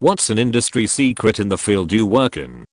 What's an industry secret in the field you work in?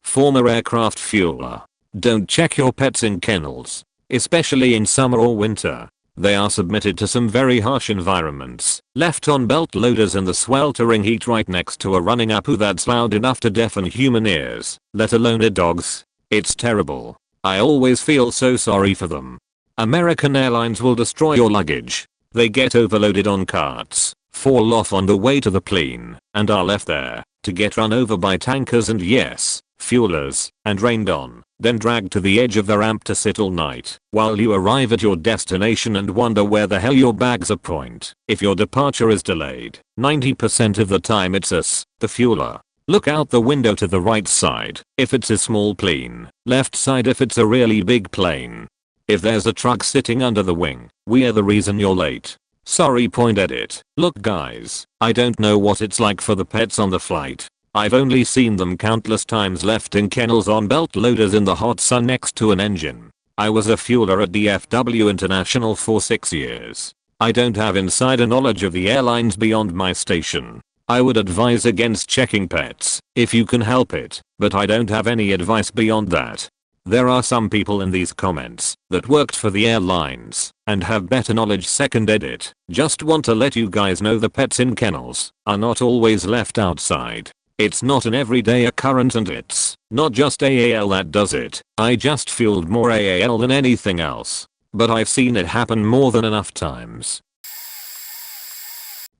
Former aircraft fueler. Don't check your pets in kennels, especially in summer or winter. They are submitted to some very harsh environments, left on belt loaders in the sweltering heat right next to a running Apu that's loud enough to deafen human ears, let alone a dog's. It's terrible. I always feel so sorry for them. American Airlines will destroy your luggage. They get overloaded on carts, fall off on the way to the plane, and are left there to get run over by tankers and yes, fuelers, and rained on, then dragged to the edge of the ramp to sit all night while you arrive at your destination and wonder where the hell your bags are point. If your departure is delayed, 90% of the time it's us, the fueler. Look out the window to the right side if it's a small plane, left side if it's a really big plane. If there's a truck sitting under the wing, we are the reason you're late. Sorry. Edit. Look guys, I don't know what it's like for the pets on the flight. I've only seen them countless times left in kennels on belt loaders in the hot sun next to an engine. I was a fueler at DFW International for 6 years. I don't have insider knowledge of the airlines beyond my station. I would advise against checking pets if you can help it, but I don't have any advice beyond that. There are some people in these comments that worked for the airlines and have better knowledge. Second edit. Just want to let you guys know the pets in kennels are not always left outside. It's not an everyday occurrence and it's not just AAL that does it. I just fueled more AAL than anything else. But I've seen it happen more than enough times.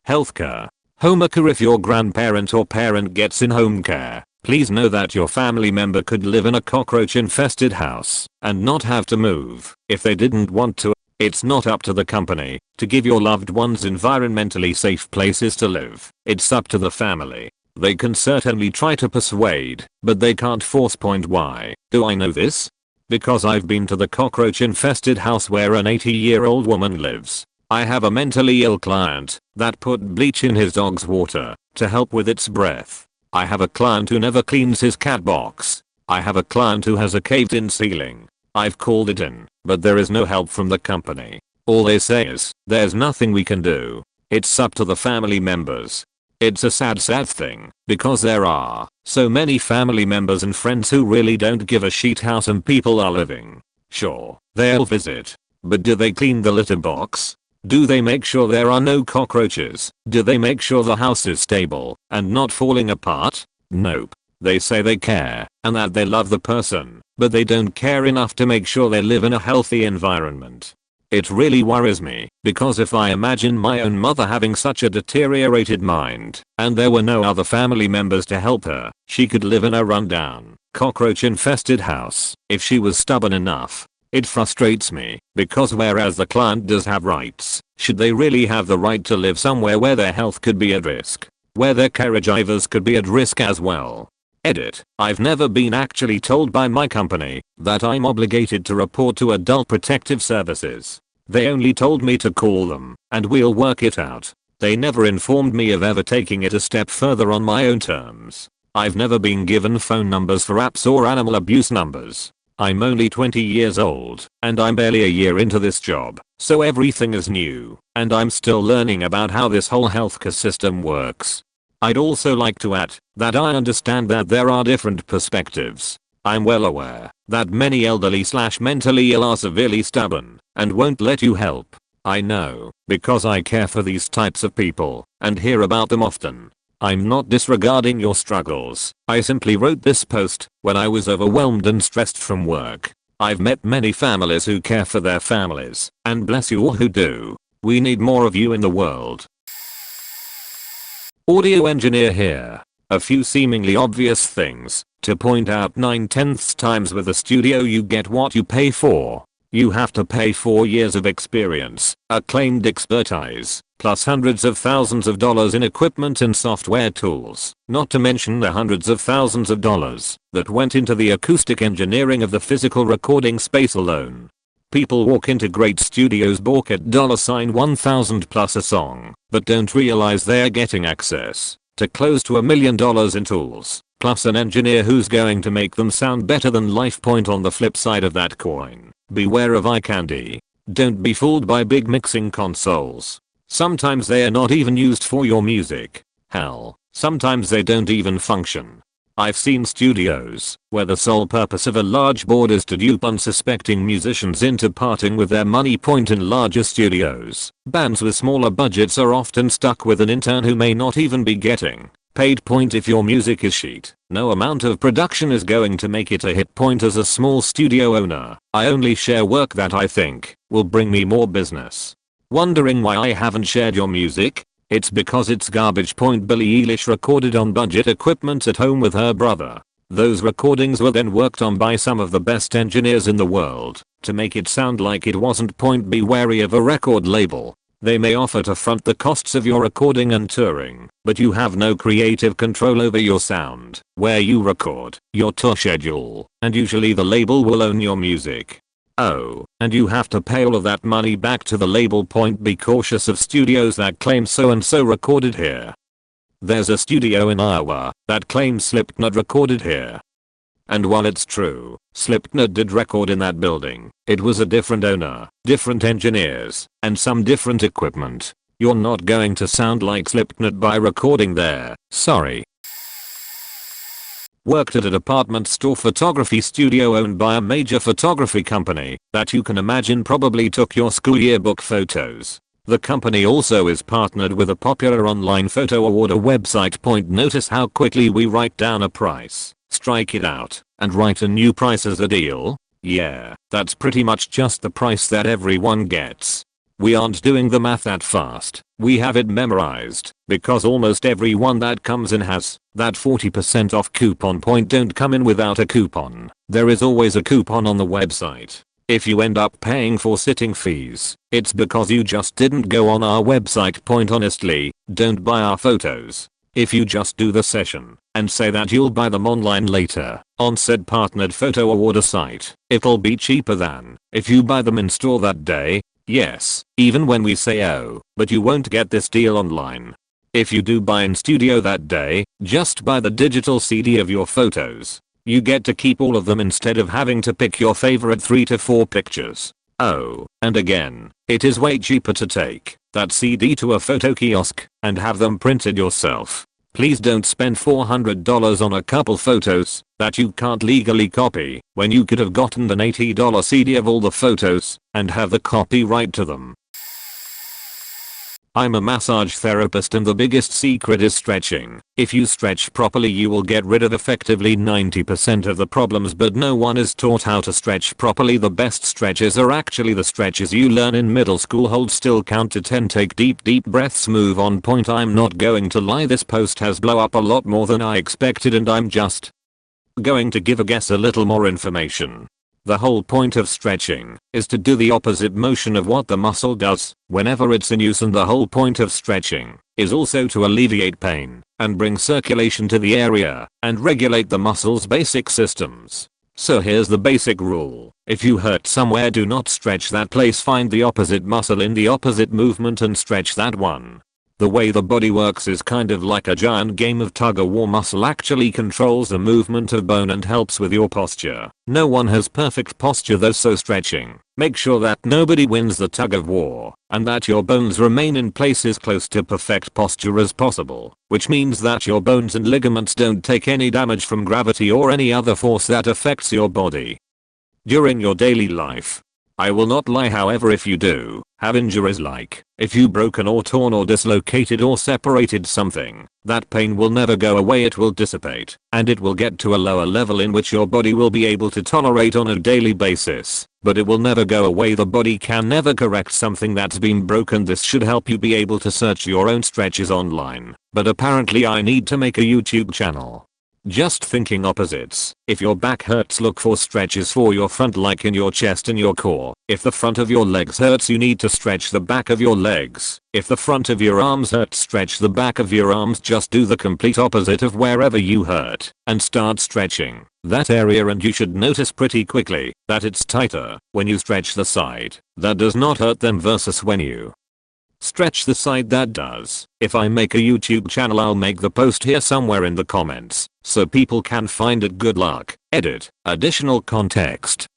Healthcare. Home care. If your grandparent or parent gets in home care, please know that your family member could live in a cockroach infested house and not have to move if they didn't want to. It's not up to the company to give your loved ones environmentally safe places to live. It's up to the family. They can certainly try to persuade, but they can't force. Why do I know this? Because I've been to the cockroach infested house where an 80-year-old woman lives. I have a mentally ill client that put bleach in his dog's water to help with its breath. I have a client who never cleans his cat box. I have a client who has a caved-in ceiling. I've called it in, but there is no help from the company. All they say is, there's nothing we can do. It's up to the family members. It's a sad thing, because there are so many family members and friends who really don't give a shit how some people are living. Sure, they'll visit. But do they clean the litter box? Do they make sure there are no cockroaches? Do they make sure the house is stable and not falling apart? Nope. They say they care and that they love the person, but they don't care enough to make sure they live in a healthy environment. It really worries me, because if I imagine my own mother having such a deteriorated mind, and there were no other family members to help her, she could live in a rundown, cockroach-infested house if she was stubborn enough. It frustrates me, because whereas the client does have rights, should they really have the right to live somewhere where their health could be at risk? Where their caregivers could be at risk as well? Edit. I've never been actually told by my company that I'm obligated to report to Adult Protective Services. They only told me to call them, and we'll work it out. They never informed me of ever taking it a step further on my own terms. I've never been given phone numbers for apps or animal abuse numbers. I'm only 20 years old, and I'm barely a year into this job, so everything is new, and I'm still learning about how this whole healthcare system works. I'd also like to add that I understand that there are different perspectives. I'm well aware that many elderly/mentally ill are severely stubborn and won't let you help. I know, because I care for these types of people and hear about them often. I'm not disregarding your struggles. I simply wrote this post when I was overwhelmed and stressed from work. I've met many families who care for their families, and bless you all who do. We need more of you in the world. Audio engineer here. A few seemingly obvious things to point out 9/10 times with a studio. You get what you pay for. You have to pay 4 years of experience, acclaimed expertise, plus hundreds of thousands of dollars in equipment and software tools, not to mention the hundreds of thousands of dollars that went into the acoustic engineering of the physical recording space alone. People walk into great studios balk at $1,000 plus a song, but don't realize they're getting access to close to $1 million in tools, plus an engineer who's going to make them sound better than LifePoint. On the flip side of that coin, beware of eye candy. Don't be fooled by big mixing consoles. Sometimes they are not even used for your music. Hell, sometimes they don't even function. I've seen studios where the sole purpose of a large board is to dupe unsuspecting musicians into parting with their money. Point in larger studios, bands with smaller budgets are often stuck with an intern who may not even be getting paid. Point if your music is shit, no amount of production is going to make it a hit. Point as a small studio owner, I only share work that I think will bring me more business. Wondering why I haven't shared your music? It's because it's garbage. Point Billie Eilish recorded on budget equipment at home with her brother. Those recordings were then worked on by some of the best engineers in the world to make it sound like it wasn't. Point be wary of a record label. They may offer to front the costs of your recording and touring, but you have no creative control over your sound, where you record, your tour schedule, and usually the label will own your music. Oh, and you have to pay all of that money back to the label. Point be cautious of studios that claim so and so recorded here. There's a studio in Iowa that claims Slipknot recorded here. And while it's true, Slipknot did record in that building, it was a different owner, different engineers, and some different equipment. You're not going to sound like Slipknot by recording there, sorry. Worked at a department store photography studio owned by a major photography company that you can imagine probably took your school yearbook photos. The company also is partnered with a popular online photo order website. Point notice how quickly we write down a price, strike it out, and write a new price as a deal? Yeah, that's pretty much just the price that everyone gets. We aren't doing the math that fast, we have it memorized, because almost everyone that comes in has that 40% off coupon. Point don't come in without a coupon. There is always a coupon on the website. If you end up paying for sitting fees, it's because you just didn't go on our website. Point honestly, don't buy our photos. If you just do the session and say that you'll buy them online later on said partnered photo order site, it'll be cheaper than if you buy them in store that day. Yes, even when we say oh, but you won't get this deal online. If you do buy in studio that day, just buy the digital CD of your photos. You get to keep all of them instead of having to pick your favorite 3 to 4 pictures. Oh, and again, it is way cheaper to take that CD to a photo kiosk and have them printed yourself. Please don't spend $400 on a couple photos that you can't legally copy when you could have gotten an $80 CD of all the photos and have the copyright to them. I'm a massage therapist and the biggest secret is stretching. If you stretch properly you will get rid of effectively 90% of the problems, but no one is taught how to stretch properly. The best stretches are actually the stretches you learn in middle school. Hold still, count to 10, take deep breaths, move on. Point I'm not going to lie, this post has blown up a lot more than I expected and I'm just going to give a guess a little more information. The whole point of stretching is to do the opposite motion of what the muscle does whenever it's in use, and the whole point of stretching is also to alleviate pain and bring circulation to the area and regulate the muscle's basic systems. So here's the basic rule. If you hurt somewhere, do not stretch that place. Find the opposite muscle in the opposite movement and stretch that one. The way the body works is kind of like a giant game of tug-of-war. Muscle actually controls the movement of bone and helps with your posture. No one has perfect posture though, so stretching make sure that nobody wins the tug-of-war and that your bones remain in place as close to perfect posture as possible, which means that your bones and ligaments don't take any damage from gravity or any other force that affects your body during your daily life. I will not lie, however, if you do have injuries like if you broken or torn or dislocated or separated something, that pain will never go away. It will dissipate and it will get to a lower level in which your body will be able to tolerate on a daily basis, but it will never go away. The body can never correct something that's been broken. This should help you be able to search your own stretches online, but apparently I need to make a YouTube channel. Just thinking opposites. If your back hurts, look for stretches for your front, like in your chest and your core. If the front of your legs hurts, you need to stretch the back of your legs. If the front of your arms hurts, stretch the back of your arms. Just do the complete opposite of wherever you hurt and start stretching that area, and you should notice pretty quickly that it's tighter when you stretch the side that does not hurt them versus when you stretch the side that does. If I make a YouTube channel, I'll make the post here somewhere in the comments so people can find it. Good luck. Edit. Additional context.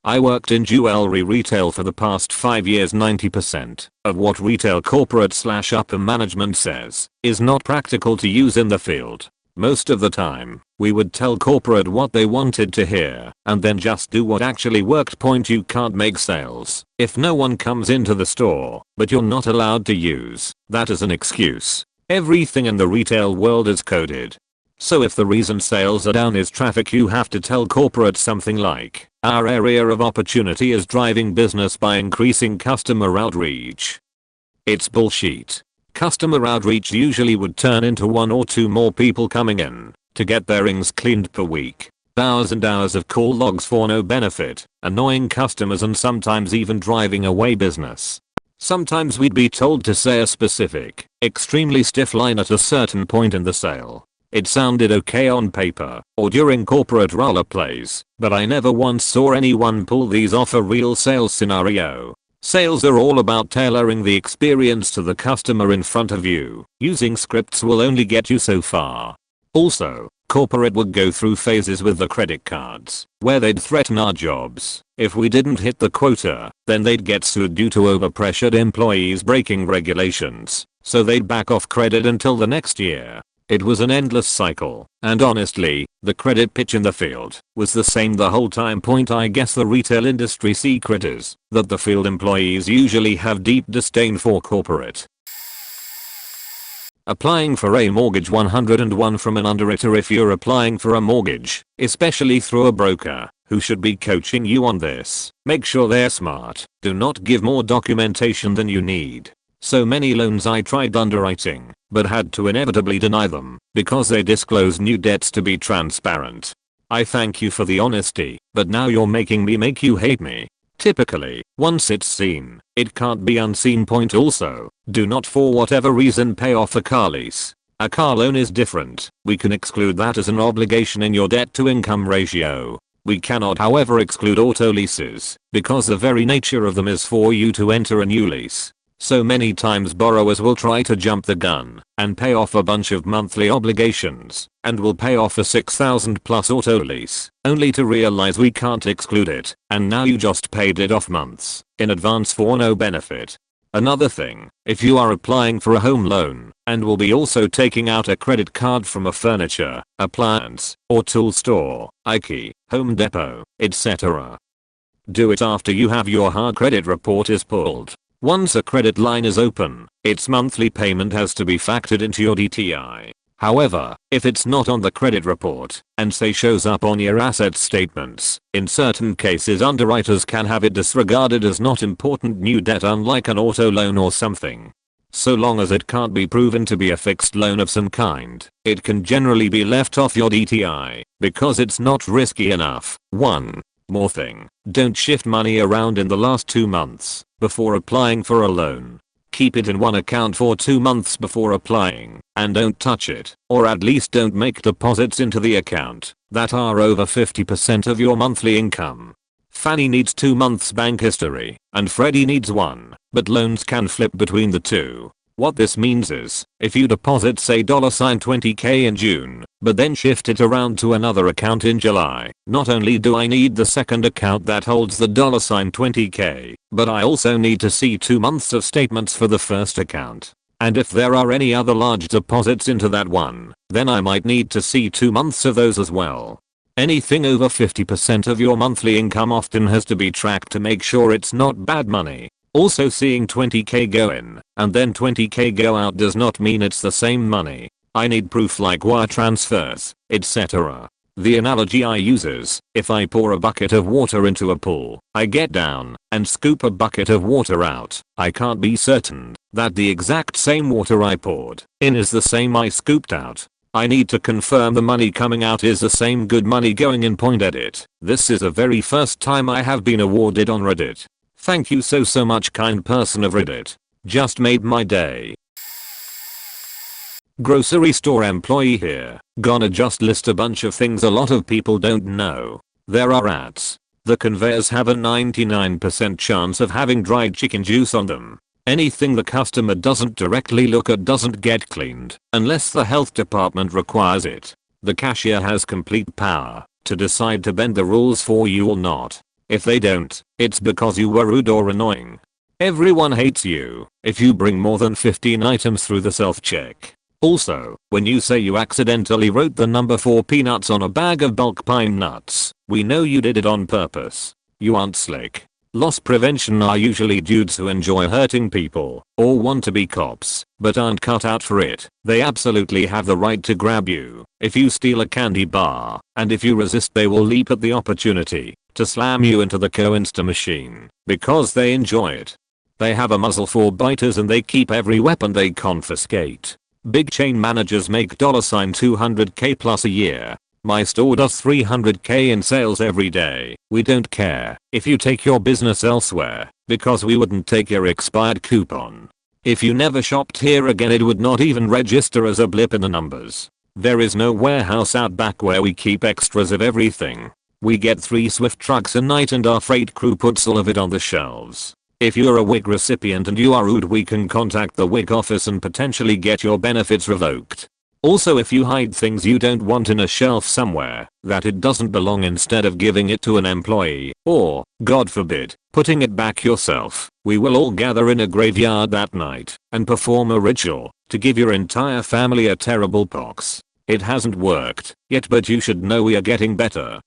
I worked in jewelry retail for the past 5 years. 90% of what retail corporate/upper management says is not practical to use in the field. Most of the time, we would tell corporate what they wanted to hear and then just do what actually worked. Point: you can't make sales if no one comes into the store, but you're not allowed to use that as an excuse. Everything in the retail world is coded. So if the reason sales are down is traffic, you have to tell corporate something like, our area of opportunity is driving business by increasing customer outreach. It's bullshit. Customer outreach usually would turn into 1 or 2 more people coming in to get their rings cleaned per week. Hours and hours of call logs for no benefit, annoying customers, and sometimes even driving away business. Sometimes we'd be told to say a specific, extremely stiff line at a certain point in the sale. It sounded okay on paper or during corporate role plays, but I never once saw anyone pull these off a real sales scenario. Sales are all about tailoring the experience to the customer in front of you. Using scripts will only get you so far. Also, corporate would go through phases with the credit cards where they'd threaten our jobs. If we didn't hit the quota, then they'd get sued due to overpressured employees breaking regulations, so they'd back off credit until the next year. It was an endless cycle, and honestly, the credit pitch in the field was the same the whole time. Point: I guess the retail industry secret is that the field employees usually have deep disdain for corporate. Applying for a mortgage 101 from an underwriter. If you're applying for a mortgage, especially through a broker who should be coaching you on this, make sure they're smart. Do not give more documentation than you need. So many loans I tried underwriting, but had to inevitably deny them because they disclose new debts to be transparent. I thank you for the honesty, but now you're making me make you hate me. Typically, once it's seen, it can't be unseen. Point: also, do not for whatever reason pay off a car lease. A car loan is different. We can exclude that as an obligation in your debt to income ratio. We cannot, however, exclude auto leases because the very nature of them is for you to enter a new lease. So many times borrowers will try to jump the gun and pay off a bunch of monthly obligations and will pay off a $6,000+ auto lease only to realize we can't exclude it, and now you just paid it off months in advance for no benefit. Another thing, if you are applying for a home loan and will be also taking out a credit card from a furniture, appliance, or tool store, IKEA, Home Depot, etc., do it after you have your hard credit report is pulled. Once a credit line is open, its monthly payment has to be factored into your DTI. However, if it's not on the credit report and say shows up on your asset statements, in certain cases underwriters can have it disregarded as not important new debt, unlike an auto loan or something. So long as it can't be proven to be a fixed loan of some kind, it can generally be left off your DTI because it's not risky enough. One more thing, don't shift money around in the last 2 months before applying for a loan. Keep it in one account for 2 months before applying, and don't touch it, or at least don't make deposits into the account that are over 50% of your monthly income. Fannie needs 2 months bank history, and Freddie needs 1, but loans can flip between the two. What this means is, if you deposit say $20K in June, but then shift it around to another account in July, not only do I need the second account that holds the $20K, but I also need to see 2 months of statements for the first account. And if there are any other large deposits into that one, then I might need to see 2 months of those as well. Anything over 50% of your monthly income often has to be tracked to make sure it's not bad money. Also, seeing $20K go in and then $20K go out does not mean it's the same money. I need proof like wire transfers, etc. The analogy I use is, if I pour a bucket of water into a pool, I get down and scoop a bucket of water out. I can't be certain that the exact same water I poured in is the same I scooped out. I need to confirm the money coming out is the same good money going in. Point edit. This is the very first time I have been awarded on Reddit. Thank you so much, kind person of Reddit. Just made my day. Grocery store employee here. Gonna just list a bunch of things a lot of people don't know. There are rats. The conveyors have a 99% chance of having dried chicken juice on them. Anything the customer doesn't directly look at doesn't get cleaned unless the health department requires it. The cashier has complete power to decide to bend the rules for you or not. If they don't, it's because you were rude or annoying. Everyone hates you if you bring more than 15 items through the self-check. Also, when you say you accidentally wrote the number 4 peanuts on a bag of bulk pine nuts, we know you did it on purpose. You aren't slick. Loss prevention are usually dudes who enjoy hurting people or want to be cops but aren't cut out for it. They absolutely have the right to grab you if you steal a candy bar, and if you resist they will leap at the opportunity to slam you into the co-insta machine because they enjoy it. They have a muzzle for biters and they keep every weapon they confiscate. Big chain managers make $200k plus a year. My store does $300k in sales every day. We don't care if you take your business elsewhere because we wouldn't take your expired coupon. If you never shopped here again it would not even register as a blip in the numbers. There is no warehouse out back where we keep extras of everything. We get 3 Swift trucks a night and our freight crew puts all of it on the shelves. If you're a WIC recipient and you are rude we can contact the WIC office and potentially get your benefits revoked. Also if you hide things you don't want in a shelf somewhere that it doesn't belong instead of giving it to an employee or, God forbid, putting it back yourself, we will all gather in a graveyard that night and perform a ritual to give your entire family a terrible pox. It hasn't worked yet but you should know we are getting better.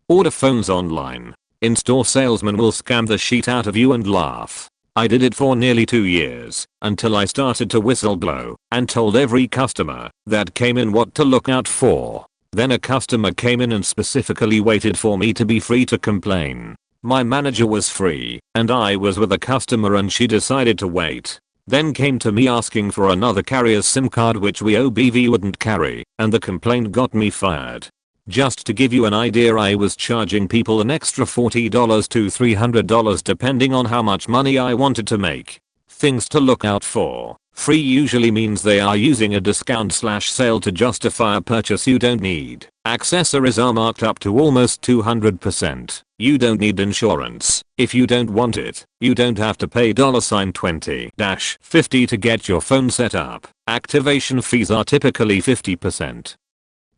Order phones online. In-store salesmen will scam the shit out of you and laugh. I did it for nearly 2 years until I started to whistleblow and told every customer that came in what to look out for. Then a customer came in and specifically waited for me to be free to complain. My manager was free and I was with a customer and she decided to wait. Then came to me asking for another carrier's SIM card which we OBV wouldn't carry, and the complaint got me fired. Just to give you an idea I was charging people an extra $40 to $300 depending on how much money I wanted to make. Things to look out for. Free usually means they are using a discount/sale to justify a purchase you don't need. Accessories are marked up to almost 200%. You don't need insurance. If you don't want it, you don't have to pay $20-50 to get your phone set up. Activation fees are typically 50%.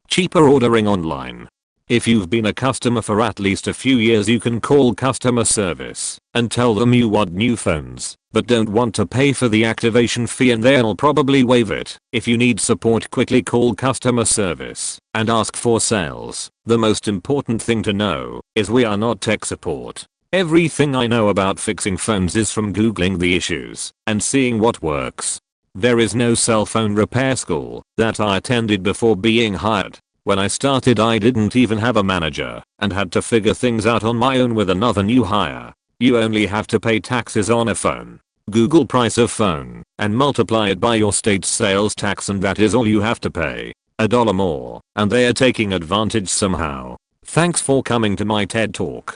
Cheaper ordering online. If you've been a customer for at least a few years you can call customer service and tell them you want new phones but don't want to pay for the activation fee and they'll probably waive it. If you need support quickly call customer service and ask for sales. The most important thing to know is we are not tech support. Everything I know about fixing phones is from googling the issues and seeing what works. There is no cell phone repair school that I attended before being hired. When I started I didn't even have a manager and had to figure things out on my own with another new hire. You only have to pay taxes on a phone. Google price of phone and multiply it by your state's sales tax and that is all you have to pay. $1 more and they are taking advantage somehow. Thanks for coming to my TED Talk.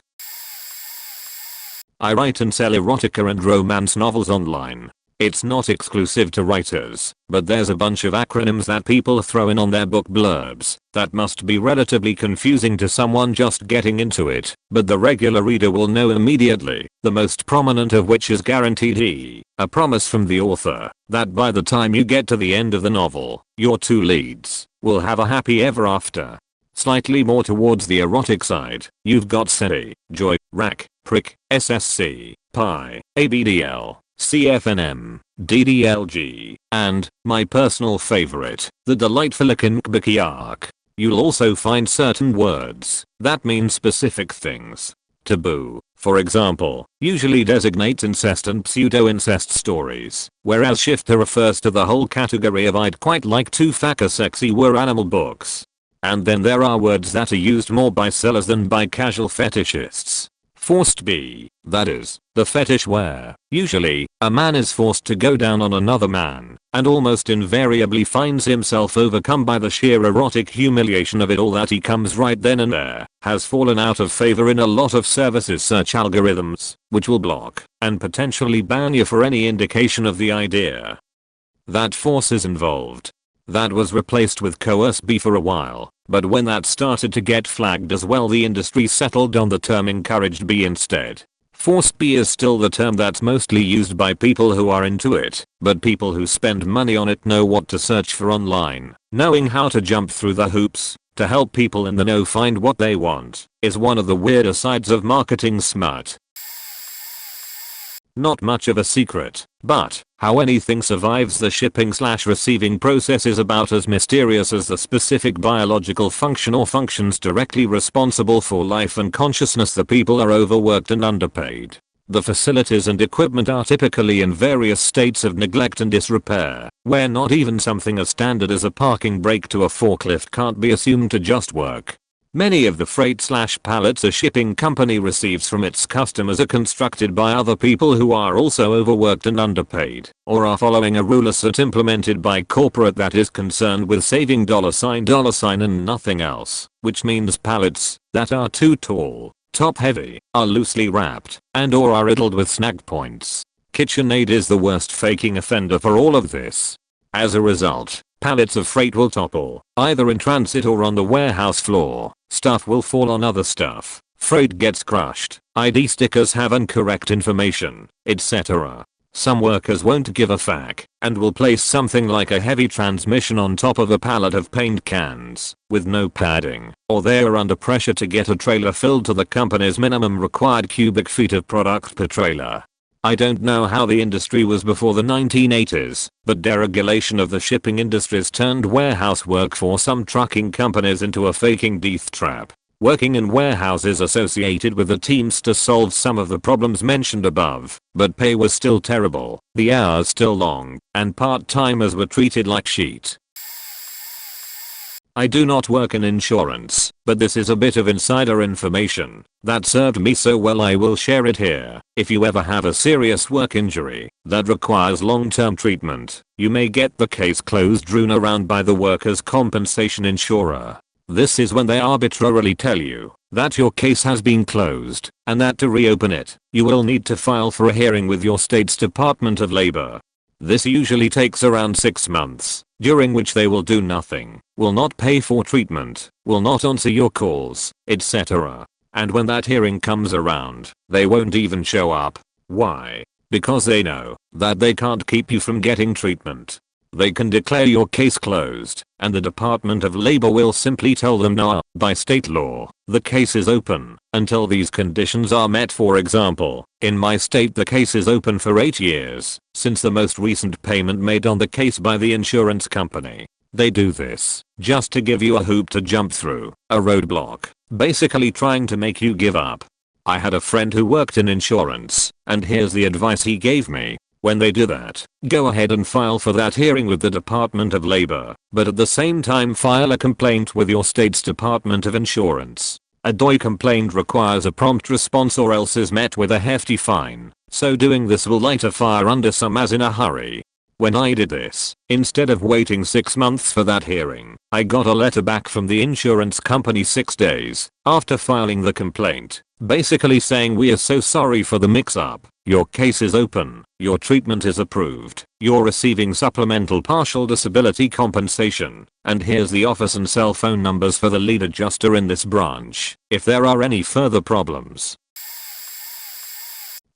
I write and sell erotica and romance novels online. It's not exclusive to writers, but there's a bunch of acronyms that people throw in on their book blurbs that must be relatively confusing to someone just getting into it, but the regular reader will know immediately, the most prominent of which is guaranteed E, a promise from the author that by the time you get to the end of the novel, your 2 leads will have a happy ever after. Slightly more towards the erotic side, you've got SETI, Joy, RAC, Prick, SSC, Pi, ABDL, CFNM, DDLG, and, my personal favorite, the delightful Akinkbiki arc. You'll also find certain words that mean specific things. Taboo, for example, usually designates incest and pseudo-incest stories, whereas shifter refers to the whole category of I'd quite like to fuck a sexy were animal books. And then there are words that are used more by sellers than by casual fetishists. Forced B, that is, the fetish where, usually, a man is forced to go down on another man, and almost invariably finds himself overcome by the sheer erotic humiliation of it all that he comes right then and there, has fallen out of favor in a lot of services search algorithms, which will block and potentially ban you for any indication of the idea that force is involved. That was replaced with coerce B for a while, but when that started to get flagged as well the industry settled on the term encouraged B instead. Forced B is still the term that's mostly used by people who are into it, but people who spend money on it know what to search for online, knowing how to jump through the hoops, to help people in the know find what they want, is one of the weirder sides of marketing smut. Not much of a secret, but how anything survives the shipping/receiving process is about as mysterious as the specific biological function or functions directly responsible for life and consciousness. The people are overworked and underpaid. The facilities and equipment are typically in various states of neglect and disrepair, where not even something as standard as a parking brake to a forklift can't be assumed to just work. Many of the freight/pallets a shipping company receives from its customers are constructed by other people who are also overworked and underpaid, or are following a rule set implemented by corporate that is concerned with saving $$ and nothing else, which means pallets that are too tall, top heavy, are loosely wrapped, and or are riddled with snag points. KitchenAid is the worst faking offender for all of this. As a result, pallets of freight will topple, either in transit or on the warehouse floor. Stuff will fall on other stuff. Freight gets crushed. ID stickers have incorrect information, etc. Some workers won't give a fuck and will place something like a heavy transmission on top of a pallet of paint cans with no padding, or they are under pressure to get a trailer filled to the company's minimum required cubic feet of product per trailer. I don't know how the industry was before the 1980s, but deregulation of the shipping industries turned warehouse work for some trucking companies into a faking death trap. Working in warehouses associated with the Teamster solved some of the problems mentioned above, but pay was still terrible, the hours still long, and part-timers were treated like shit. I do not work in insurance, but this is a bit of insider information that served me so well I will share it here. If you ever have a serious work injury that requires long-term treatment, you may get the case closed drawn around by the workers' compensation insurer. This is when they arbitrarily tell you that your case has been closed and that to reopen it, you will need to file for a hearing with your state's Department of Labor. This usually takes around 6 months, during which they will do nothing, will not pay for treatment, will not answer your calls, etc. And when that hearing comes around, they won't even show up. Why? Because they know that they can't keep you from getting treatment. They can declare your case closed, and the Department of Labor will simply tell them no, by state law, the case is open until these conditions are met. For example, in my state the case is open for 8 years, since the most recent payment made on the case by the insurance company. They do this just to give you a hoop to jump through, a roadblock, basically trying to make you give up. I had a friend who worked in insurance, and here's the advice he gave me. When they do that, go ahead and file for that hearing with the Department of Labor, but at the same time file a complaint with your state's Department of Insurance. A DOI complaint requires a prompt response or else is met with a hefty fine, so doing this will light a fire under some as in a hurry. When I did this, instead of waiting 6 months for that hearing, I got a letter back from the insurance company 6 days after filing the complaint, basically saying we are so sorry for the mix-up, your case is open, your treatment is approved, you're receiving supplemental partial disability compensation, and here's the office and cell phone numbers for the lead adjuster in this branch, if there are any further problems.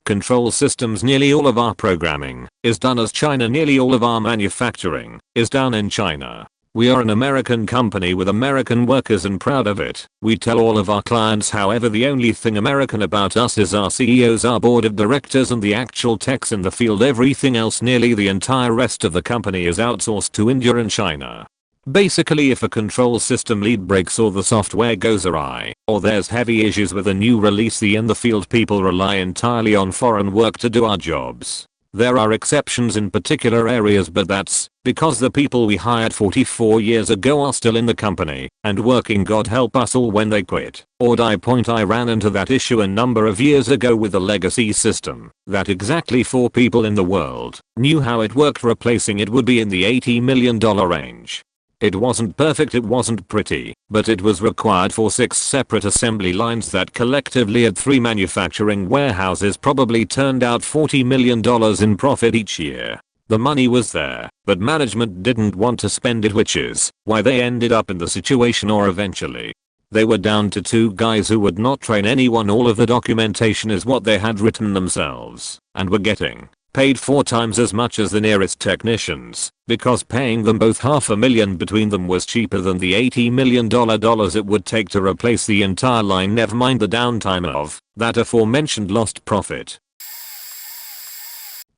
Control systems. Nearly all of our programming is done as China. Nearly all of our manufacturing is done in China. We are an American company with American workers and proud of it. We tell all of our clients, however, the only thing American about us is our CEOs, our board of directors, and the actual techs in the field. Everything else, nearly the entire rest of the company, is outsourced to India and China. Basically, if a control system lead breaks or the software goes awry, or there's heavy issues with a new release, the in the field people rely entirely on foreign work to do our jobs. There are exceptions in particular areas, but that's because the people we hired 44 years ago are still in the company and working. God help us all when they quit or die. I ran into that issue a number of years ago with a legacy system that exactly 4 people in the world knew how it worked. Replacing it would be in the $80 million range. It wasn't perfect, it wasn't pretty, but it was required for 6 separate assembly lines that collectively at 3 manufacturing warehouses probably turned out $40 million in profit each year. The money was there, but management didn't want to spend it, which is why they ended up in the situation, or eventually. They were down to 2 guys who would not train anyone. All of the documentation is what they had written themselves and were getting paid 4 times as much as the nearest technicians, because paying them both $500,000 between them was cheaper than the $80 million it would take to replace the entire line, never mind the downtime of that aforementioned lost profit.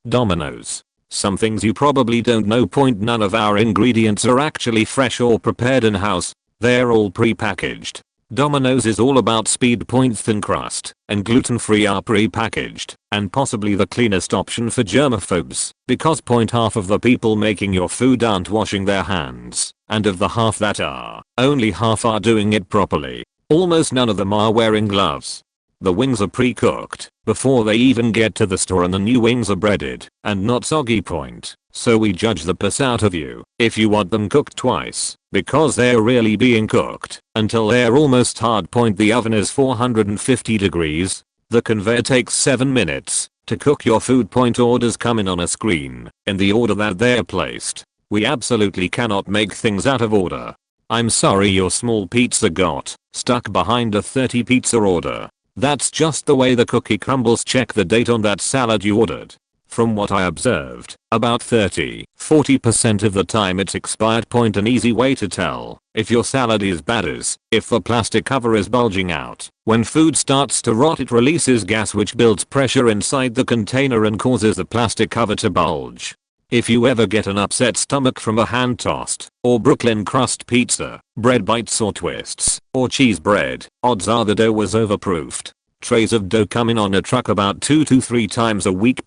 Domino's. Some things you probably don't know. None of our ingredients are actually fresh or prepared in-house, they're all pre-packaged. Domino's is all about speed. Thin crust and gluten-free are pre-packaged, and possibly the cleanest option for germaphobes, because half of the people making your food aren't washing their hands, and of the half that are, only half are doing it properly. Almost none of them are wearing gloves. The wings are pre-cooked before they even get to the store, and the new wings are breaded and not soggy. So we judge the piss out of you if you want them cooked twice, because they're really being cooked until they're almost hard. The oven is 450 degrees. The conveyor takes 7 minutes to cook your food. Orders come in on a screen in the order that they're placed. We absolutely cannot make things out of order. I'm sorry your small pizza got stuck behind a 30 pizza order. That's just the way the cookie crumbles. Check the date on that salad you ordered. From what I observed, about 30-40% of the time it's expired. An easy way to tell if your salad is bad is if the plastic cover is bulging out. When food starts to rot, it releases gas which builds pressure inside the container and causes the plastic cover to bulge. If you ever get an upset stomach from a hand-tossed or Brooklyn crust pizza, bread bites or twists, or cheese bread, odds are the dough was overproofed. Trays of dough come in on a truck about 2 to 3 times a week.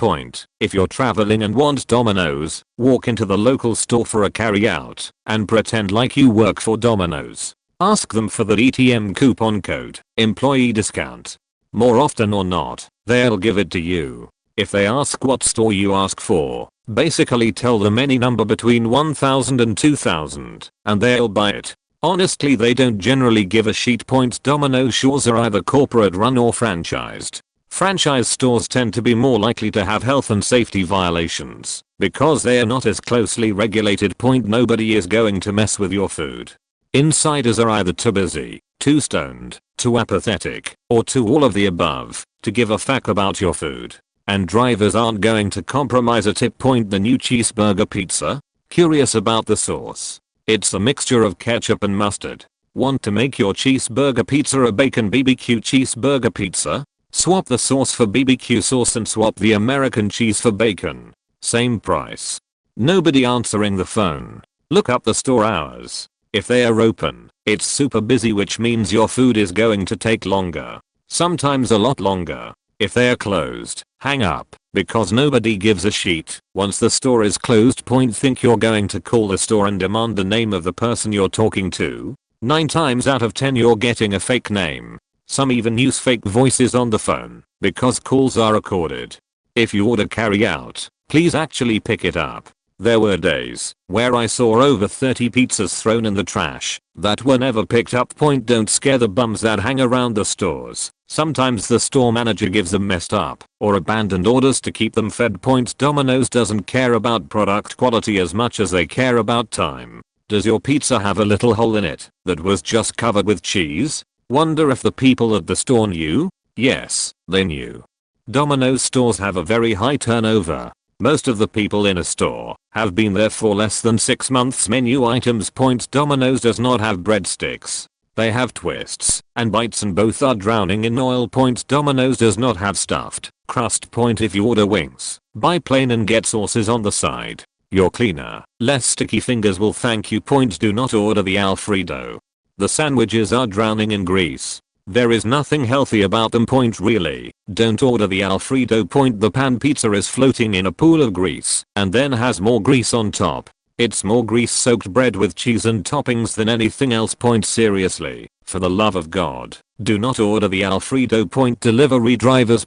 If you're traveling and want Domino's, walk into the local store for a carry-out and pretend like you work for Domino's. Ask them for the DTM coupon code, employee discount. More often or not, they'll give it to you. If they ask what store you ask for, basically tell them any number between 1000 and 2000 and they'll buy it. Honestly, they don't generally give a shit. Domino's stores are either corporate run or franchised. Franchise stores tend to be more likely to have health and safety violations because they are not as closely regulated. Nobody is going to mess with your food. Insiders are either too busy, too stoned, too apathetic, or too all of the above to give a fuck about your food. And drivers aren't going to compromise a tip. The new cheeseburger pizza? Curious about the sauce? It's a mixture of ketchup and mustard. Want to make your cheeseburger pizza a bacon BBQ cheeseburger pizza? Swap the sauce for BBQ sauce and swap the American cheese for bacon. Same price. Nobody answering the phone. Look up the store hours. If they are open, it's super busy, which means your food is going to take longer. Sometimes a lot longer. If they are closed, hang up, because nobody gives a shit. Once the store is closed. Think you're going to call the store and demand the name of the person you're talking to? 9 times out of 10 you're getting a fake name. Some even use fake voices on the phone, because calls are recorded. If you order carry out, please actually pick it up. There were days where I saw over 30 pizzas thrown in the trash that were never picked up. Don't scare the bums that hang around the stores. Sometimes the store manager gives them messed up or abandoned orders to keep them fed. Domino's doesn't care about product quality as much as they care about time. Does your pizza have a little hole in it that was just covered with cheese? Wonder if the people at the store knew? Yes, they knew. Domino's stores have a very high turnover. Most of the people in a store have been there for less than 6 months. Menu items. Domino's does not have breadsticks. They have twists and bites, and both are drowning in oil. Domino's does not have stuffed crust. If you order wings, buy plain and get sauces on the side. Your cleaner, less sticky fingers will thank you. Do not order the Alfredo. The sandwiches are drowning in grease. There is nothing healthy about them. Really, don't order the Alfredo. The pan pizza is floating in a pool of grease and then has more grease on top. It's more grease soaked bread with cheese and toppings than anything else. Seriously, for the love of God, do not order the Alfredo. Delivery drivers.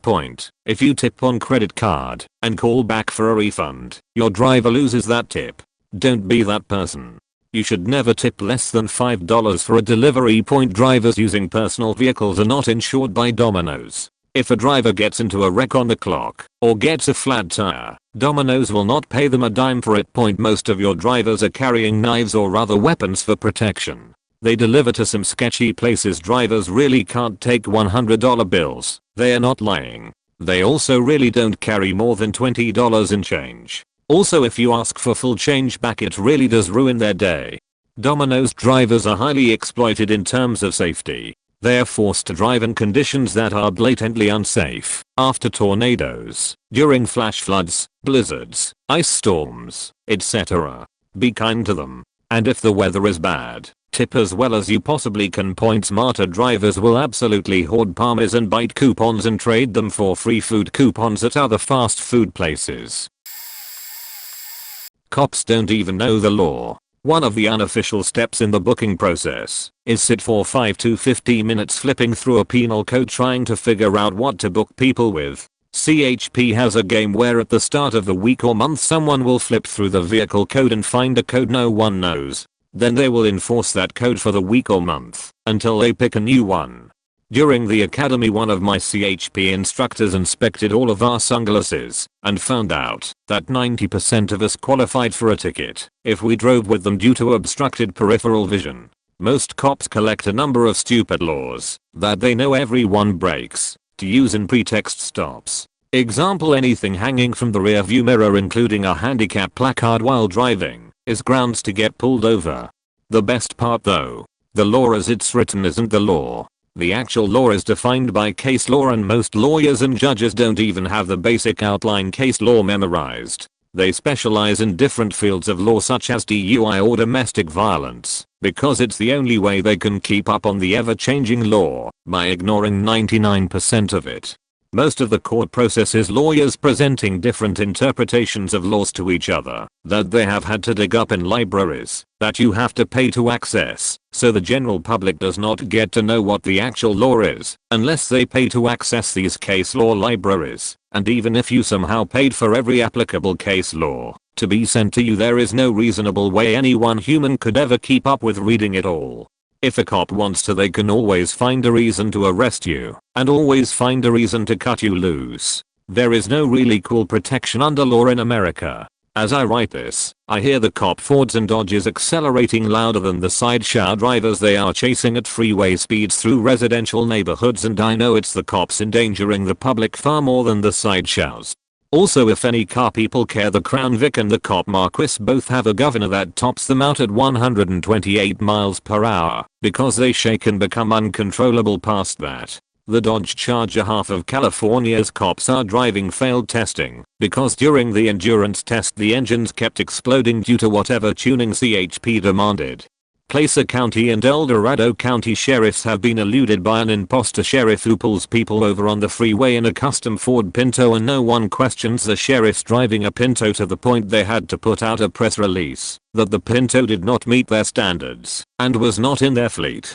If you tip on credit card and call back for a refund, your driver loses that tip. Don't be that person. You should never tip less than $5 for a delivery. Drivers using personal vehicles are not insured by Domino's. If a driver gets into a wreck on the clock or gets a flat tire, Domino's will not pay them a dime for it. Most of your drivers are carrying knives or other weapons for protection. They deliver to some sketchy places. Drivers really can't take $100 bills. They are not lying. They also really don't carry more than $20 in change. Also, if you ask for full change back, it really does ruin their day. Domino's drivers are highly exploited in terms of safety. They are forced to drive in conditions that are blatantly unsafe. After tornadoes, during flash floods, blizzards, ice storms, etc. Be kind to them. And if the weather is bad, tip as well as you possibly can. Smarter drivers will absolutely hoard Parmesan bite coupons and trade them for free food coupons at other fast food places. Cops don't even know the law. One of the unofficial steps in the booking process is sit for 5 to 50 minutes flipping through a penal code trying to figure out what to book people with. CHP has a game where at the start of the week or month someone will flip through the vehicle code and find a code no one knows. Then they will enforce that code for the week or month until they pick a new one. During the academy, one of my CHP instructors inspected all of our sunglasses and found out that 90% of us qualified for a ticket if we drove with them due to obstructed peripheral vision. Most cops collect a number of stupid laws that they know everyone breaks to use in pretext stops. Example: anything hanging from the rear view mirror, including a handicap placard while driving, is grounds to get pulled over. The best part though, the law as it's written isn't the law. The actual law is defined by case law, and most lawyers and judges don't even have the basic outline case law memorized. They specialize in different fields of law such as DUI or domestic violence, because it's the only way they can keep up on the ever-changing law by ignoring 99% of it. Most of the court process is lawyers presenting different interpretations of laws to each other that they have had to dig up in libraries that you have to pay to access, so the general public does not get to know what the actual law is unless they pay to access these case law libraries. And even if you somehow paid for every applicable case law to be sent to you, there is no reasonable way any one human could ever keep up with reading it all. If a cop wants to, they can always find a reason to arrest you and always find a reason to cut you loose. There is no really cool protection under law in America. As I write this, I hear the cop Fords and Dodges accelerating louder than the sideshow drivers they are chasing at freeway speeds through residential neighborhoods, and I know it's the cops endangering the public far more than the sideshows. Also, if any car people care, the Crown Vic and the Cop Marquis both have a governor that tops them out at 128 miles per hour because they shake and become uncontrollable past that. The Dodge Charger half of California's cops are driving failed testing because during the endurance test the engines kept exploding due to whatever tuning CHP demanded. Placer County and El Dorado County sheriffs have been eluded by an imposter sheriff who pulls people over on the freeway in a custom Ford Pinto, and no one questions the sheriffs driving a Pinto to the point they had to put out a press release that the Pinto did not meet their standards and was not in their fleet.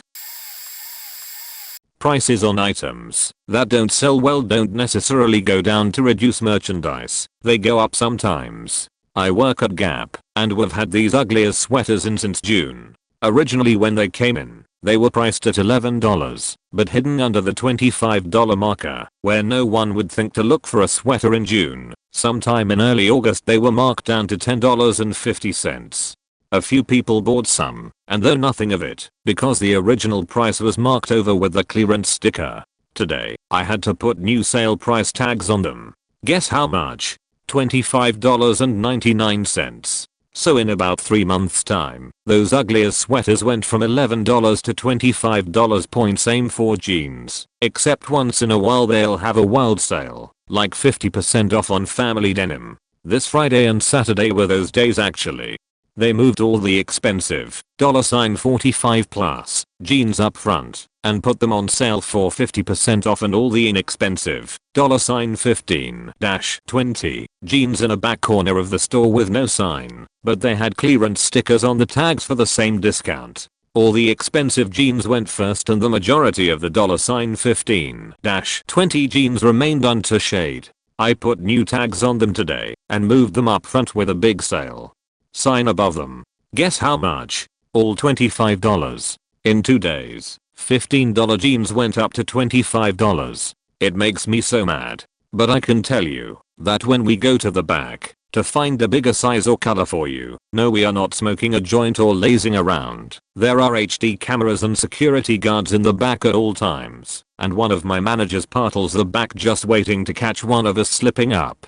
Prices on items that don't sell well don't necessarily go down to reduce merchandise, they go up sometimes. I work at Gap and we've had these ugliest sweaters in since June. Originally when they came in, they were priced at $11, but hidden under the $25 marker, where no one would think to look for a sweater in June. Sometime in early August they were marked down to $10.50. A few people bought some, and though nothing of it, because the original price was marked over with the clearance sticker. Today, I had to put new sale price tags on them. Guess how much? $25.99. So in about 3 months time, those ugliest sweaters went from $11 to $25. Same for jeans, except once in a while they'll have a wild sale, like 50% off on family denim. This Friday and Saturday were those days actually. They moved all the expensive $45 plus jeans up front and put them on sale for 50% off, and all the inexpensive $15-20 jeans in a back corner of the store with no sign, but they had clearance stickers on the tags for the same discount. All the expensive jeans went first and the majority of the $15-20 jeans remained untouched. I put new tags on them today and moved them up front with a big sale sign above them. Guess how much? All $25. In 2 days, $15 jeans went up to $25. It makes me so mad. But I can tell you that when we go to the back to find a bigger size or color for you. No, we are not smoking a joint or lazing around. There are HD cameras and security guards in the back at all times, and one of my managers patrols the back just waiting to catch one of us slipping up.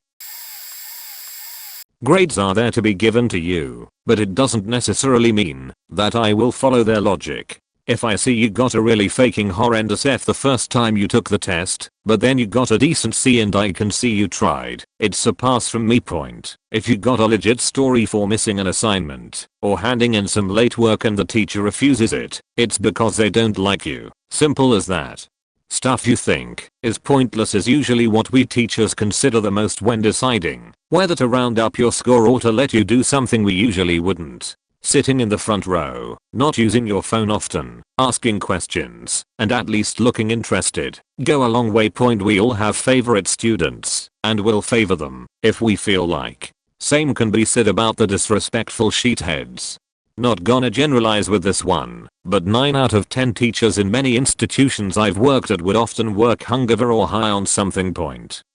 Grades are there to be given to you, but it doesn't necessarily mean that I will follow their logic. If I see you got a really faking horrendous F the first time you took the test, but then you got a decent C and I can see you tried, it's a pass from me point. If you got a legit story for missing an assignment, or handing in some late work and the teacher refuses it, it's because they don't like you. Simple as that. Stuff you think is pointless is usually what we teachers consider the most when deciding whether to round up your score or to let you do something we usually wouldn't. Sitting in the front row, not using your phone often, asking questions, and at least looking interested go a long way. We all have favorite students, and will favor them if we feel like. Same can be said about the disrespectful sheetheads. Not gonna generalize with this one, but 9 out of 10 teachers in many institutions I've worked at would often work hungover or high on something.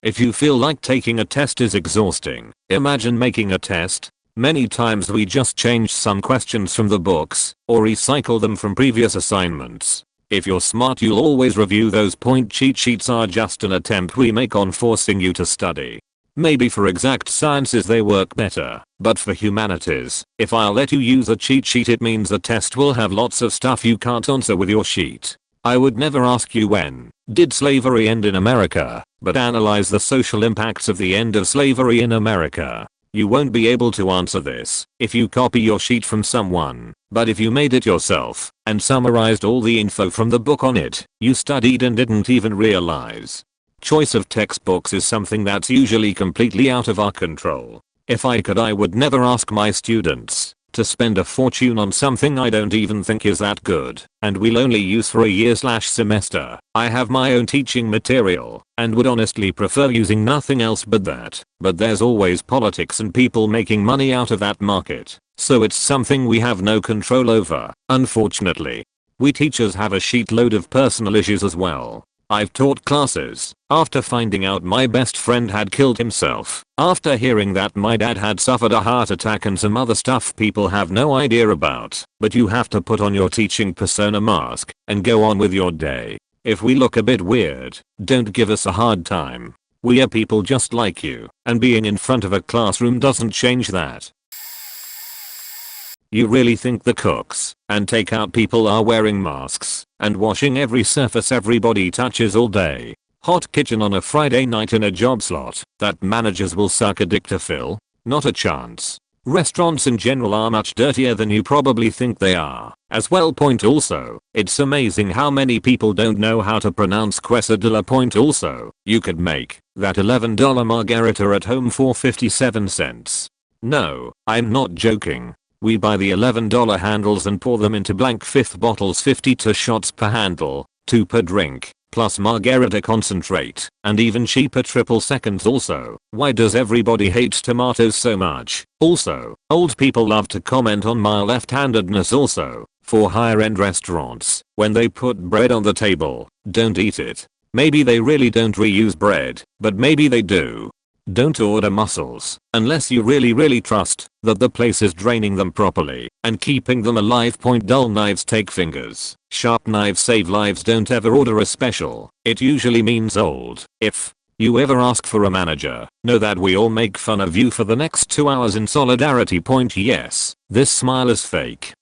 If you feel like taking a test is exhausting, imagine making a test. Many times we just change some questions from the books, or recycle them from previous assignments. If you're smart you'll always review those. Cheat sheets are just an attempt we make on forcing you to study. Maybe for exact sciences they work better, but for humanities, if I'll let you use a cheat sheet it means the test will have lots of stuff you can't answer with your sheet. I would never ask you when did slavery end in America, but analyze the social impacts of the end of slavery in America. You won't be able to answer this if you copy your sheet from someone, but if you made it yourself and summarized all the info from the book on it, you studied and didn't even realize. Choice of textbooks is something that's usually completely out of our control. If I could I would never ask my students to spend a fortune on something I don't even think is that good and will only use for a year/semester. I have my own teaching material and would honestly prefer using nothing else but that, but there's always politics and people making money out of that market, so it's something we have no control over, unfortunately. We teachers have a sheetload of personal issues as well. I've taught classes after finding out my best friend had killed himself, after hearing that my dad had suffered a heart attack and some other stuff people have no idea about, but you have to put on your teaching persona mask and go on with your day. If we look a bit weird, don't give us a hard time. We are people just like you, and being in front of a classroom doesn't change that. You really think the cooks and takeout people are wearing masks and washing every surface everybody touches all day? Hot kitchen on a Friday night in a job slot that managers will suck a dick to fill? Not a chance. Restaurants in general are much dirtier than you probably think they are, as well. Also, it's amazing how many people don't know how to pronounce quesadilla. Also, you could make that $11 margarita at home for 57 cents. No, I'm not joking. We buy the $11 handles and pour them into blank fifth bottles, 52 shots per handle, 2 per drink, plus margarita concentrate, and even cheaper triple seconds. Also, why does everybody hate tomatoes so much? Also, old people love to comment on my left-handedness. Also, for higher end restaurants, when they put bread on the table, don't eat it. Maybe they really don't reuse bread, but maybe they do. Don't order mussels unless you really trust that the place is draining them properly and keeping them alive. Dull knives take fingers, sharp knives save lives. Don't ever order a special, it usually means old. If you ever ask for a manager, know that we all make fun of you for the next 2 hours in solidarity. Yes, this smile is fake.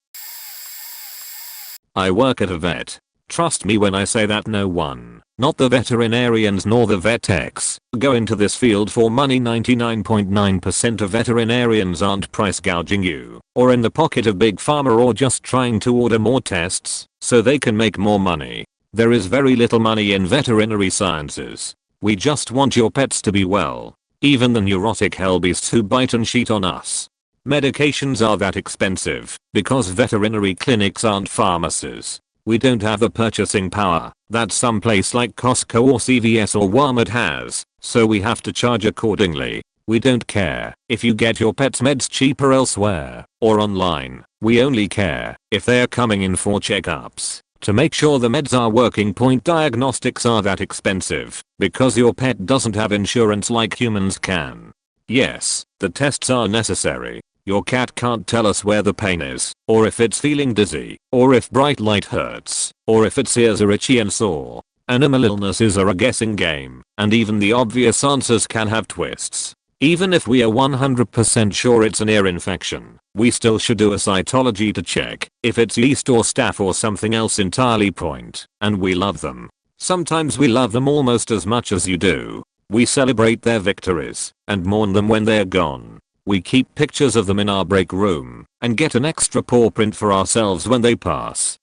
I work at a vet. Trust me when I say that no one, not the veterinarians nor the vet techs, go into this field for money. 99.9% of veterinarians aren't price gouging you, or in the pocket of big pharma, or just trying to order more tests so they can make more money. There is very little money in veterinary sciences. We just want your pets to be well. Even the neurotic hellbeasts who bite and cheat on us. Medications are that expensive because veterinary clinics aren't pharmacies. We don't have the purchasing power that some place like Costco or CVS or Walmart has, so we have to charge accordingly. We don't care if you get your pet's meds cheaper elsewhere or online. We only care if they are coming in for checkups to make sure the meds are working. Diagnostics are that expensive because your pet doesn't have insurance like humans can. Yes, the tests are necessary. Your cat can't tell us where the pain is, or if it's feeling dizzy, or if bright light hurts, or if its ears are itchy and sore. Animal illnesses are a guessing game, and even the obvious answers can have twists. Even if we are 100% sure it's an ear infection, we still should do a cytology to check if it's yeast or staph or something else entirely. And we love them. Sometimes we love them almost as much as you do. We celebrate their victories and mourn them when they're gone. We keep pictures of them in our break room and get an extra paw print for ourselves when they pass.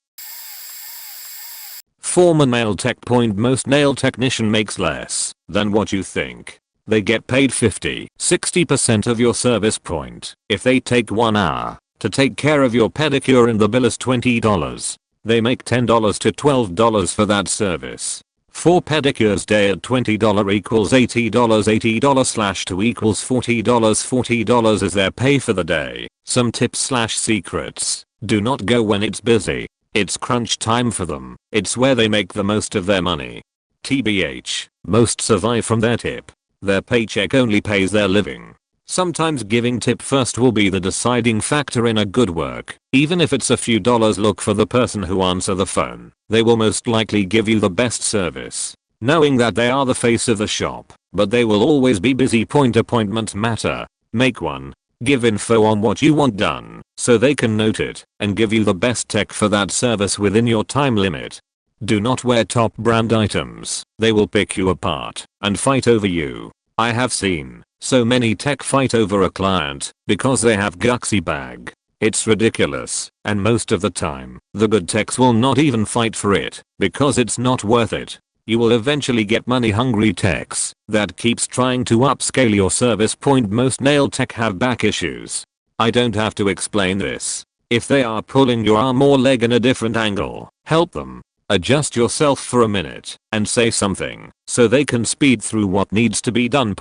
Former nail tech. Most nail technician makes less than what you think. They get paid 50-60% of your service point if they take 1 hour to take care of your pedicure and the bill is $20. They make $10 to $12 for that service. 4 pedicures day at $20 equals $80. $80/2 equals $40. $40 is their pay for the day. Some tips/secrets. Do not go when it's busy. It's crunch time for them. It's where they make the most of their money. TBH, most survive from their tip. Their paycheck only pays their living. Sometimes giving tip first will be the deciding factor in a good work. Even if it's a few dollars, look for the person who answer the phone. They will most likely give you the best service. Knowing that they are the face of the shop, but they will always be busy. Appointments matter. Make one. Give info on what you want done, so they can note it and give you the best tech for that service within your time limit. Do not wear top brand items. They will pick you apart and fight over you. I have seen so many tech fight over a client because they have guxy bag. It's ridiculous, and most of the time, the good techs will not even fight for it because it's not worth it. You will eventually get money hungry techs that keeps trying to upscale your service. Most nail tech have back issues. I don't have to explain this. If they are pulling your arm or leg in a different angle, help them. Adjust yourself for a minute and say something so they can speed through what needs to be done.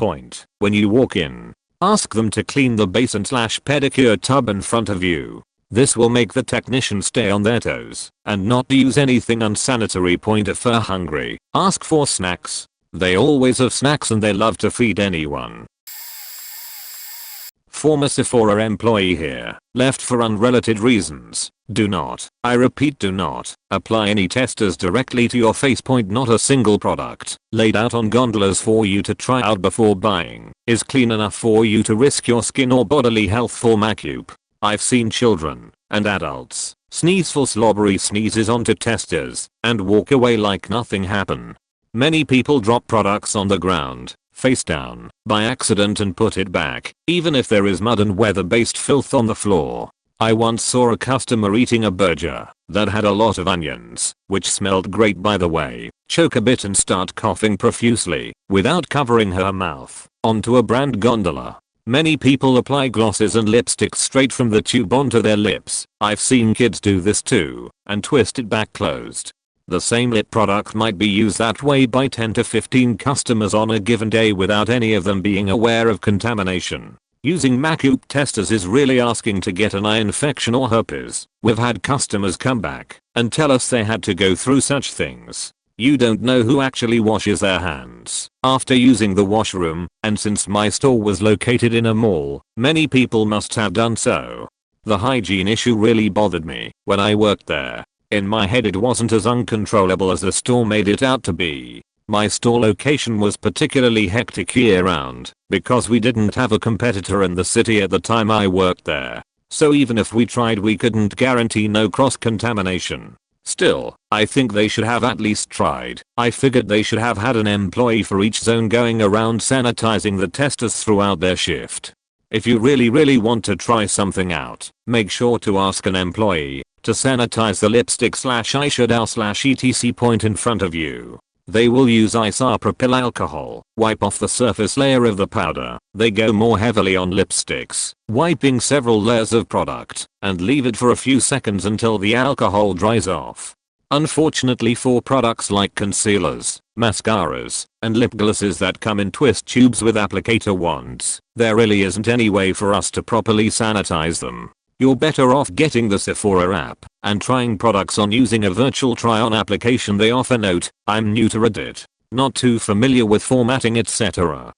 When you walk in, ask them to clean the basin/pedicure tub in front of you. This will make the technician stay on their toes and not use anything unsanitary. If they're hungry, ask for snacks. They always have snacks and they love to feed anyone. Former Sephora employee here, left for unrelated reasons. Do not, I repeat do not, apply any testers directly to your face. Not a single product laid out on gondolas for you to try out before buying is clean enough for you to risk your skin or bodily health for Macup. I've seen children and adults sneeze full slobbery sneezes onto testers and walk away like nothing happened. Many people drop products on the ground, face down, by accident and put it back, even if there is mud and weather-based filth on the floor. I once saw a customer eating a burger that had a lot of onions, which smelled great by the way, choke a bit and start coughing profusely, without covering her mouth, onto a brand gondola. Many people apply glosses and lipsticks straight from the tube onto their lips. I've seen kids do this too, and twist it back closed. The same lip product might be used that way by 10 to 15 customers on a given day without any of them being aware of contamination. Using Macup testers is really asking to get an eye infection or herpes. We've had customers come back and tell us they had to go through such things. You don't know who actually washes their hands after using the washroom, and since my store was located in a mall, many people must have done so. The hygiene issue really bothered me when I worked there. In my head it wasn't as uncontrollable as the store made it out to be. My store location was particularly hectic year round because we didn't have a competitor in the city at the time I worked there. So even if we tried we couldn't guarantee no cross-contamination. Still, I think they should have at least tried. I figured they should have had an employee for each zone going around sanitizing the testers throughout their shift. If you really want to try something out, make sure to ask an employee to sanitize the lipstick/eyeshadow/etc. in front of you. They will use isopropyl alcohol, wipe off the surface layer of the powder. They go more heavily on lipsticks, wiping several layers of product, and leave it for a few seconds until the alcohol dries off. Unfortunately for products like concealers, mascaras, and lip glosses that come in twist tubes with applicator wands, there really isn't any way for us to properly sanitize them. You're better off getting the Sephora app and trying products on using a virtual try-on application. They offer note, I'm new to Reddit, not too familiar with formatting etc.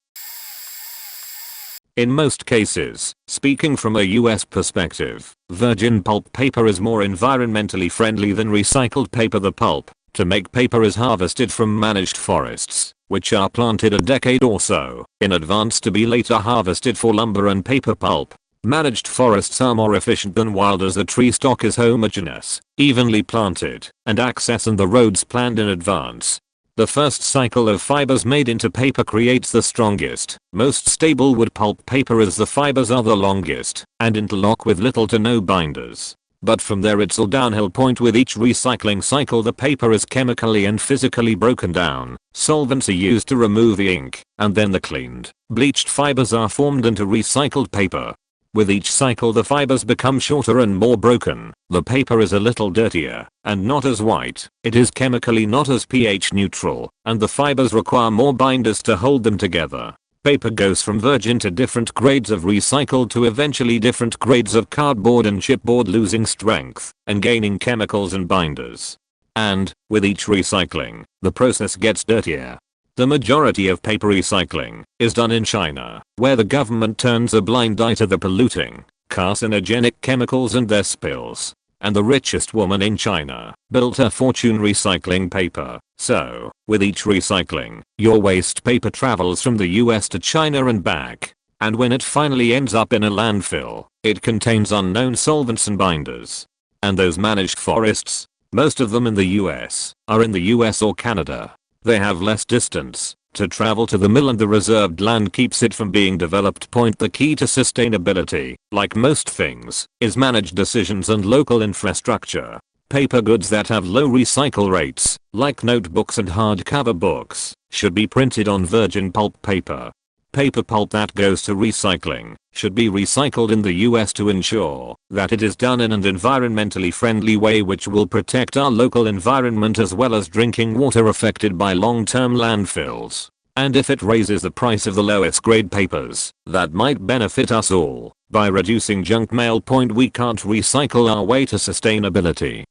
In most cases, speaking from a US perspective, virgin pulp paper is more environmentally friendly than recycled paper. The pulp to make paper is harvested from managed forests, which are planted a decade or so in advance to be later harvested for lumber and paper pulp. Managed forests are more efficient than wild as the tree stock is homogeneous, evenly planted, and access and the roads planned in advance. The first cycle of fibers made into paper creates the strongest, most stable wood pulp paper as the fibers are the longest and interlock with little to no binders. But from there it's all downhill. Point with each recycling cycle the paper is chemically and physically broken down, solvents are used to remove the ink, and then the cleaned, bleached fibers are formed into recycled paper. With each cycle the fibers become shorter and more broken, the paper is a little dirtier, and not as white, it is chemically not as pH neutral, and the fibers require more binders to hold them together. Paper goes from virgin to different grades of recycled to eventually different grades of cardboard and chipboard, losing strength and gaining chemicals and binders. And, with each recycling, the process gets dirtier. The majority of paper recycling is done in China, where the government turns a blind eye to the polluting, carcinogenic chemicals and their spills. And the richest woman in China built her fortune recycling paper. So, with each recycling, your waste paper travels from the US to China and back. And when it finally ends up in a landfill, it contains unknown solvents and binders. And those managed forests, most of them in the US, are in the US or Canada. They have less distance to travel to the mill and the reserved land keeps it from being developed. The key to sustainability, like most things, is managed decisions and local infrastructure. Paper goods that have low recycle rates, like notebooks and hardcover books, should be printed on virgin pulp paper. Paper pulp that goes to recycling should be recycled in the US to ensure that it is done in an environmentally friendly way which will protect our local environment as well as drinking water affected by long-term landfills. And if it raises the price of the lowest grade papers, that might benefit us all by reducing junk mail. We can't recycle our way to sustainability.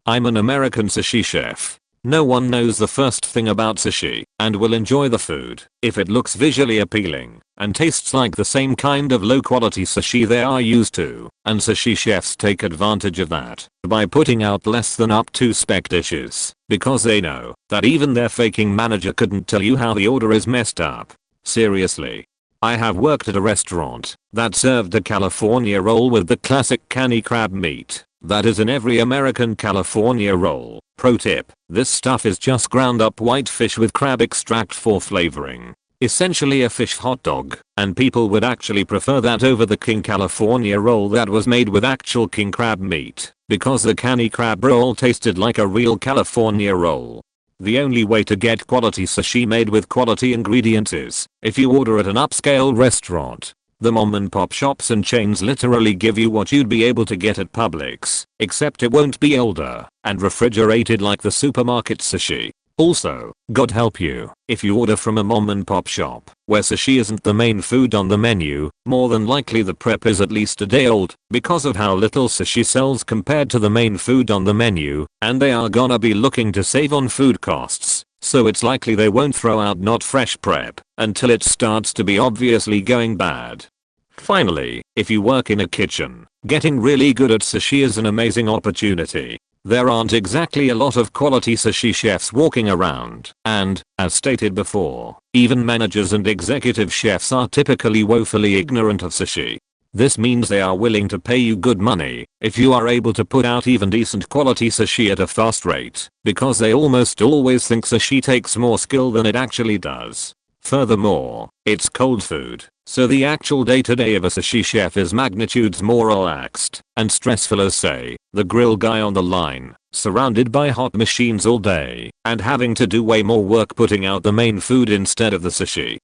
I'm an American sushi chef. No one knows the first thing about sushi and will enjoy the food if it looks visually appealing and tastes like the same kind of low quality sushi they are used to, and sushi chefs take advantage of that by putting out less than up to spec dishes because they know that even their faking manager couldn't tell you how the order is messed up. Seriously. I have worked at a restaurant that served a California roll with the classic canny crab meat that is in every American California roll. Pro tip, this stuff is just ground up white fish with crab extract for flavoring. Essentially a fish hot dog, and people would actually prefer that over the King California roll that was made with actual king crab meat, because the canny crab roll tasted like a real California roll. The only way to get quality sushi made with quality ingredients is if you order at an upscale restaurant. The mom and pop shops and chains literally give you what you'd be able to get at Publix, except it won't be older and refrigerated like the supermarket sushi. Also, God help you, if you order from a mom and pop shop where sushi isn't the main food on the menu, more than likely the prep is at least a day old because of how little sushi sells compared to the main food on the menu, and they are gonna be looking to save on food costs. So it's likely they won't throw out not fresh prep until it starts to be obviously going bad. Finally, if you work in a kitchen, getting really good at sushi is an amazing opportunity. There aren't exactly a lot of quality sushi chefs walking around, and, as stated before, even managers and executive chefs are typically woefully ignorant of sushi. This means they are willing to pay you good money if you are able to put out even decent quality sushi at a fast rate, because they almost always think sushi takes more skill than it actually does. Furthermore, it's cold food, so the actual day-to-day of a sushi chef is magnitudes more relaxed and stressful as, say, the grill guy on the line, surrounded by hot machines all day and having to do way more work putting out the main food instead of the sushi.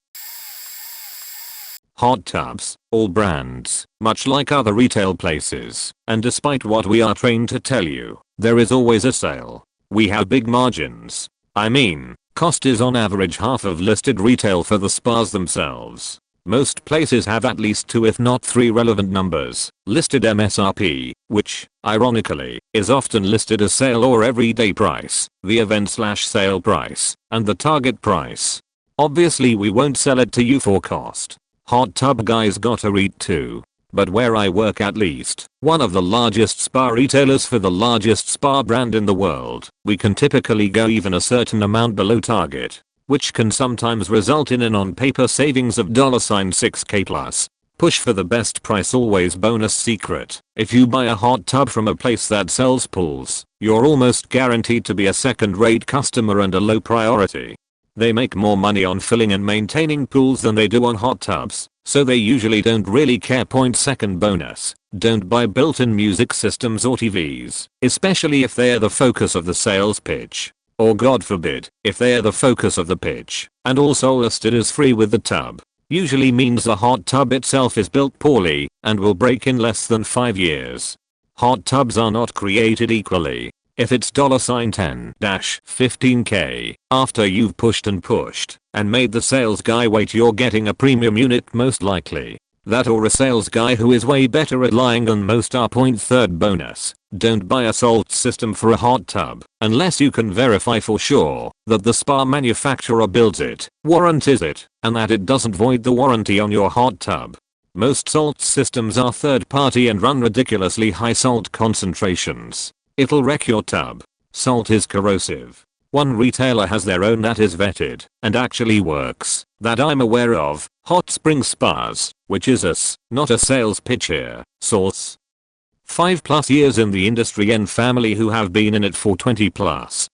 Hot tubs, all brands, much like other retail places, and despite what we are trained to tell you, there is always a sale. We have big margins. I mean, cost is on average half of listed retail for the spas themselves. Most places have at least 2 if not 3 relevant numbers, listed MSRP, which, ironically, is often listed as sale or everyday price, the event/sale price, and the target price. Obviously we won't sell it to you for cost. Hot tub guys gotta eat too. But where I work, at least, one of the largest spa retailers for the largest spa brand in the world, we can typically go even a certain amount below target, which can sometimes result in an on-paper savings of $6K plus. Push for the best price always. Bonus secret: if you buy a hot tub from a place that sells pools, you're almost guaranteed to be a second-rate customer and a low priority. They make more money on filling and maintaining pools than they do on hot tubs, so they usually don't really care. Second bonus: don't buy built-in music systems or TVs, especially if they are the focus of the sales pitch. Or God forbid, if they are the focus of the pitch, and also listed as free with the tub. Usually means the hot tub itself is built poorly and will break in less than 5 years. Hot tubs are not created equally. If it's $10-15K after you've pushed and made the sales guy wait, you're getting a premium unit most likely. That or a sales guy who is way better at lying than most are. Third bonus: don't buy a salt system for a hot tub unless you can verify for sure that the spa manufacturer builds it, warranties it, and that it doesn't void the warranty on your hot tub. Most salt systems are third party and run ridiculously high salt concentrations. It'll wreck your tub. Salt is corrosive. One retailer has their own that is vetted and actually works, that I'm aware of, Hot Spring Spas, which is not a sales pitch here. Source: 5+ years in the industry and family who have been in it for 20+.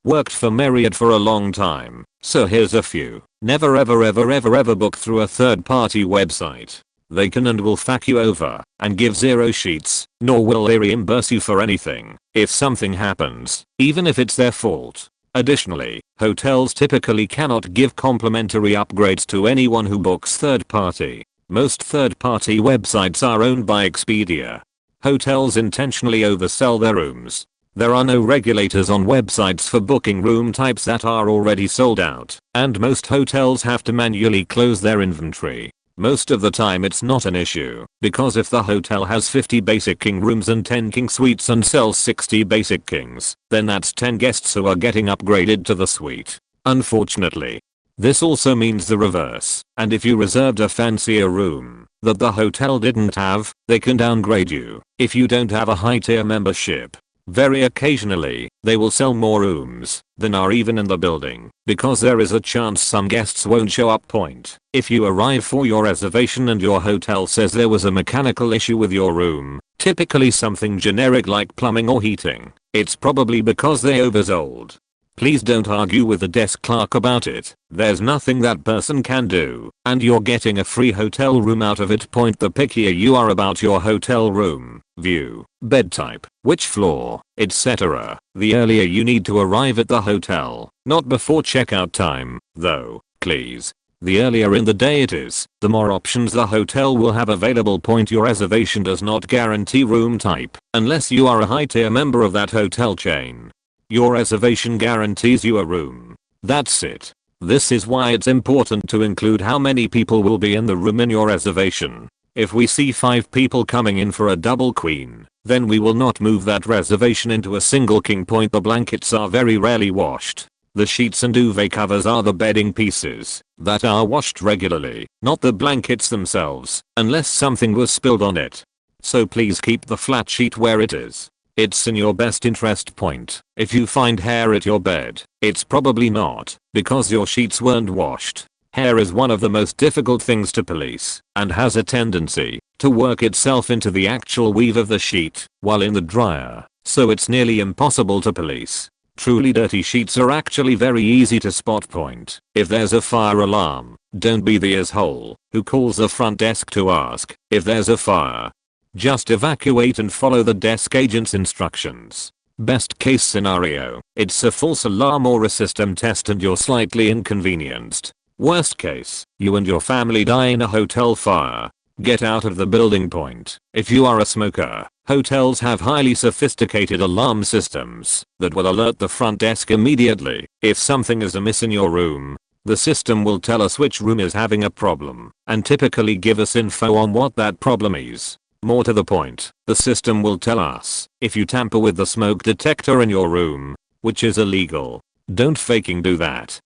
Worked for Marriott for a long time, so here's a few. Never ever book through a third party website. They can and will fuck you over and give zero sheets, nor will they reimburse you for anything if something happens, even if it's their fault. Additionally, hotels typically cannot give complimentary upgrades to anyone who books third party. Most third party websites are owned by Expedia. Hotels intentionally oversell their rooms. There are no regulators on websites for booking room types that are already sold out, and most hotels have to manually close their inventory. Most of the time it's not an issue, because if the hotel has 50 basic king rooms and 10 king suites and sells 60 basic kings, then that's 10 guests who are getting upgraded to the suite. Unfortunately, this also means the reverse, and if you reserved a fancier room that the hotel didn't have, they can downgrade you if you don't have a high tier membership. Very occasionally, they will sell more rooms than are even in the building, because there is a chance some guests won't show up. If you arrive for your reservation and your hotel says there was a mechanical issue with your room, typically something generic like plumbing or heating, it's probably because they oversold. Please don't argue with the desk clerk about it. There's nothing that person can do, and you're getting a free hotel room out of it. The pickier you are about your hotel room, view, bed type, which floor, etc., the earlier you need to arrive at the hotel. Not before checkout time, though, please. The earlier in the day it is, the more options the hotel will have available. Your reservation does not guarantee room type unless you are a high tier member of that hotel chain. Your reservation guarantees you a room. That's it. This is why it's important to include how many people will be in the room in your reservation. If we see 5 people coming in for a double queen, then we will not move that reservation into a single king. The blankets are very rarely washed. The sheets and duvet covers are the bedding pieces that are washed regularly, not the blankets themselves, unless something was spilled on it. So please keep the flat sheet where it is. It's in your best interest. If you find hair at your bed, it's probably not because your sheets weren't washed. Hair is one of the most difficult things to police and has a tendency to work itself into the actual weave of the sheet while in the dryer, so it's nearly impossible to police. Truly dirty sheets are actually very easy to spot. If there's a fire alarm, don't be the asshole who calls the front desk to ask if there's a fire. Just evacuate and follow the desk agent's instructions. Best case scenario, it's a false alarm or a system test and you're slightly inconvenienced. Worst case, you and your family die in a hotel fire. Get out of the building. If you are a smoker, hotels have highly sophisticated alarm systems that will alert the front desk immediately if something is amiss in your room. The system will tell us which room is having a problem and typically give us info on what that problem is. More to the point, the system will tell us if you tamper with the smoke detector in your room, which is illegal. Don't fucking do that.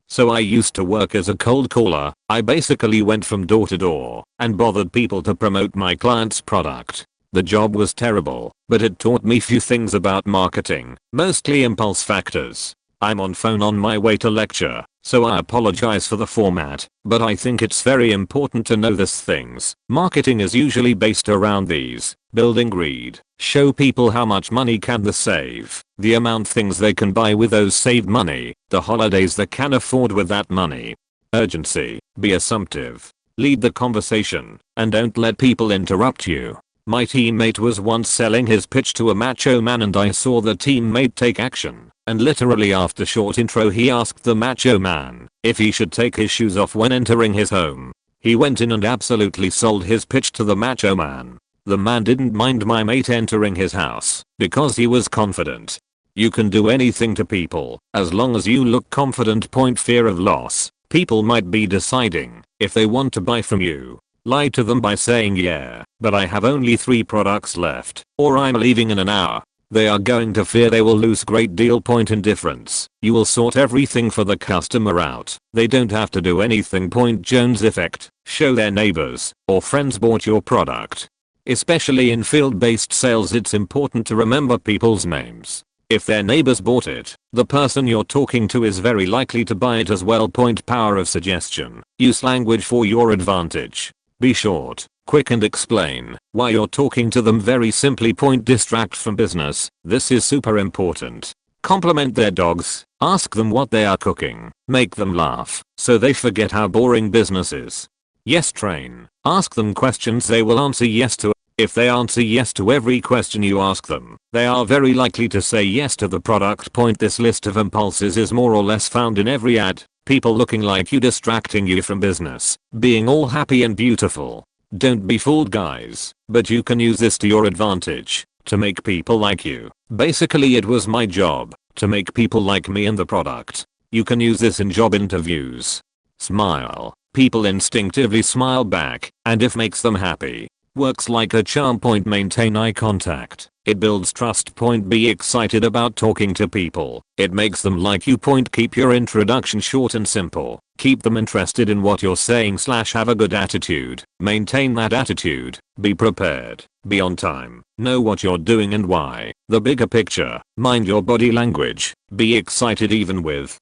So I used to work as a cold caller. I basically went from door to door and bothered people to promote my client's product. The job was terrible, but it taught me few things about marketing, mostly impulse factors. I'm on phone on my way to lecture, so I apologize for the format, but I think it's very important to know these things. Marketing is usually based around these: building greed, show people how much money can they save, the amount things they can buy with those saved money, the holidays they can afford with that money. Urgency, be assumptive, lead the conversation, and don't let people interrupt you. My teammate was once selling his pitch to a macho man and I saw the teammate take action, and literally after short intro he asked the macho man if he should take his shoes off when entering his home. He went in and absolutely sold his pitch to the macho man. The man didn't mind my mate entering his house because he was confident. You can do anything to people as long as you look confident. Fear of loss. People might be deciding if they want to buy from you. Lie to them by saying, yeah, but I have only 3 products left, or I'm leaving in an hour. They are going to fear they will lose great deal. Indifference. You will sort everything for the customer out. They don't have to do anything. Jones effect. Show their neighbors or friends bought your product. Especially in field-based sales, it's important to remember people's names. If their neighbors bought it, the person you're talking to is very likely to buy it as well. Power of suggestion. Use language for your advantage. Be short, quick, and explain why you're talking to them very simply. Distract from business. This is super important. Compliment their dogs. Ask them what they are cooking. Make them laugh so they forget how boring business is. Yes, train. Ask them questions they will answer yes to. If they answer yes to every question you ask them, they are very likely to say yes to the product. This list of impulses is more or less found in every ad. People looking like you, distracting you from business, being all happy and beautiful. Don't be fooled, guys, but you can use this to your advantage to make people like you. Basically, it was my job to make people like me and the product. You can use this in job interviews. Smile. People instinctively smile back, and if makes them happy, works like a charm. Maintain eye contact. It builds trust. Be excited about talking to people. It makes them like you. Keep your introduction short and simple. Keep them interested in what you're saying. Have a good attitude. Maintain that attitude. Be prepared. Be on time. Know what you're doing and why. The bigger picture. Mind your body language. Be excited even with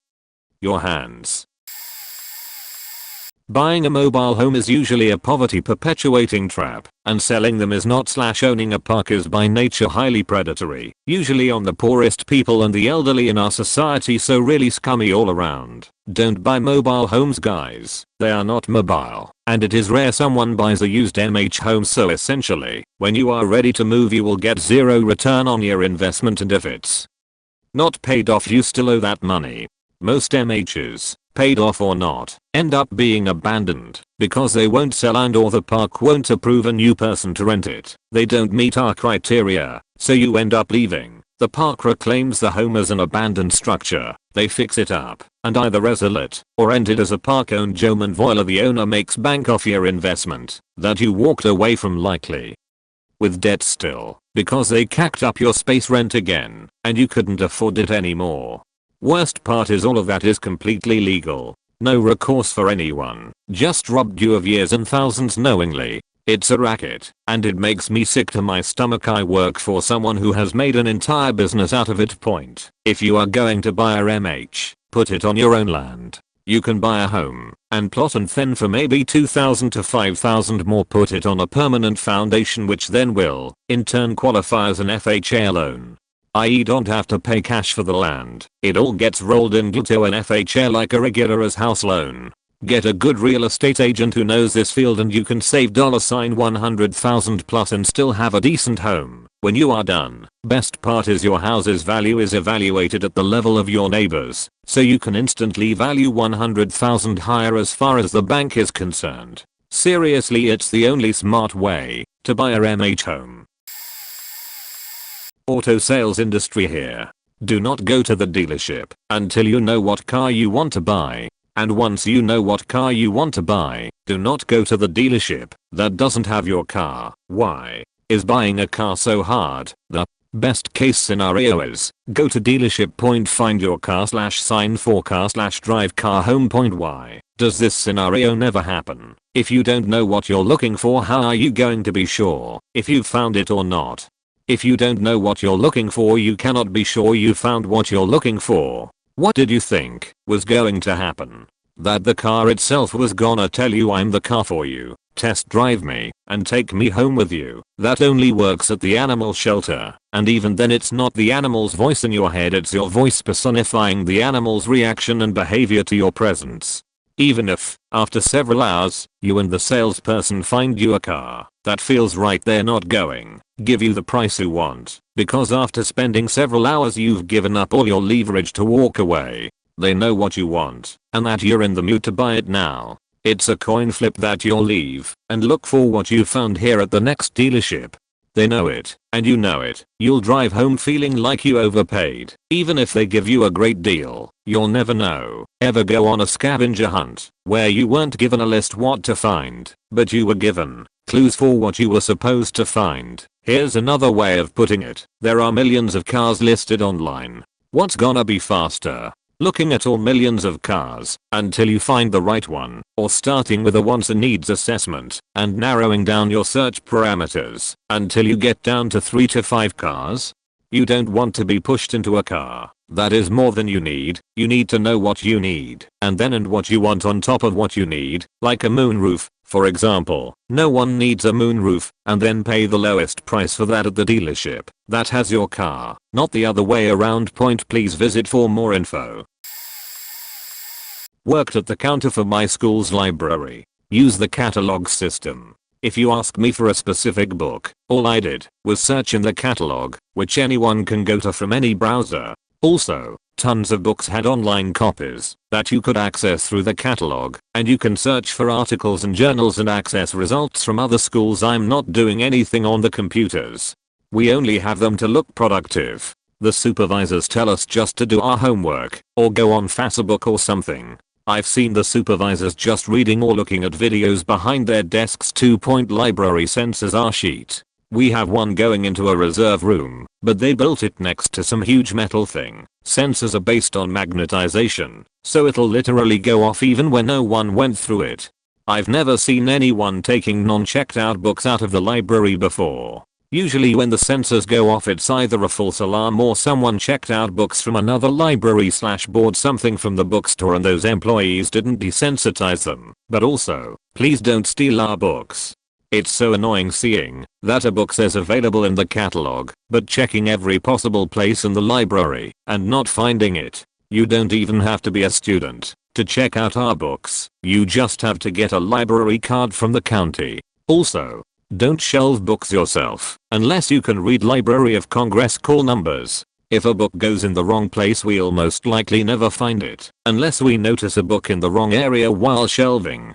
your hands. Buying a mobile home is usually a poverty perpetuating trap, and selling them is not. Owning a park is by nature highly predatory, usually on the poorest people and the elderly in our society, so really scummy all around. Don't buy mobile homes, guys. They are not mobile, and it is rare someone buys a used MH home, so essentially, when you are ready to move you will get zero return on your investment, and if it's not paid off you still owe that money. Most MHs, paid off or not, end up being abandoned because they won't sell and or the park won't approve a new person to rent it. They don't meet our criteria, so you end up leaving. The park reclaims the home as an abandoned structure. They fix it up and either resell it or rent it as a park-owned Joman Voila. The owner makes bank off your investment that you walked away from, likely with debt still, because they cacked up your space rent again and you couldn't afford it anymore. Worst part is all of that is completely legal. No recourse for anyone. Just robbed you of years and thousands knowingly. It's a racket, and it makes me sick to my stomach. I work for someone who has made an entire business out of it. If you are going to buy a MH, put it on your own land. You can buy a home and plot and then for maybe 2,000 to 5,000 more put it on a permanent foundation, which then will, in turn, qualify as an FHA loan. I.e. don't have to pay cash for the land. It all gets rolled into an FHA like a regular as house loan. Get a good real estate agent who knows this field and you can save $100,000 plus and still have a decent home when you are done. Best part is your house's value is evaluated at the level of your neighbors, so you can instantly value $100,000 higher as far as the bank is concerned. Seriously, it's the only smart way to buy a MH home. Auto sales industry here. Do not go to the dealership until you know what car you want to buy. And once you know what car you want to buy, do not go to the dealership that doesn't have your car. Why is buying a car so hard? The Best case scenario is, go to dealership point, find your car / sign for car / drive car home point. Why does this scenario never happen? If you don't know what you're looking for, how are you going to be sure if you found it or not? If you don't know what you're looking for, you cannot be sure you found what you're looking for. What did you think was going to happen? That the car itself was gonna tell you, I'm the car for you, test drive me, and take me home with you? That only works at the animal shelter, and even then it's not the animal's voice in your head, it's your voice personifying the animal's reaction and behavior to your presence. Even if, after several hours, you and the salesperson find you a car that feels right, they're not going give you the price you want, because after spending several hours you've given up all your leverage to walk away. They know what you want, and that you're in the mood to buy it now. It's a coin flip that you'll leave and look for what you found here at the next dealership. They know it, and you know it. You'll drive home feeling like you overpaid. Even if they give you a great deal, you'll never know. Ever go on a scavenger hunt where you weren't given a list what to find, but you were given clues for what you were supposed to find? Here's another way of putting it. There are millions of cars listed online. What's gonna be faster? Looking at all millions of cars until you find the right one, or starting with a wants and needs assessment and narrowing down your search parameters until you get down to 3 to 5 cars? You don't want to be pushed into a car that is more than you need. You need to know what you need and what you want on top of what you need, like a moonroof, for example. No one needs a moonroof and then pay the lowest price for that at the dealership that has your car, not the other way around. Please visit for more info. Worked at the counter for my school's library. Use the catalog system. If you ask me for a specific book, all I did was search in the catalog, which anyone can go to from any browser. Also, tons of books had online copies that you could access through the catalog, and you can search for articles and journals and access results from other schools. I'm not doing anything on the computers. We only have them to look productive. The supervisors tell us just to do our homework or go on Facebook or something. I've seen the supervisors just reading or looking at videos behind their desks. 2-point library sensors are sheet. We have one going into a reserve room, but they built it next to some huge metal thing. Sensors are based on magnetization, so it'll literally go off even when no one went through it. I've never seen anyone taking non-checked out books out of the library before. Usually when the sensors go off, it's either a false alarm or someone checked out books from another library / bought something from the bookstore and those employees didn't desensitize them. But also, please don't steal our books. It's so annoying seeing that a book says available in the catalog, but checking every possible place in the library and not finding it. You don't even have to be a student to check out our books. You just have to get a library card from the county. Also, don't shelve books yourself unless you can read Library of Congress call numbers. If a book goes in the wrong place, we'll most likely never find it unless we notice a book in the wrong area while shelving.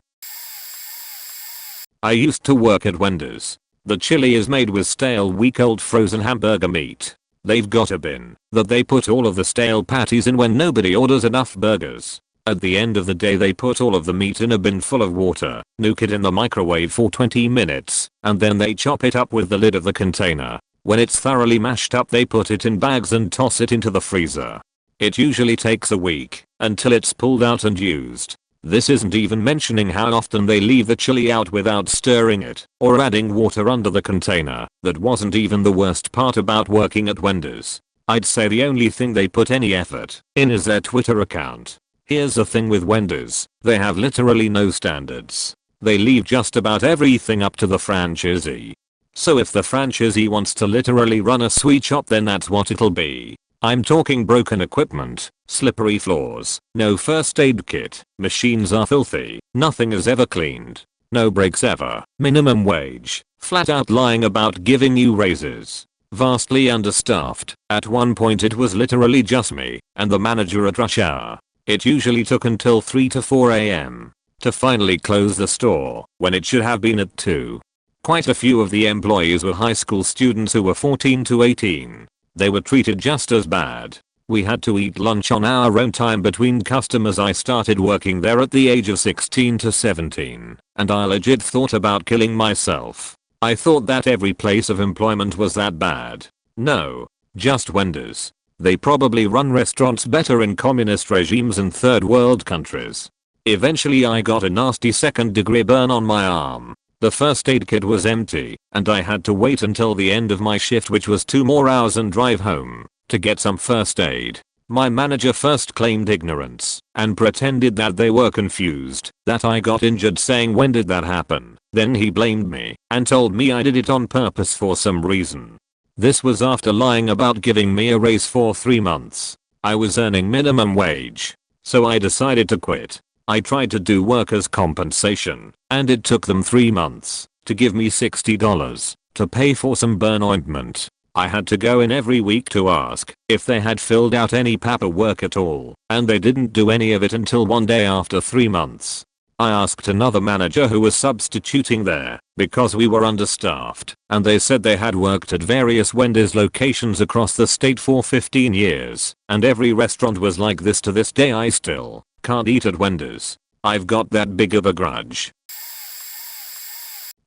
I used to work at Wendy's. The chili is made with stale, week-old frozen hamburger meat. They've got a bin that they put all of the stale patties in when nobody orders enough burgers. At the end of the day, they put all of the meat in a bin full of water, nuke it in the microwave for 20 minutes, and then they chop it up with the lid of the container. When it's thoroughly mashed up, they put it in bags and toss it into the freezer. It usually takes a week until it's pulled out and used. This isn't even mentioning how often they leave the chili out without stirring it or adding water under the container. That wasn't even the worst part about working at Wendy's. I'd say the only thing they put any effort in is their Twitter account. Here's the thing with Wendy's, they have literally no standards. They leave just about everything up to the franchisee. So if the franchisee wants to literally run a sweet shop, then that's what it'll be. I'm talking broken equipment, slippery floors, no first aid kit, machines are filthy, nothing is ever cleaned, no breaks ever, minimum wage, flat out lying about giving you raises, vastly understaffed. At one point it was literally just me and the manager at rush hour. It usually took until 3 to 4 AM to finally close the store when it should have been at 2. Quite a few of the employees were high school students who were 14 to 18. They were treated just as bad. We had to eat lunch on our own time between customers. I started working there at the age of 16 to 17, and I legit thought about killing myself. I thought that every place of employment was that bad. No. Just vendors. They probably run restaurants better in communist regimes and third world countries. Eventually I got a nasty second-degree burn on my arm. The first aid kit was empty, and I had to wait until the end of my shift, which was 2 more hours, and drive home to get some first aid. My manager first claimed ignorance and pretended that they were confused that I got injured, saying when did that happen. Then he blamed me and told me I did it on purpose for some reason. This was after lying about giving me a raise for 3 months. I was earning minimum wage, so I decided to quit. I tried to do workers' compensation, and it took them 3 months to give me $60 to pay for some burn ointment. I had to go in every week to ask if they had filled out any paperwork at all, and they didn't do any of it until one day after 3 months. I asked another manager who was substituting there because we were understaffed, and they said they had worked at various Wendy's locations across the state for 15 years, and every restaurant was like this to this day. I still can't eat at Wendy's. I've got that big of a grudge.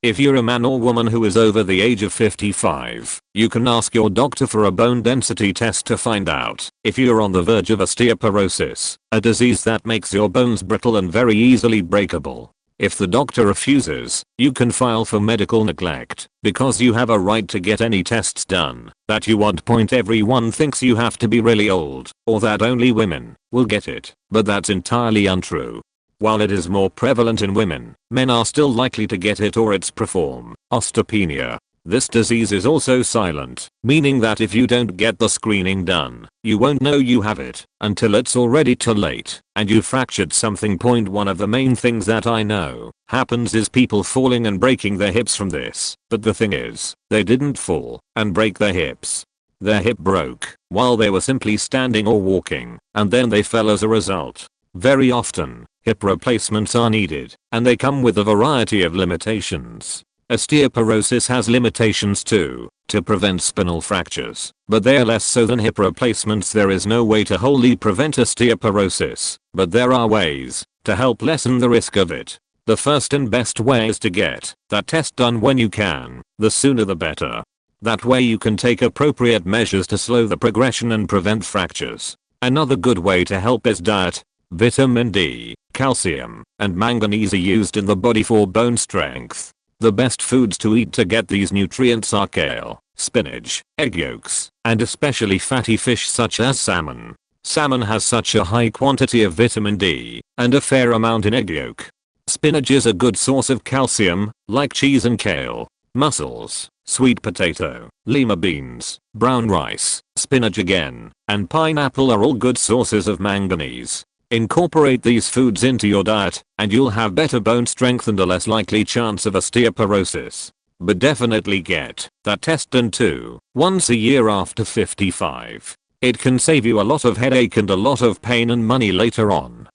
If you're a man or woman who is over the age of 55, you can ask your doctor for a bone density test to find out if you're on the verge of osteoporosis, a disease that makes your bones brittle and very easily breakable. If the doctor refuses, you can file for medical neglect, because you have a right to get any tests done that you want. Everyone thinks you have to be really old, or that only women will get it, but that's entirely untrue. While it is more prevalent in women, men are still likely to get it or its preform, osteopenia. This disease is also silent, meaning that if you don't get the screening done, you won't know you have it until it's already too late and you fractured something. One of the main things that I know happens is people falling and breaking their hips from this, but the thing is, they didn't fall and break their hips. Their hip broke while they were simply standing or walking, and then they fell as a result. Very often, hip replacements are needed, and they come with a variety of limitations. Osteoporosis has limitations too, to prevent spinal fractures, but they are less so than hip replacements. There is no way to wholly prevent osteoporosis, but there are ways to help lessen the risk of it. The first and best way is to get that test done when you can. The sooner the better. That way you can take appropriate measures to slow the progression and prevent fractures. Another good way to help is diet. Vitamin D, calcium, and manganese are used in the body for bone strength. The best foods to eat to get these nutrients are kale, spinach, egg yolks, and especially fatty fish such as salmon. Salmon has such a high quantity of vitamin D, and a fair amount in egg yolk. Spinach is a good source of calcium, like cheese and kale. Mussels, sweet potato, lima beans, brown rice, spinach again, and pineapple are all good sources of manganese. Incorporate these foods into your diet, and you'll have better bone strength and a less likely chance of osteoporosis. But definitely get that test done too, once a year after 55. It can save you a lot of headache and a lot of pain and money later on.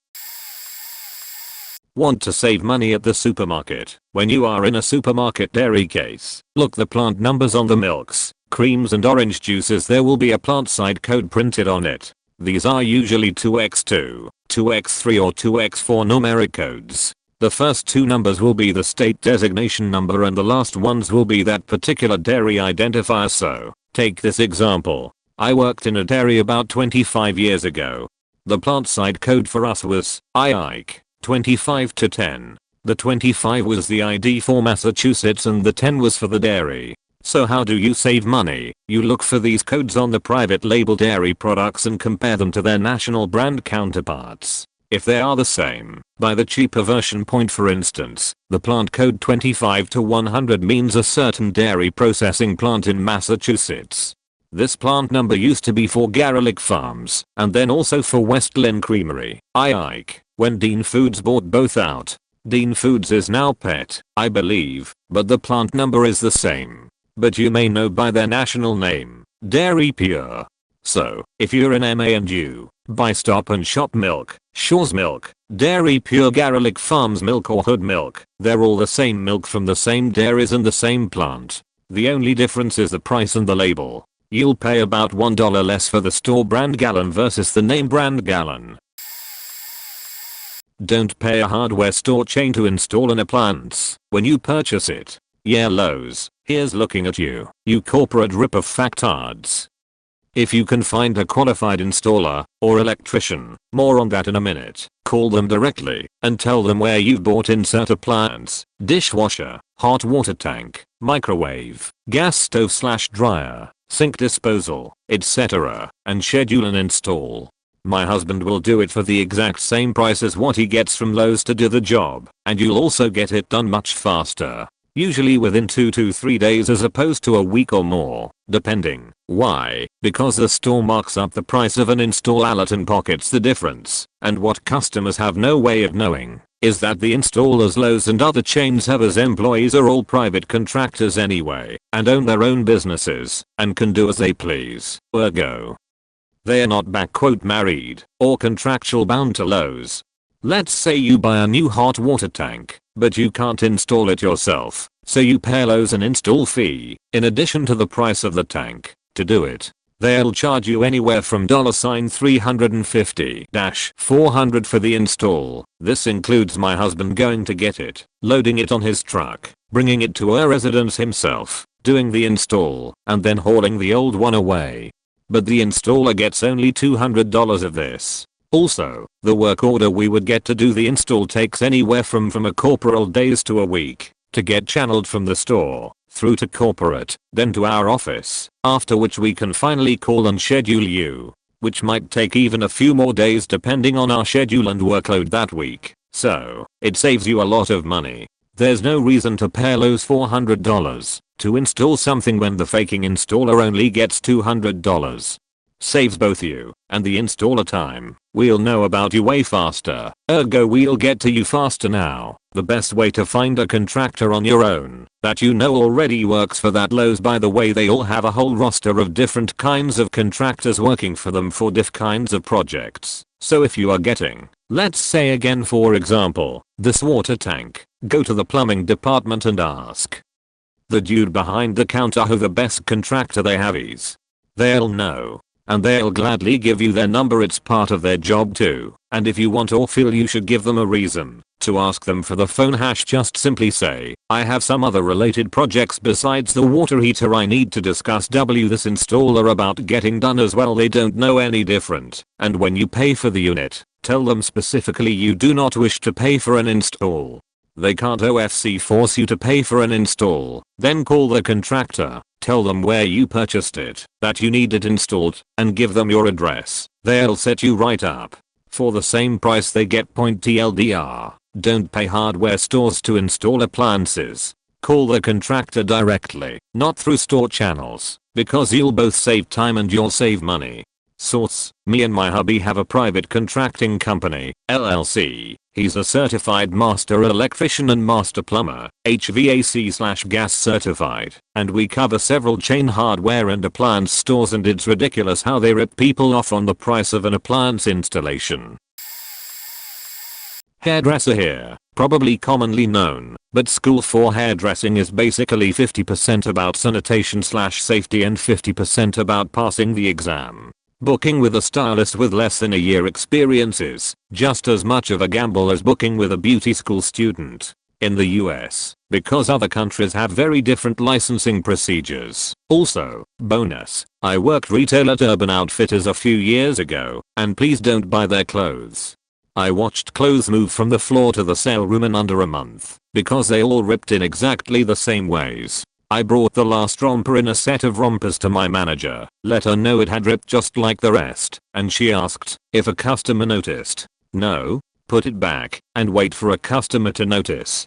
Want to save money at the supermarket? When you are in a supermarket dairy case, look the plant numbers on the milks, creams and orange juices. There will be a plant side code printed on it. These are usually 2x2, 2x3 or 2x4 numeric codes. The first 2 numbers will be the state designation number and the last ones will be that particular dairy identifier. So, take this example. I worked in a dairy about 25 years ago. The plant side code for us was IIC 25 to 10. The 25 was the ID for Massachusetts and the 10 was for the dairy. So how do you save money? You look for these codes on the private label dairy products and compare them to their national brand counterparts. If they are the same, buy the cheaper version. For instance, the plant code 25 to 100 means a certain dairy processing plant in Massachusetts. This plant number used to be for Garlic Farms, and then also for West Lynn Creamery, IIC, when Dean Foods bought both out. Dean Foods is now Pet, I believe, but the plant number is the same. But you may know by their national name, Dairy Pure. So, if you're in MA and you buy Stop and Shop milk, Shaw's milk, Dairy Pure, Garlic Farms milk or Hood milk, they're all the same milk from the same dairies and the same plant. The only difference is the price and the label. You'll pay about $1 less for the store brand gallon versus the name brand gallon. Don't pay a hardware store chain to install an appliance when you purchase it. Yeah, Lowe's, Here's looking at you, you corporate rip-off factards. If you can find a qualified installer or electrician, more on that in a minute, call them directly and tell them where you've bought insert appliance, dishwasher, hot water tank, microwave, gas stove/dryer, sink disposal, etc. and schedule an install. My husband will do it for the exact same price as what he gets from Lowe's to do the job, and you'll also get it done much faster. Usually within 2 to 3 days as opposed to a week or more, depending. Why? Because the store marks up the price of an install alert and pockets the difference, and what customers have no way of knowing is that the installers Lowe's and other chains have as employees are all private contractors anyway, and own their own businesses, and can do as they please, ergo. They are not "married" or contractual bound to Lowe's. Let's say you buy a new hot water tank, but you can't install it yourself, so you pay Lowe's an install fee, in addition to the price of the tank, to do it. They'll charge you anywhere from $350 to $400 for the install. This includes my husband going to get it, loading it on his truck, bringing it to our residence himself, doing the install, and then hauling the old one away. But the installer gets only $200 of this. Also, the work order we would get to do the install takes anywhere from a couple days to a week to get channeled from the store through to corporate, then to our office, after which we can finally call and schedule you, which might take even a few more days depending on our schedule and workload that week. So, it saves you a lot of money. There's no reason to pay Lowe's $400 to install something when the faking installer only gets $200. Saves both you and the installer time. We'll know about you way faster, ergo we'll get to you faster now. The best way to find a contractor on your own that you know already works for that Lowe's. By the way, they all have a whole roster of different kinds of contractors working for them for diff kinds of projects. So if you are getting, let's say again for example, this water tank, go to the plumbing department and ask the dude behind the counter who the best contractor they have is. They'll know. And they'll gladly give you their number. It's part of their job too. And if you want or feel you should give them a reason to ask them for the phone, just simply say, I have some other related projects besides the water heater I need to discuss this installer about getting done as well. They don't know any different. And when you pay for the unit, tell them specifically you do not wish to pay for an install. They can't OFC force you to pay for an install. Then call the contractor. Tell them where you purchased it, that you need it installed, and give them your address. They'll set you right up. For the same price they get. TLDR. Don't pay hardware stores to install appliances. Call the contractor directly, not through store channels, because you'll both save time and you'll save money. Source: me and my hubby have a private contracting company, LLC. He's a certified master electrician and master plumber, HVAC/gas certified, and we cover several chain hardware and appliance stores, and it's ridiculous how they rip people off on the price of an appliance installation. Hairdresser here, probably commonly known, but school for hairdressing is basically 50% about sanitation/safety and 50% about passing the exam. Booking with a stylist with less than a year experience is just as much of a gamble as booking with a beauty school student. In the US, because other countries have very different licensing procedures. Also, bonus, I worked retail at Urban Outfitters a few years ago, and please don't buy their clothes. I watched clothes move from the floor to the sale room in under a month, because they all ripped in exactly the same ways. I brought the last romper in a set of rompers to my manager, let her know it had ripped just like the rest, and she asked if a customer noticed. No, put it back, and wait for a customer to notice.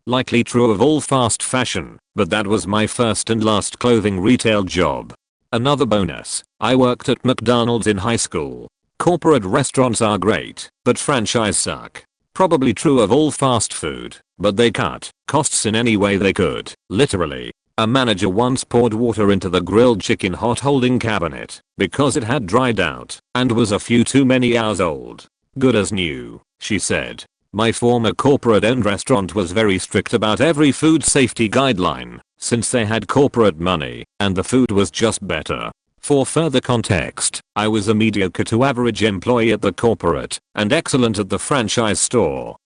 Likely true of all fast fashion, but that was my first and last clothing retail job. Another bonus, I worked at McDonald's in high school. Corporate restaurants are great, but franchise suck. Probably true of all fast food, but they cut costs in any way they could. Literally, a manager once poured water into the grilled chicken hot holding cabinet because it had dried out and was a few too many hours old. Good as new, she said. My former corporate-owned restaurant was very strict about every food safety guideline since they had corporate money and the food was just better. For further context, I was a mediocre to average employee at the corporate and excellent at the franchise store.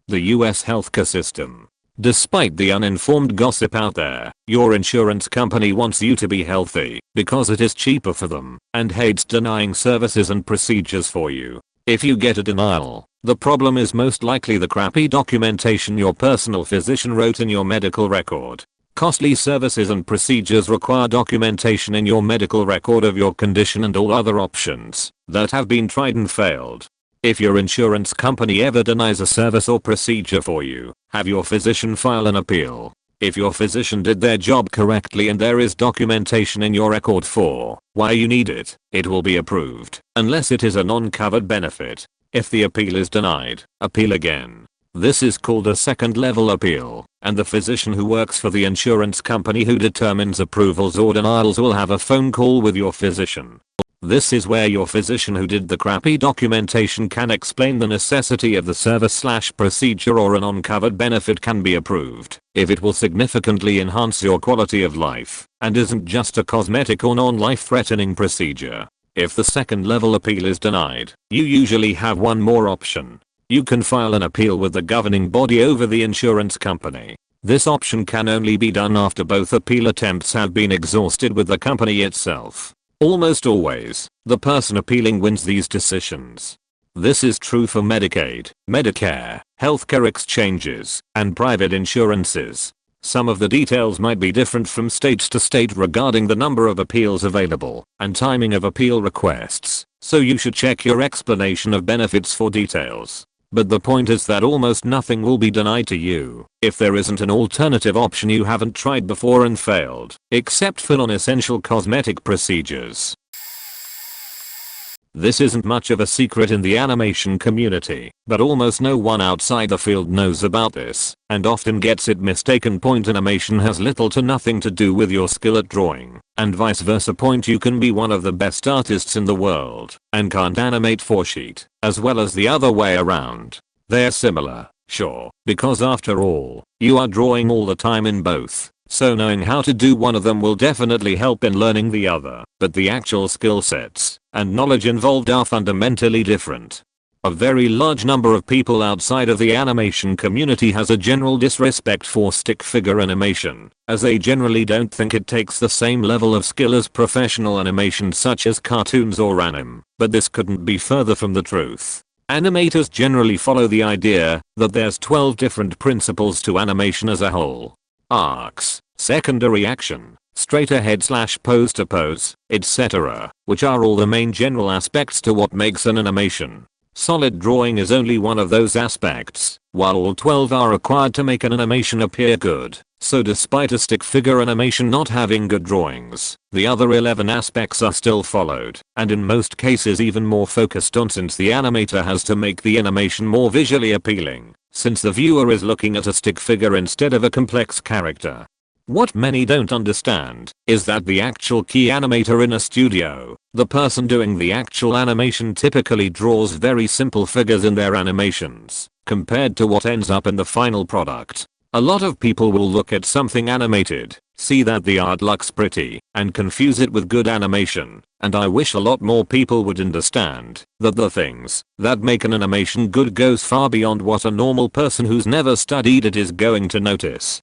The US healthcare system. Despite the uninformed gossip out there, your insurance company wants you to be healthy because it is cheaper for them and hates denying services and procedures for you. If you get a denial, the problem is most likely the crappy documentation your personal physician wrote in your medical record. Costly services and procedures require documentation in your medical record of your condition and all other options that have been tried and failed. If your insurance company ever denies a service or procedure for you, have your physician file an appeal. If your physician did their job correctly and there is documentation in your record for why you need it, it will be approved, unless it is a non-covered benefit. If the appeal is denied, appeal again. This is called a second-level appeal, and the physician who works for the insurance company who determines approvals or denials will have a phone call with your physician. This is where your physician who did the crappy documentation can explain the necessity of the service/procedure or an uncovered benefit can be approved if it will significantly enhance your quality of life and isn't just a cosmetic or non-life-threatening procedure. If the second-level appeal is denied, you usually have one more option. You can file an appeal with the governing body over the insurance company. This option can only be done after both appeal attempts have been exhausted with the company itself. Almost always, the person appealing wins these decisions. This is true for Medicaid, Medicare, healthcare exchanges, and private insurances. Some of the details might be different from state to state regarding the number of appeals available and timing of appeal requests, so you should check your explanation of benefits for details. But the point is that almost nothing will be denied to you if there isn't an alternative option you haven't tried before and failed, except for non-essential cosmetic procedures. This isn't much of a secret in the animation community, but almost no one outside the field knows about this, and often gets it mistaken. Point animation has little to nothing to do with your skill at drawing, and vice versa. Point you can be one of the best artists in the world, and can't animate for sheet, as well as the other way around. They're similar, sure, because after all, you are drawing all the time in both. So knowing how to do one of them will definitely help in learning the other, but the actual skill sets and knowledge involved are fundamentally different. A very large number of people outside of the animation community has a general disrespect for stick figure animation, as they generally don't think it takes the same level of skill as professional animation such as cartoons or anime, but this couldn't be further from the truth. Animators generally follow the idea that there's 12 different principles to animation as a whole. Arcs, secondary action, straight ahead / pose to pose, etc., which are all the main general aspects to what makes an animation. Solid drawing is only one of those aspects, while all 12 are required to make an animation appear good. So despite a stick figure animation not having good drawings, the other 11 aspects are still followed, and in most cases even more focused on, since the animator has to make the animation more visually appealing, since the viewer is looking at a stick figure instead of a complex character. What many don't understand is that the actual key animator in a studio, the person doing the actual animation, typically draws very simple figures in their animations, compared to what ends up in the final product. A lot of people will look at something animated, see that the art looks pretty, and confuse it with good animation, and I wish a lot more people would understand that the things that make an animation good goes far beyond what a normal person who's never studied it is going to notice.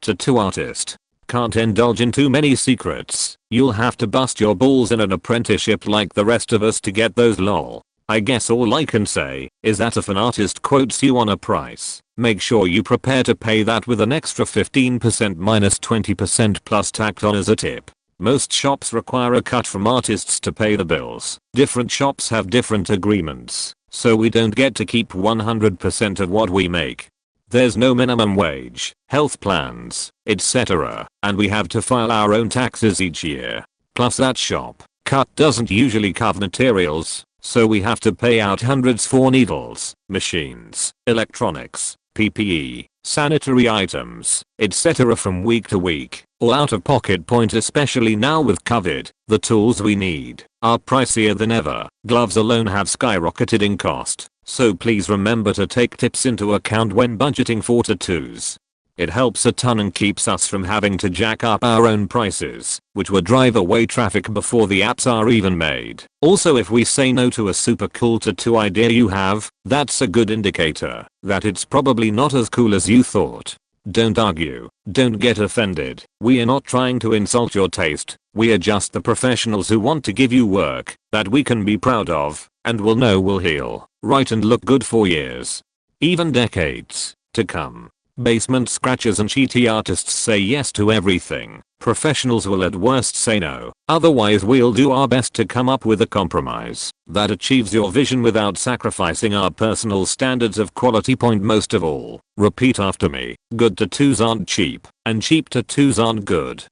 Tattoo artist. Can't indulge in too many secrets. You'll have to bust your balls in an apprenticeship like the rest of us to get those lol. I guess all I can say is that if an artist quotes you on a price, make sure you prepare to pay that with an extra 15% minus 20% plus tacked on as a tip. Most shops require a cut from artists to pay the bills. Different shops have different agreements, so we don't get to keep 100% of what we make. There's no minimum wage, health plans, etc., and we have to file our own taxes each year. Plus that shop cut doesn't usually cover materials, so we have to pay out hundreds for needles, machines, electronics, PPE, sanitary items, etc. from week to week, all out of pocket. Point especially now with COVID, the tools we need are pricier than ever. Gloves alone have skyrocketed in cost, so please remember to take tips into account when budgeting for tattoos. It helps a ton and keeps us from having to jack up our own prices, which would drive away traffic before the apps are even made. Also, if we say no to a super cool tattoo idea you have, that's a good indicator that it's probably not as cool as you thought. Don't argue. Don't get offended. We are not trying to insult your taste. We are just the professionals who want to give you work that we can be proud of and will know will heal, right, and look good for years, even decades, to come. Basement scratchers and cheaty artists say yes to everything. Professionals will at worst say no. Otherwise, we'll do our best to come up with a compromise that achieves your vision without sacrificing our personal standards of quality. Point most of all, repeat after me. Good tattoos aren't cheap, and cheap tattoos aren't good.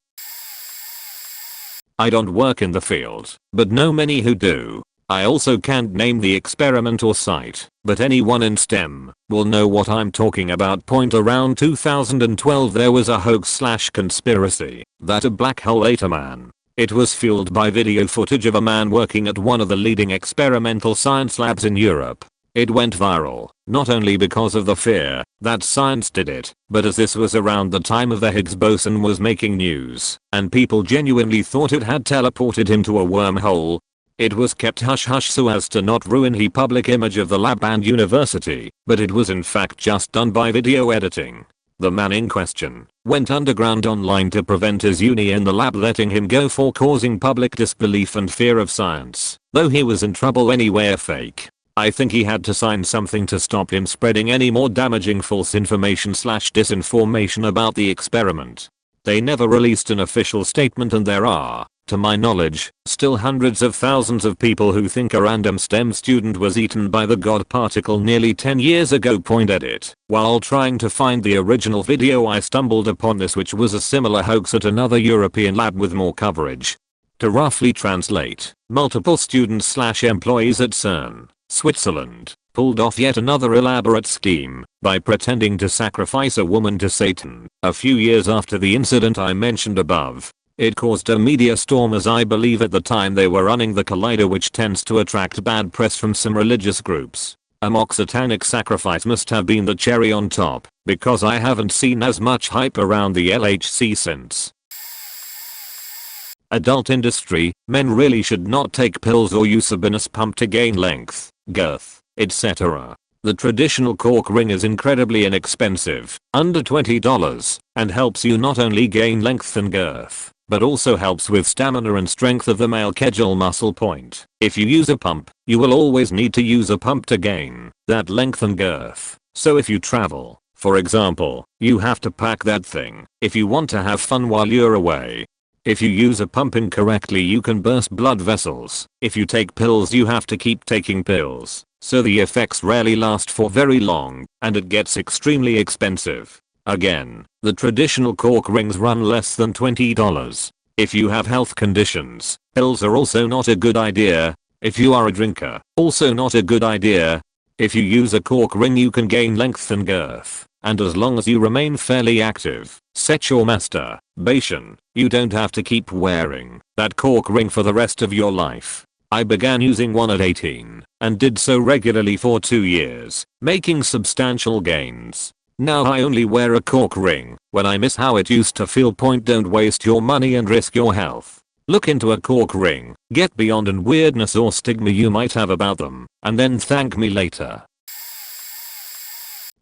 I don't work in the field, but know many who do. I also can't name the experiment or site, but anyone in STEM will know what I'm talking about. Point around 2012 there was a hoax/conspiracy that a black hole ate a man. It was fueled by video footage of a man working at one of the leading experimental science labs in Europe. It went viral, not only because of the fear that science did it, but as this was around the time of the Higgs boson was making news, and people genuinely thought it had teleported him to a wormhole. It was kept hush-hush so as to not ruin the public image of the lab and university, but it was in fact just done by video editing. The man in question went underground online to prevent his uni in the lab letting him go for causing public disbelief and fear of science, though he was in trouble anyway. Fake. I think he had to sign something to stop him spreading any more damaging false information/disinformation about the experiment. They never released an official statement, and there are, to my knowledge, still hundreds of thousands of people who think a random STEM student was eaten by the God particle nearly 10 years ago. Edit. While trying to find the original video, I stumbled upon this, which was a similar hoax at another European lab with more coverage. To roughly translate, multiple students/employees at CERN, Switzerland, pulled off yet another elaborate scheme by pretending to sacrifice a woman to Satan. A few years after the incident I mentioned above, it caused a media storm, as I believe at the time they were running the collider, which tends to attract bad press from some religious groups. A mock satanic sacrifice must have been the cherry on top, because I haven't seen as much hype around the LHC since. Adult industry, men really should not take pills or use a penis pump to gain length, girth, etc. The traditional cork ring is incredibly inexpensive, under $20, and helps you not only gain length and girth, but also helps with stamina and strength of the male kegel muscle. Point. If you use a pump, you will always need to use a pump to gain that length and girth. So if you travel, for example, you have to pack that thing if you want to have fun while you're away. If you use a pump incorrectly, you can burst blood vessels. If you take pills, you have to keep taking pills, so the effects rarely last for very long, and it gets extremely expensive. Again, the traditional cork rings run less than $20. If you have health conditions, pills are also not a good idea. If you are a drinker, also not a good idea. If you use a cork ring, you can gain length and girth, and as long as you remain fairly active, set your masturbation, you don't have to keep wearing that cork ring for the rest of your life. I began using one at 18, and did so regularly for 2 years, making substantial gains. Now I only wear a cork ring when I miss how it used to feel. Don't waste your money and risk your health. Look into a cork ring, get beyond any weirdness or stigma you might have about them, and then thank me later.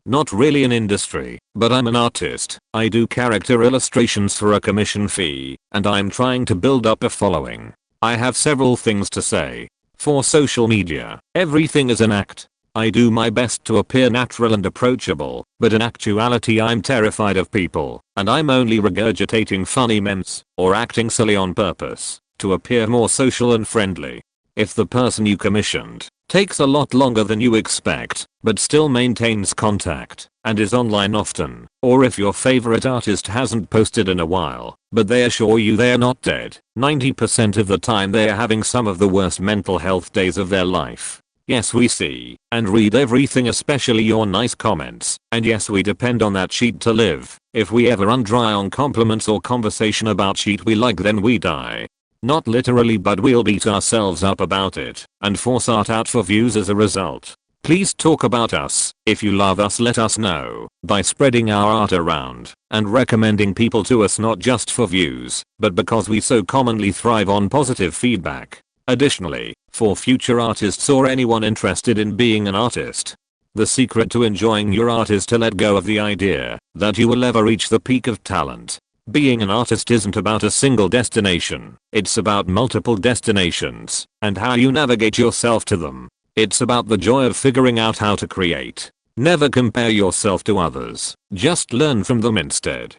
Not really an industry, but I'm an artist. I do character illustrations for a commission fee, and I'm trying to build up a following. I have several things to say. For social media, everything is an act. I do my best to appear natural and approachable, but in actuality I'm terrified of people, and I'm only regurgitating funny memes, or acting silly on purpose, to appear more social and friendly. If the person you commissioned takes a lot longer than you expect, but still maintains contact, and is online often, or if your favorite artist hasn't posted in a while, but they assure you they're not dead, 90% of the time they are having some of the worst mental health days of their life. Yes, we see and read everything, especially your nice comments, and yes, we depend on that sheet to live. If we ever run dry on compliments or conversation about sheet we like, then we die. Not literally, but we'll beat ourselves up about it and force art out for views as a result. Please talk about us. If you love us, let us know by spreading our art around and recommending people to us, not just for views, but because we so commonly thrive on positive feedback. Additionally, for future artists or anyone interested in being an artist, the secret to enjoying your art is to let go of the idea that you will ever reach the peak of talent. Being an artist isn't about a single destination, it's about multiple destinations and how you navigate yourself to them. It's about the joy of figuring out how to create. Never compare yourself to others, just learn from them instead.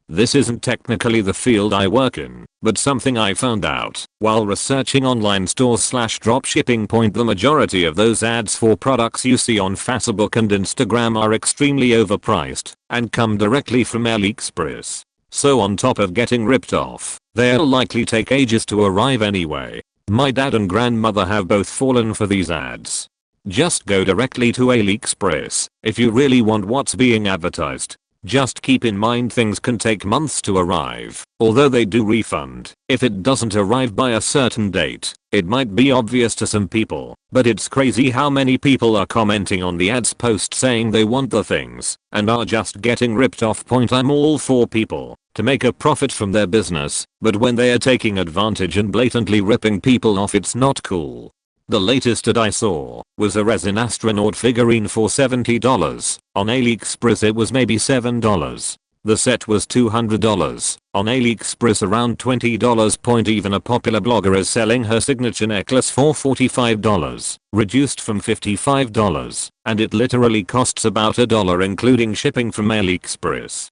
This isn't technically the field I work in, but something I found out while researching online stores / dropshipping. The majority of those ads for products you see on Facebook and Instagram are extremely overpriced and come directly from AliExpress. So on top of getting ripped off, they'll likely take ages to arrive anyway. My dad and grandmother have both fallen for these ads. Just go directly to AliExpress if you really want what's being advertised. Just keep in mind things can take months to arrive, although they do refund if it doesn't arrive by a certain date. It might be obvious to some people, but it's crazy how many people are commenting on the ads post saying they want the things and are just getting ripped off. I'm all for people to make a profit from their business, but when they are taking advantage and blatantly ripping people off, it's not cool. The latest ad I saw was a resin astronaut figurine for $70. On AliExpress it was maybe $7. The set was $200. On AliExpress around $20. Even a popular blogger is selling her signature necklace for $45, reduced from $55, and it literally costs about $1 including shipping from AliExpress.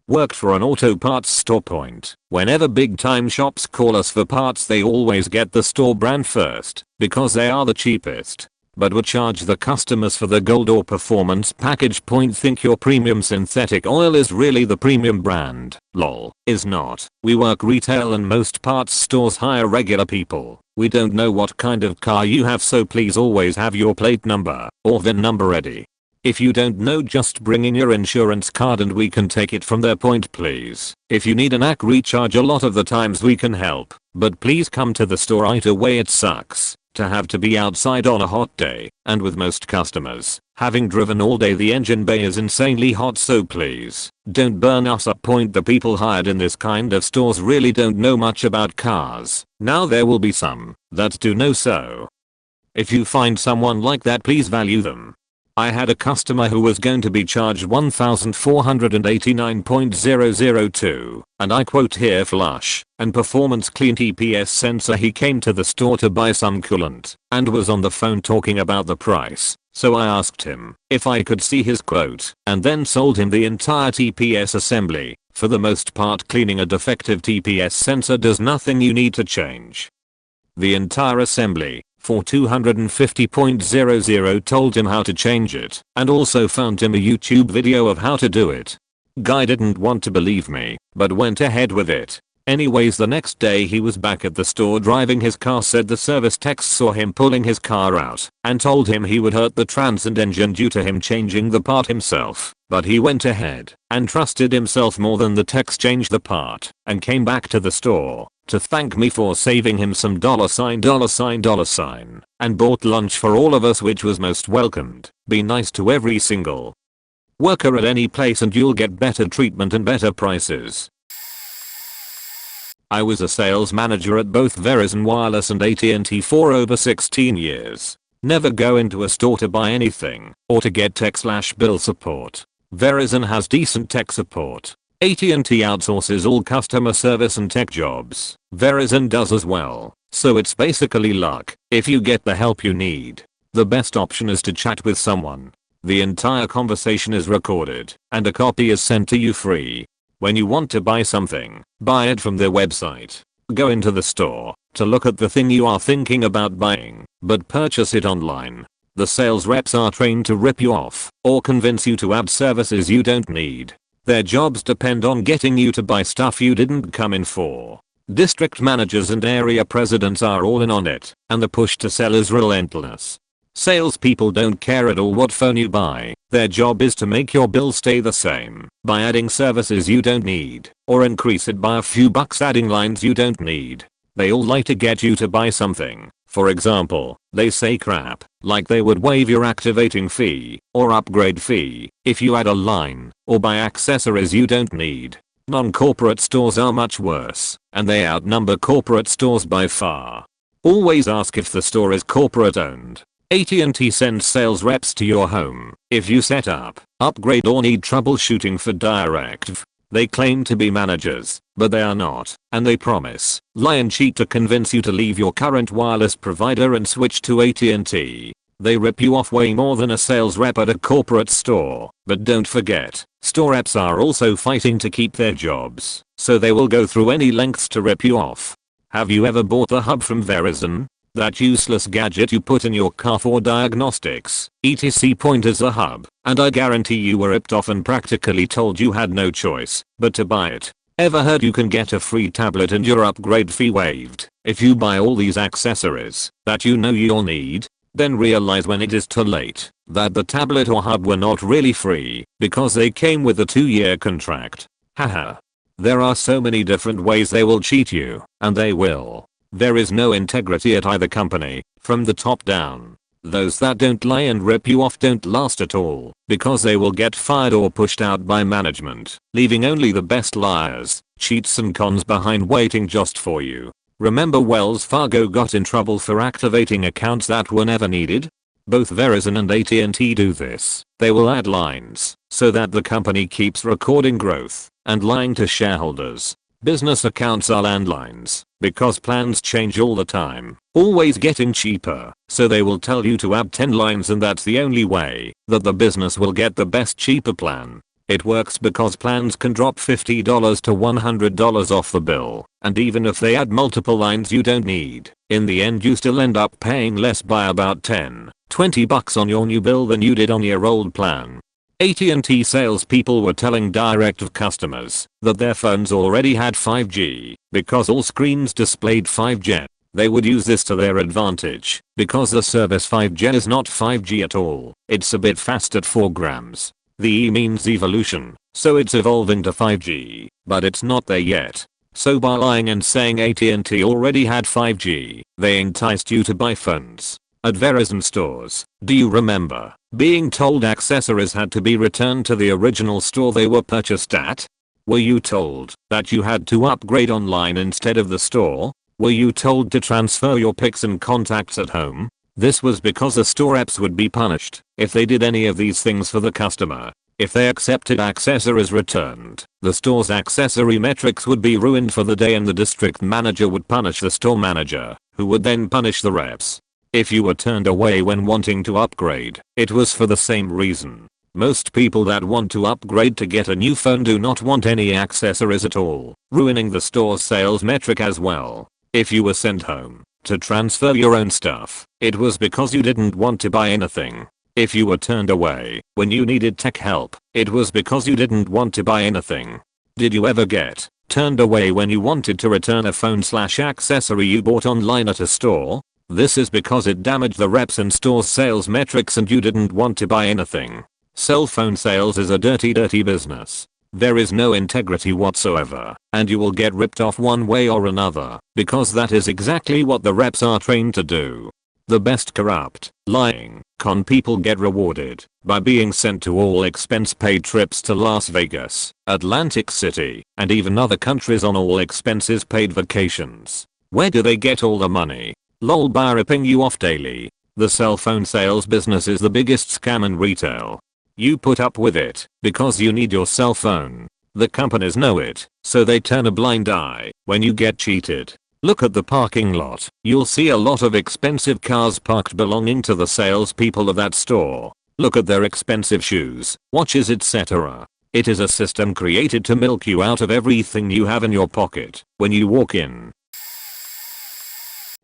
Worked for an auto parts store. Whenever big time shops call us for parts, they always get the store brand first because they are the cheapest, but would charge the customers for the gold or performance package. Think your premium synthetic oil is really the premium brand? Lol, is not. We work retail and most parts stores hire regular people. We don't know what kind of car you have, so please always have your plate number or VIN number ready. If you don't know, just bring in your insurance card and we can take it from there. Please. If you need an AC recharge, a lot of the times we can help, but please come to the store right away. It sucks to have to be outside on a hot day, and with most customers having driven all day, the engine bay is insanely hot, so please don't burn us up. The people hired in this kind of stores really don't know much about cars. Now there will be some that do know, so if you find someone like that, please value them. I had a customer who was going to be charged $1,489.002, and I quote here, flush and performance clean TPS sensor. He came to the store to buy some coolant and was on the phone talking about the price, so I asked him if I could see his quote and then sold him the entire TPS assembly. For the most part, cleaning a defective TPS sensor does nothing. You need to change the entire assembly for $250.00. Told him how to change it and also found him a YouTube video of how to do it. Guy didn't want to believe me, but went ahead with it. Anyways, the next day he was back at the store driving his car. Said the service tech saw him pulling his car out and told him he would hurt the trans and engine due to him changing the part himself, but he went ahead and trusted himself more than the techs. Changed the part and came back to the store to thank me for saving him some $sign and bought lunch for all of us, which was most welcomed. Be nice to every single worker at any place and you'll get better treatment and better prices. I was a sales manager at both Verizon Wireless and AT&T for over 16 years. Never go into a store to buy anything or to get tech/bill support. Verizon has decent tech support. AT&T outsources all customer service and tech jobs. Verizon does as well, so it's basically luck if you get the help you need. The best option is to chat with someone. The entire conversation is recorded and a copy is sent to you free. When you want to buy something, buy it from their website. Go into the store to look at the thing you are thinking about buying, but purchase it online. The sales reps are trained to rip you off or convince you to add services you don't need. Their jobs depend on getting you to buy stuff you didn't come in for. District managers and area presidents are all in on it, and the push to sell is relentless. Salespeople don't care at all what phone you buy. Their job is to make your bill stay the same by adding services you don't need, or increase it by a few bucks adding lines you don't need. They all like to get you to buy something For example, they say crap, like they would waive your activating fee or upgrade fee if you add a line or buy accessories you don't need. Non-corporate stores are much worse, and they outnumber corporate stores by far. Always ask if the store is corporate owned. AT&T sends sales reps to your home if you set up, upgrade or need troubleshooting for DirectV. They claim to be managers, but they are not, and they promise, lie and cheat to convince you to leave your current wireless provider and switch to AT&T. They rip you off way more than a sales rep at a corporate store. But don't forget, store reps are also fighting to keep their jobs, so they will go through any lengths to rip you off. Have you ever bought the hub from Verizon? That useless gadget you put in your car for diagnostics, etc. point as a hub, and I guarantee you were ripped off and practically told you had no choice but to buy it. Ever heard you can get a free tablet and your upgrade fee waived if you buy all these accessories that you know you'll need? Then realize when it is too late that the tablet or hub were not really free because they came with a 2-year contract. Haha. There are so many different ways they will cheat you, and they will. There is no integrity at either company, from the top down. Those that don't lie and rip you off don't last at all, because they will get fired or pushed out by management, leaving only the best liars, cheats and cons behind waiting just for you. Remember Wells Fargo got in trouble for activating accounts that were never needed? Both Verizon and AT&T do this. They will add lines, so that the company keeps recording growth, and lying to shareholders. Business accounts are landlines, because plans change all the time, always getting cheaper, so they will tell you to add 10 lines and that's the only way that the business will get the best cheaper plan. It works because plans can drop $50 to $100 off the bill, and even if they add multiple lines you don't need, in the end you still end up paying less by about $10-20 on your new bill than you did on your old plan. AT&T salespeople were telling DirectV customers that their phones already had 5G because all screens displayed 5G. They would use this to their advantage because the service 5G is not 5G at all. It's a bit fast at 4 grams. The E means evolution, so it's evolving to 5G, but it's not there yet. So by lying and saying AT&T already had 5G, they enticed you to buy phones. At Verizon stores, do you remember being told accessories had to be returned to the original store they were purchased at? Were you told that you had to upgrade online instead of the store? Were you told to transfer your pics and contacts at home? This was because the store reps would be punished if they did any of these things for the customer. If they accepted accessories returned, the store's accessory metrics would be ruined for the day and the district manager would punish the store manager, who would then punish the reps. If you were turned away when wanting to upgrade, it was for the same reason. Most people that want to upgrade to get a new phone do not want any accessories at all, ruining the store's sales metric as well. If you were sent home to transfer your own stuff, it was because you didn't want to buy anything. If you were turned away when you needed tech help, it was because you didn't want to buy anything. Did you ever get turned away when you wanted to return a phone/accessory you bought online at a store? This is because it damaged the reps and store's sales metrics and you didn't want to buy anything. Cell phone sales is a dirty business. There is no integrity whatsoever, and you will get ripped off one way or another, because that is exactly what the reps are trained to do. The best corrupt, lying, con people get rewarded by being sent to all expense paid trips to Las Vegas, Atlantic City, and even other countries on all expenses paid vacations. Where do they get all the money? Lol, by ripping you off daily. The cell phone sales business is the biggest scam in retail. You put up with it because you need your cell phone. The companies know it, so they turn a blind eye when you get cheated. Look at the parking lot. You'll see a lot of expensive cars parked belonging to the salespeople of that store. Look at their expensive shoes, watches, etc. It is a system created to milk you out of everything you have in your pocket when you walk in.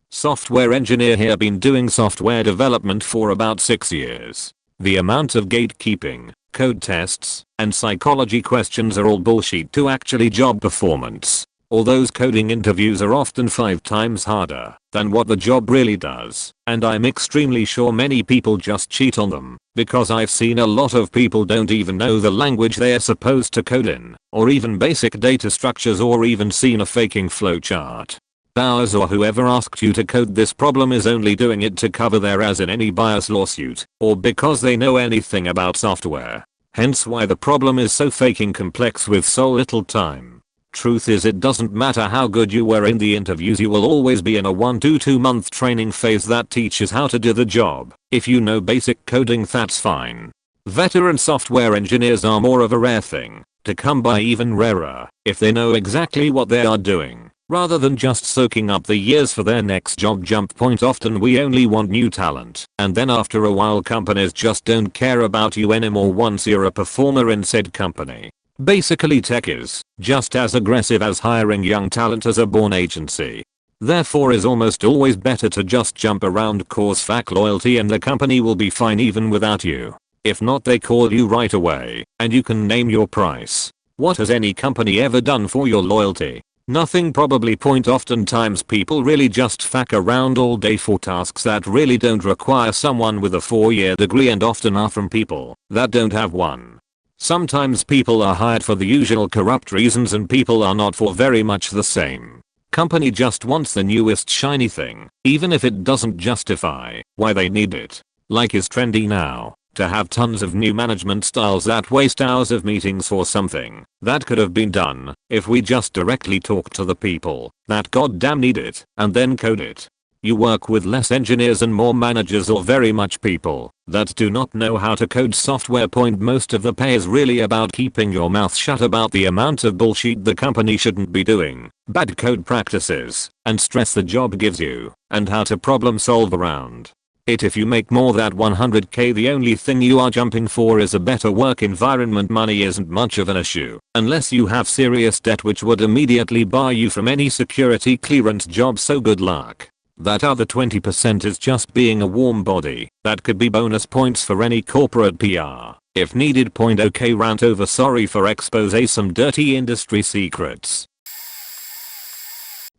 Software engineer here, been doing software development for about 6 years. The amount of gatekeeping, code tests, and psychology questions are all bullshit to actually job performance. All those coding interviews are often 5 times harder than what the job really does, and I'm extremely sure many people just cheat on them, because I've seen a lot of people don't even know the language they are supposed to code in, or even basic data structures, or even seen a faking flowchart. Bowers or whoever asked you to code this problem is only doing it to cover their ass in any bias lawsuit, or because they know anything about software. Hence why the problem is so fucking complex with so little time. Truth is, it doesn't matter how good you were in the interviews, you will always be in a 1 to 2 month training phase that teaches how to do the job. If you know basic coding, that's fine. Veteran software engineers are more of a rare thing, to come by even rarer, if they know exactly what they are doing, rather than just soaking up the years for their next job jump point. Often we only want new talent, and then after a while companies just don't care about you anymore once you're a performer in said company. Basically, tech is just as aggressive as hiring young talent as a born agency. Therefore is almost always better to just jump around, cause fake loyalty, and the company will be fine even without you. If not, they call you right away, and you can name your price. What has any company ever done for your loyalty? Nothing. Probably. Oftentimes people really just fuck around all day for tasks that really don't require someone with a 4-year degree, and often are from people that don't have one. Sometimes people are hired for the usual corrupt reasons, and people are not for very much the same. Company just wants the newest shiny thing, even if it doesn't justify why they need it. Like is trendy now, to have tons of new management styles that waste hours of meetings for something that could have been done if we just directly talk to the people that goddamn need it and then code it. You work with less engineers and more managers, or very much people that do not know how to code software. Most of the pay is really about keeping your mouth shut about the amount of bullshit the company shouldn't be doing, bad code practices, and stress the job gives you, and how to problem solve around it. If you make more than 100k, the only thing you are jumping for is a better work environment. Money isn't much of an issue unless you have serious debt, which would immediately bar you from any security clearance job, so good luck. That other 20% is just being a warm body that could be bonus points for any corporate PR if needed. Okay, rant over. Sorry for expose some dirty industry secrets.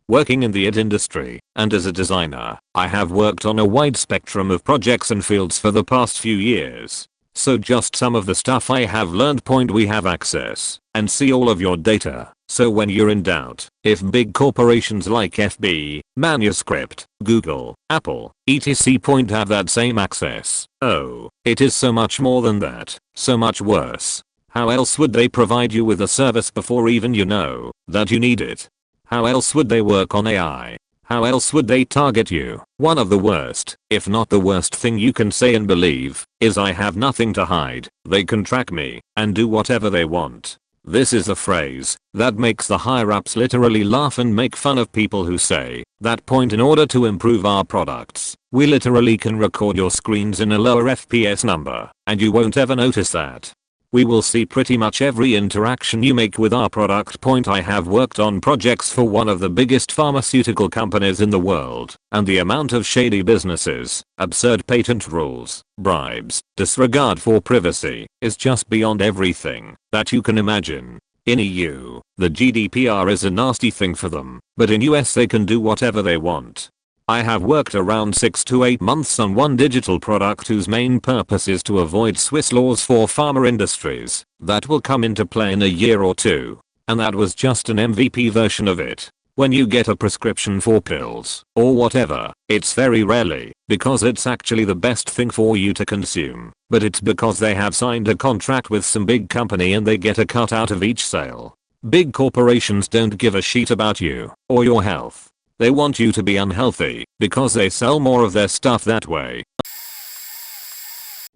Working in the ad industry and as a designer, I have worked on a wide spectrum of projects and fields for the past few years. So just some of the stuff I have learned. We have access and see all of your data. So when you're in doubt if big corporations like FB, Manuscript, Google, Apple, etc. have that same access, oh, it is so much more than that, so much worse. How else would they provide you with a service before even you know that you need it? How else would they work on AI? How else would they target you? One of the worst, if not the worst thing you can say and believe, is I have nothing to hide. They can track me and do whatever they want. This is a phrase that makes the higher ups literally laugh and make fun of people who say that. In order to improve our products, we literally can record your screens in a lower FPS number, and you won't ever notice that. We will see pretty much every interaction you make with our product. I have worked on projects for one of the biggest pharmaceutical companies in the world, and the amount of shady businesses, absurd patent rules, bribes, disregard for privacy is just beyond everything that you can imagine. In EU, the GDPR is a nasty thing for them, but in US they can do whatever they want. I have worked around 6 to 8 months on one digital product whose main purpose is to avoid Swiss laws for pharma industries that will come into play in a year or two. And that was just an MVP version of it. When you get a prescription for pills or whatever, it's very rarely because it's actually the best thing for you to consume, but it's because they have signed a contract with some big company and they get a cut out of each sale. Big corporations don't give a shit about you or your health. They want you to be unhealthy because they sell more of their stuff that way.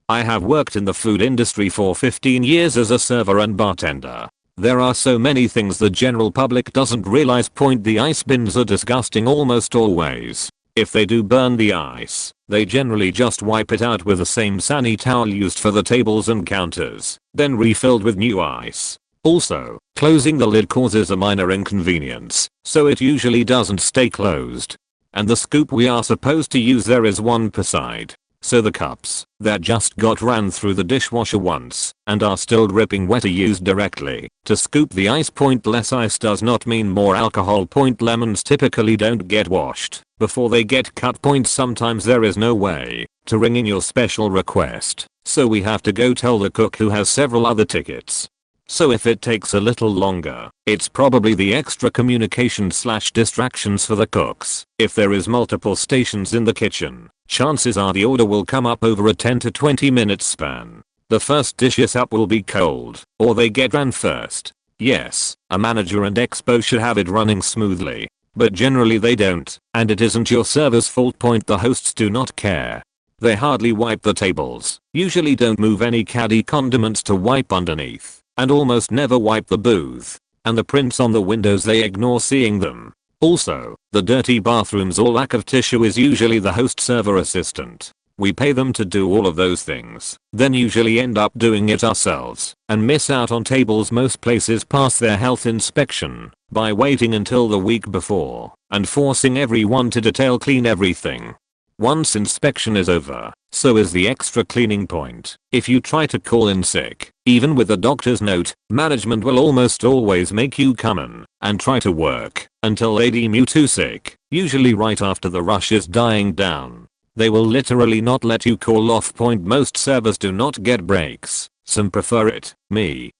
I have worked in the food industry for 15 years as a server and bartender. There are so many things the general public doesn't realize. The ice bins are disgusting almost always. If they do burn the ice, they generally just wipe it out with the same sunny towel used for the tables and counters, then refilled with new ice. Also, closing the lid causes a minor inconvenience, so it usually doesn't stay closed. And the scoop we are supposed to use there is one per side. So the cups that just got ran through the dishwasher once and are still dripping wet are used directly to scoop the ice. Less ice does not mean more alcohol. Lemons typically don't get washed before they get cut. Sometimes there is no way to ring in your special request, so we have to go tell the cook who has several other tickets. So if it takes a little longer, it's probably the extra communication/distractions for the cooks. If there is multiple stations in the kitchen, chances are the order will come up over a 10 to 20 minute span. The first dishes up will be cold, or they get ran first. Yes, a manager and expo should have it running smoothly, but generally they don't, and it isn't your server's fault. The hosts do not care. They hardly wipe the tables, usually don't move any caddy condiments to wipe underneath, and almost never wipe the booth. And the prints on the windows, they ignore seeing them. Also, the dirty bathrooms or lack of tissue is usually the host server assistant. We pay them to do all of those things, then usually end up doing it ourselves, and miss out on tables. Most places pass their health inspection by waiting until the week before and forcing everyone to detail clean everything. Once inspection is over, so is the extra cleaning point. If you try to call in sick, even with a doctor's note, management will almost always make you come in and try to work until they deem you too sick, usually right after the rush is dying down. They will literally not let you call off. Most servers do not get breaks. Some prefer it,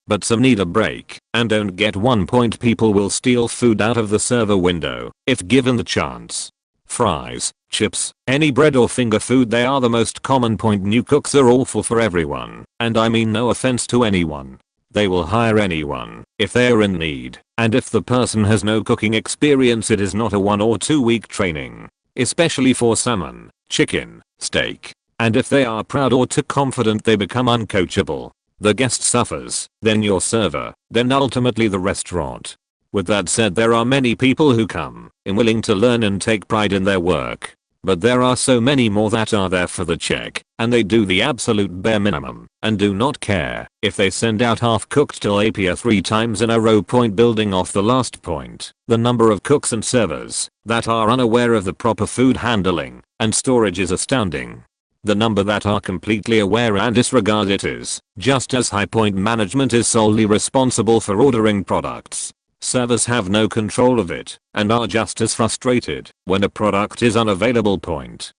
but some need a break and don't get one. People will steal food out of the server window if given the chance. Fries, chips, any bread or finger food, they are the most common. New cooks are awful for everyone, and I mean no offense to anyone. They will hire anyone if they are in need, and if the person has no cooking experience, it is not a 1 or 2 week training, especially for salmon, chicken, steak. And if they are proud or too confident, they become uncoachable. The guest suffers, then your server, then ultimately the restaurant. With that said, there are many people who come in willing to learn and take pride in their work. But there are so many more that are there for the check, and they do the absolute bare minimum and do not care if they send out half-cooked tilapia 3 times in a row. Building off the last point, the number of cooks and servers that are unaware of the proper food handling and storage is astounding. The number that are completely aware and disregard it is just as high. Management is solely responsible for ordering products. Servers have no control of it and are just as frustrated when a product is unavailable.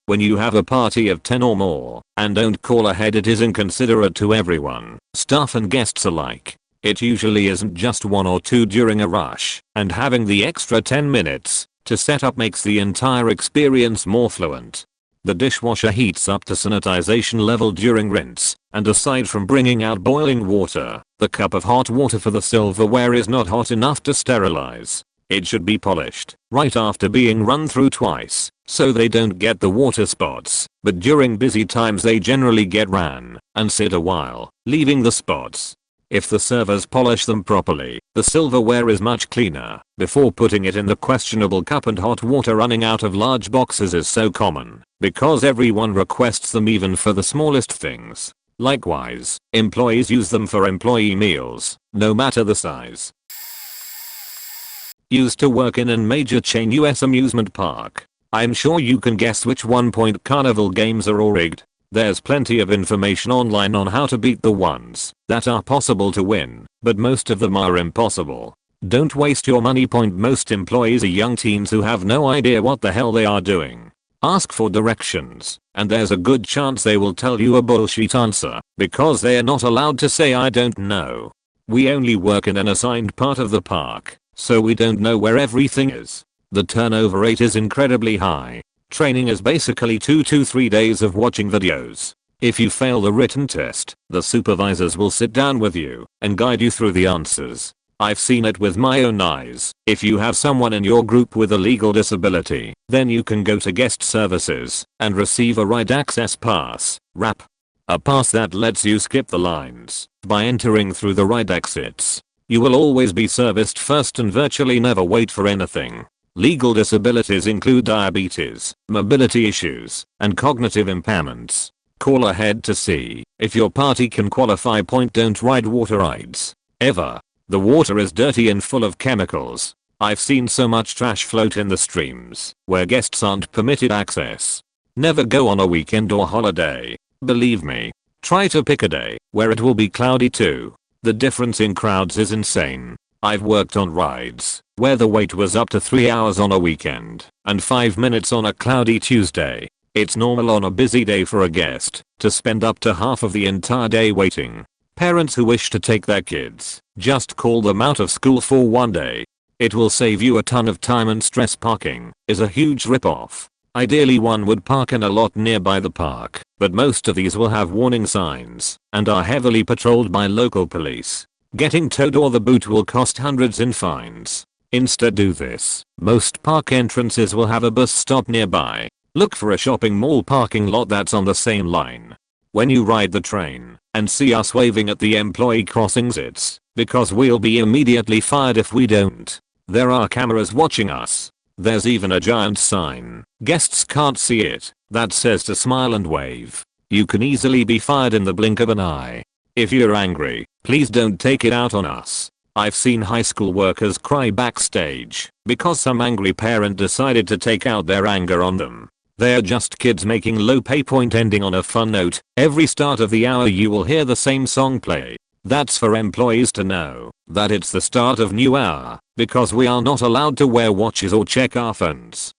When you have a party of 10 or more and don't call ahead, it is inconsiderate to everyone, staff and guests alike. It usually isn't just 1 or 2 during a rush, and having the extra 10 minutes to set up makes the entire experience more fluent. The dishwasher heats up to sanitization level during rinse, and aside from bringing out boiling water, the cup of hot water for the silverware is not hot enough to sterilize. It should be polished right after being run through twice, so they don't get the water spots, but during busy times they generally get ran and sit a while, leaving the spots. If the servers polish them properly, the silverware is much cleaner. Before putting it in the questionable cup, and hot water running out of large boxes is so common because everyone requests them, even for the smallest things. Likewise, employees use them for employee meals, no matter the size. Used to work in a major chain US amusement park. I'm sure you can guess which one. Carnival games are all rigged. There's plenty of information online on how to beat the ones that are possible to win, but most of them are impossible. Don't waste your money. Most employees are young teens who have no idea what the hell they are doing. Ask for directions, and there's a good chance they will tell you a bullshit answer because they are not allowed to say I don't know. We only work in an assigned part of the park, so we don't know where everything is. The turnover rate is incredibly high. Training is basically 2 to 3 days of watching videos. If you fail the written test, the supervisors will sit down with you and guide you through the answers. I've seen it with my own eyes. If you have someone in your group with a legal disability, then you can go to guest services and receive a ride access pass, RAP. A pass that lets you skip the lines by entering through the ride exits. You will always be serviced first and virtually never wait for anything. Legal disabilities include diabetes, mobility issues, and cognitive impairments. Call ahead to see if your party can qualify. Don't ride water rides. Ever. The water is dirty and full of chemicals. I've seen so much trash float in the streams where guests aren't permitted access. Never go on a weekend or holiday. Believe me. Try to pick a day where it will be cloudy too. The difference in crowds is insane. I've worked on rides where the wait was up to 3 hours on a weekend and 5 minutes on a cloudy Tuesday. It's normal on a busy day for a guest to spend up to half of the entire day waiting. Parents who wish to take their kids, just call them out of school for one day. It will save you a ton of time and stress. Parking is a huge rip-off. Ideally one would park in a lot nearby the park, but most of these will have warning signs and are heavily patrolled by local police. Getting towed or the boot will cost hundreds in fines. Instead do this. Most park entrances will have a bus stop nearby. Look for a shopping mall parking lot that's on the same line. When you ride the train and see us waving at the employee crossings, it's because we'll be immediately fired if we don't. There are cameras watching us. There's even a giant sign, guests can't see it, that says to smile and wave. You can easily be fired in the blink of an eye. If you're angry, please don't take it out on us. I've seen high school workers cry backstage because some angry parent decided to take out their anger on them. They're just kids making low pay. Point ending on a fun note, every start of the hour you will hear the same song play. That's for employees to know that it's the start of new hour, because we are not allowed to wear watches or check our phones.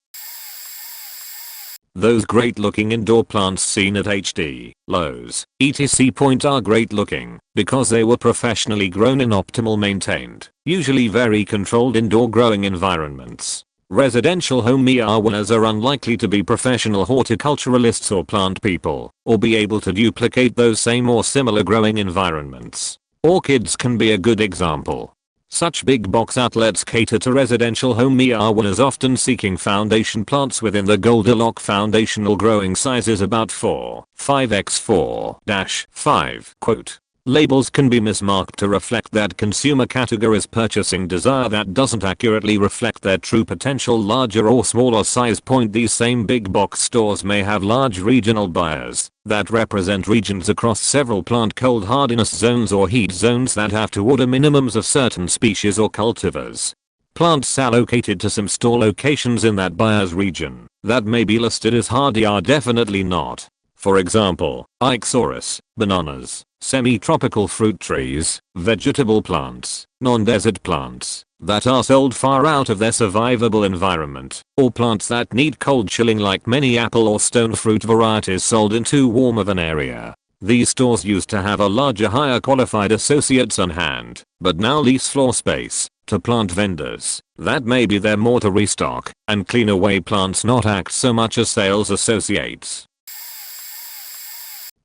Those great looking indoor plants seen at HD, Lowe's, etc. Point are great looking because they were professionally grown in optimal maintained, usually very controlled indoor growing environments. Residential home owners are unlikely to be professional horticulturalists or plant people, or be able to duplicate those same or similar growing environments. Orchids can be a good example. Such big box outlets cater to residential home owners often seeking foundation plants within the Goldilocks foundational growing sizes about 4-5x4-5. Quote. Labels can be mismarked to reflect that consumer category's purchasing desire that doesn't accurately reflect their true potential. Larger or smaller size. Point. These same big box stores may have large regional buyers that represent regions across several plant cold hardiness zones or heat zones that have to order minimums of certain species or cultivars. Plants allocated to some store locations in that buyer's region that may be listed as hardy are definitely not. For example, Ixoris, bananas, semi-tropical fruit trees, vegetable plants, non-desert plants that are sold far out of their survivable environment, or plants that need cold chilling like many apple or stone fruit varieties sold in too warm of an area. These stores used to have a larger, higher qualified associates on hand, but now lease floor space to plant vendors that may be there more to restock and clean away plants, not act so much as sales associates.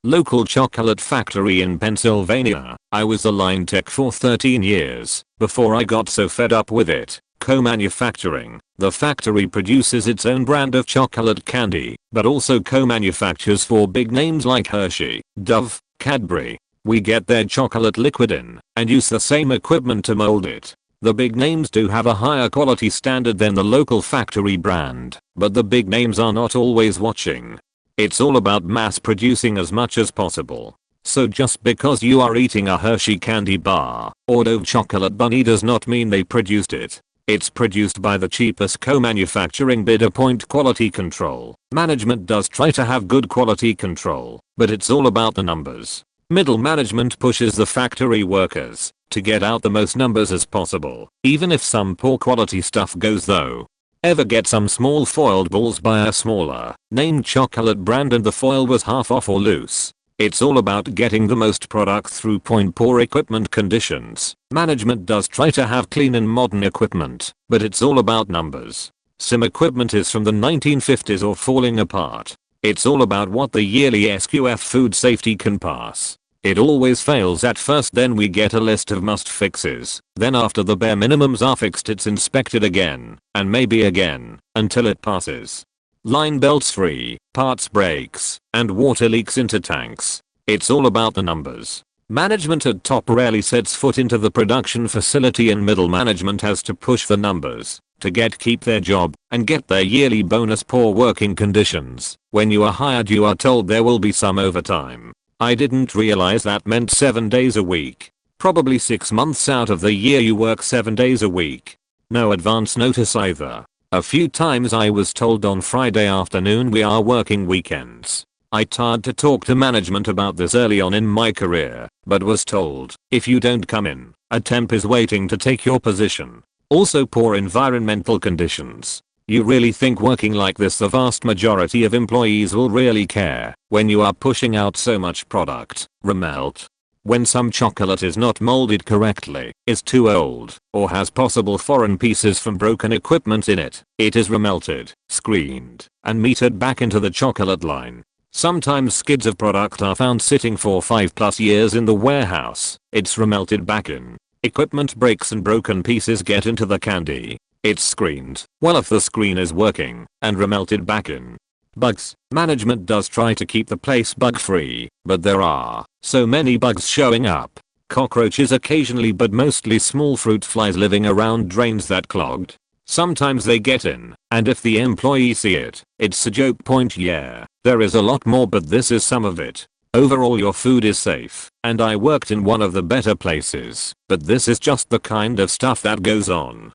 Local chocolate factory in Pennsylvania. I was a line tech for 13 years before I got so fed up with it. Co-manufacturing. The factory produces its own brand of chocolate candy, but also co-manufactures for big names like Hershey, Dove, Cadbury. We get their chocolate liquid in and use the same equipment to mold it. The big names do have a higher quality standard than the local factory brand, but the big names are not always watching. It's all about mass producing as much as possible. So just because you are eating a Hershey candy bar or Dove chocolate bunny does not mean they produced it. It's produced by the cheapest co-manufacturing bidder. Point. Quality control. Management does try to have good quality control, but it's all about the numbers. Middle management pushes the factory workers to get out the most numbers as possible, even if some poor quality stuff goes though. Ever get some small foiled balls by a smaller, named chocolate brand and the foil was half off or loose? It's all about getting the most product through. Point. Poor equipment conditions. Management does try to have clean and modern equipment, but it's all about numbers. Some equipment is from the 1950s or falling apart. It's all about what the yearly SQF food safety can pass. It always fails at first, then we get a list of must fixes. Then after the bare minimums are fixed it's inspected again, and maybe again, until it passes. Line belts free, parts breaks, and water leaks into tanks. It's all about the numbers. Management at top rarely sets foot into the production facility and middle management has to push the numbers to keep their job and get their yearly bonus. Poor working conditions. When you are hired you are told there will be some overtime. I didn't realize that meant 7 days a week. Probably 6 months out of the year you work 7 days a week. No advance notice either. A few times I was told on Friday afternoon we are working weekends. I tried to talk to management about this early on in my career, but was told, if you don't come in, a temp is waiting to take your position. Also poor environmental conditions. You really think working like this the vast majority of employees will really care when you are pushing out so much product? Remelt. When some chocolate is not molded correctly, is too old, or has possible foreign pieces from broken equipment in it, it is remelted, screened, and metered back into the chocolate line. Sometimes skids of product are found sitting for 5+ years in the warehouse. It's remelted back in. Equipment breaks and broken pieces get into the candy. It's screened, well if the screen is working, and remelted back in. Bugs. Management does try to keep the place bug free, but there are so many bugs showing up. Cockroaches occasionally, but mostly small fruit flies living around drains that clogged. Sometimes they get in, and if the employees see it, it's a joke. Yeah, there is a lot more, but this is some of it. Overall your food is safe, and I worked in one of the better places, but this is just the kind of stuff that goes on.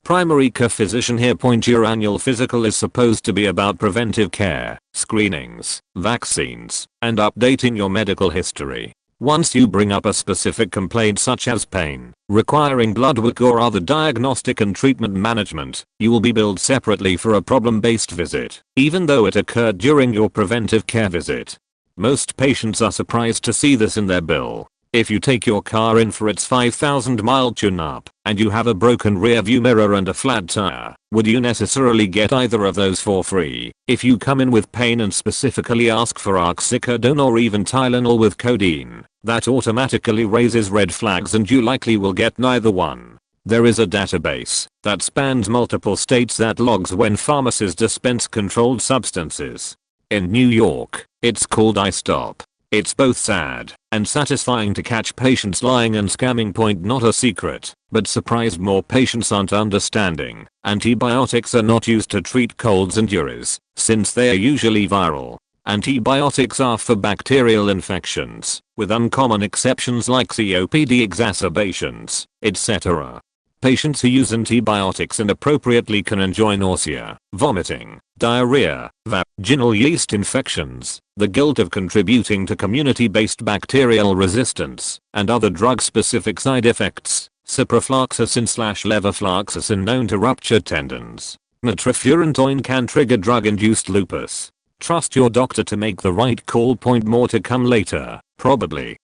Primary care physician here. Your annual physical is supposed to be about preventive care, screenings, vaccines, and updating your medical history. Once you bring up a specific complaint such as pain, requiring blood work or other diagnostic and treatment management, you will be billed separately for a problem-based visit, even though it occurred during your preventive care visit. Most patients are surprised to see this in their bill. If you take your car in for its 5,000-mile tune-up, and you have a broken rear-view mirror and a flat tire, would you necessarily get either of those for free? If you come in with pain and specifically ask for oxycodone or even Tylenol with codeine, that automatically raises red flags and you likely will get neither one. There is a database that spans multiple states that logs when pharmacies dispense controlled substances. In New York, it's called iStop. It's both sad and satisfying to catch patients lying and scamming. Not a secret, but surprised more patients aren't understanding. Antibiotics are not used to treat colds and URIs, since they are usually viral. Antibiotics are for bacterial infections, with uncommon exceptions like COPD exacerbations, etc. Patients who use antibiotics inappropriately can enjoy nausea, vomiting, diarrhea, vaginal yeast infections, the guilt of contributing to community-based bacterial resistance, and other drug-specific side effects. Ciprofloxacin/levofloxacin known to rupture tendons. Nitrofurantoin can trigger drug-induced lupus. Trust your doctor to make the right call. More to come later, probably.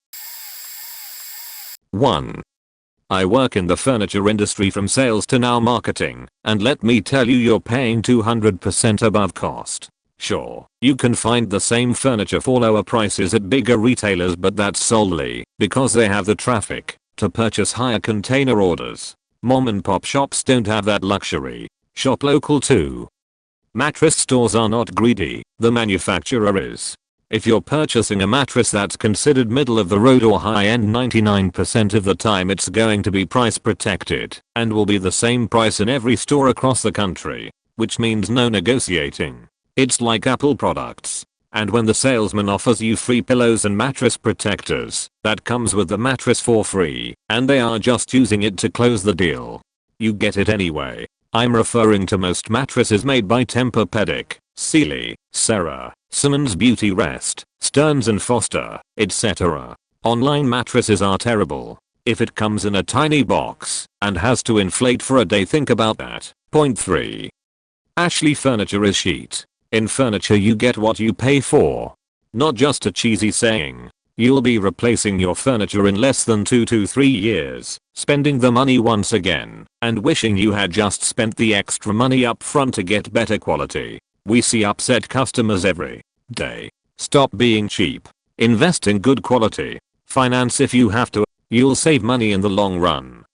1. I work in the furniture industry from sales to now marketing, and let me tell you, you're paying 200% above cost. Sure, you can find the same furniture for lower prices at bigger retailers, but that's solely because they have the traffic to purchase higher container orders. Mom and pop shops don't have that luxury. Shop local too. Mattress stores are not greedy, the manufacturer is. If you're purchasing a mattress that's considered middle of the road or high end, 99% of the time it's going to be price protected and will be the same price in every store across the country, which means no negotiating. It's like Apple products. And when the salesman offers you free pillows and mattress protectors, that comes with the mattress for free, and they are just using it to close the deal. You get it anyway. I'm referring to most mattresses made by Tempur-Pedic, Sealy, Serra, Simmons Beauty Rest, Stearns & Foster, etc. Online mattresses are terrible. If it comes in a tiny box and has to inflate for a day, think about that. 3. Ashley Furniture is sheet. In furniture you get what you pay for. Not just a cheesy saying. You'll be replacing your furniture in less than 2 to 3 years, spending the money once again, and wishing you had just spent the extra money up front to get better quality. We see upset customers every day. Stop being cheap. Invest in good quality. Finance if you have to. You'll save money in the long run.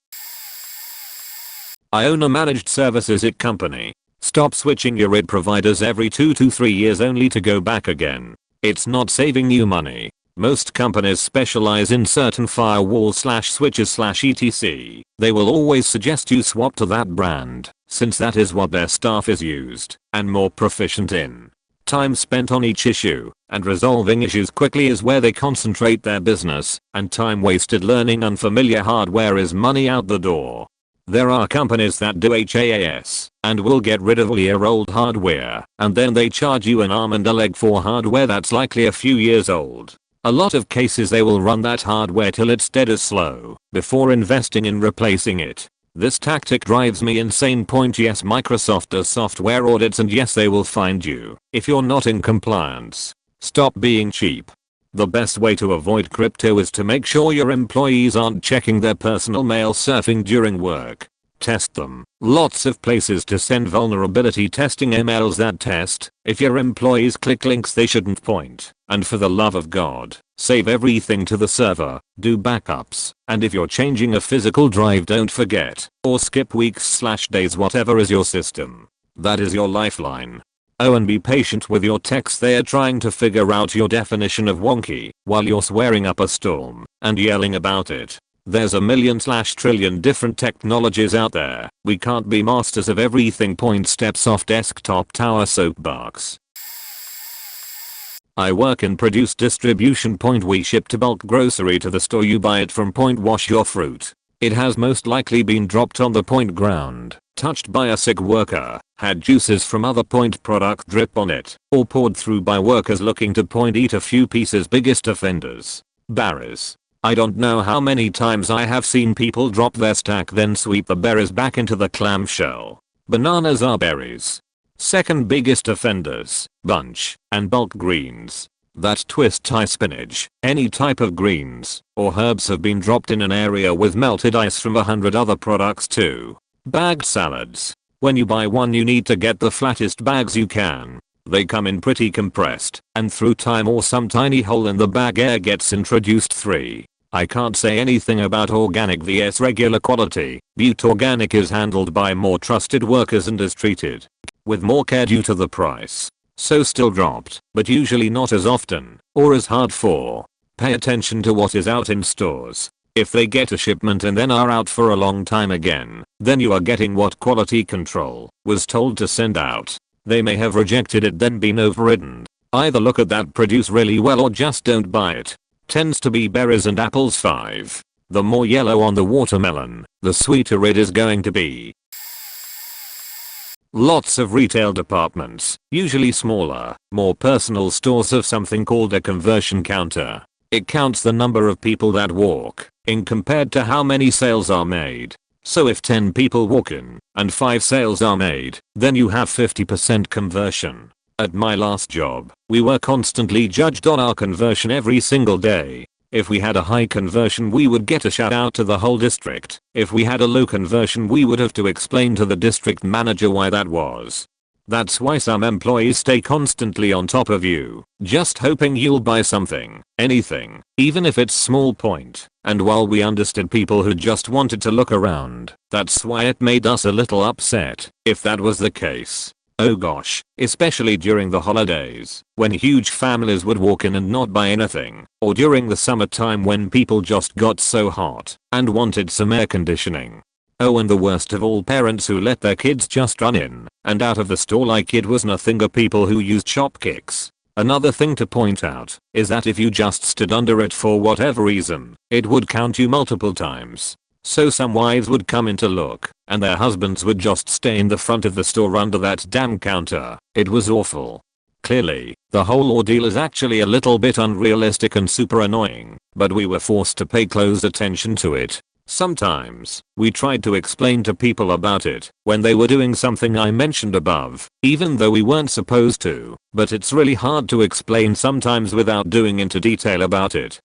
I own a managed services IT company. Stop switching your IT providers every 2 to 3 years only to go back again. It's not saving you money. Most companies specialize in certain firewalls/switches/etc. They will always suggest you swap to that brand, since that is what their staff is used and more proficient in. Time spent on each issue and resolving issues quickly is where they concentrate their business, and time wasted learning unfamiliar hardware is money out the door. There are companies that do HAAS and will get rid of all your old hardware, and then they charge you an arm and a leg for hardware that's likely a few years old. A lot of cases they will run that hardware till it's dead or slow before investing in replacing it. This tactic drives me insane. Yes, Microsoft does software audits, and yes, they will find you if you're not in compliance. Stop being cheap. The best way to avoid crypto is to make sure your employees aren't checking their personal mail surfing during work. Test them. Lots of places to send vulnerability testing emails that test. If your employees click links they shouldn't point. And for the love of God, save everything to the server, do backups, and if you're changing a physical drive don't forget, or skip weeks/days whatever is your system. That is your lifeline. Oh, and be patient with your techs, they are trying to figure out your definition of wonky while you're swearing up a storm and yelling about it. There's a million/trillion different technologies out there. We can't be masters of everything. Point steps off desktop tower soapbox. I work in produce distribution. Point we ship to bulk grocery to the store, you buy it from point. Wash your fruit. It has most likely been dropped on the point ground, touched by a sick worker, had juices from other point product drip on it, or poured through by workers looking to point eat a few pieces. Biggest offenders. Berries. I don't know how many times I have seen people drop their stack then sweep the berries back into the clamshell. Bananas are berries. Second biggest offenders, bunch and bulk greens. That twist tie spinach, any type of greens or herbs have been dropped in an area with melted ice from 100 other products too. Bagged salads. When you buy one you need to get the flattest bags you can. They come in pretty compressed, and through time or some tiny hole in the bag air gets introduced. 3. I can't say anything about organic vs regular quality. Butte Organic is handled by more trusted workers and is treated with more care due to the price. So still dropped, but usually not as often, or as hard for. Pay attention to what is out in stores. If they get a shipment and then are out for a long time again, then you are getting what quality control was told to send out. They may have rejected it then been overridden. Either look at that produce really well or just don't buy it. Tends to be berries and apples. 5. The more yellow on the watermelon, the sweeter it is going to be. Lots of retail departments, usually smaller, more personal stores, have something called a conversion counter. It counts the number of people that walk in compared to how many sales are made. So if 10 people walk in and 5 sales are made, then you have 50% conversion. At my last job, we were constantly judged on our conversion every single day. If we had a high conversion we would get a shout out to the whole district. If we had a low conversion we would have to explain to the district manager why that was. That's why some employees stay constantly on top of you, just hoping you'll buy something, anything, even if it's small point. And while we understood people who just wanted to look around, that's why it made us a little upset if that was the case. Oh gosh, especially during the holidays, when huge families would walk in and not buy anything, or during the summertime when people just got so hot and wanted some air conditioning. Oh, and the worst of all, parents who let their kids just run in and out of the store like it was nothing, or people who used shop kicks. Another thing to point out is that if you just stood under it for whatever reason, it would count you multiple times. So some wives would come in to look, and their husbands would just stay in the front of the store under that damn counter. It was awful. Clearly, the whole ordeal is actually a little bit unrealistic and super annoying, but we were forced to pay close attention to it. Sometimes, we tried to explain to people about it when they were doing something I mentioned above, even though we weren't supposed to, but it's really hard to explain sometimes without going into detail about it.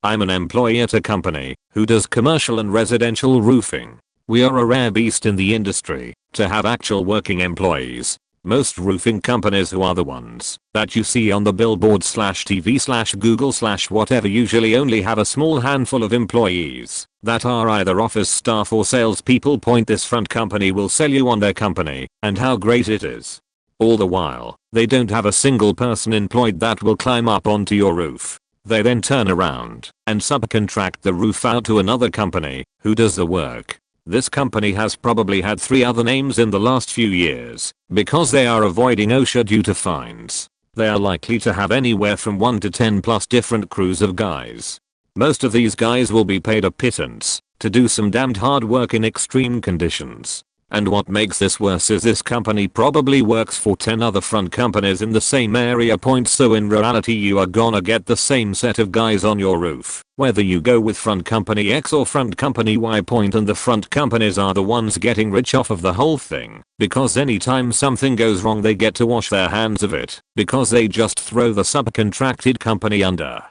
I'm an employee at a company who does commercial and residential roofing. We are a rare beast in the industry to have actual working employees. Most roofing companies, who are the ones that you see on the billboard/TV/Google/whatever, usually only have a small handful of employees that are either office staff or salespeople. Point this front company will sell you on their company and how great it is. All the while, they don't have a single person employed that will climb up onto your roof. They then turn around and subcontract the roof out to another company who does the work. This company has probably had 3 other names in the last few years because they are avoiding OSHA due to fines. They are likely to have anywhere from 1 to 10 plus different crews of guys. Most of these guys will be paid a pittance to do some damned hard work in extreme conditions. And what makes this worse is this company probably works for 10 other front companies in the same area point, so in reality you are gonna get the same set of guys on your roof, whether you go with front company X or front company Y point, and the front companies are the ones getting rich off of the whole thing, because anytime something goes wrong they get to wash their hands of it, because they just throw the subcontracted company under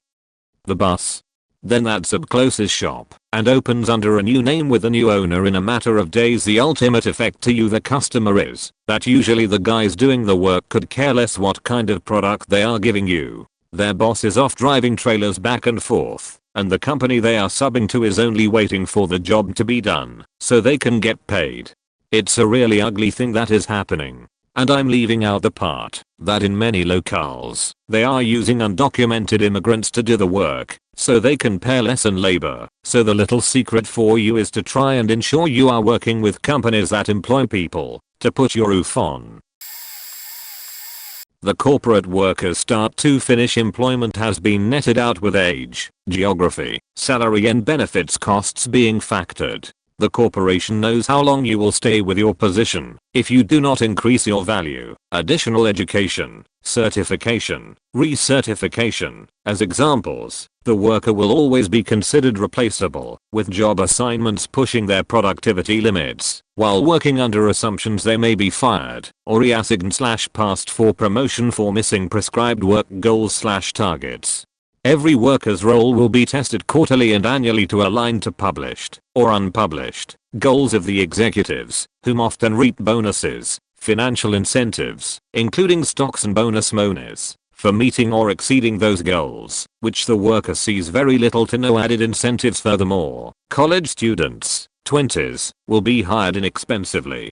the bus. Then that sub closes shop and opens under a new name with a new owner in a matter of days. The ultimate effect to you, the customer, is that usually the guys doing the work could care less what kind of product they are giving you. Their boss is off driving trailers back and forth, and the company they are subbing to is only waiting for the job to be done so they can get paid. It's a really ugly thing that is happening. And I'm leaving out the part that in many locales, they are using undocumented immigrants to do the work so they can pay less in labor. So the little secret for you is to try and ensure you are working with companies that employ people to put your roof on. The corporate workers start to finish employment has been netted out with age, geography, salary and benefits costs being factored. The corporation knows how long you will stay with your position if you do not increase your value. Additional education, certification, recertification. As examples, the worker will always be considered replaceable, with job assignments pushing their productivity limits, while working under assumptions they may be fired or reassigned/passed for promotion for missing prescribed work goals/targets. Every worker's role will be tested quarterly and annually to align to published or unpublished goals of the executives, whom often reap bonuses, financial incentives, including stocks and bonus monies, for meeting or exceeding those goals, which the worker sees very little to no added incentives. Furthermore, college students, 20s, will be hired inexpensively,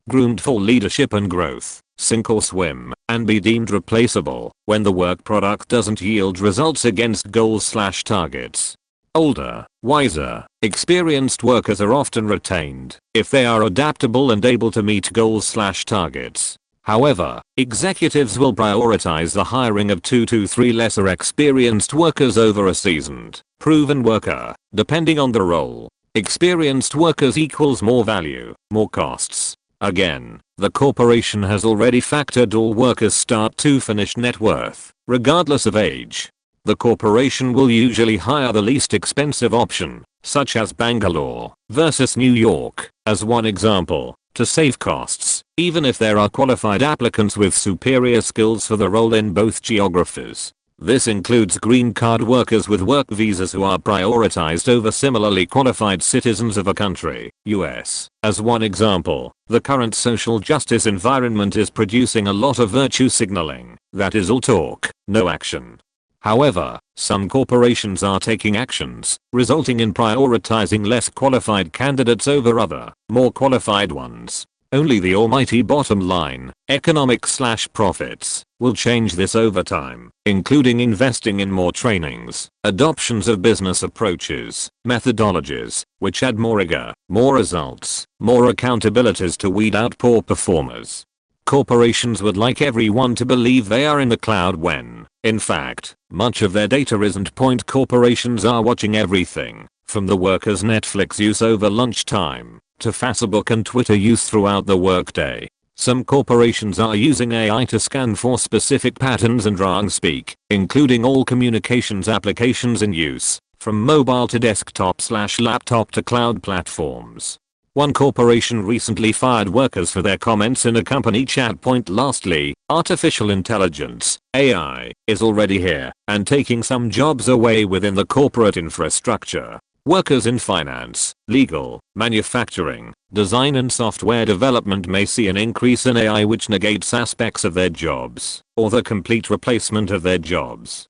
groomed for leadership and growth, sink or swim, and be deemed replaceable when the work product doesn't yield results against goals/targets. Older, wiser, experienced workers are often retained if they are adaptable and able to meet goals/targets. However, executives will prioritize the hiring of 2 to 3 lesser experienced workers over a seasoned, proven worker, depending on the role. Experienced workers equals more value, more costs. Again, the corporation has already factored all workers' start to finish net worth, regardless of age. The corporation will usually hire the least expensive option, such as Bangalore versus New York, as one example, to save costs, even if there are qualified applicants with superior skills for the role in both geographies. This includes green card workers with work visas who are prioritized over similarly qualified citizens of a country, US. As one example, the current social justice environment is producing a lot of virtue signaling that is all talk, no action. However, some corporations are taking actions, resulting in prioritizing less qualified candidates over other, more qualified ones. Only the almighty bottom line, economics/profits, will change this over time, including investing in more trainings, adoptions of business approaches, methodologies, which add more rigor, more results, more accountabilities to weed out poor performers. Corporations would like everyone to believe they are in the cloud when, in fact, much of their data isn't. Corporations are watching everything, from the workers' Netflix use over lunchtime, to Facebook and Twitter use throughout the workday. Some corporations are using AI to scan for specific patterns and wrong speak, including all communications applications in use, from mobile to desktop/laptop to cloud platforms. One corporation recently fired workers for their comments in a company chat. Lastly, artificial intelligence, AI, is already here and taking some jobs away within the corporate infrastructure. Workers in finance, legal, manufacturing, design and software development may see an increase in AI which negates aspects of their jobs, or the complete replacement of their jobs.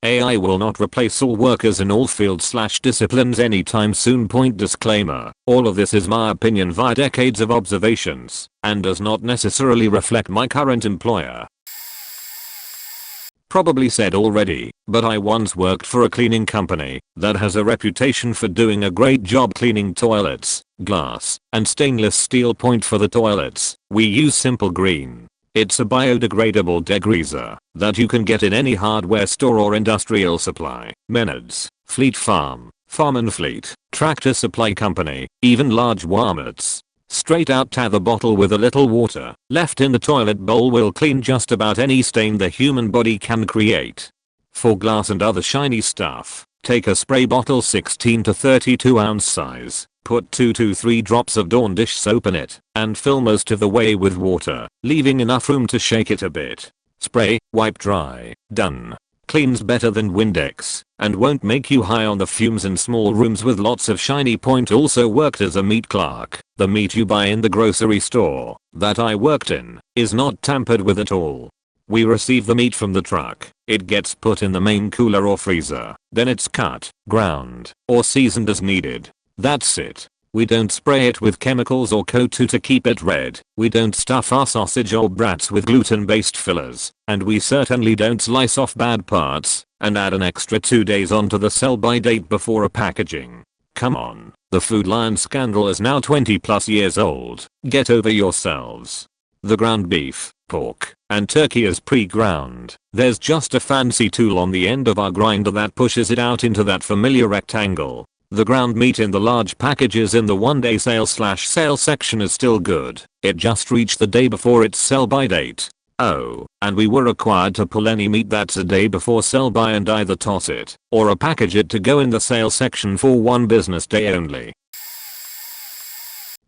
AI will not replace all workers in all fields/disciplines anytime soon. Disclaimer, all of this is my opinion via decades of observations, and does not necessarily reflect my current employer. Probably said already, but I once worked for a cleaning company that has a reputation for doing a great job cleaning toilets, glass, and stainless steel. For the toilets, we use Simple Green. It's a biodegradable degreaser that you can get in any hardware store or industrial supply, Menards, Fleet Farm, Farm and Fleet, Tractor Supply Company, even large Walmarts. Straight out to the bottle with a little water. Left in the toilet bowl will clean just about any stain the human body can create. For glass and other shiny stuff, take a spray bottle 16 to 32 ounce size. Put 2 to 3 drops of Dawn dish soap in it and fill most of the way with water, leaving enough room to shake it a bit. Spray, wipe dry, done. Cleans better than Windex and won't make you high on the fumes in small rooms with lots of shiny. Point also worked as a meat clerk. The meat you buy in the grocery store that I worked in is not tampered with at all. We receive the meat from the truck. It gets put in the main cooler or freezer. Then it's cut, ground, or seasoned as needed. That's it. We don't spray it with chemicals or coat to keep it red. We don't stuff our sausage or brats with gluten-based fillers. And we certainly don't slice off bad parts and add an extra 2 days onto the sell-by date before a packaging. Come on. The Food Lion scandal is now 20+ years old. Get over yourselves. The ground beef, pork, and turkey is pre-ground. There's just a fancy tool on the end of our grinder that pushes it out into that familiar rectangle. The ground meat in the large packages in the one-day sale section is still good. It just reached the day before its sell-by date. Oh, and we were required to pull any meat that's a day before sell-by and either toss it or package it to go in the sale section for 1 business day only.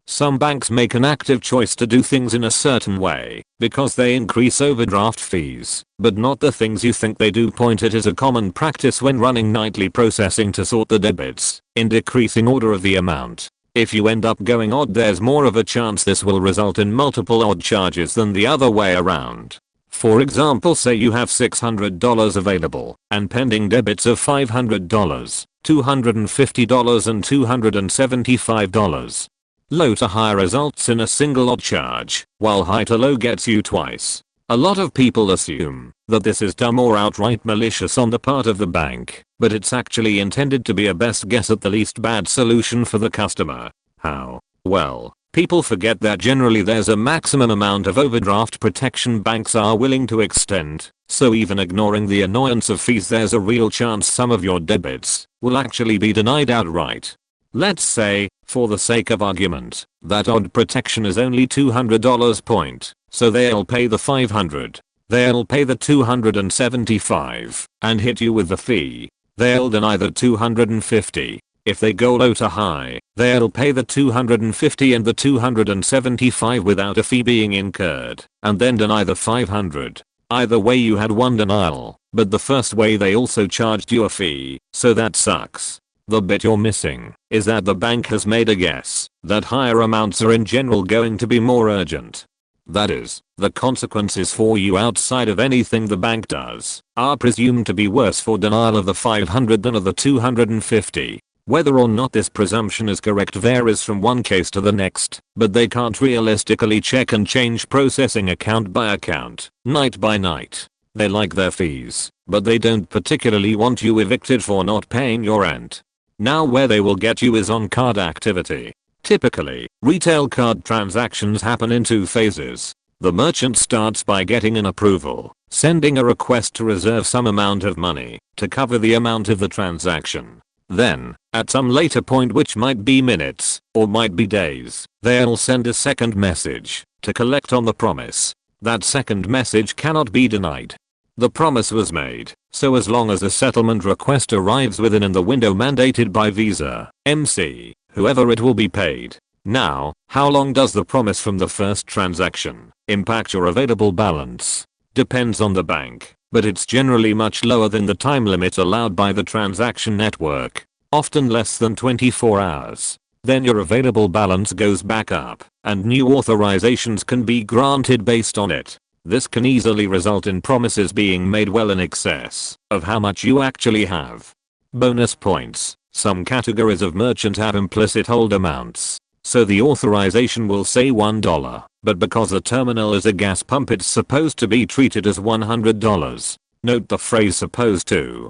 Some banks make an active choice to do things in a certain way because they increase overdraft fees, but not the things you think they do. It is a common practice when running nightly processing to sort the debits in decreasing order of the amount. If you end up going odd, there's more of a chance this will result in multiple odd charges than the other way around. For example, say you have $600 available and pending debits of $500, $250 and $275. Low to high results in a single odd charge, while high to low gets you twice. A lot of people assume that this is dumb or outright malicious on the part of the bank, but it's actually intended to be a best guess at the least bad solution for the customer. How? Well, people forget that generally there's a maximum amount of overdraft protection banks are willing to extend, so even ignoring the annoyance of fees, there's a real chance some of your debits will actually be denied outright. Let's say, for the sake of argument, that odd protection is only $200 so they'll pay the $500. They'll pay the $275 and hit you with the fee. They'll deny the $250. If they go low to high, they'll pay the $250 and the $275 without a fee being incurred, and then deny the $500. Either way you had one denial, but the first way they also charged you a fee, so that sucks. The bit you're missing is that the bank has made a guess that higher amounts are in general going to be more urgent. That is, the consequences for you outside of anything the bank does are presumed to be worse for denial of the $500 than of the $250. Whether or not this presumption is correct varies from one case to the next, but they can't realistically check and change processing account by account, night by night. They like their fees, but they don't particularly want you evicted for not paying your rent. Now where they will get you is on card activity. Typically, retail card transactions happen in 2 phases. The merchant starts by getting an approval, sending a request to reserve some amount of money to cover the amount of the transaction. Then, at some later point, which might be minutes or might be days, they'll send a second message to collect on the promise. That second message cannot be denied. The promise was made, so as long as a settlement request arrives within the window mandated by Visa, MC, whoever it will be paid. Now, how long does the promise from the first transaction impact your available balance? Depends on the bank, but it's generally much lower than the time limit allowed by the transaction network, often less than 24 hours. Then your available balance goes back up, and new authorizations can be granted based on it. This can easily result in promises being made well in excess of how much you actually have. Bonus points. Some categories of merchant have implicit hold amounts, so the authorization will say $1, but because the terminal is a gas pump it's supposed to be treated as $100. Note the phrase supposed to.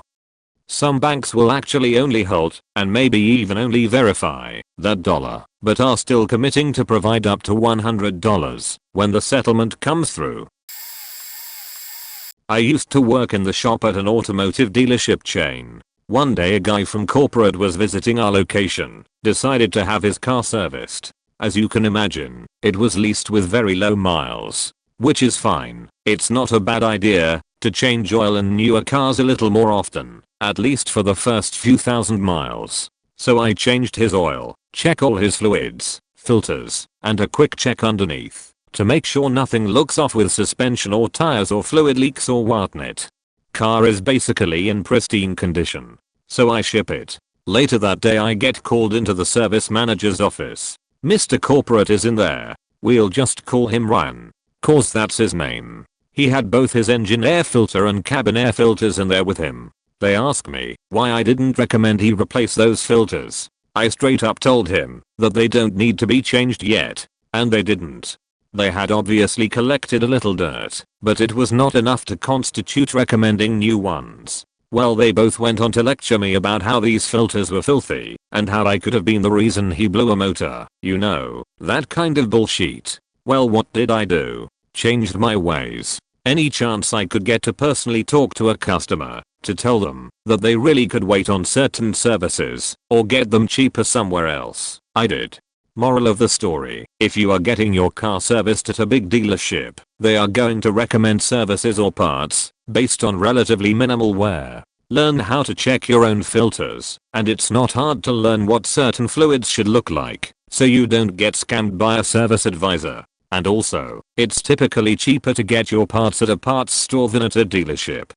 Some banks will actually only hold, and maybe even only verify, that dollar, but are still committing to provide up to $100 when the settlement comes through. I used to work in the shop at an automotive dealership chain. One day a guy from corporate was visiting our location, decided to have his car serviced. As you can imagine, it was leased with very low miles. Which is fine. It's not a bad idea to change oil in newer cars a little more often, at least for the first few thousand miles. So I changed his oil, check all his fluids, filters, and a quick check underneath to make sure nothing looks off with suspension or tires or fluid leaks or whatnot. Car is basically in pristine condition. So I ship it. Later that day I get called into the service manager's office. Mr. Corporate is in there. We'll just call him Ryan. Cause that's his name. He had both his engine air filter and cabin air filters in there with him. They ask me why I didn't recommend he replace those filters. I straight up told him that they don't need to be changed yet. And they didn't. They had obviously collected a little dirt, but it was not enough to constitute recommending new ones. Well, they both went on to lecture me about how these filters were filthy, and how I could have been the reason he blew a motor. You know, that kind of bullshit. Well, what did I do? Changed my ways. Any chance I could get to personally talk to a customer, to tell them that they really could wait on certain services, or get them cheaper somewhere else, I did. Moral of the story, if you are getting your car serviced at a big dealership, they are going to recommend services or parts based on relatively minimal wear. Learn how to check your own filters, and it's not hard to learn what certain fluids should look like, so you don't get scammed by a service advisor. And also, it's typically cheaper to get your parts at a parts store than at a dealership.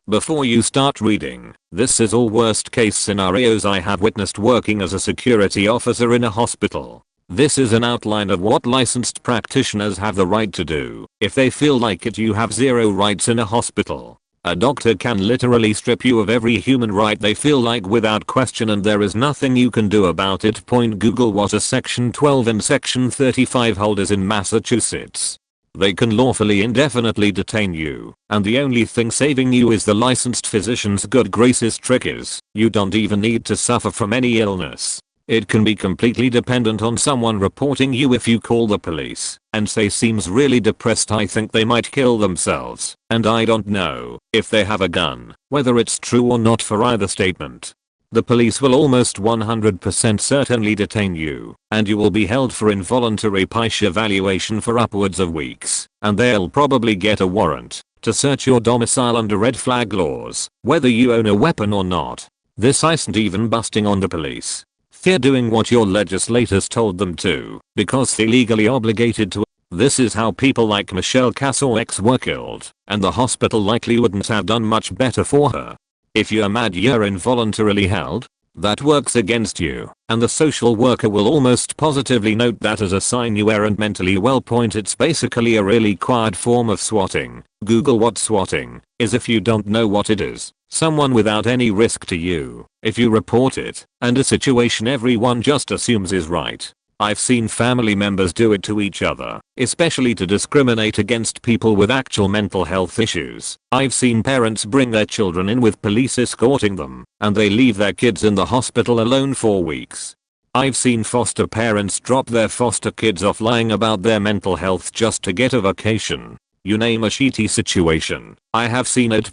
Before you start reading, this is all worst case scenarios I have witnessed working as a security officer in a hospital. This is an outline of what licensed practitioners have the right to do. If they feel like it, you have zero rights in a hospital. A doctor can literally strip you of every human right they feel like without question, and there is nothing you can do about it. Google what a Section 12 and Section 35 hold is in Massachusetts. They can lawfully indefinitely detain you, and the only thing saving you is the licensed physician's good graces. Trick is, you don't even need to suffer from any illness. It can be completely dependent on someone reporting you. If you call the police and say seems really depressed, I think they might kill themselves, and I don't know if they have a gun, whether it's true or not for either statement. The police will almost 100% certainly detain you, and you will be held for involuntary psych evaluation for upwards of weeks, and they'll probably get a warrant to search your domicile under red flag laws, whether you own a weapon or not. This isn't even busting on the police. They're doing what your legislators told them to, because they're legally obligated to. This is how people like Michelle Cassell-X were killed, and the hospital likely wouldn't have done much better for her. If you're mad you're involuntarily held, that works against you, and the social worker will almost positively note that as a sign you aren't mentally well. It's basically a really quiet form of swatting. Google what swatting is if you don't know what it is. Someone without any risk to you. If you report it, and a situation everyone just assumes is right. I've seen family members do it to each other, especially to discriminate against people with actual mental health issues. I've seen parents bring their children in with police escorting them, and they leave their kids in the hospital alone for weeks. I've seen foster parents drop their foster kids off lying about their mental health just to get a vacation. You name a shitty situation, I have seen it.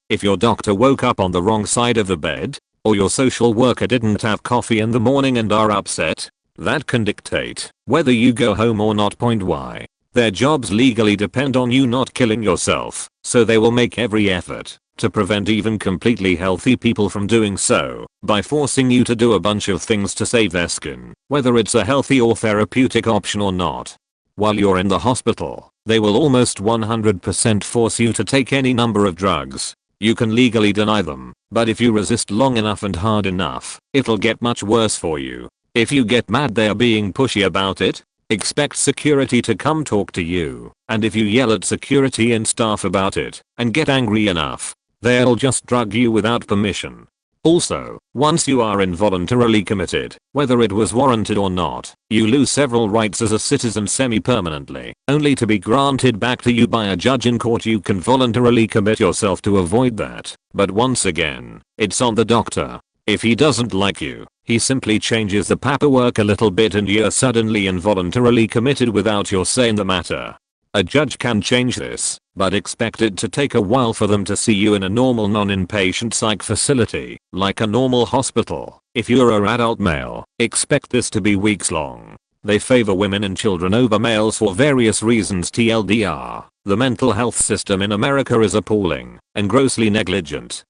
If your doctor woke up on the wrong side of the bed, or your social worker didn't have coffee in the morning and are upset, that can dictate whether you go home or not. Why? Their jobs legally depend on you not killing yourself, so they will make every effort to prevent even completely healthy people from doing so by forcing you to do a bunch of things to save their skin, whether it's a healthy or therapeutic option or not. While you're in the hospital, they will almost 100% force you to take any number of drugs. You can legally deny them, but if you resist long enough and hard enough, it'll get much worse for you. If you get mad they are being pushy about it, expect security to come talk to you, and if you yell at security and staff about it and get angry enough, they'll just drug you without permission. Also, once you are involuntarily committed, whether it was warranted or not, you lose several rights as a citizen semi-permanently, only to be granted back to you by a judge in court. You can voluntarily commit yourself to avoid that, but once again, it's on the doctor. If he doesn't like you, he simply changes the paperwork a little bit and you're suddenly involuntarily committed without your say in the matter. A judge can change this, but expect it to take a while for them to see you in a normal non-inpatient psych facility, like a normal hospital. If you're an adult male, expect this to be weeks long. They favor women and children over males for various reasons. TLDR, the mental health system in America is appalling and grossly negligent.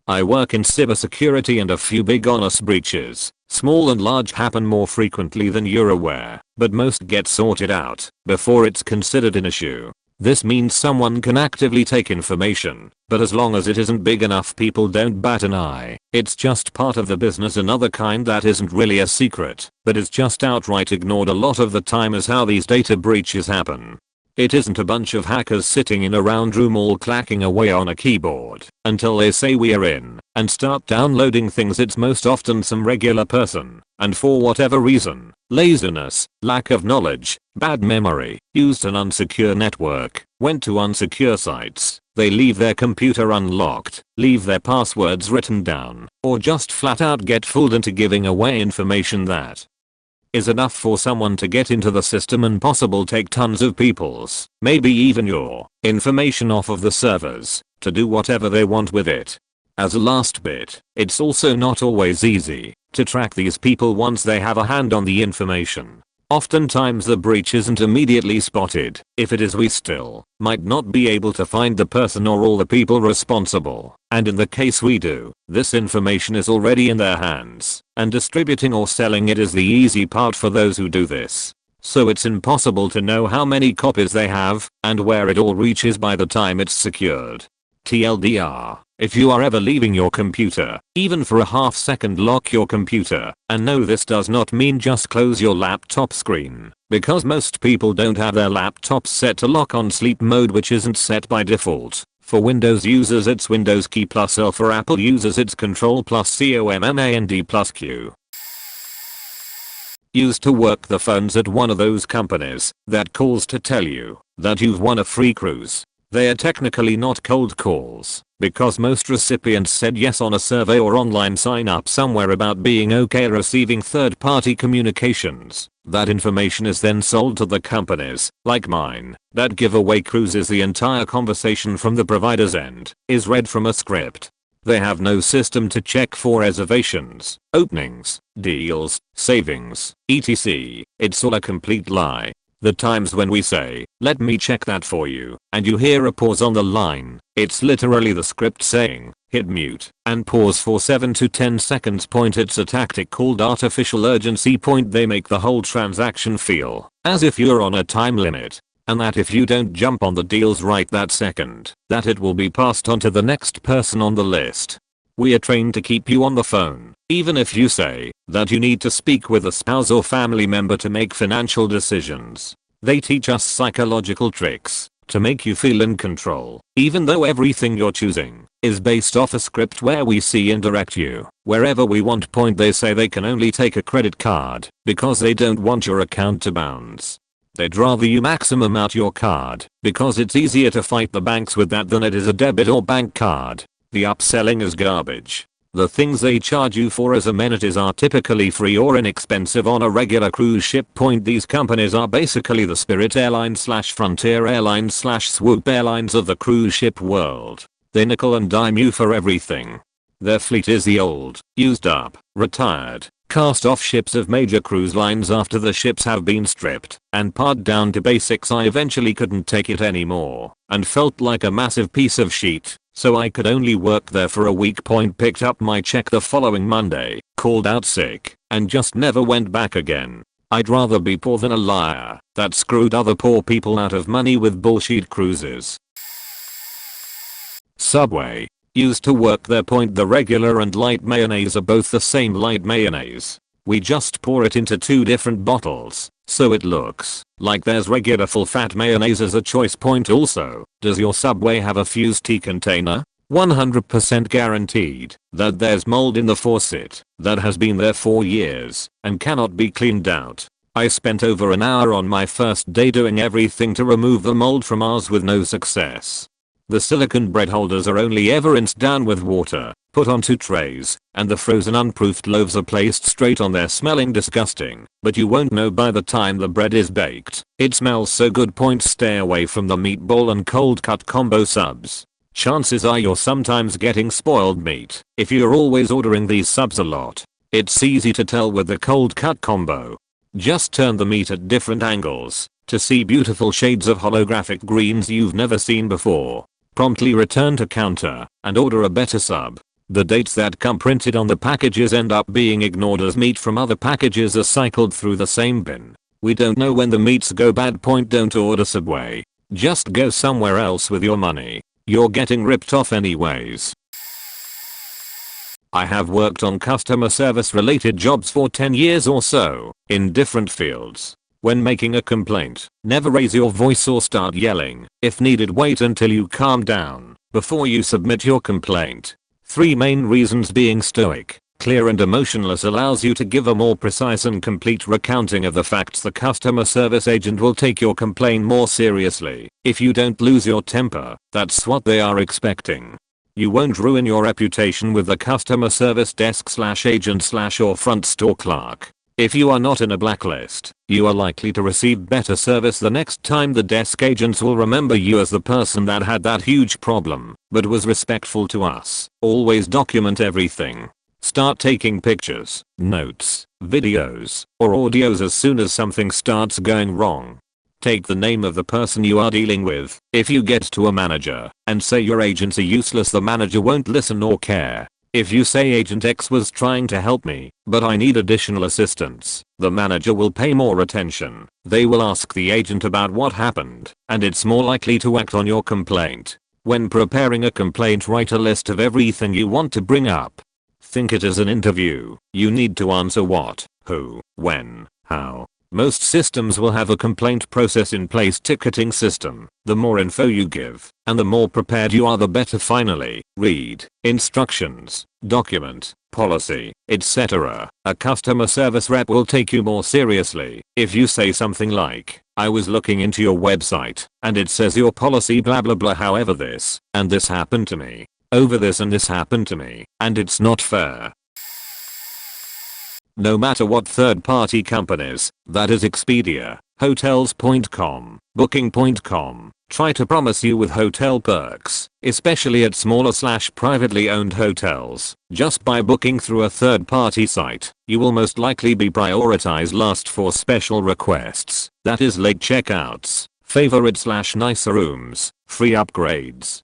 I work in cybersecurity and a few big honest breaches, small and large, happen more frequently than you're aware, but most get sorted out before it's considered an issue. This means someone can actively take information, but as long as it isn't big enough, people don't bat an eye. It's just part of the business. Another kind that isn't really a secret, but is just outright ignored a lot of the time, is how these data breaches happen. It isn't a bunch of hackers sitting in a round room all clacking away on a keyboard until they say we are in and start downloading things. It's most often some regular person, and for whatever reason, laziness, lack of knowledge, bad memory, used an unsecure network, went to unsecure sites, they leave their computer unlocked, leave their passwords written down, or just flat out get fooled into giving away information that is enough for someone to get into the system and possibly take tons of people's, maybe even your, information off of the servers to do whatever they want with it. As a last bit, it's also not always easy to track these people once they have a hand on the information. Oftentimes the breach isn't immediately spotted. If it is, we still might not be able to find the person or all the people responsible, and in the case we do, this information is already in their hands, and distributing or selling it is the easy part for those who do this. So it's impossible to know how many copies they have and where it all reaches by the time it's secured. TLDR, if you are ever leaving your computer, even for a half second, lock your computer. And no, this does not mean just close your laptop screen, because most people don't have their laptops set to lock on sleep mode, which isn't set by default. For Windows users it's Windows key plus L, for Apple users it's Control plus Command plus Q. Used to work the phones at one of those companies that calls to tell you that you've won a free cruise. They are technically not cold calls, because most recipients said yes on a survey or online sign up somewhere about being okay receiving third-party communications. That information is then sold to the companies, like mine, that give away cruises. The entire conversation from the provider's end is read from a script. They have no system to check for reservations, openings, deals, savings, etc. It's all a complete lie. The times when we say, "Let me check that for you," and you hear a pause on the line, it's literally the script saying, "Hit mute and pause for 7 to 10 seconds." It's a tactic called artificial urgency. They make the whole transaction feel as if you're on a time limit, and that if you don't jump on the deals right that second, that it will be passed on to the next person on the list. We are trained to keep you on the phone, even if you say that you need to speak with a spouse or family member to make financial decisions. They teach us psychological tricks to make you feel in control, even though everything you're choosing is based off a script where we see and direct you wherever we want. They say they can only take a credit card because they don't want your account to bounce. They'd rather you maximum out your card because it's easier to fight the banks with that than it is a debit or bank card. The upselling is garbage. The things they charge you for as amenities are typically free or inexpensive on a regular cruise ship. These companies are basically the Spirit Airline / Frontier Airline / Swoop Airlines of the cruise ship world. They nickel and dime you for everything. Their fleet is the old, used up, retired, cast off ships of major cruise lines. After the ships have been stripped and pared down to basics, I eventually couldn't take it anymore and felt like a massive piece of shit. So I could only work there for a week. Picked up my check the following Monday, called out sick, and just never went back again. I'd rather be poor than a liar that screwed other poor people out of money with bullshit cruises. Subway. Used to work there. The regular and light mayonnaise are both the same light mayonnaise. We just pour it into 2 different bottles, so it looks like there's regular full fat mayonnaise as a choice. Also, does your Subway have a fused tea container? 100% guaranteed that there's mold in the faucet that has been there for years and cannot be cleaned out. I spent over an hour on my first day doing everything to remove the mold from ours with no success. The silicone bread holders are only ever rinsed down with water, put onto trays, and the frozen unproofed loaves are placed straight on there smelling disgusting, but you won't know by the time the bread is baked. It smells so good. Stay away from the meatball and cold cut combo subs. Chances are you're sometimes getting spoiled meat if you're always ordering these subs a lot. It's easy to tell with the cold cut combo. Just turn the meat at different angles to see beautiful shades of holographic greens you've never seen before. Promptly return to counter and order a better sub. The dates that come printed on the packages end up being ignored as meat from other packages are cycled through the same bin. We don't know when the meats go bad. Don't order Subway. Just go somewhere else with your money. You're getting ripped off anyways. I have worked on customer service related jobs for 10 years or so, in different fields. When making a complaint, never raise your voice or start yelling. If needed, wait until you calm down before you submit your complaint. 3 main reasons: being stoic, clear and emotionless allows you to give a more precise and complete recounting of the facts. The customer service agent will take your complaint more seriously if you don't lose your temper. That's what they are expecting. You won't ruin your reputation with the customer service desk /agent or front store clerk. If you are not in a blacklist, you are likely to receive better service the next time. The desk agents will remember you as the person that had that huge problem, but was respectful to us. Always document everything. Start taking pictures, notes, videos, or audios as soon as something starts going wrong. Take the name of the person you are dealing with. If you get to a manager and say your agents are useless, the manager won't listen or care. If you say Agent X was trying to help me, but I need additional assistance, the manager will pay more attention. They will ask the agent about what happened, and it's more likely to act on your complaint. When preparing a complaint, write a list of everything you want to bring up. Think it as an interview. You need to answer what, who, when, how. Most systems will have a complaint process in place. Ticketing system. The more info you give, and the more prepared you are, the better. Finally, read instructions, document, policy, etc. A customer service rep will take you more seriously if you say something like, I was looking into your website, and it says your policy blah blah blah, however this and this happened to me, over this and this happened to me, and it's not fair. No matter what third-party companies, that is Expedia, Hotels.com, Booking.com, try to promise you with hotel perks, especially at smaller privately owned hotels, just by booking through a third-party site, you will most likely be prioritized last for special requests, that is late checkouts, favorite nicer rooms, free upgrades,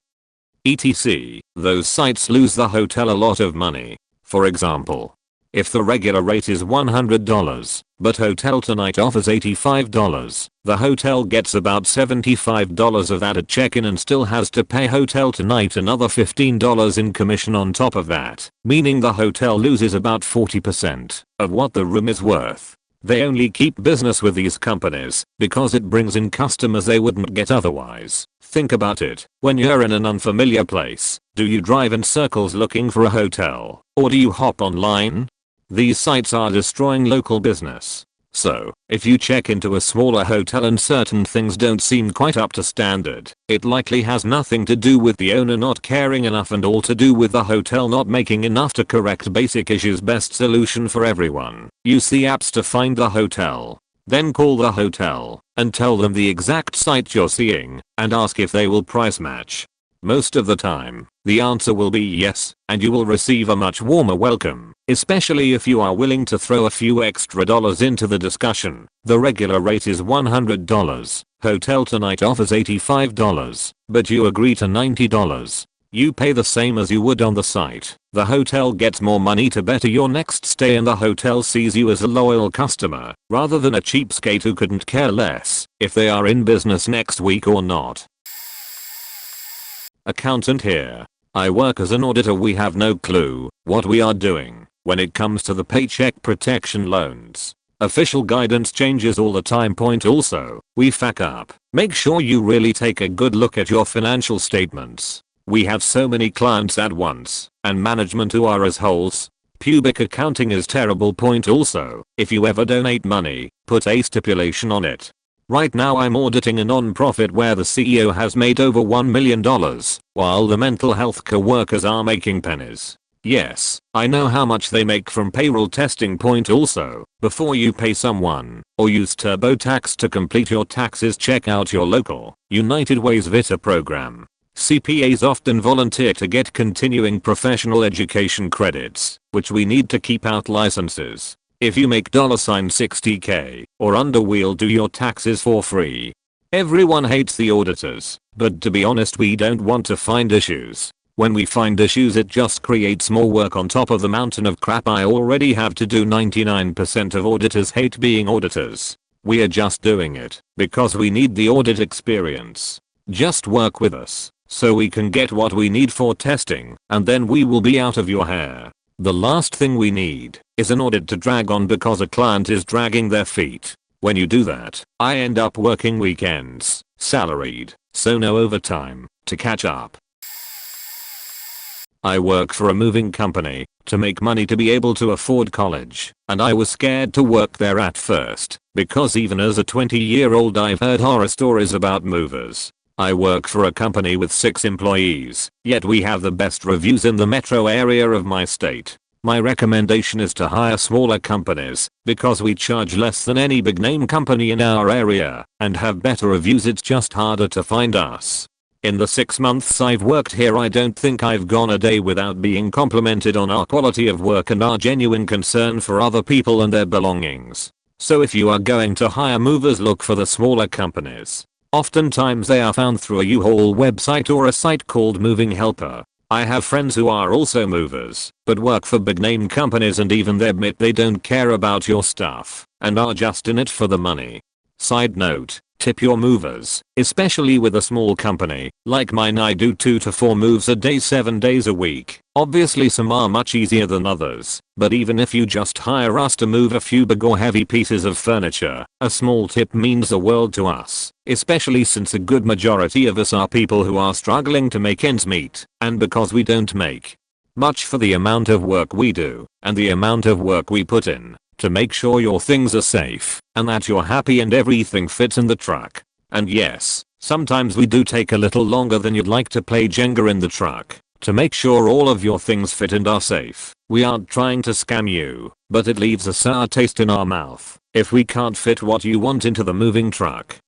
etc. Those sites lose the hotel a lot of money. For example, if the regular rate is $100, but Hotel Tonight offers $85, the hotel gets about $75 of that at check-in and still has to pay Hotel Tonight another $15 in commission on top of that, meaning the hotel loses about 40% of what the room is worth. They only keep business with these companies because it brings in customers they wouldn't get otherwise. Think about it. When you're in an unfamiliar place, do you drive in circles looking for a hotel, or do you hop online? These sites are destroying local business. So, if you check into a smaller hotel and certain things don't seem quite up to standard, it likely has nothing to do with the owner not caring enough and all to do with the hotel not making enough to correct basic issues. Best solution for everyone: use the apps to find the hotel. Then call the hotel and tell them the exact site you're seeing and ask if they will price match. Most of the time, the answer will be yes, and you will receive a much warmer welcome, especially if you are willing to throw a few extra dollars into the discussion. The regular rate is $100, Hotel Tonight offers $85, but you agree to $90. You pay the same as you would on the site. The hotel gets more money to better your next stay, and the hotel sees you as a loyal customer, rather than a cheapskate who couldn't care less if they are in business next week or not. Accountant here. I work as an auditor. We have no clue what we are doing when it comes to the Paycheck Protection loans. Official guidance changes all the time. Also, we fuck up. Make sure you really take a good look at your financial statements. We have so many clients at once, and management who are assholes. Pubic accounting is terrible. Also, if you ever donate money, put a stipulation on it. Right now I'm auditing a non-profit where the CEO has made over $1 million, while the mental health co-workers are making pennies. Yes, I know how much they make from payroll testing. Point also, before you pay someone or use TurboTax to complete your taxes, check out your local United Way's VITA program. CPAs often volunteer to get continuing professional education credits, which we need to keep out licenses. If you make $60K or under, we'll do your taxes for free. Everyone hates the auditors, but to be honest, we don't want to find issues. When we find issues, it just creates more work on top of the mountain of crap I already have to do. 99% of auditors hate being auditors. We are just doing it because we need the audit experience. Just work with us so we can get what we need for testing, and then we will be out of your hair. The last thing we need is an audit to drag on because a client is dragging their feet. When you do that, I end up working weekends, salaried, so no overtime, to catch up. I work for a moving company to make money to be able to afford college, and I was scared to work there at first because even as a 20-year-old I've heard horror stories about movers. I work for a company with 6 employees, yet we have the best reviews in the metro area of my state. My recommendation is to hire smaller companies because we charge less than any big name company in our area and have better reviews. It's just harder to find us. In the 6 months I've worked here, I don't think I've gone a day without being complimented on our quality of work and our genuine concern for other people and their belongings. So if you are going to hire movers, look for the smaller companies. Oftentimes they are found through a U-Haul website or a site called Moving Helper. I have friends who are also movers, but work for big name companies, and even they admit they don't care about your stuff and are just in it for the money. Side note, tip your movers, especially with a small company like mine. I do 2 to 4 moves a day 7 days a week. Obviously some are much easier than others, but even if you just hire us to move a few big or heavy pieces of furniture, a small tip means the world to us, especially since a good majority of us are people who are struggling to make ends meet, and because we don't make much for the amount of work we do and the amount of work we put in to make sure your things are safe and that you're happy and everything fits in the truck. And yes, sometimes we do take a little longer than you'd like to play Jenga in the truck to make sure all of your things fit and are safe. We aren't trying to scam you, but it leaves a sour taste in our mouth if we can't fit what you want into the moving truck.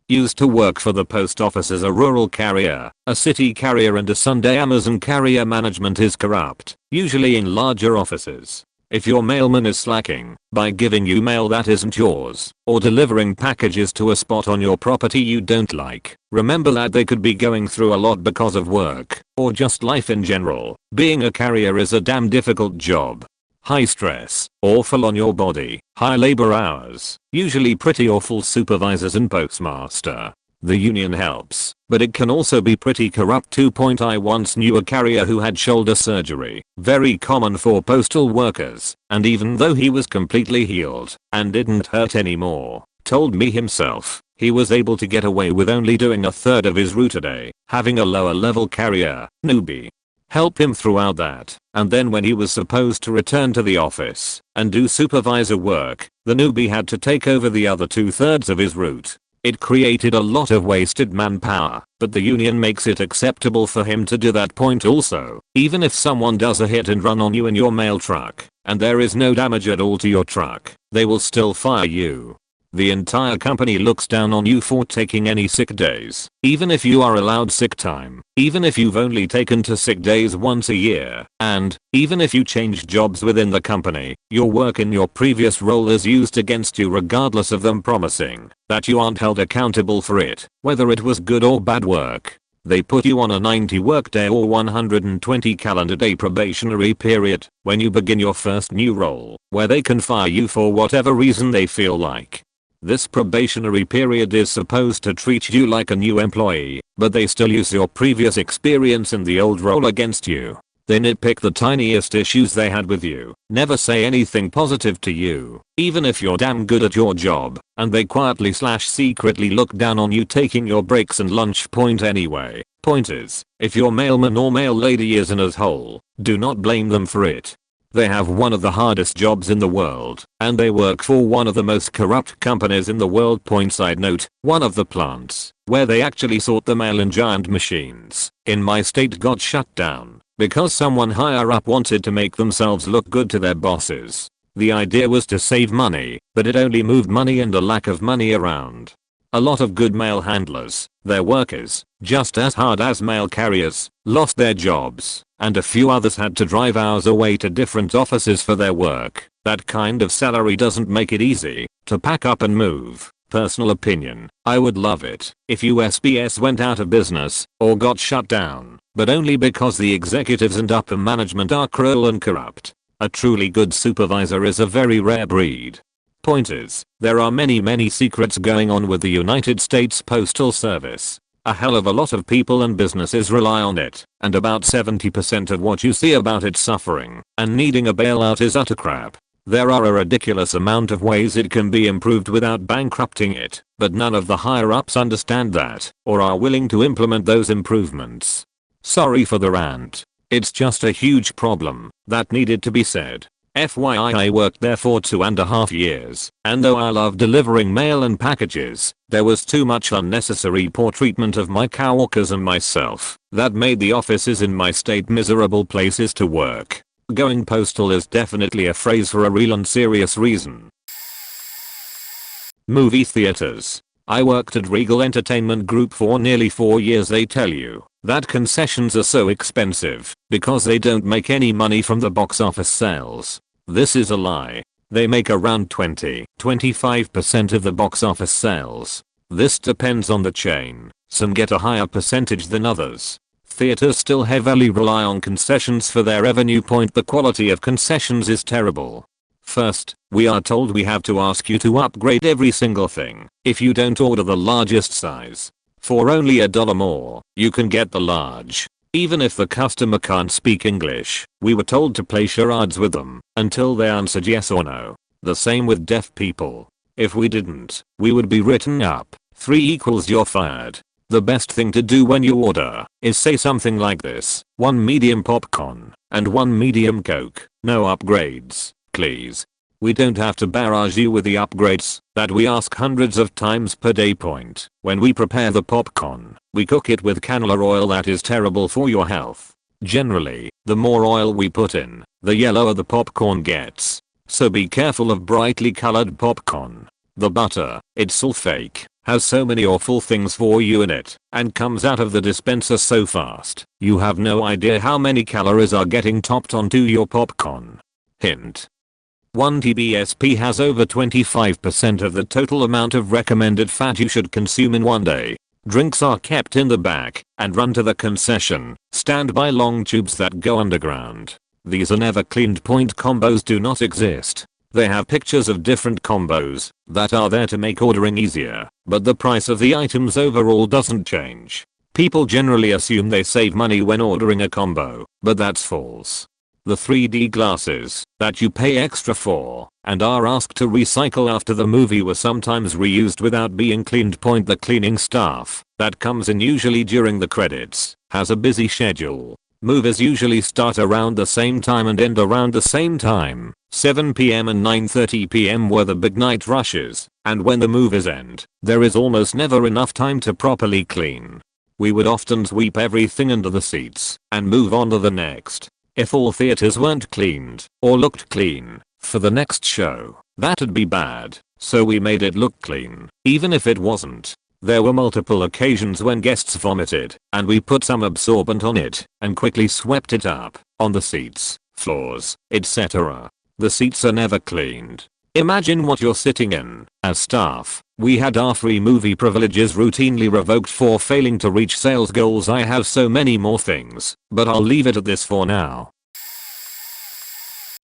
Used to work for the post office as a rural carrier, a city carrier and a Sunday Amazon carrier. Management is corrupt, usually in larger offices. If your mailman is slacking by giving you mail that isn't yours, or delivering packages to a spot on your property you don't like, remember that they could be going through a lot because of work, or just life in general. Being a carrier is a damn difficult job. High stress, awful on your body, high labor hours, usually pretty awful supervisors and postmaster. The union helps, but it can also be pretty corrupt too. I once knew a carrier who had shoulder surgery, very common for postal workers, and even though he was completely healed and didn't hurt anymore, told me himself he was able to get away with only doing a third of his route a day, having a lower level carrier, newbie, help him throughout that, and then when he was supposed to return to the office and do supervisor work, the newbie had to take over the other 2/3 of his route. It created a lot of wasted manpower, but the union makes it acceptable for him to do that. Also, even if someone does a hit and run on you in your mail truck, and there is no damage at all to your truck, they will still fire you. The entire company looks down on you for taking any sick days, even if you are allowed sick time, even if you've only taken 2 sick days once a year, and even if you change jobs within the company, your work in your previous role is used against you regardless of them promising that you aren't held accountable for it, whether it was good or bad work. They put you on a 90 workday or 120 calendar day probationary period when you begin your first new role, where they can fire you for whatever reason they feel like. This probationary period is supposed to treat you like a new employee, but they still use your previous experience in the old role against you. They nitpick the tiniest issues they had with you, never say anything positive to you, even if you're damn good at your job, and they quietly / secretly look down on you taking your breaks and lunch. Anyway, point is, if your mailman or mail lady is an asshole, do not blame them for it. They have one of the hardest jobs in the world, and they work for one of the most corrupt companies in the world. Side note, one of the plants, where they actually sort the mail in giant machines, in my state got shut down, because someone higher up wanted to make themselves look good to their bosses. The idea was to save money, but it only moved money and a lack of money around. A lot of good mail handlers, their workers, just as hard as mail carriers, lost their jobs, and a few others had to drive hours away to different offices for their work. That kind of salary doesn't make it easy to pack up and move. Personal opinion, I would love it if USPS went out of business or got shut down, but only because the executives and upper management are cruel and corrupt. A truly good supervisor is a very rare breed. Point is, there are many secrets going on with the United States Postal Service. A hell of a lot of people and businesses rely on it, and about 70% of what you see about it suffering and needing a bailout is utter crap. There are a ridiculous amount of ways it can be improved without bankrupting it, but none of the higher ups understand that, or are willing to implement those improvements. Sorry for the rant. It's just a huge problem that needed to be said. FYI, I worked there for 2.5 years, and though I love delivering mail and packages, there was too much unnecessary poor treatment of my coworkers and myself that made the offices in my state miserable places to work. Going postal is definitely a phrase for a real and serious reason. Movie theaters. I worked at Regal Entertainment Group for nearly 4 years. They tell you that concessions are so expensive because they don't make any money from the box office sales. This is a lie. They make around 20-25% of the box office sales. This depends on the chain. Some get a higher percentage than others. Theaters still heavily rely on concessions for their revenue. The quality of concessions is terrible. First, we are told we have to ask you to upgrade every single thing if you don't order the largest size. For only $1 more, you can get the large. Even if the customer can't speak English, we were told to play charades with them until they answered yes or no. The same with deaf people. If we didn't, we would be written up. 3 equals you're fired. The best thing to do when you order is say something like this: 1 medium popcorn and 1 medium Coke. No upgrades, please. We don't have to barrage you with the upgrades that we ask hundreds of times per day. When we prepare the popcorn, we cook it with canola oil that is terrible for your health. Generally, the more oil we put in, the yellower the popcorn gets. So be careful of brightly colored popcorn. The butter, it's all fake, has so many awful things for you in it, and comes out of the dispenser so fast, you have no idea how many calories are getting topped onto your popcorn. Hint. 1 TBSP has over 25% of the total amount of recommended fat you should consume in one day. Drinks are kept in the back and run to the concession stand by long tubes that go underground. These are never cleaned. Combos do not exist. They have pictures of different combos that are there to make ordering easier, but the price of the items overall doesn't change. People generally assume they save money when ordering a combo, but that's false. The 3D glasses that you pay extra for and are asked to recycle after the movie were sometimes reused without being cleaned. The cleaning staff that comes in usually during the credits has a busy schedule. Movies usually start around the same time and end around the same time. 7 PM and 9:30 PM were the big night rushes, and when the movies end, there is almost never enough time to properly clean. We would often sweep everything under the seats and move on to the next. If all theaters weren't cleaned or looked clean for the next show, that'd be bad, so we made it look clean, even if it wasn't. There were multiple occasions when guests vomited, and we put some absorbent on it and quickly swept it up on the seats, floors, etc. The seats are never cleaned. Imagine what you're sitting in. As staff, we had our free movie privileges routinely revoked for failing to reach sales goals. I have so many more things, but I'll leave it at this for now.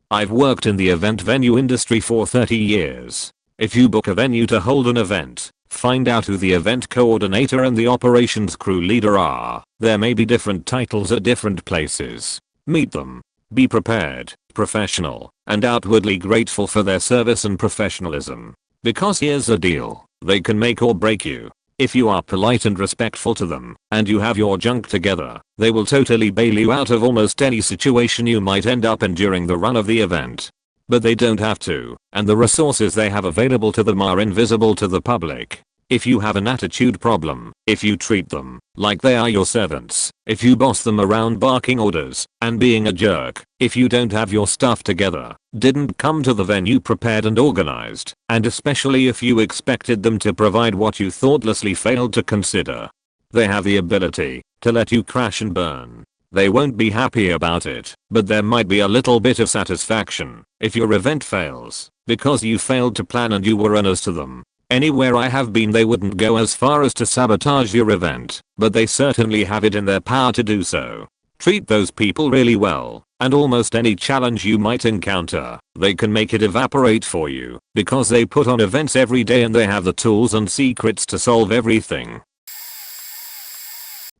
I've worked in the event venue industry for 30 years. If you book a venue to hold an event, find out who the event coordinator and the operations crew leader are. There may be different titles at different places. Meet them. Be prepared, professional, and outwardly grateful for their service and professionalism. Because here's the deal, they can make or break you. If you are polite and respectful to them, and you have your junk together, they will totally bail you out of almost any situation you might end up in during the run of the event. But they don't have to, and the resources they have available to them are invisible to the public. If you have an attitude problem, if you treat them like they are your servants, if you boss them around barking orders and being a jerk, if you don't have your stuff together, didn't come to the venue prepared and organized, and especially if you expected them to provide what you thoughtlessly failed to consider, they have the ability to let you crash and burn. They won't be happy about it, but there might be a little bit of satisfaction if your event fails because you failed to plan and you were honest to them. Anywhere I have been, they wouldn't go as far as to sabotage your event, but they certainly have it in their power to do so. Treat those people really well, and almost any challenge you might encounter, they can make it evaporate for you, because they put on events every day and they have the tools and secrets to solve everything.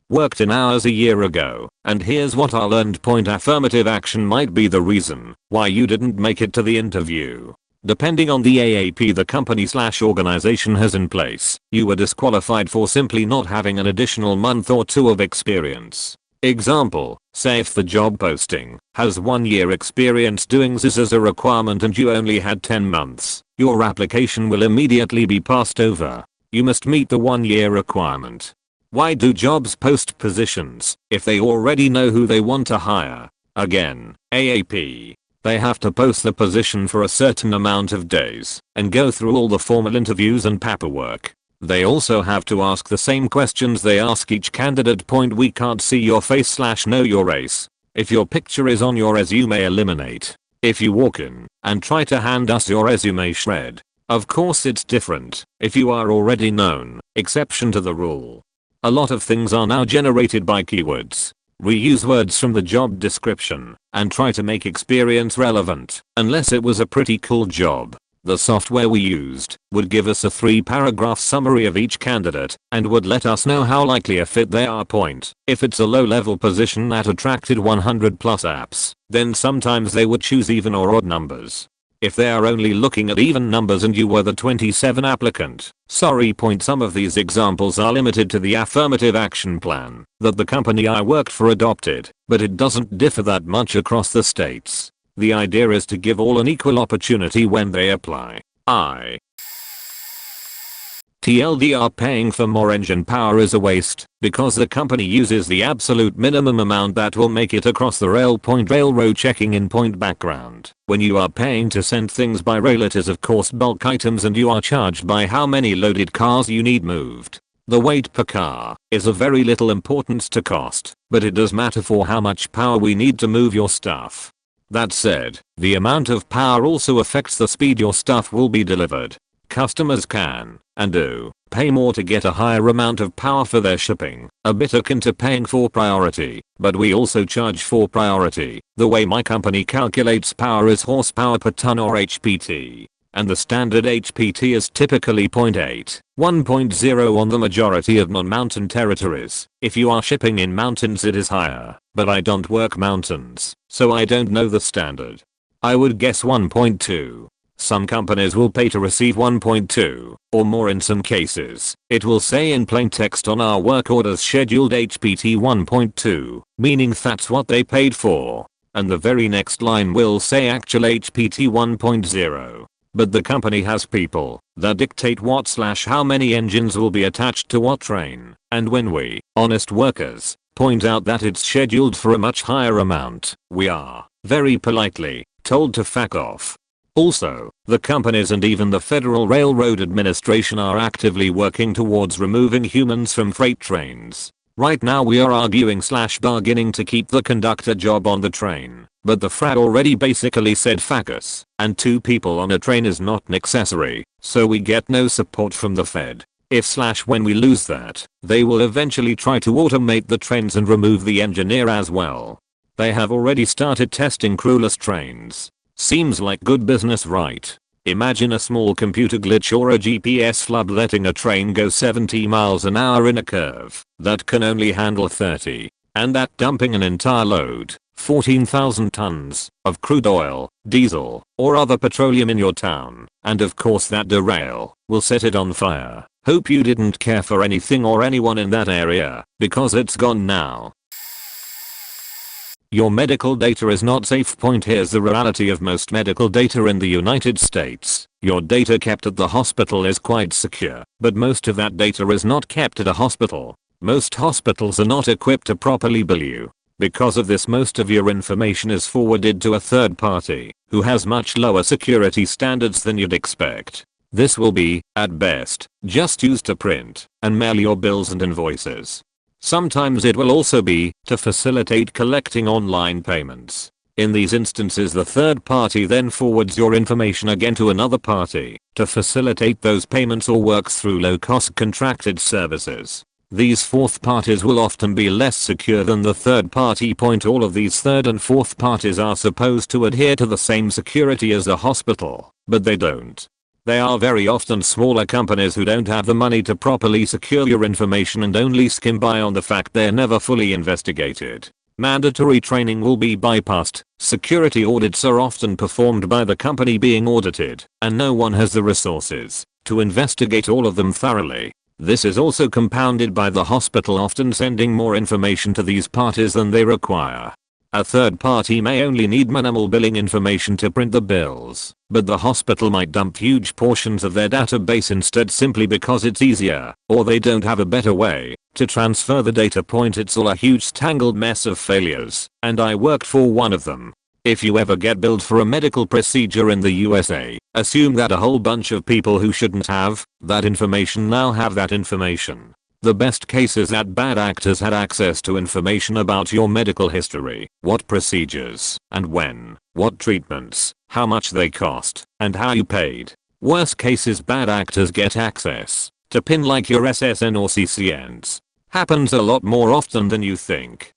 Worked in hours a year ago, and here's what I learned. Affirmative action might be the reason why you didn't make it to the interview. Depending on the AAP the company/organization has in place, you were disqualified for simply not having an additional month or two of experience. Example, say if the job posting has 1 year experience doing this as a requirement and you only had 10 months, your application will immediately be passed over. You must meet the 1 year requirement. Why do jobs post positions if they already know who they want to hire? Again, AAP. They have to post the position for a certain amount of days and go through all the formal interviews and paperwork. They also have to ask the same questions they ask each candidate. We can't see your face/know your race. If your picture is on your resume, eliminate. If you walk in and try to hand us your resume, shred. Of course it's different if you are already known, exception to the rule. A lot of things are now generated by keywords. We use words from the job description and try to make experience relevant, unless it was a pretty cool job. The software we used would give us a 3-paragraph summary of each candidate and would let us know how likely a fit they are. If it's a low-level position that attracted 100 plus apps, then sometimes they would choose even or odd numbers. If they are only looking at even numbers and you were the 27 applicant, sorry. Some of these examples are limited to the affirmative action plan that the company I worked for adopted, but it doesn't differ that much across the states. The idea is to give all an equal opportunity when they apply. TLDR, paying for more engine power is a waste because the company uses the absolute minimum amount that will make it across the rail. Railroad checking in. Background. When you are paying to send things by rail, it is of course bulk items and you are charged by how many loaded cars you need moved. The weight per car is of very little importance to cost, but it does matter for how much power we need to move your stuff. That said, the amount of power also affects the speed your stuff will be delivered. Customers can, and do, pay more to get a higher amount of power for their shipping, a bit akin to paying for priority, but we also charge for priority. The way my company calculates power is horsepower per ton or HPT, and the standard HPT is typically 0.8, 1.0 on the majority of non-mountain territories. If you are shipping in mountains it is higher, but I don't work mountains, so I don't know the standard. I would guess 1.2. Some companies will pay to receive 1.2 or more. In some cases, it will say in plain text on our work orders scheduled HPT 1.2, meaning that's what they paid for. And the very next line will say actual HPT 1.0. But the company has people that dictate what/how many engines will be attached to what train, and when we, honest workers, point out that it's scheduled for a much higher amount, we are, very politely, told to fuck off. Also, the companies and even the Federal Railroad Administration are actively working towards removing humans from freight trains. Right now we are arguing/bargaining to keep the conductor job on the train, but the FRA already basically said fuck us, and 2 people on a train is not necessary, so we get no support from the Fed. If/when we lose that, they will eventually try to automate the trains and remove the engineer as well. They have already started testing crewless trains. Seems like good business, right? Imagine a small computer glitch or a GPS flub letting a train go 70 miles an hour in a curve that can only handle 30, and that dumping an entire load, 14,000 tons, of crude oil, diesel, or other petroleum in your town, and of course that derail will set it on fire. Hope you didn't care for anything or anyone in that area, because it's gone now. Your medical data is not safe. Here's the reality of most medical data in the United States. Your data kept at the hospital is quite secure, but most of that data is not kept at a hospital. Most hospitals are not equipped to properly bill you. Because of this, most of your information is forwarded to a third party, who has much lower security standards than you'd expect. This will be, at best, just used to print and mail your bills and invoices. Sometimes it will also be to facilitate collecting online payments. In these instances, the third party then forwards your information again to another party to facilitate those payments or works through low-cost contracted services. These fourth parties will often be less secure than the third party. All of these third and fourth parties are supposed to adhere to the same security as the hospital, but they don't. They are very often smaller companies who don't have the money to properly secure your information and only skim by on the fact they're never fully investigated. Mandatory training will be bypassed, security audits are often performed by the company being audited, and no one has the resources to investigate all of them thoroughly. This is also compounded by the hospital often sending more information to these parties than they require. A third party may only need minimal billing information to print the bills, but the hospital might dump huge portions of their database instead simply because it's easier, or they don't have a better way to transfer the data. It's all a huge tangled mess of failures, and I worked for one of them. If you ever get billed for a medical procedure in the USA, assume that a whole bunch of people who shouldn't have that information now have that information. The best case is that bad actors had access to information about your medical history, what procedures, and when, what treatments, how much they cost, and how you paid. Worst case is bad actors get access to PIN like your SSN or CCNs. Happens a lot more often than you think.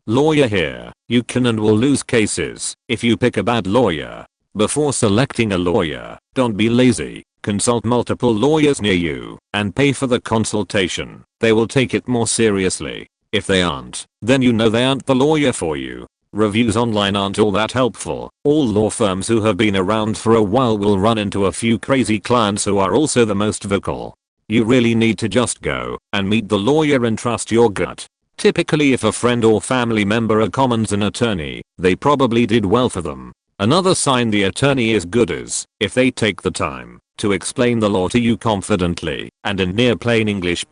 Lawyer here. You can and will lose cases if you pick a bad lawyer. Before selecting a lawyer, don't be lazy. Consult multiple lawyers near you and pay for the consultation. They will take it more seriously. If they aren't, then you know they aren't the lawyer for you. Reviews online aren't all that helpful. All law firms who have been around for a while will run into a few crazy clients who are also the most vocal. You really need to just go and meet the lawyer and trust your gut. Typically, if a friend or family member recommends an attorney, they probably did well for them. Another sign the attorney is good is if they take the time to explain the law to you confidently and in near plain English.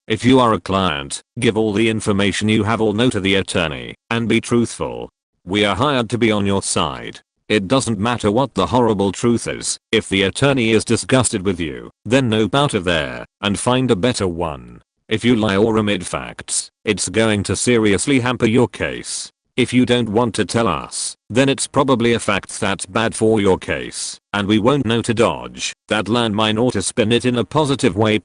If you are a client, give all the information you have or know to the attorney and be truthful. We are hired to be on your side. It doesn't matter what the horrible truth is. If the attorney is disgusted with you, then nope out of there and find a better one. If you lie or omit facts, it's going to seriously hamper your case. If you don't want to tell us, then it's probably a fact that's bad for your case, and we won't know to dodge that landmine or to spin it in a positive way.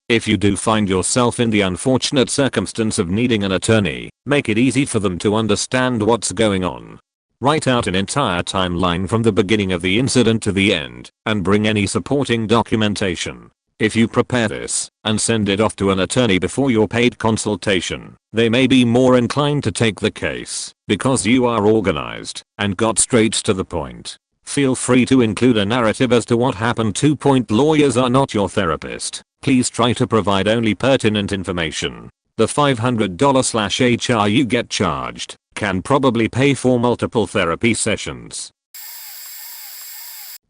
If you do find yourself in the unfortunate circumstance of needing an attorney, make it easy for them to understand what's going on. Write out an entire timeline from the beginning of the incident to the end, and bring any supporting documentation. If you prepare this and send it off to an attorney before your paid consultation, they may be more inclined to take the case because you are organized and got straight to the point. Feel free to include a narrative as to what happened. Lawyers are not your therapist. Please try to provide only pertinent information. The $500/HR you get charged can probably pay for multiple therapy sessions.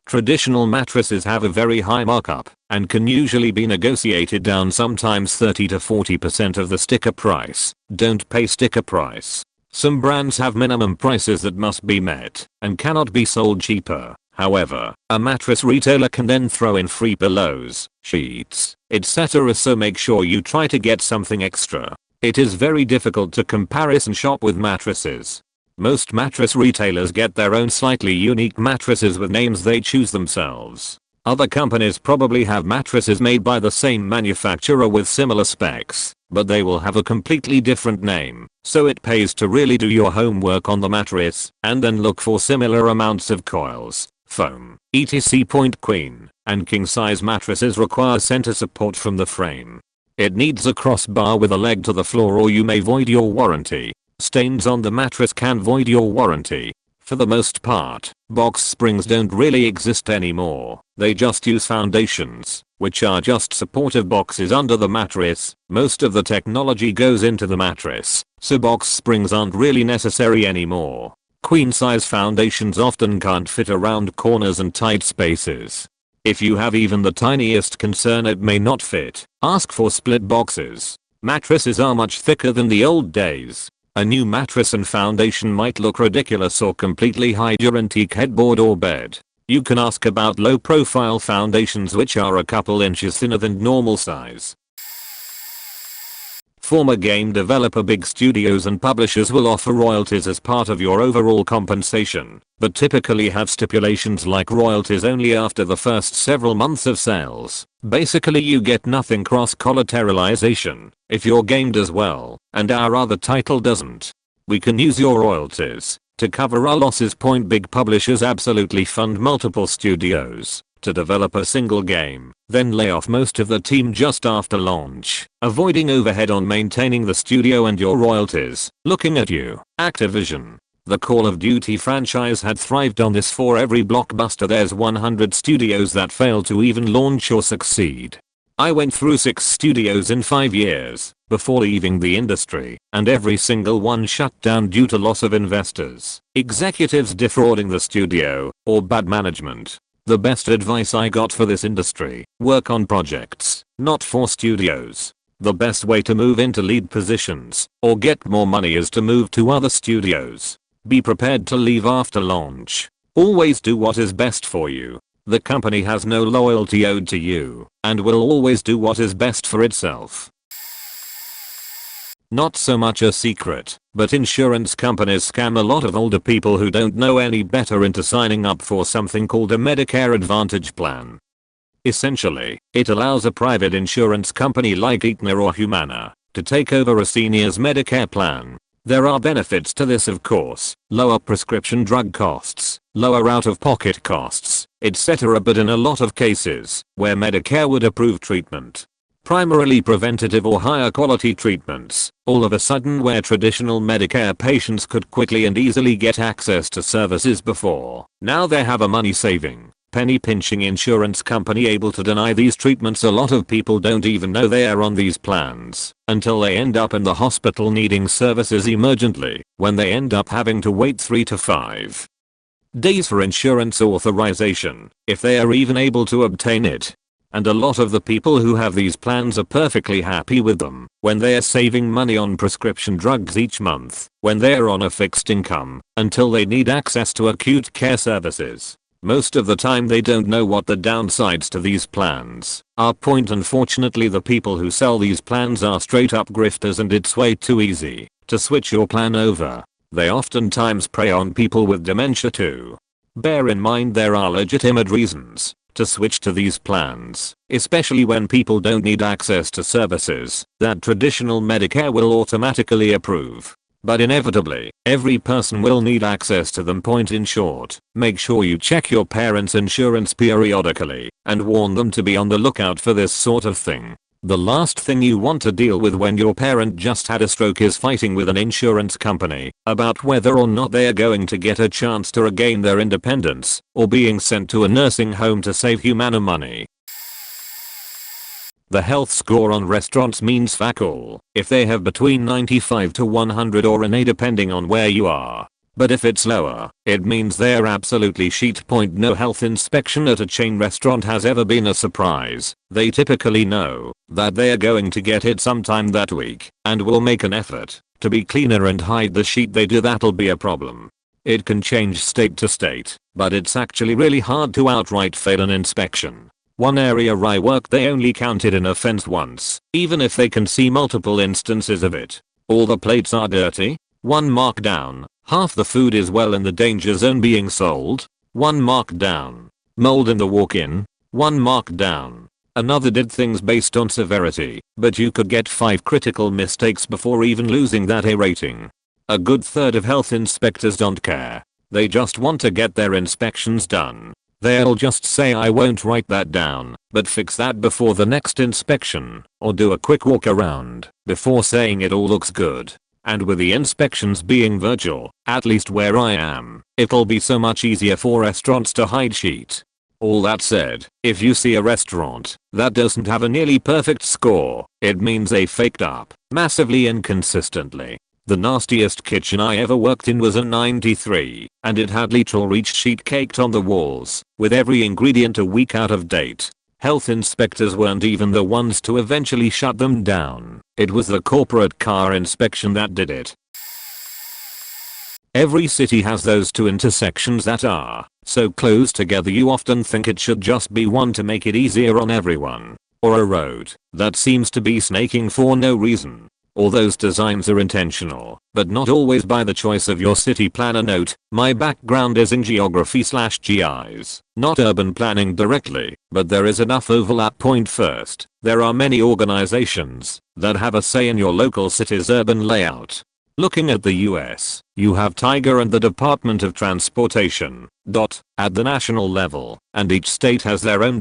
Traditional mattresses have a very high markup and can usually be negotiated down, sometimes 30 to 40% of the sticker price. Don't pay sticker price. Some brands have minimum prices that must be met and cannot be sold cheaper. However, a mattress retailer can then throw in free pillows, sheets, etc. So make sure you try to get something extra. It is very difficult to comparison shop with mattresses. Most mattress retailers get their own slightly unique mattresses with names they choose themselves. Other companies probably have mattresses made by the same manufacturer with similar specs, but they will have a completely different name, so it pays to really do your homework on the mattress and then look for similar amounts of coils, foam, etc. Queen and king size mattresses require center support from the frame. It needs a crossbar with a leg to the floor or you may void your warranty. Stains on the mattress can void your warranty. For the most part, box springs don't really exist anymore. They just use foundations which are just supportive boxes under the mattress. Most of the technology goes into the mattress, so box springs aren't really necessary anymore. Queen size foundations often can't fit around corners and tight spaces. If you have even the tiniest concern it may not fit, ask for split boxes. Mattresses are much thicker than the old days. A new mattress and foundation might look ridiculous or completely hide your antique headboard or bed. You can ask about low profile foundations which are a couple inches thinner than normal size. Former game developer big studios and publishers will offer royalties as part of your overall compensation, but typically have stipulations like royalties only after the first several months of sales. Basically you get nothing cross collateralization if your game does well and our other title doesn't. We can use your royalties to cover our losses. Big publishers absolutely fund multiple studios to develop a single game, then lay off most of the team just after launch, avoiding overhead on maintaining the studio and your royalties. Looking at you, Activision. The Call of Duty franchise had thrived on this. For every blockbuster there's 100 studios that fail to even launch or succeed. I went through 6 studios in 5 years before leaving the industry, and every single one shut down due to loss of investors, executives defrauding the studio, or bad management. The best advice I got for this industry: work on projects, not for studios. The best way to move into lead positions or get more money is to move to other studios. Be prepared to leave after launch. Always do what is best for you. The company has no loyalty owed to you and will always do what is best for itself. Not so much a secret, but insurance companies scam a lot of older people who don't know any better into signing up for something called a Medicare Advantage plan. Essentially, it allows a private insurance company like Aetna or Humana to take over a senior's Medicare plan. There are benefits to this, of course: lower prescription drug costs, lower out-of-pocket costs, etc. But in a lot of cases where Medicare would approve treatment, primarily preventative or higher quality treatments, all of a sudden where traditional Medicare patients could quickly and easily get access to services before, now they have a money-saving, penny-pinching insurance company able to deny these treatments. A lot of people don't even know they are on these plans until they end up in the hospital needing services emergently, when they end up having to wait 3 to 5 days for insurance authorization, if they are even able to obtain it. And a lot of the people who have these plans are perfectly happy with them when they are saving money on prescription drugs each month, when they are on a fixed income, until they need access to acute care services. Most of the time they don't know what the downsides to these plans are. Unfortunately, the people who sell these plans are straight up grifters, and it's way too easy to switch your plan over. They oftentimes prey on people with dementia too. Bear in mind there are legitimate reasons to switch to these plans, especially when people don't need access to services that traditional Medicare will automatically approve. But inevitably, every person will need access to them. In short, make sure you check your parents' insurance periodically and warn them to be on the lookout for this sort of thing. The last thing you want to deal with when your parent just had a stroke is fighting with an insurance company about whether or not they are going to get a chance to regain their independence, or being sent to a nursing home to save Humana money. The health score on restaurants means fuck all if they have between 95 to 100 or an A depending on where you are. But if it's lower, it means they're absolutely shit. No health inspection at a chain restaurant has ever been a surprise. They typically know that they are going to get it sometime that week and will make an effort to be cleaner and hide the shit they do. That'll be a problem. It can change state to state, but it's actually really hard to outright fail an inspection. One area I worked, they only counted an offense once, even if they can see multiple instances of it. All the plates are dirty. 1 mark down. Half the food is well in the danger zone being sold. 1 mark down. Mold in the walk-in. 1 mark down. Another did things based on severity, but you could get 5 critical mistakes before even losing that A rating. A good third of health inspectors don't care. They just want to get their inspections done. They'll just say, I won't write that down, but fix that before the next inspection, or do a quick walk around before saying it all looks good. And with the inspections being virtual, at least where I am, it'll be so much easier for restaurants to hide shit. All that said, if you see a restaurant that doesn't have a nearly perfect score, it means they faked up massively inconsistently. The nastiest kitchen I ever worked in was a 93, and it had literal reach sheet caked on the walls, with every ingredient a week out of date. Health inspectors weren't even the ones to eventually shut them down. It was the corporate car inspection that did it. Every city has those two intersections that are so close together you often think it should just be one to make it easier on everyone. Or a road that seems to be snaking for no reason. All those designs are intentional, but not always by the choice of your city planner. Note, my background is in geography/GIs, not urban planning directly, but there is enough overlap. Point first, there are many organizations that have a say in your local city's urban layout. Looking at the US, you have Tiger and the Department of Transportation, at the national level, and each state has their own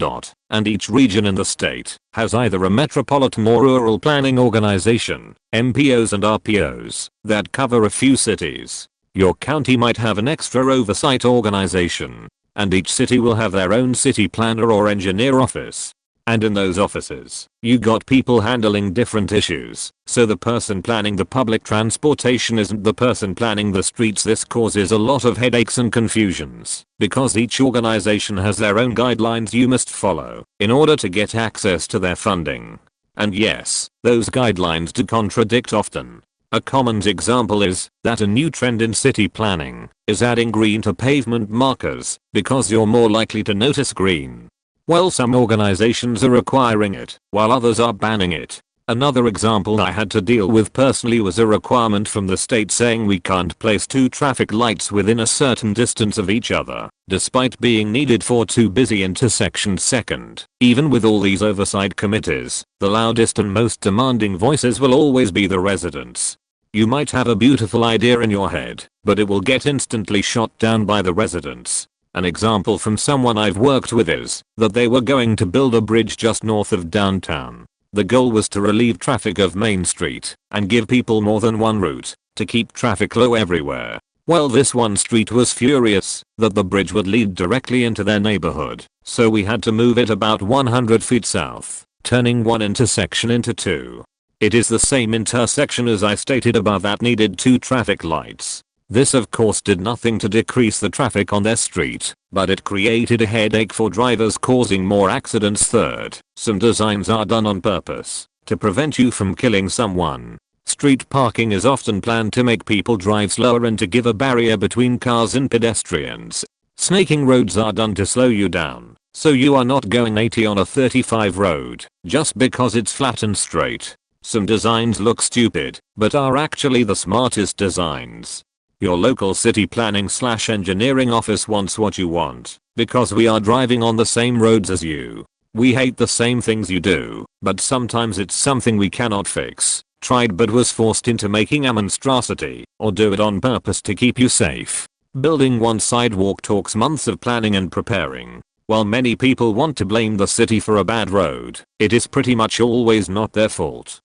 and each region in the state has either a metropolitan or rural planning organization, MPOs and RPOs, that cover a few cities. Your county might have an extra oversight organization, and each city will have their own city planner or engineer office. And in those offices, you got people handling different issues, so the person planning the public transportation isn't the person planning the streets. This causes a lot of headaches and confusions, because each organization has their own guidelines you must follow in order to get access to their funding. And yes, those guidelines do contradict often. A common example is that a new trend in city planning is adding green to pavement markers because you're more likely to notice green. Well, some organizations are requiring it, while others are banning it. Another example I had to deal with personally was a requirement from the state saying we can't place two traffic lights within a certain distance of each other, despite being needed for two busy intersections. Second, even with all these oversight committees, the loudest and most demanding voices will always be the residents. You might have a beautiful idea in your head, but it will get instantly shot down by the residents. An example from someone I've worked with is that they were going to build a bridge just north of downtown. The goal was to relieve traffic of Main Street and give people more than one route to keep traffic low everywhere. Well, this one street was furious that the bridge would lead directly into their neighborhood, so we had to move it about 100 feet south, turning one intersection into two. It is the same intersection as I stated above that needed two traffic lights. This of course did nothing to decrease the traffic on their street, but it created a headache for drivers, causing more accidents. Third, some designs are done on purpose to prevent you from killing someone. Street parking is often planned to make people drive slower and to give a barrier between cars and pedestrians. Snaking roads are done to slow you down, so you are not going 80 on a 35 road just because it's flat and straight. Some designs look stupid, but are actually the smartest designs. Your local city planning/engineering office wants what you want, because we are driving on the same roads as you. We hate the same things you do, but sometimes it's something we cannot fix, tried but was forced into making a monstrosity, or do it on purpose to keep you safe. Building one sidewalk takes months of planning and preparing. While many people want to blame the city for a bad road, it is pretty much always not their fault.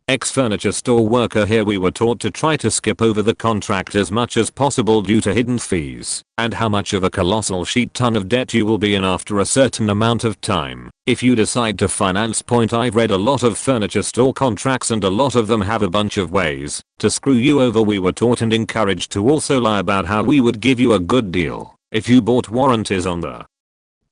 Ex-furniture store worker here. We were taught to try to skip over the contract as much as possible due to hidden fees and how much of a colossal shit ton of debt you will be in after a certain amount of time if you decide to finance. Point, I've read a lot of furniture store contracts and a lot of them have a bunch of ways to screw you over. We were taught and encouraged to also lie about how we would give you a good deal if you bought warranties on the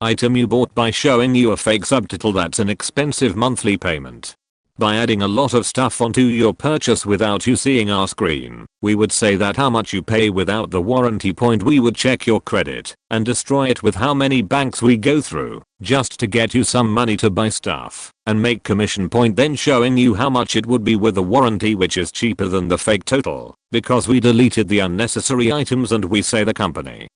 item you bought by showing you a fake subtitle that's an expensive monthly payment. By adding a lot of stuff onto your purchase without you seeing our screen, we would say that how much you pay without the warranty. Point, we would check your credit and destroy it with how many banks we go through just to get you some money to buy stuff and make commission. Point, then showing you how much it would be with a warranty, which is cheaper than the fake total because we deleted the unnecessary items, and we say the company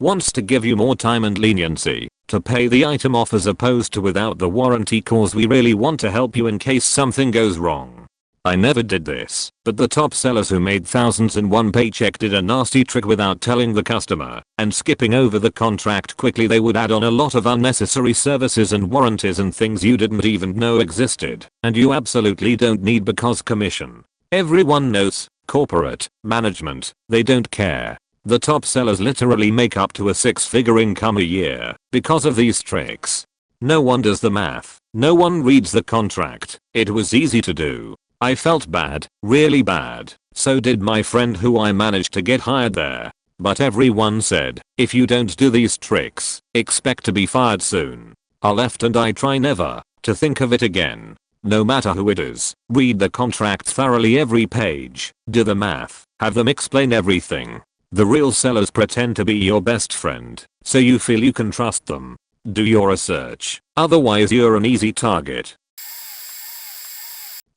wants to give you more time and leniency to pay the item off as opposed to without the warranty, cause we really want to help you in case something goes wrong. I never did this, but the top sellers who made thousands in one paycheck did a nasty trick without telling the customer and skipping over the contract quickly. They would add on a lot of unnecessary services and warranties and things you didn't even know existed and you absolutely don't need because commission. Everyone knows, corporate management, they don't care. The top sellers literally make up to a 6-figure income a year because of these tricks. No one does the math. No one reads the contract. It was easy to do. I felt bad, really bad. So did my friend who I managed to get hired there. But everyone said, if you don't do these tricks, expect to be fired soon. I left and I try never to think of it again. No matter who it is, read the contract thoroughly every page, do the math, have them explain everything. The real sellers pretend to be your best friend, so you feel you can trust them. Do your research, otherwise you're an easy target.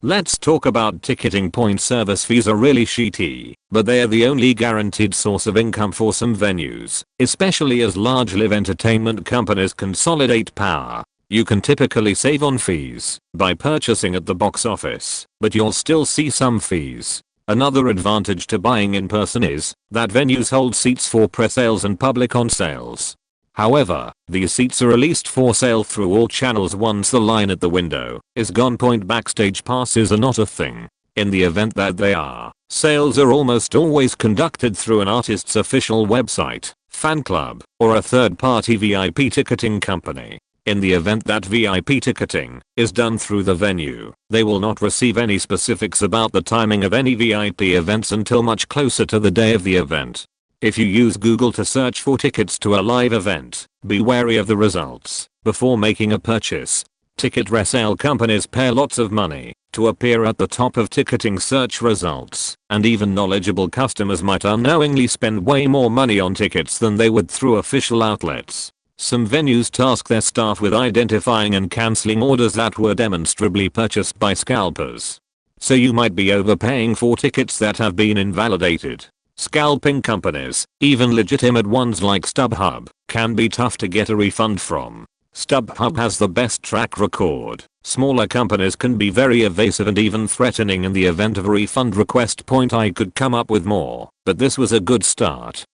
Let's talk about ticketing point. Service fees are really shitty, but they are the only guaranteed source of income for some venues, especially as large live entertainment companies consolidate power. You can typically save on fees by purchasing at the box office, but you'll still see some fees. Another advantage to buying in person is that venues hold seats for pre-sales and public on sales. However, these seats are released for sale through all channels once the line at the window is gone. Backstage passes are not a thing. In the event that they are, sales are almost always conducted through an artist's official website, fan club, or a third-party VIP ticketing company. In the event that VIP ticketing is done through the venue, they will not receive any specifics about the timing of any VIP events until much closer to the day of the event. If you use Google to search for tickets to a live event, be wary of the results before making a purchase. Ticket resale companies pay lots of money to appear at the top of ticketing search results, and even knowledgeable customers might unknowingly spend way more money on tickets than they would through official outlets. Some venues task their staff with identifying and cancelling orders that were demonstrably purchased by scalpers. So you might be overpaying for tickets that have been invalidated. Scalping companies, even legitimate ones like StubHub, can be tough to get a refund from. StubHub has the best track record. Smaller companies can be very evasive and even threatening in the event of a refund request. I could come up with more, but this was a good start.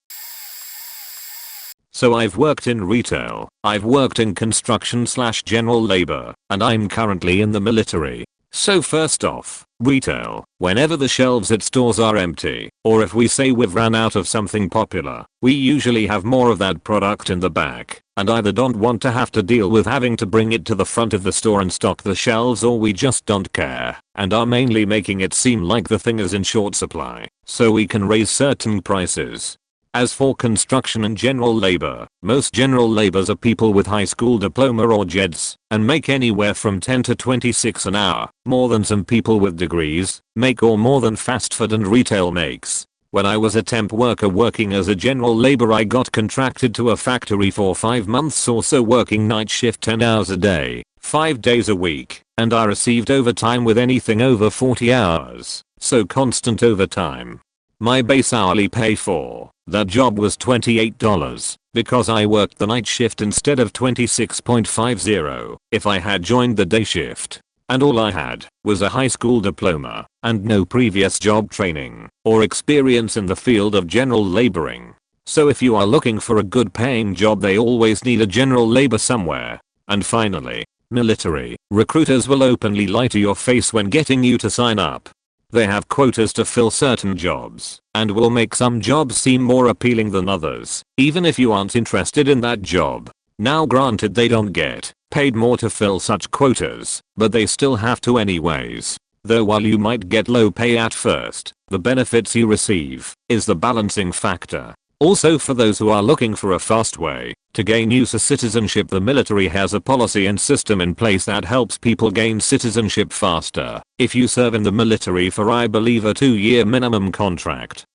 So I've worked in retail, I've worked in construction/general labor, and I'm currently in the military. So first off, retail, whenever the shelves at stores are empty, or if we say we've ran out of something popular, we usually have more of that product in the back, and either don't want to have to deal with having to bring it to the front of the store and stock the shelves, or we just don't care, and are mainly making it seem like the thing is in short supply, so we can raise certain prices. As for construction and general labor, most general laborers are people with high school diploma or JEDs, and make anywhere from 10 to 26 an hour, more than some people with degrees make, or more than fast food and retail makes. When I was a temp worker working as a general laborer, I got contracted to a factory for 5 months or so, working night shift 10 hours a day, 5 days a week, and I received overtime with anything over 40 hours, so constant overtime. My base hourly pay for that job was $28 because I worked the night shift instead of $26.50 if I had joined the day shift. And all I had was a high school diploma and no previous job training or experience in the field of general laboring. So if you are looking for a good paying job, they always need a general labor somewhere. And finally, military. Recruiters will openly lie to your face when getting you to sign up. They have quotas to fill certain jobs, and will make some jobs seem more appealing than others, even if you aren't interested in that job. Now granted, they don't get paid more to fill such quotas, but they still have to anyways. Though while you might get low pay at first, the benefits you receive is the balancing factor. Also, for those who are looking for a fast way to gain US citizenship, the military has a policy and system in place that helps people gain citizenship faster. If you serve in the military for, I believe, a 2-year minimum contract.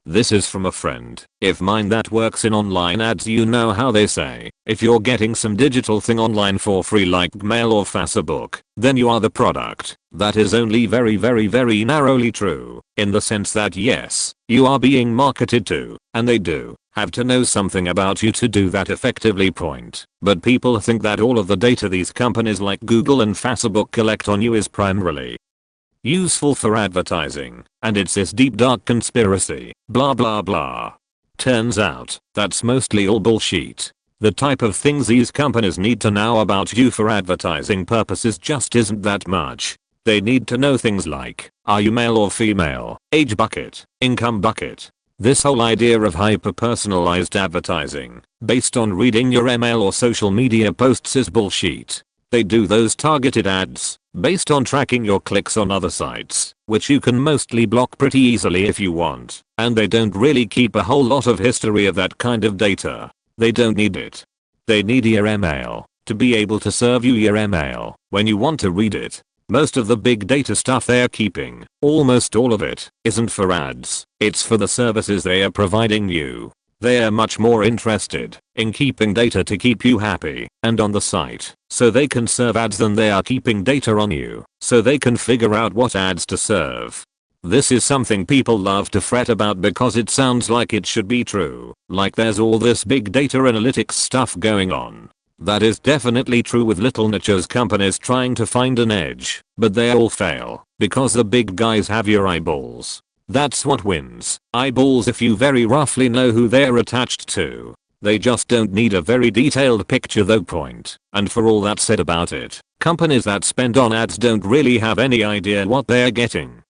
This is from a friend of mine that works in online ads. You know how they say, if you're getting some digital thing online for free like mail or Facebook, then you are the product. That is only very narrowly true, in the sense that yes, you are being marketed to, and they do have to know something about you to do that effectively. But people think that all of the data these companies like Google and Facebook collect on you is primarily useful for advertising, and it's this deep dark conspiracy, blah blah blah. Turns out, that's mostly all bullshit. The type of things these companies need to know about you for advertising purposes just isn't that much. They need to know things like, are you male or female, age bucket, income bucket, This whole idea of hyper-personalized advertising based on reading your email or social media posts is bullshit. They do those targeted ads based on tracking your clicks on other sites, which you can mostly block pretty easily if you want, and they don't really keep a whole lot of history of that kind of data. They don't need it. They need your email to be able to serve you your email when you want to read it. Most of the big data stuff they're keeping, almost all of it, isn't for ads. It's for the services they are providing you. They are much more interested in keeping data to keep you happy and on the site so they can serve ads than they are keeping data on you so they can figure out what ads to serve. This is something people love to fret about because it sounds like it should be true, like there's all this big data analytics stuff going on. That is definitely true with little niche companies trying to find an edge, but they all fail because the big guys have your eyeballs. That's what wins. Eyeballs if you very roughly know who they're attached to. They just don't need a very detailed picture though point. And for all that said about it, companies that spend on ads don't really have any idea what they're getting.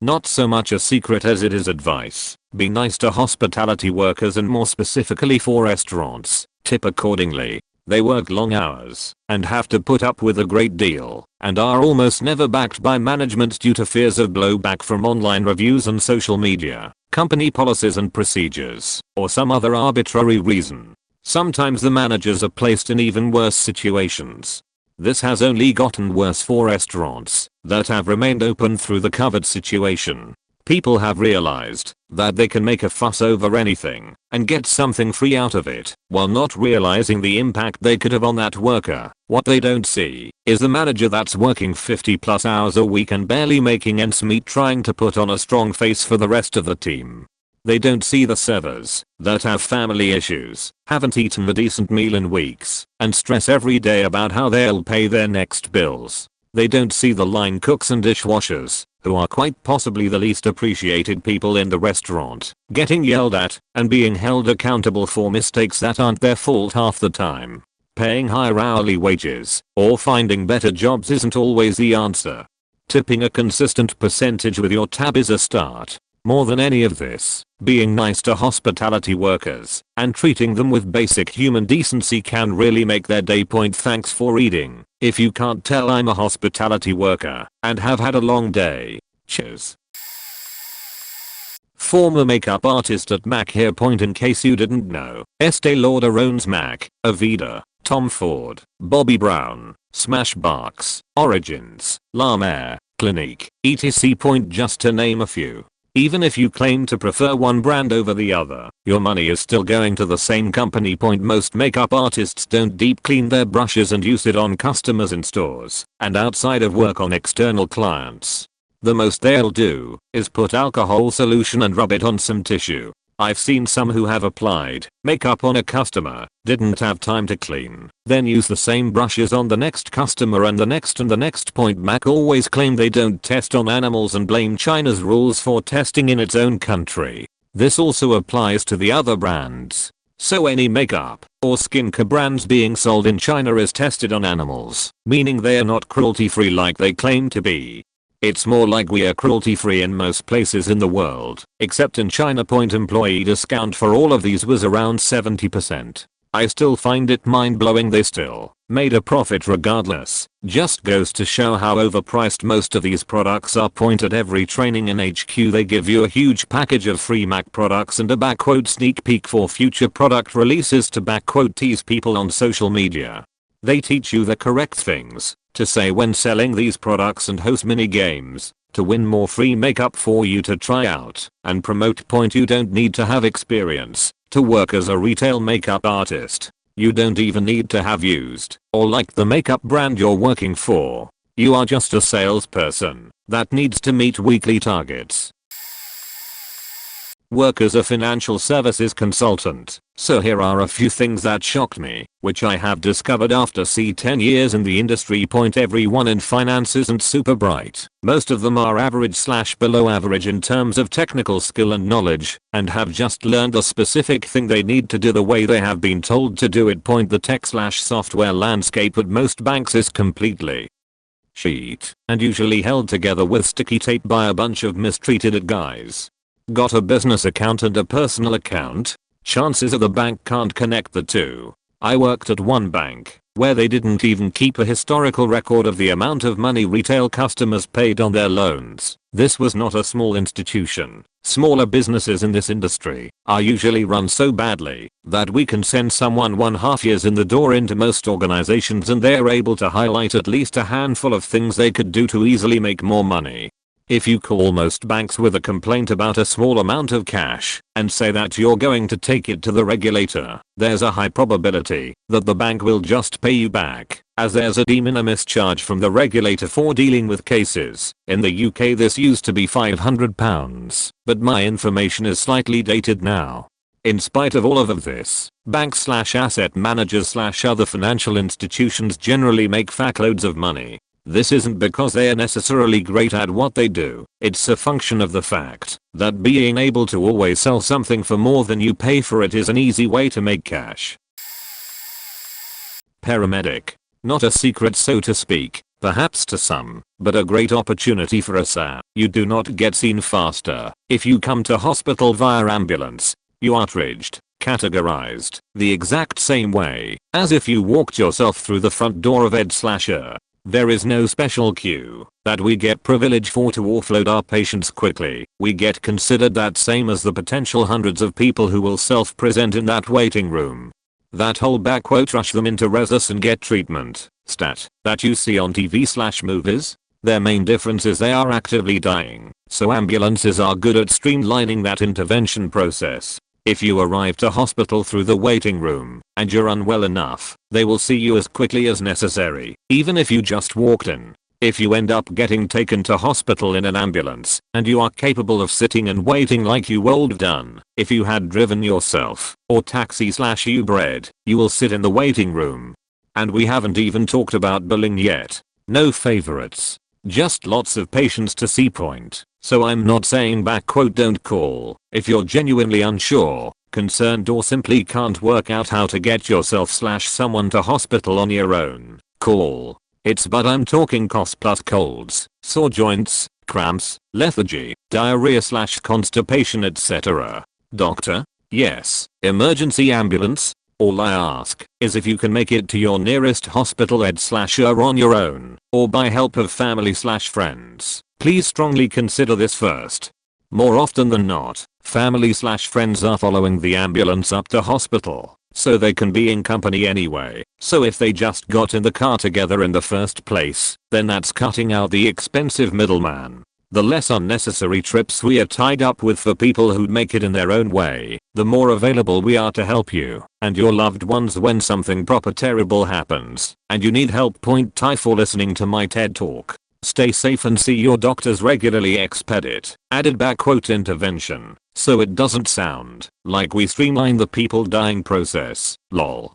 Not so much a secret as it is advice. Be nice to hospitality workers and more specifically for restaurants. Tip accordingly. They work long hours and have to put up with a great deal and are almost never backed by management due to fears of blowback from online reviews and social media, company policies and procedures, or some other arbitrary reason. Sometimes the managers are placed in even worse situations. This has only gotten worse for restaurants that have remained open through the COVID situation. People have realized that they can make a fuss over anything and get something free out of it while not realizing the impact they could have on that worker. What they don't see is the manager that's working 50+ hours a week and barely making ends meet trying to put on a strong face for the rest of the team. They don't see the servers that have family issues, haven't eaten a decent meal in weeks, and stress every day about how they'll pay their next bills. They don't see the line cooks and dishwashers, who are quite possibly the least appreciated people in the restaurant, getting yelled at and being held accountable for mistakes that aren't their fault half the time. Paying higher hourly wages or finding better jobs isn't always the answer. Tipping a consistent percentage with your tab is a start. More than any of this, being nice to hospitality workers and treating them with basic human decency can really make their day. Thanks for reading. If you can't tell, I'm a hospitality worker and have had a long day. Cheers. Former makeup artist at Mac here. In case you didn't know, Estee Lauder owns Mac, Aveda, Tom Ford, Bobbi Brown, Smashbox, Origins, La Mer, Clinique, etc. Just to name a few. Even if you claim to prefer one brand over the other, your money is still going to the same company. Most makeup artists don't deep clean their brushes and use it on customers in stores and outside of work on external clients. The most they'll do is put alcohol solution and rub it on some tissue. I've seen some who have applied makeup on a customer, didn't have time to clean, then use the same brushes on the next customer and the next and the next. Mac always claim they don't test on animals and blame China's rules for testing in its own country. This also applies to the other brands. So any makeup or skincare brands being sold in China is tested on animals, meaning they are not cruelty free like they claim to be. It's more like we are cruelty free in most places in the world, except in China. Employee discount for all of these was around 70%. I still find it mind blowing they still made a profit regardless. Just goes to show how overpriced most of these products are. At every training in HQ they give you a huge package of free Mac products and a sneak peek for future product releases to tease people on social media. They teach you the correct things to say when selling these products and host mini games to win more free makeup for you to try out and promote. You don't need to have experience to work as a retail makeup artist. You don't even need to have used or like the makeup brand you're working for. You are just a salesperson that needs to meet weekly targets. Work as a financial services consultant. So here are a few things that shocked me, which I have discovered after 10 years in the industry. Everyone in finance isn't super bright. Most of them are average/below average in terms of technical skill and knowledge, and have just learned the specific thing they need to do the way they have been told to do it. The tech/software landscape at most banks is completely shit, and usually held together with sticky tape by a bunch of mistreated guys. Got a business account and a personal account? Chances are the bank can't connect the two. I worked at one bank where they didn't even keep a historical record of the amount of money retail customers paid on their loans. This was not a small institution. Smaller businesses in this industry are usually run so badly that we can send someone 1.5 years in the door into most organizations and they're able to highlight at least a handful of things they could do to easily make more money. If you call most banks with a complaint about a small amount of cash and say that you're going to take it to the regulator, there's a high probability that the bank will just pay you back, as there's a de minimis charge from the regulator for dealing with cases. In the UK this used to be £500, but my information is slightly dated now. In spite of all of this, banks/asset managers/other financial institutions generally make fuckloads of money. This isn't because they are necessarily great at what they do, it's a function of the fact that being able to always sell something for more than you pay for it is an easy way to make cash. Paramedic. Not a secret so to speak, perhaps to some, but a great opportunity for us. You do not get seen faster if you come to hospital via ambulance. You are triaged, categorized, the exact same way as if you walked yourself through the front door of ed/er. There is no special queue that we get privilege for to offload our patients quickly. We get considered that same as the potential hundreds of people who will self-present in that waiting room. That whole backquote rush them into resus and get treatment stat that you see on TV/movies. Their main difference is they are actively dying, so ambulances are good at streamlining that intervention process. If you arrive to hospital through the waiting room and you're unwell enough, they will see you as quickly as necessary, even if you just walked in. If you end up getting taken to hospital in an ambulance and you are capable of sitting and waiting like you would have done if you had driven yourself or taxi/Ubered, you will sit in the waiting room. And we haven't even talked about billing yet. No favorites. Just lots of patients to see point. So I'm not saying backquote don't call if you're genuinely unsure, concerned or simply can't work out how to get yourself/someone to hospital on your own. Call. But I'm talking cost plus colds, sore joints, cramps, lethargy, diarrhea/constipation etc. Doctor? Yes. Emergency ambulance? All I ask is if you can make it to your nearest hospital ed/er on your own or by help of family/friends. Please strongly consider this first. More often than not, family/friends are following the ambulance up to hospital, so they can be in company anyway. So if they just got in the car together in the first place, then that's cutting out the expensive middleman. The less unnecessary trips we are tied up with for people who make it in their own way, the more available we are to help you and your loved ones when something proper terrible happens and you need help. For listening to my TED Talk. Stay safe and see your doctors regularly. Expedit. Added backquote intervention, so it doesn't sound like we streamline the people dying process. Lol.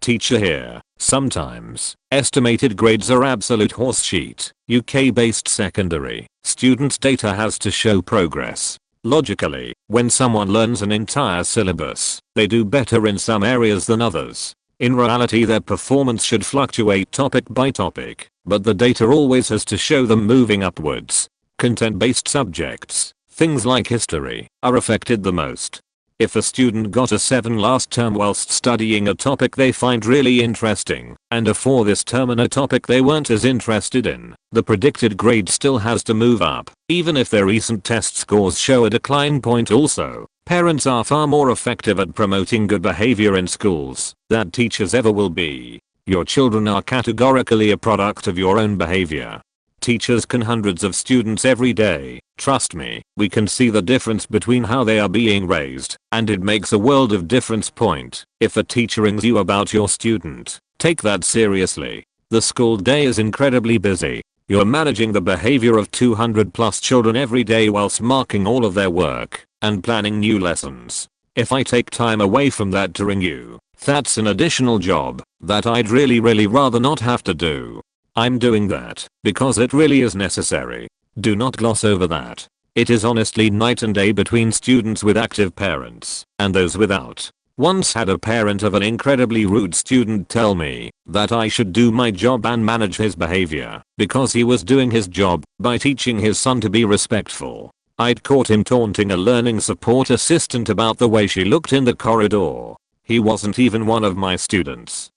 Teacher here. Sometimes, estimated grades are absolute horseshit. UK-based secondary students' data has to show progress. Logically, when someone learns an entire syllabus, they do better in some areas than others. In reality their performance should fluctuate topic by topic, but the data always has to show them moving upwards. Content-based subjects, things like history, are affected the most. If a student got a 7 last term whilst studying a topic they find really interesting, and a 4 this term in a topic they weren't as interested in, the predicted grade still has to move up, even if their recent test scores show a decline. Also, parents are far more effective at promoting good behavior in schools than teachers ever will be. Your children are categorically a product of your own behavior. Teachers can hundreds of students every day. Trust me, we can see the difference between how they are being raised, and it makes a world of difference. If a teacher rings you about your student, take that seriously. The school day is incredibly busy. You're managing the behavior of 200+ children every day whilst marking all of their work and planning new lessons. If I take time away from that to ring you, that's an additional job that I'd really rather not have to do. I'm doing that because it really is necessary. Do not gloss over that. It is honestly night and day between students with active parents and those without. Once had a parent of an incredibly rude student tell me that I should do my job and manage his behavior because he was doing his job by teaching his son to be respectful. I'd caught him taunting a learning support assistant about the way she looked in the corridor. He wasn't even one of my students.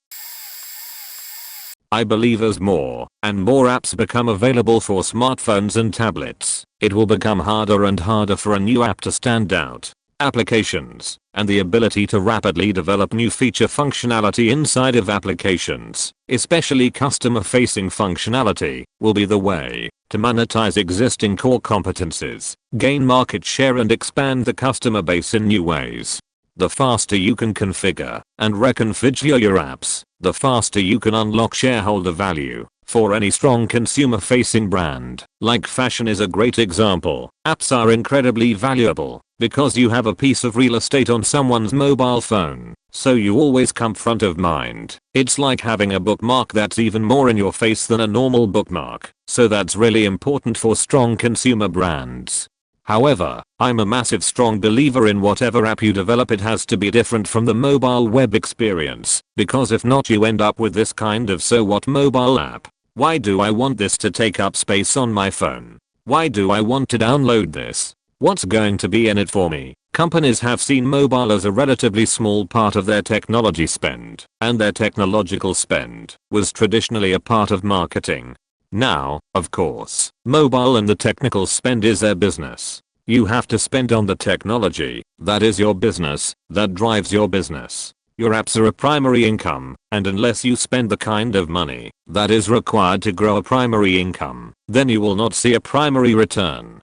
I believe as more and more apps become available for smartphones and tablets, it will become harder and harder for a new app to stand out. Applications and the ability to rapidly develop new feature functionality inside of applications, especially customer-facing functionality, will be the way to monetize existing core competencies, gain market share and expand the customer base in new ways. The faster you can configure and reconfigure your apps, the faster you can unlock shareholder value. For any strong consumer-facing brand, like fashion is a great example, apps are incredibly valuable because you have a piece of real estate on someone's mobile phone, so you always come front of mind. It's like having a bookmark that's even more in your face than a normal bookmark, so that's really important for strong consumer brands. However, I'm a massive strong believer in whatever app you develop, it has to be different from the mobile web experience, because if not you end up with this kind of so what mobile app. Why do I want this to take up space on my phone? Why do I want to download this? What's going to be in it for me? Companies have seen mobile as a relatively small part of their technology spend, and their technological spend was traditionally a part of marketing. Now, of course, mobile and the technical spend is their business. You have to spend on the technology, that is your business, that drives your business. Your apps are a primary income, and unless you spend the kind of money that is required to grow a primary income, then you will not see a primary return.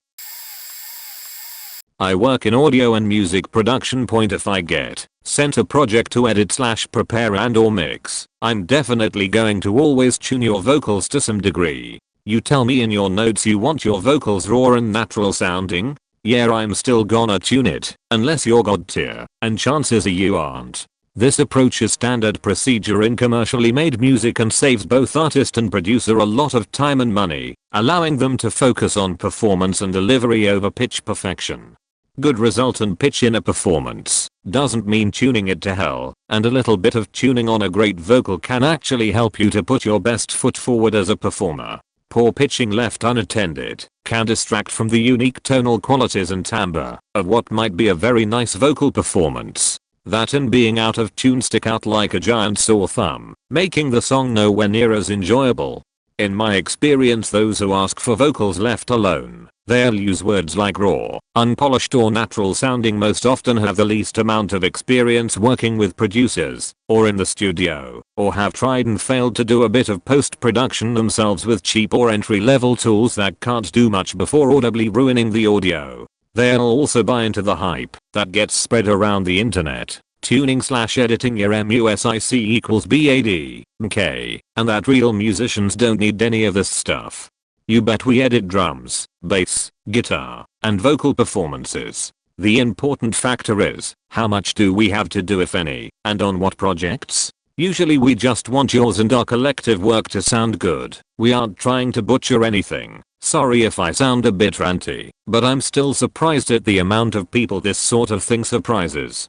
I work in audio and music production. If I get sent a project to edit / prepare and or mix, I'm definitely going to always tune your vocals to some degree. You tell me in your notes you want your vocals raw and natural sounding? Yeah, I'm still gonna tune it, unless you're god tier, and chances are you aren't. This approach is standard procedure in commercially made music and saves both artist and producer a lot of time and money, allowing them to focus on performance and delivery over pitch perfection. Good result and pitch in a performance doesn't mean tuning it to hell, and a little bit of tuning on a great vocal can actually help you to put your best foot forward as a performer. Poor pitching left unattended can distract from the unique tonal qualities and timbre of what might be a very nice vocal performance. That and being out of tune stick out like a giant sore thumb, making the song nowhere near as enjoyable. In my experience, those who ask for vocals left alone, they'll use words like raw, unpolished or natural sounding most often have the least amount of experience working with producers, or in the studio, or have tried and failed to do a bit of post-production themselves with cheap or entry-level tools that can't do much before audibly ruining the audio. They'll also buy into the hype that gets spread around the internet. Tuning / editing your music equals BAD, okay, and that real musicians don't need any of this stuff. You bet we edit drums, bass, guitar, and vocal performances. The important factor is, how much do we have to do if any, and on what projects? Usually we just want yours and our collective work to sound good. We aren't trying to butcher anything. Sorry if I sound a bit ranty, but I'm still surprised at the amount of people this sort of thing surprises.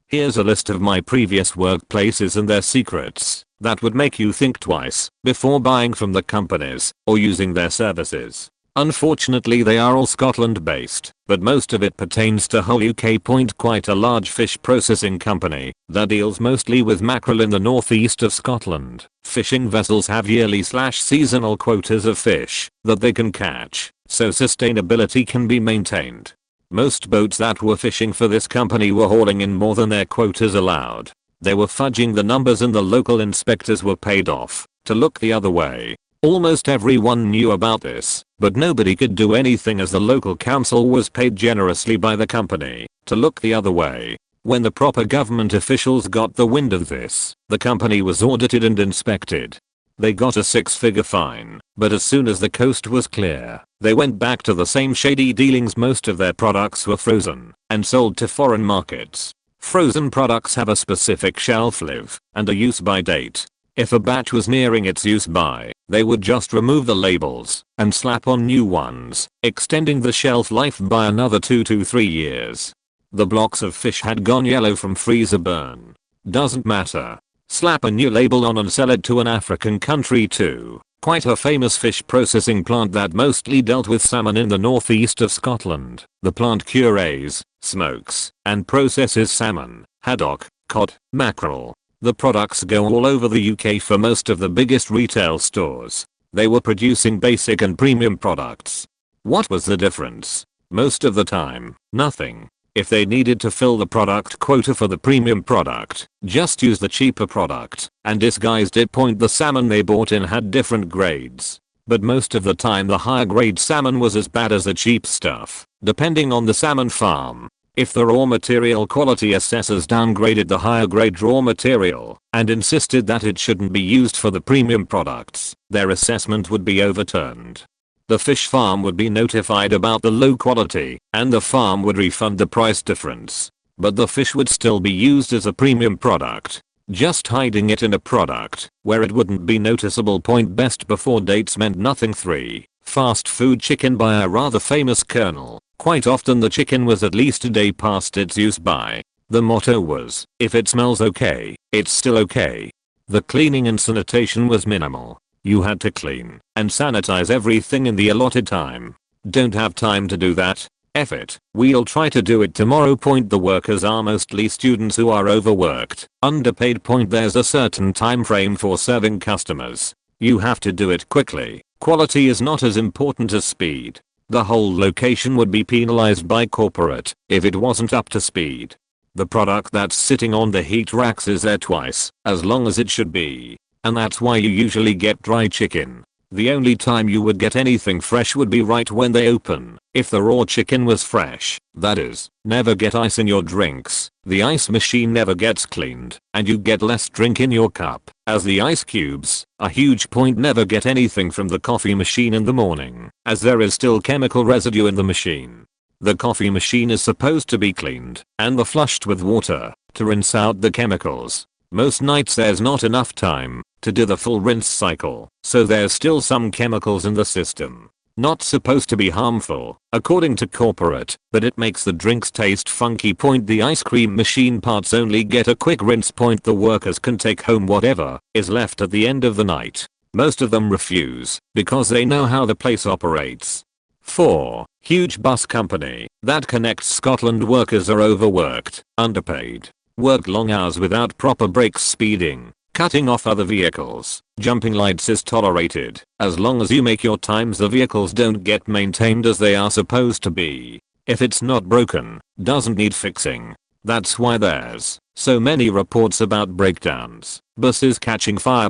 Here's a list of my previous workplaces and their secrets that would make you think twice before buying from the companies or using their services. Unfortunately they are all Scotland based, but most of it pertains to whole UK. Quite a large fish processing company that deals mostly with mackerel in the northeast of Scotland. Fishing vessels have yearly / seasonal quotas of fish that they can catch, so sustainability can be maintained. Most boats that were fishing for this company were hauling in more than their quotas allowed. They were fudging the numbers and the local inspectors were paid off to look the other way. Almost everyone knew about this, but nobody could do anything as the local council was paid generously by the company to look the other way. When the proper government officials got the wind of this, the company was audited and inspected. They got a 6-figure fine, but as soon as the coast was clear, they went back to the same shady dealings. Most of their products were frozen and sold to foreign markets. Frozen products have a specific shelf life and a use by date. If a batch was nearing its use by, they would just remove the labels and slap on new ones, extending the shelf life by another 2 to 3 years. The blocks of fish had gone yellow from freezer burn. Doesn't matter. Slap a new label on and sell it to an African country too. quite a famous fish processing plant that mostly dealt with salmon in the northeast of Scotland. The plant curees, smokes, and processes salmon, haddock, cod, mackerel. The products go all over the UK for most of the biggest retail stores. They were producing basic and premium products. What was the difference? Most of the time, nothing. If they needed to fill the product quota for the premium product, just use the cheaper product and disguised it. The salmon they bought in had different grades. But most of the time the higher grade salmon was as bad as the cheap stuff, depending on the salmon farm. If the raw material quality assessors downgraded the higher grade raw material and insisted that it shouldn't be used for the premium products, their assessment would be overturned. The fish farm would be notified about the low quality, and the farm would refund the price difference. But the fish would still be used as a premium product, just hiding it in a product where it wouldn't be noticeable. Best before dates meant nothing. 3. Fast food chicken by a rather famous colonel. Quite often the chicken was at least a day past its use by. The motto was, if it smells okay, it's still okay. The cleaning and sanitation was minimal. You had to clean and sanitize everything in the allotted time. Don't have time to do that? F it, we'll try to do it tomorrow. The workers are mostly students who are overworked, underpaid. There's a certain time frame for serving customers. You have to do it quickly. Quality is not as important as speed. The whole location would be penalized by corporate if it wasn't up to speed. The product that's sitting on the heat racks is there twice as long as it should be. And that's why you usually get dry chicken. The only time you would get anything fresh would be right when they open. If the raw chicken was fresh, that is. Never get ice in your drinks. The ice machine never gets cleaned, and you get less drink in your cup, as the ice cubes. A huge point: never get anything from the coffee machine in the morning, as there is still chemical residue in the machine. The coffee machine is supposed to be cleaned and flushed with water to rinse out the chemicals. Most nights there's not enough time to do the full rinse cycle, so there's still some chemicals in the system. Not supposed to be harmful, according to corporate, but it makes the drinks taste funky. The ice cream machine parts only get a quick rinse. The workers can take home whatever is left at the end of the night. Most of them refuse, because they know how the place operates. 4. Huge bus company that connects Scotland. Workers are overworked, underpaid, work long hours without proper breaks. Speeding, cutting off other vehicles, jumping lights is tolerated, as long as you make your times. The vehicles don't get maintained as they are supposed to be. If it's not broken, doesn't need fixing. That's why there's so many reports about breakdowns, buses catching fire.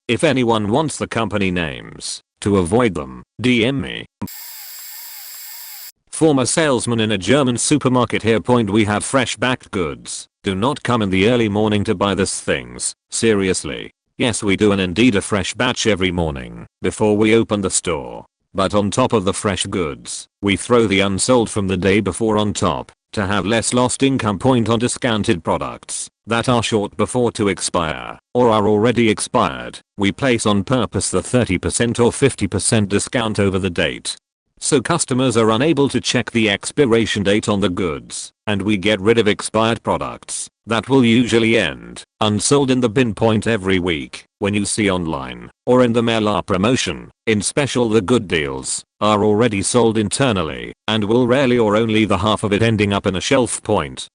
If anyone wants the company names to avoid them, DM me. Former salesman in a German supermarket here. We have fresh backed goods. Do not come in the early morning to buy these things. Seriously. Yes, we do, and indeed a fresh batch every morning before we open the store. But on top of the fresh goods, we throw the unsold from the day before on top to have less lost income. On discounted products that are short before to expire or are already expired, we place on purpose the 30% or 50% discount over the date, so customers are unable to check the expiration date on the goods, and we get rid of expired products that will usually end unsold in the bin. Every week, when you see online or in the mail our promotion in special, the good deals are already sold internally and will rarely or only the half of it ending up in a shelf.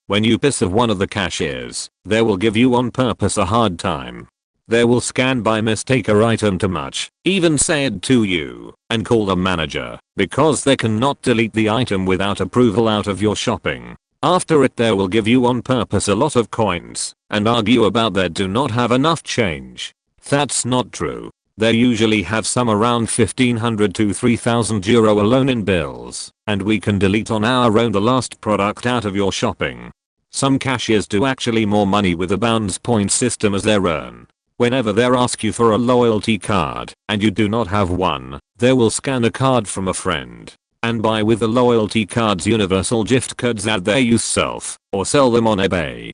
When you piss of one of the cashiers, they will give you on purpose a hard time. They will scan by mistake a item too much, even say it to you, and call the manager, because they cannot delete the item without approval out of your shopping. After it they will give you on purpose a lot of coins, and argue about they do not have enough change. That's not true. They usually have some around 1,500 to 3,000 euro alone in bills, and we can delete on our own the last product out of your shopping. Some cashiers do actually more money with the bounce point system as their earn. Whenever they ask you for a loyalty card and you do not have one, they will scan a card from a friend and buy with the loyalty card's universal gift codes at their use self or sell them on eBay.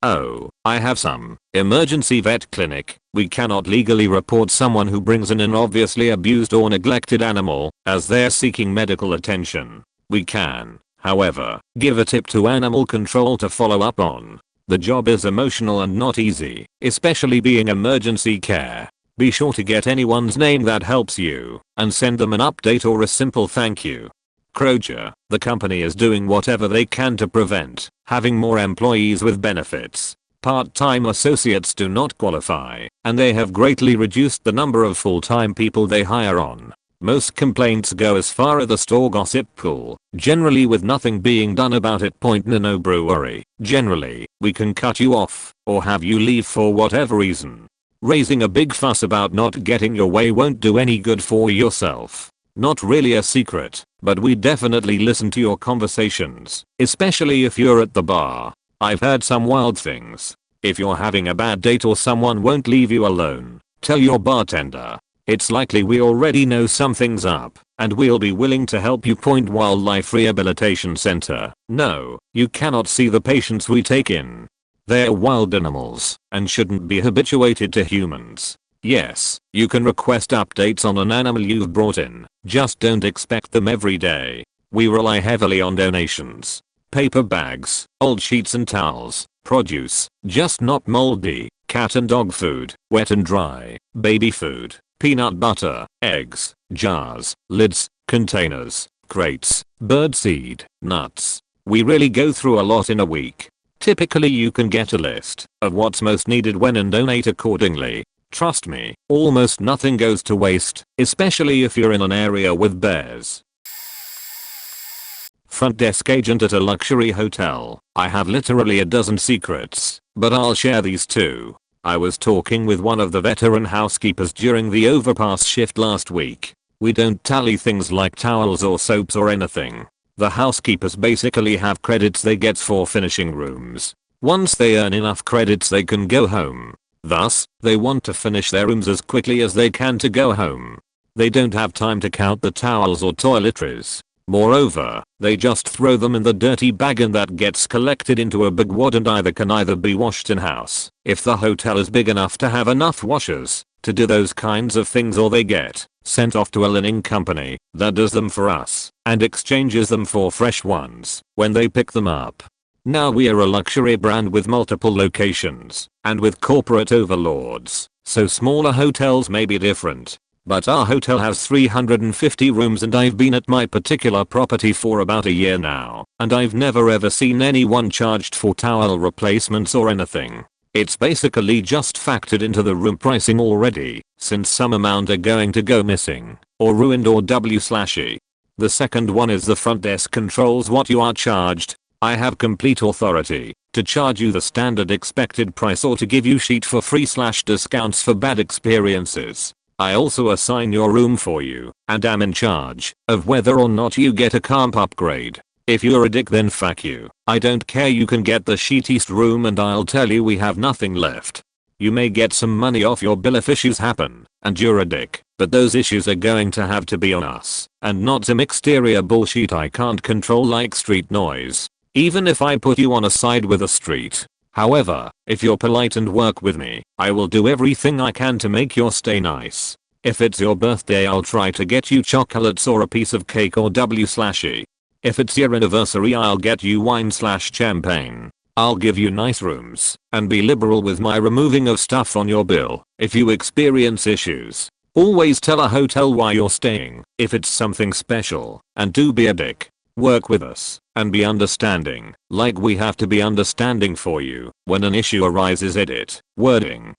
Oh, I have some emergency vet clinic. We cannot legally report someone who brings in an obviously abused or neglected animal as they're seeking medical attention. We can, however, give a tip to animal control to follow up on. The job is emotional and not easy, especially being emergency care. Be sure to get anyone's name that helps you and send them an update or a simple thank you. Kroger, the company is doing whatever they can to prevent having more employees with benefits. Part-time associates do not qualify, and they have greatly reduced the number of full-time people they hire on. Most complaints go as far as the store gossip pool, generally with nothing being done about it. Point no brewery. Generally, we can cut you off or have you leave for whatever reason. Raising a big fuss about not getting your way won't do any good for yourself. Not really a secret, but we definitely listen to your conversations, especially if you're at the bar. I've heard some wild things. If you're having a bad date or someone won't leave you alone, tell your bartender. It's likely we already know something's up, and we'll be willing to help you. Wildlife Rehabilitation Center. No, you cannot see the patients we take in. They're wild animals and shouldn't be habituated to humans. Yes, you can request updates on an animal you've brought in, just don't expect them every day. We rely heavily on donations. Paper bags, old sheets and towels, produce, just not moldy, cat and dog food, wet and dry, baby food, peanut butter, eggs, jars, lids, containers, crates, birdseed, nuts. We really go through a lot in a week. Typically you can get a list of what's most needed when and donate accordingly. Trust me, almost nothing goes to waste, especially if you're in an area with bears. Front desk agent at a luxury hotel. I have literally a dozen secrets, but I'll share these too. I was talking with one of the veteran housekeepers during the overpass shift last week. We don't tally things like towels or soaps or anything. The housekeepers basically have credits they get for finishing rooms. Once they earn enough credits they can go home. Thus, they want to finish their rooms as quickly as they can to go home. They don't have time to count the towels or toiletries. Moreover, they just throw them in the dirty bag and that gets collected into a big wad and can either be washed in-house, if the hotel is big enough to have enough washers to do those kinds of things, or they get sent off to a linen company that does them for us and exchanges them for fresh ones when they pick them up. Now we are a luxury brand with multiple locations and with corporate overlords, so smaller hotels may be different. But our hotel has 350 rooms and I've been at my particular property for about a year now, and I've never ever seen anyone charged for towel replacements or anything. It's basically just factored into the room pricing already, since some amount are going to go missing, or ruined or W/E. The second one is the front desk controls what you are charged. I have complete authority to charge you the standard expected price or to give you sheet for free/discounts for bad experiences. I also assign your room for you and am in charge of whether or not you get a comp upgrade. If you're a dick then fuck you. I don't care, you can get the shittiest room and I'll tell you we have nothing left. You may get some money off your bill if issues happen and you're a dick, but those issues are going to have to be on us and not some exterior bullshit I can't control like street noise. Even if I put you on a side with a street. However, if you're polite and work with me, I will do everything I can to make your stay nice. If it's your birthday I'll try to get you chocolates or a piece of cake or W/E. If it's your anniversary I'll get you wine/champagne. I'll give you nice rooms and be liberal with my removing of stuff on your bill. If you experience issues, always tell a hotel why you're staying if it's something special, and do be a dick. Work with us and be understanding, like we have to be understanding for you when an issue arises. Edit. Wording.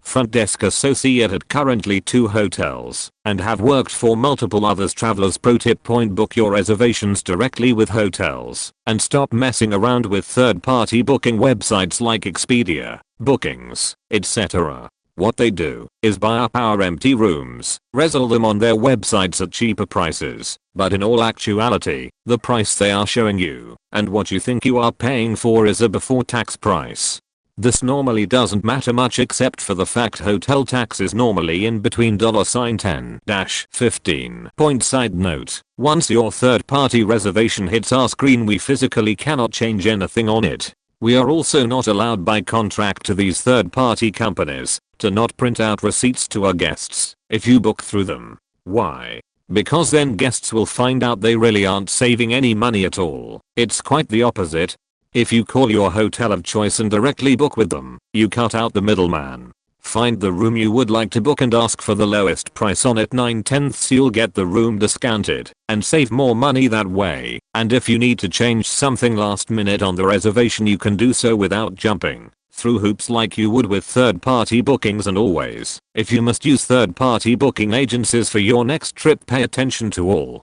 Front desk associate at currently 2 hotels and have worked for multiple others. Travelers pro tip: book your reservations directly with hotels and stop messing around with third-party booking websites like Expedia, Bookings, etc. What they do is buy up our empty rooms, resell them on their websites at cheaper prices, but in all actuality, the price they are showing you and what you think you are paying for is a before-tax price. This normally doesn't matter much except for the fact hotel tax is normally in between $10-15. Side note, once your third-party reservation hits our screen we physically cannot change anything on it. We are also not allowed by contract to these third-party companies to not print out receipts to our guests if you book through them. Why? Because then guests will find out they really aren't saving any money at all. It's quite the opposite. If you call your hotel of choice and directly book with them, you cut out the middleman. Find the room you would like to book and ask for the lowest price on it. 9/10 you'll get the room discounted and save more money that way. And if you need to change something last minute on the reservation, you can do so without jumping through hoops like you would with third-party bookings. And always, if you must use third-party booking agencies for your next trip, pay attention to all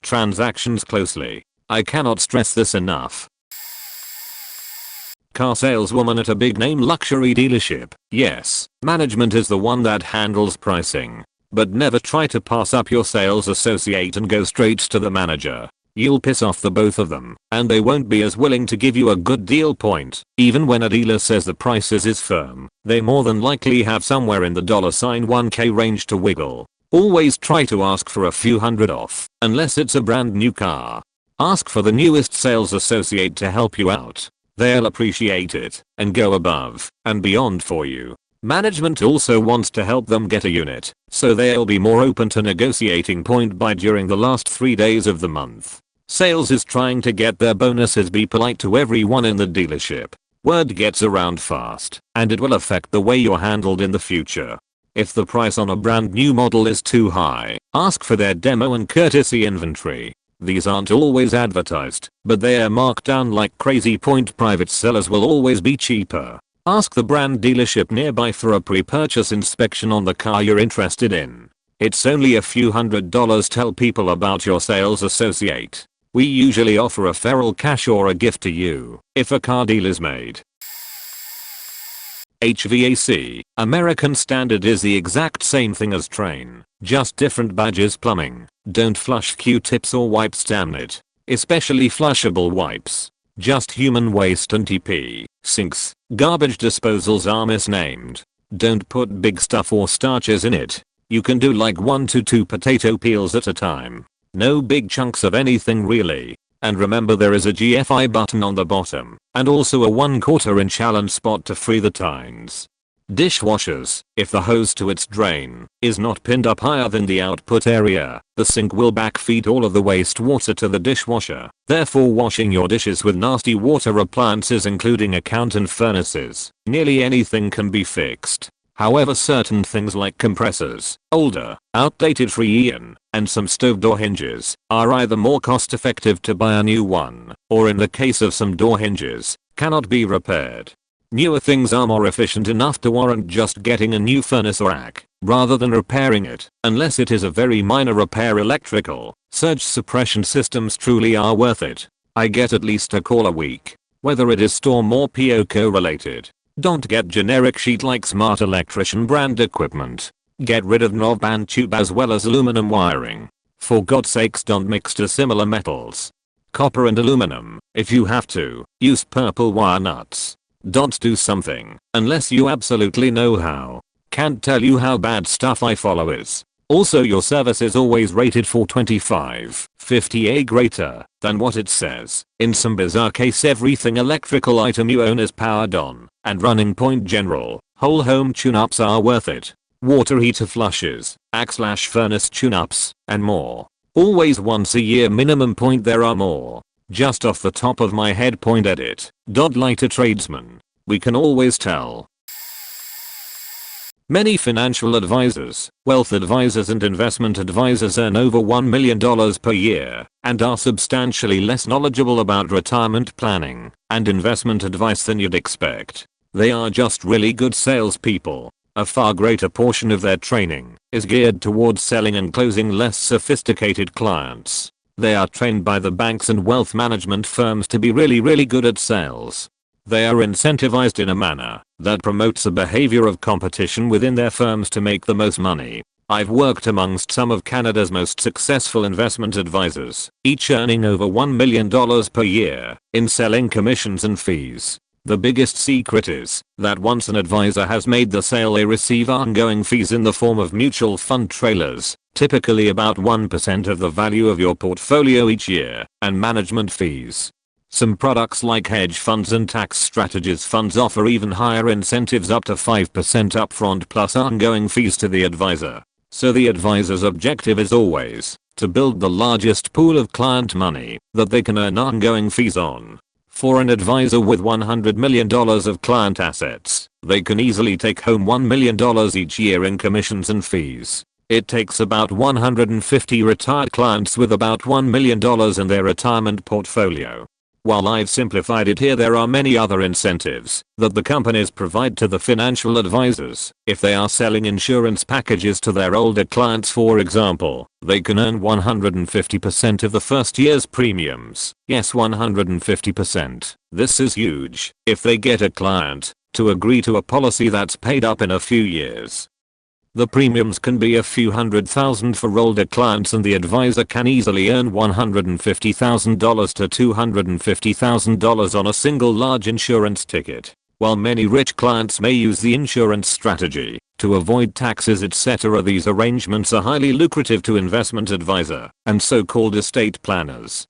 transactions closely. I cannot stress this enough. Car saleswoman at a big name luxury dealership. Yes, management is the one that handles pricing. But never try to pass up your sales associate and go straight to the manager. You'll piss off the both of them, and they won't be as willing to give you a good deal point. Even when a dealer says the price is firm, they more than likely have somewhere in the $1K range to wiggle. Always try to ask for a few hundred off, unless it's a brand new car. Ask for the newest sales associate to help you out. They'll appreciate it and go above and beyond for you. Management also wants to help them get a unit, so they'll be more open to negotiating point buy during the last 3 days of the month. Sales is trying to get their bonuses. Be polite to everyone in the dealership. Word gets around fast, and it will affect the way you're handled in the future. If the price on a brand new model is too high, ask for their demo and courtesy inventory. These aren't always advertised, but they are marked down like crazy. Point private sellers will always be cheaper. Ask the brand dealership nearby for a pre-purchase inspection on the car you're interested in. It's only a few $100s. Tell people about your sales associate. We usually offer a feral cash or a gift to you if a car deal is made. HVAC, American Standard, is the exact same thing as train, just different badges. Plumbing, don't flush Q-tips or wipes, damn it. Especially flushable wipes. Just human waste and TP. Sinks, garbage disposals are misnamed. Don't put big stuff or starches in it. You can do like 1 to 2 potato peels at a time. No big chunks of anything really. And remember, there is a GFI button on the bottom, and also a 1/4 inch Allen spot to free the tines. Dishwashers, if the hose to its drain is not pinned up higher than the output area, the sink will backfeed all of the wastewater to the dishwasher, therefore washing your dishes with nasty water appliances including a count and furnaces. Nearly anything can be fixed. However, certain things like compressors, older, outdated Freon, and some stove door hinges are either more cost effective to buy a new one, or in the case of some door hinges, cannot be repaired. Newer things are more efficient enough to warrant just getting a new furnace rack, rather than repairing it, unless it is a very minor repair. Electrical surge suppression systems truly are worth it. I get at least a call a week, whether it is Storm or POCO related. Don't get generic sheet like Smart Electrician brand equipment. Get rid of knob and tube as well as aluminum wiring. For God's sakes, don't mix dissimilar metals. Copper and aluminum, if you have to, use purple wire nuts. Don't do something unless you absolutely know how. Can't tell you how bad stuff I follow is. Also, your service is always rated for 25/50 greater than what it says. In some bizarre case, everything electrical item you own is powered on and running. Point general, whole home tune-ups are worth it. Water heater flushes, /furnace tune-ups, and more. Always once a year minimum. Point there are more. Just off the top of my head. Point edit. Like a tradesman, we can always tell. Many financial advisors, wealth advisors and investment advisors earn over $1 million per year and are substantially less knowledgeable about retirement planning and investment advice than you'd expect. They are just really good salespeople. A far greater portion of their training is geared towards selling and closing less sophisticated clients. They are trained by the banks and wealth management firms to be really good at sales. They are incentivized in a manner that promotes a behavior of competition within their firms to make the most money. I've worked amongst some of Canada's most successful investment advisors, each earning over $1 million per year in selling commissions and fees. The biggest secret is that once an advisor has made the sale, they receive ongoing fees in the form of mutual fund trailers, typically about 1% of the value of your portfolio each year, and management fees. Some products like hedge funds and tax strategies funds offer even higher incentives, up to 5% upfront plus ongoing fees to the advisor. So the advisor's objective is always to build the largest pool of client money that they can earn ongoing fees on. For an advisor with $100 million of client assets, they can easily take home $1 million each year in commissions and fees. It takes about 150 retired clients with about $1 million in their retirement portfolio. While I've simplified it here, there are many other incentives that the companies provide to the financial advisors. If they are selling insurance packages to their older clients, for example, they can earn 150% of the first year's premiums. Yes, 150%. This is huge if they get a client to agree to a policy that's paid up in a few years. The premiums can be a few $100,000 for older clients, and the advisor can easily earn $150,000 to $250,000 on a single large insurance ticket. While many rich clients may use the insurance strategy to avoid taxes, etc., these arrangements are highly lucrative to investment advisor and so-called estate planners.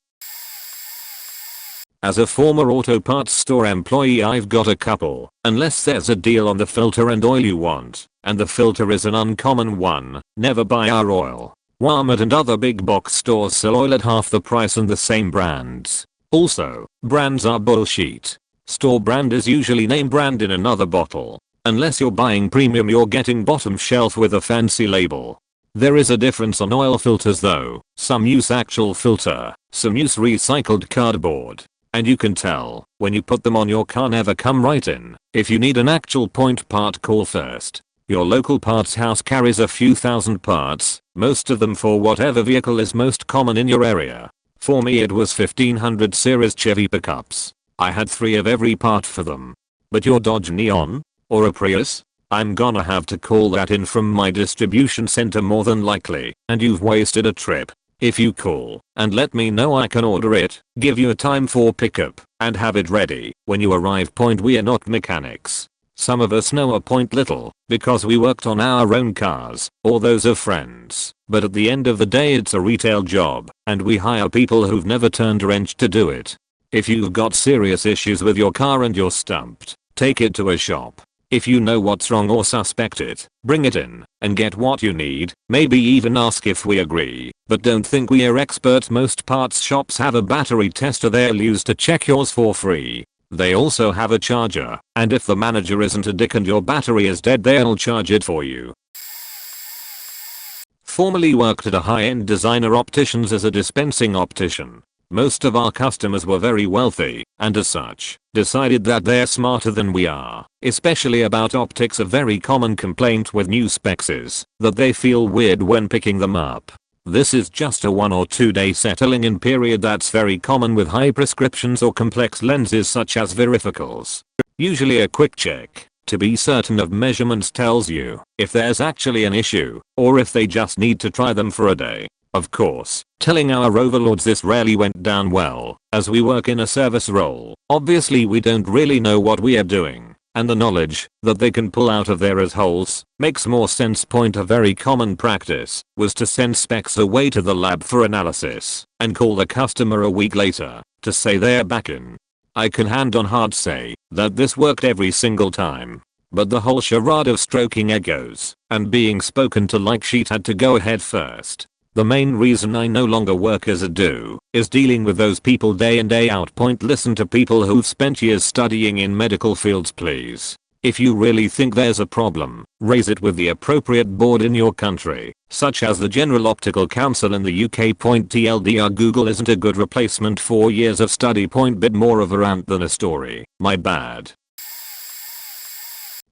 As a former auto parts store employee, I've got a couple. Unless there's a deal on the filter and oil you want, and the filter is an uncommon one, never buy our oil. Walmart and other big box stores sell oil at half the price and the same brands. Also, brands are bullshit. Store brand is usually name brand in another bottle. Unless you're buying premium, you're getting bottom shelf with a fancy label. There is a difference on oil filters though. Some use actual filter, some use recycled cardboard. And you can tell when you put them on, your car never come right in. If you need an actual point part, call First. Your local parts house carries a few thousand parts, most of them for whatever vehicle is most common in your area. For me it was 1500 series Chevy pickups. I had 3 of every part for them. But your Dodge Neon? Or a Prius? I'm gonna have to call that in from my distribution center more than likely, and you've wasted a trip. If you call and let me know, I can order it, give you a time for pickup, and have it ready when you arrive. Point: we are not mechanics. Some of us know a point little because we worked on our own cars or those of friends, but at the end of the day it's a retail job and we hire people who've never turned a wrench to do it. If you've got serious issues with your car and you're stumped, take it to a shop. If you know what's wrong or suspect it, bring it in and get what you need, maybe even ask if we agree, but don't think we are experts. Most parts shops have a battery tester they'll use to check yours for free. They also have a charger, and if the manager isn't a dick and your battery is dead, they'll charge it for you. Formerly worked at a high-end designer opticians as a dispensing optician. Most of our customers were very wealthy, and as such, decided that they're smarter than we are. Especially about optics, a very common complaint with new specs is that they feel weird when picking them up. This is just a 1 or 2 day settling in period that's very common with high prescriptions or complex lenses such as varifocals. Usually a quick check to be certain of measurements tells you if there's actually an issue or if they just need to try them for a day. Of course, telling our overlords this rarely went down well, as we work in a service role. Obviously we don't really know what we are doing, and the knowledge that they can pull out of there as holes makes more sense. Point: a very common practice was to send specs away to the lab for analysis and call the customer a week later to say they're back in. I can hand on heart say that this worked every single time. But the whole charade of stroking egos and being spoken to like shit had to go ahead first. The main reason I no longer work as a do is dealing with those people day in day out. Point: listen to people who've spent years studying in medical fields, please. If you really think there's a problem, raise it with the appropriate board in your country, such as the General Optical Council in the UK. Point: TLDR, Google isn't a good replacement for years of study. Point: bit more of a rant than a story, my bad.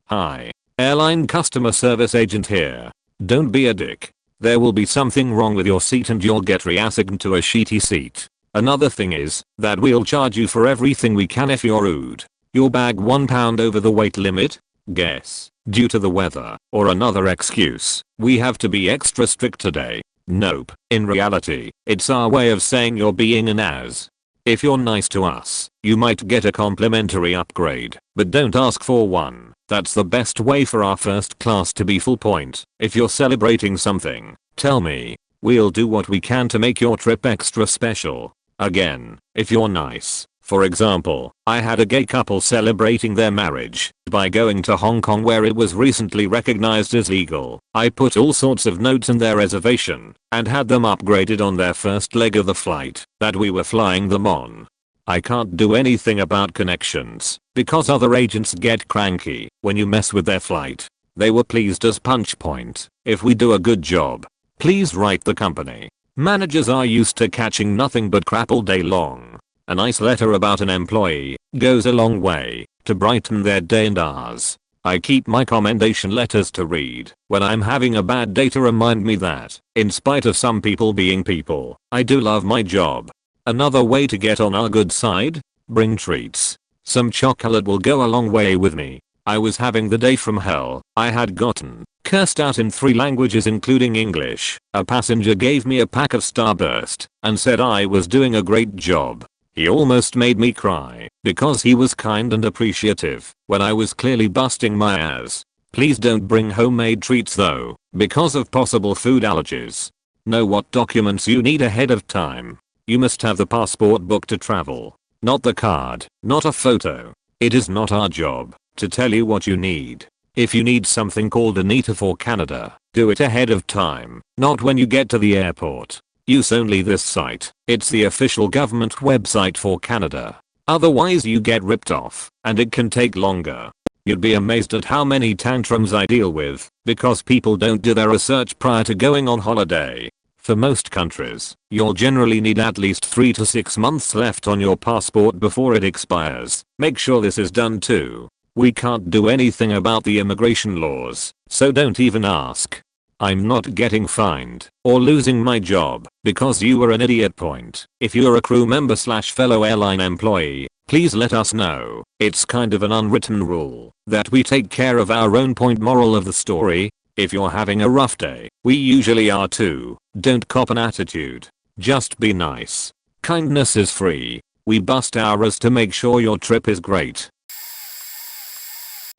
Hi, airline customer service agent here. Don't be a dick. There will be something wrong with your seat and you'll get reassigned to a shitty seat. Another thing is that we'll charge you for everything we can if you're rude. Your bag 1 pound over the weight limit? Guess, due to the weather, or another excuse, we have to be extra strict today. Nope, in reality, it's our way of saying you're being an ass. If you're nice to us, you might get a complimentary upgrade, but don't ask for one. That's the best way for our first class to be full. Point: if you're celebrating something, tell me. We'll do what we can to make your trip extra special. Again, if you're nice. For example, I had a gay couple celebrating their marriage by going to Hong Kong, where it was recently recognized as legal. I put all sorts of notes in their reservation and had them upgraded on their first leg of the flight that we were flying them on. I can't do anything about connections because other agents get cranky when you mess with their flight. They were pleased as punch point. If we do a good job, please write the company. Managers are used to catching nothing but crap all day long. A nice letter about an employee goes a long way to brighten their day and ours. I keep my commendation letters to read when I'm having a bad day to remind me that, in spite of some people being people, I do love my job. Another way to get on our good side? Bring treats. Some chocolate will go a long way with me. I was having the day from hell. I had gotten cursed out in 3 languages including English. A passenger gave me a pack of Starburst and said I was doing a great job. He almost made me cry because he was kind and appreciative when I was clearly busting my ass. Please don't bring homemade treats though, because of possible food allergies. Know what documents you need ahead of time. You must have the passport book to travel. Not the card, not a photo. It is not our job to tell you what you need. If you need something called Anita for Canada, do it ahead of time, not when you get to the airport. Use only this site. It's the official government website for Canada. Otherwise you get ripped off, and it can take longer. You'd be amazed at how many tantrums I deal with because people don't do their research prior to going on holiday. For most countries, you'll generally need at least 3 to 6 months left on your passport before it expires. Make sure this is done too. We can't do anything about the immigration laws, so don't even ask. I'm not getting fined or losing my job because you were an idiot point. If you're a crew member / fellow airline employee, please let us know. It's kind of an unwritten rule that we take care of our own point. Moral of the story: if you're having a rough day, we usually are too. Don't cop an attitude. Just be nice. Kindness is free. We bust ours to make sure your trip is great.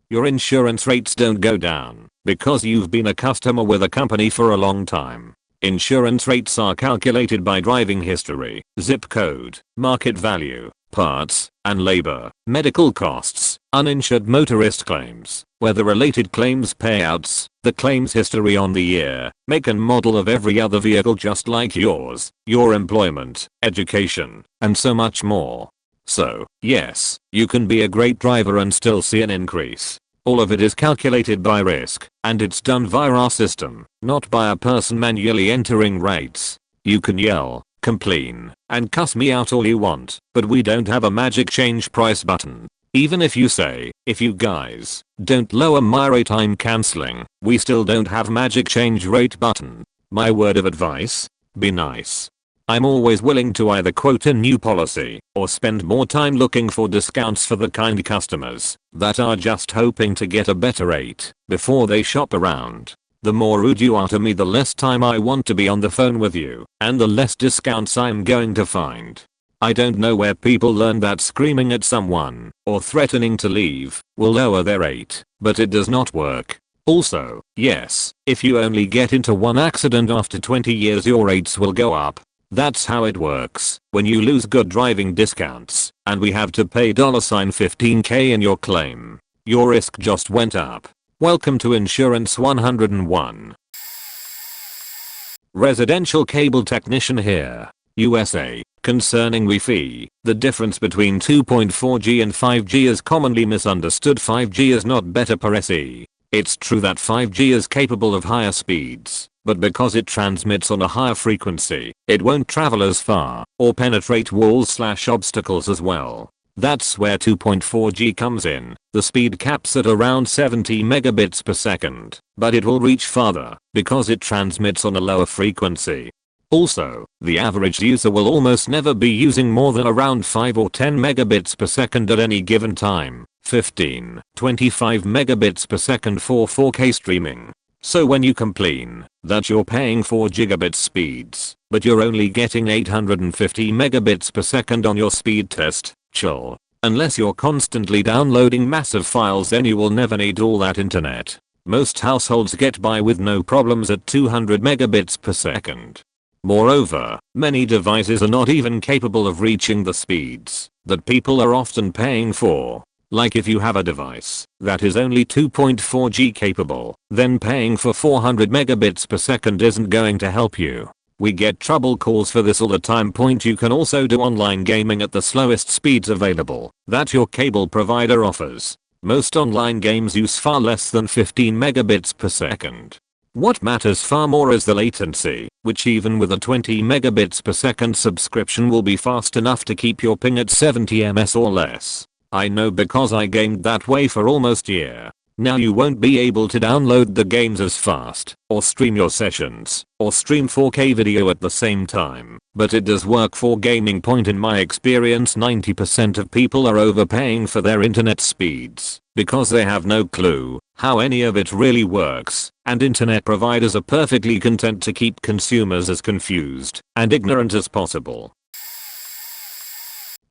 Your insurance rates don't go down because you've been a customer with a company for a long time. Insurance rates are calculated by driving history, zip code, market value, parts and labor, medical costs, uninsured motorist claims, weather-related claims payouts, the claims history on the year, make and model of every other vehicle just like yours, your employment, education, and so much more. So, yes, you can be a great driver and still see an increase. All of it is calculated by risk, and it's done via our system, not by a person manually entering rates. You can yell, complain, and cuss me out all you want, but we don't have a magic change price button. Even if you say, if you guys don't lower my rate I'm canceling, we still don't have magic change rate button. My word of advice? Be nice. I'm always willing to either quote a new policy or spend more time looking for discounts for the kind customers that are just hoping to get a better rate before they shop around. The more rude you are to me, the less time I want to be on the phone with you, and the less discounts I'm going to find. I don't know where people learn that screaming at someone or threatening to leave will lower their rate, but it does not work. Also, yes, if you only get into one accident after 20 years your rates will go up. That's how it works when you lose good driving discounts and we have to pay $15K in your claim. Your risk just went up. Welcome to Insurance 101. Residential cable technician here. USA. Concerning Wi-Fi, the difference between 2.4G and 5G is commonly misunderstood. 5G is not better per SE. It's true that 5G is capable of higher speeds, but because it transmits on a higher frequency, it won't travel as far or penetrate walls / obstacles as well. That's where 2.4G comes in. The speed caps at around 70 megabits per second, but it will reach farther because it transmits on a lower frequency. Also, the average user will almost never be using more than around 5 or 10 megabits per second at any given time. 15, 25 megabits per second for 4K streaming. So when you complain that you're paying 4 gigabit speeds, but you're only getting 850 megabits per second on your speed test, chill. Unless you're constantly downloading massive files, then you will never need all that internet. Most households get by with no problems at 200 megabits per second. Moreover, many devices are not even capable of reaching the speeds that people are often paying for. Like if you have a device that is only 2.4G capable, then paying for 400 megabits per second isn't going to help you. We get trouble calls for this all the time. You can also do online gaming at the slowest speeds available that your cable provider offers. Most online games use far less than 15 megabits per second. What matters far more is the latency, which even with a 20 megabits per second subscription will be fast enough to keep your ping at 70 ms or less. I know because I gamed that way for almost a year. Now you won't be able to download the games as fast, or stream your sessions, or stream 4K video at the same time, but it does work for gaming. In my experience, 90% of people are overpaying for their internet speeds because they have no clue how any of it really works, and internet providers are perfectly content to keep consumers as confused and ignorant as possible.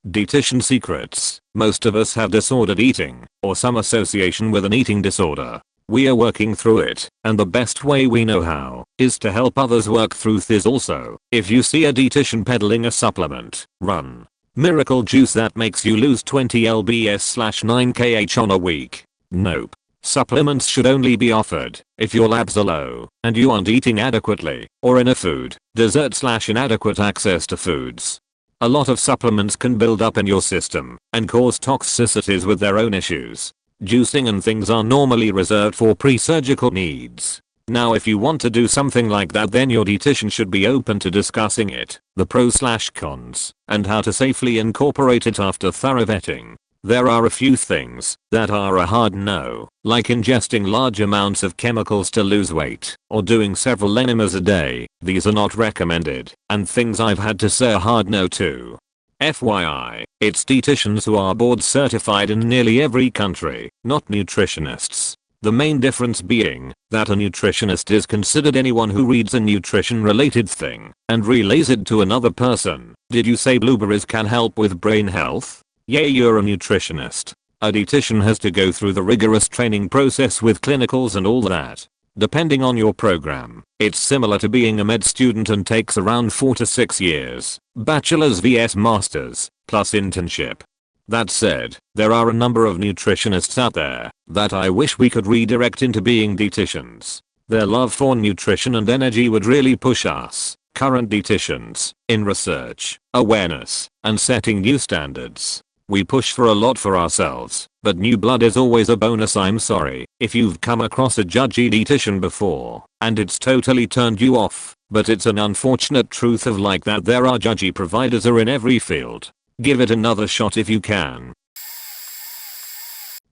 Dietitian secrets. Most of us have disordered eating, or some association with an eating disorder. We are working through it, and the best way we know how is to help others work through this also. If you see a dietitian peddling a supplement, run. Miracle juice that makes you lose 20 lbs/9 kh on a week. Nope. Supplements should only be offered if your labs are low and you aren't eating adequately, or in a food desert/inadequate access to foods. A lot of supplements can build up in your system and cause toxicities with their own issues. Juicing and things are normally reserved for pre-surgical needs. Now if you want to do something like that, then your dietitian should be open to discussing it, the pros/cons, and how to safely incorporate it after thorough vetting. There are a few things that are a hard no, like ingesting large amounts of chemicals to lose weight, or doing several enemas a day. These are not recommended, and things I've had to say a hard no to. FYI, it's dietitians who are board certified in nearly every country, not nutritionists. The main difference being that a nutritionist is considered anyone who reads a nutrition related thing and relays it to another person. Did you say blueberries can help with brain health? Yeah, you're a nutritionist. A dietitian has to go through the rigorous training process with clinicals and all that. Depending on your program, it's similar to being a med student and takes around 4 to 6 years, bachelor's vs masters, plus internship. That said, there are a number of nutritionists out there that I wish we could redirect into being dietitians. Their love for nutrition and energy would really push us, current dietitians, in research, awareness, and setting new standards. We push for a lot for ourselves, but new blood is always a bonus. I'm sorry if you've come across a judgy dietitian before and it's totally turned you off, but it's an unfortunate truth of like that there are judgy providers are in every field. Give it another shot if you can.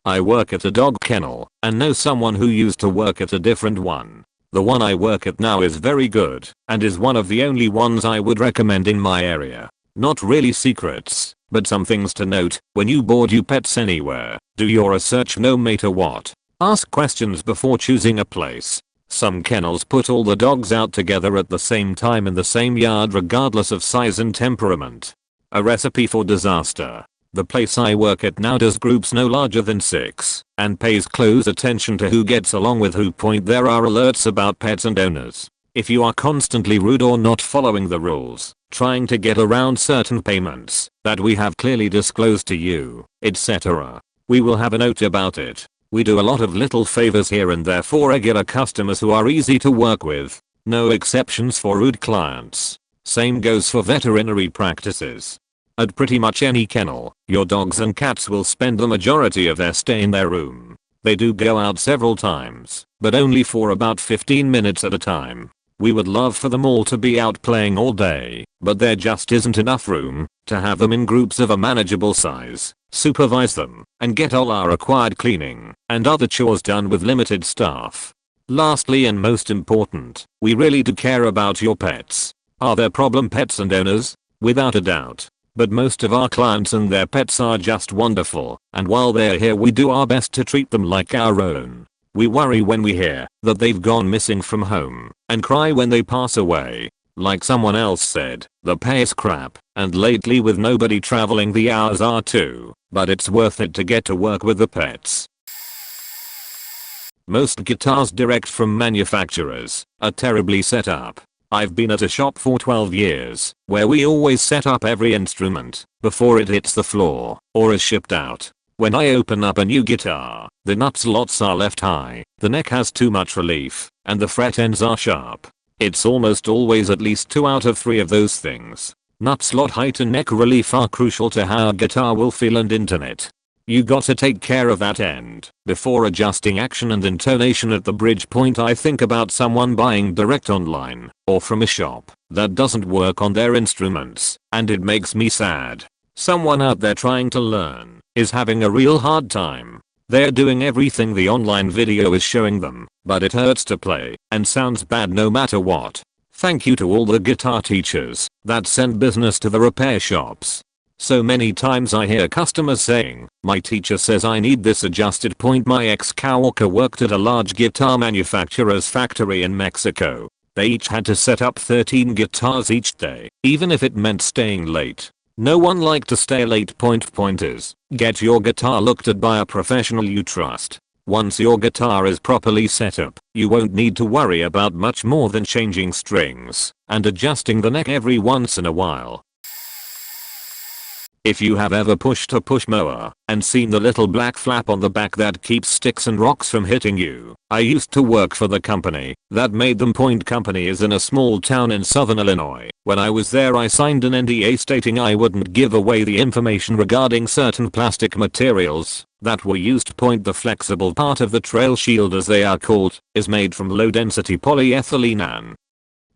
I work at a dog kennel and know someone who used to work at a different one. The one I work at now is very good and is one of the only ones I would recommend in my area. Not really secrets, but some things to note. When you board your pets anywhere, do your research no matter what. Ask questions before choosing a place. Some kennels put all the dogs out together at the same time in the same yard regardless of size and temperament. A recipe for disaster. The place I work at now does groups no larger than 6 and pays close attention to who gets along with who. There are alerts about pets and owners. If you are constantly rude or not following the rules, trying to get around certain payments that we have clearly disclosed to you, etc., we will have a note about it. We do a lot of little favors here and there for regular customers who are easy to work with. No exceptions for rude clients. Same goes for veterinary practices. At pretty much any kennel, your dogs and cats will spend the majority of their stay in their room. They do go out several times, but only for about 15 minutes at a time. We would love for them all to be out playing all day, but there just isn't enough room to have them in groups of a manageable size, supervise them, and get all our required cleaning and other chores done with limited staff. Lastly and most important, we really do care about your pets. Are there problem pets and owners? Without a doubt. But most of our clients and their pets are just wonderful, and while they're here we do our best to treat them like our own. We worry when we hear that they've gone missing from home, and cry when they pass away. Like someone else said, the pay is crap, and lately with nobody traveling the hours are too, but it's worth it to get to work with the pets. Most guitars direct from manufacturers are terribly set up. I've been at a shop for 12 years, where we always set up every instrument before it hits the floor or is shipped out. When I open up a new guitar, the nut slots are left high, the neck has too much relief, and the fret ends are sharp. It's almost always at least 2 out of 3 of those things. Nut slot height and neck relief are crucial to how a guitar will feel and internet. You gotta take care of that end before adjusting action and intonation at the bridge point. I think about someone buying direct online or from a shop that doesn't work on their instruments, and it makes me sad. Someone out there trying to learn is having a real hard time. They're doing everything the online video is showing them, but it hurts to play and sounds bad no matter what. Thank you to all the guitar teachers that send business to the repair shops. So many times I hear customers saying, my teacher says I need this adjusted point. My ex-coworker worked at a large guitar manufacturer's factory in Mexico. They each had to set up 13 guitars each day, even if it meant staying late. No one liked to stay late. Pointers. Get your guitar looked at by a professional you trust. Once your guitar is properly set up, you won't need to worry about much more than changing strings and adjusting the neck every once in a while. If you have ever pushed a push mower and seen the little black flap on the back that keeps sticks and rocks from hitting you, I used to work for the company that made them. Point Company is in a small town in southern Illinois. When I was there I signed an NDA stating I wouldn't give away the information regarding certain plastic materials that were used. The flexible part of the trail shield, as they are called, is made from low density polyethylene and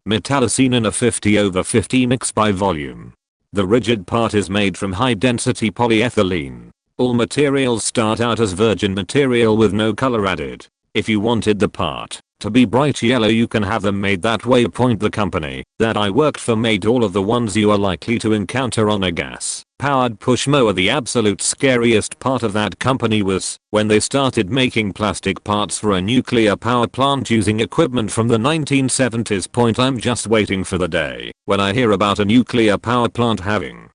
metallocene in a 50/50 mix by volume. The rigid part is made from high density polyethylene. All materials start out as virgin material with no color added. If you wanted the part to be bright yellow you can have them made that way. The company that I worked for made all of the ones you are likely to encounter on a gas powered push mower. The absolute scariest part of that company was when they started making plastic parts for a nuclear power plant using equipment from the 1970s. I'm just waiting for the day when I hear about a nuclear power plant having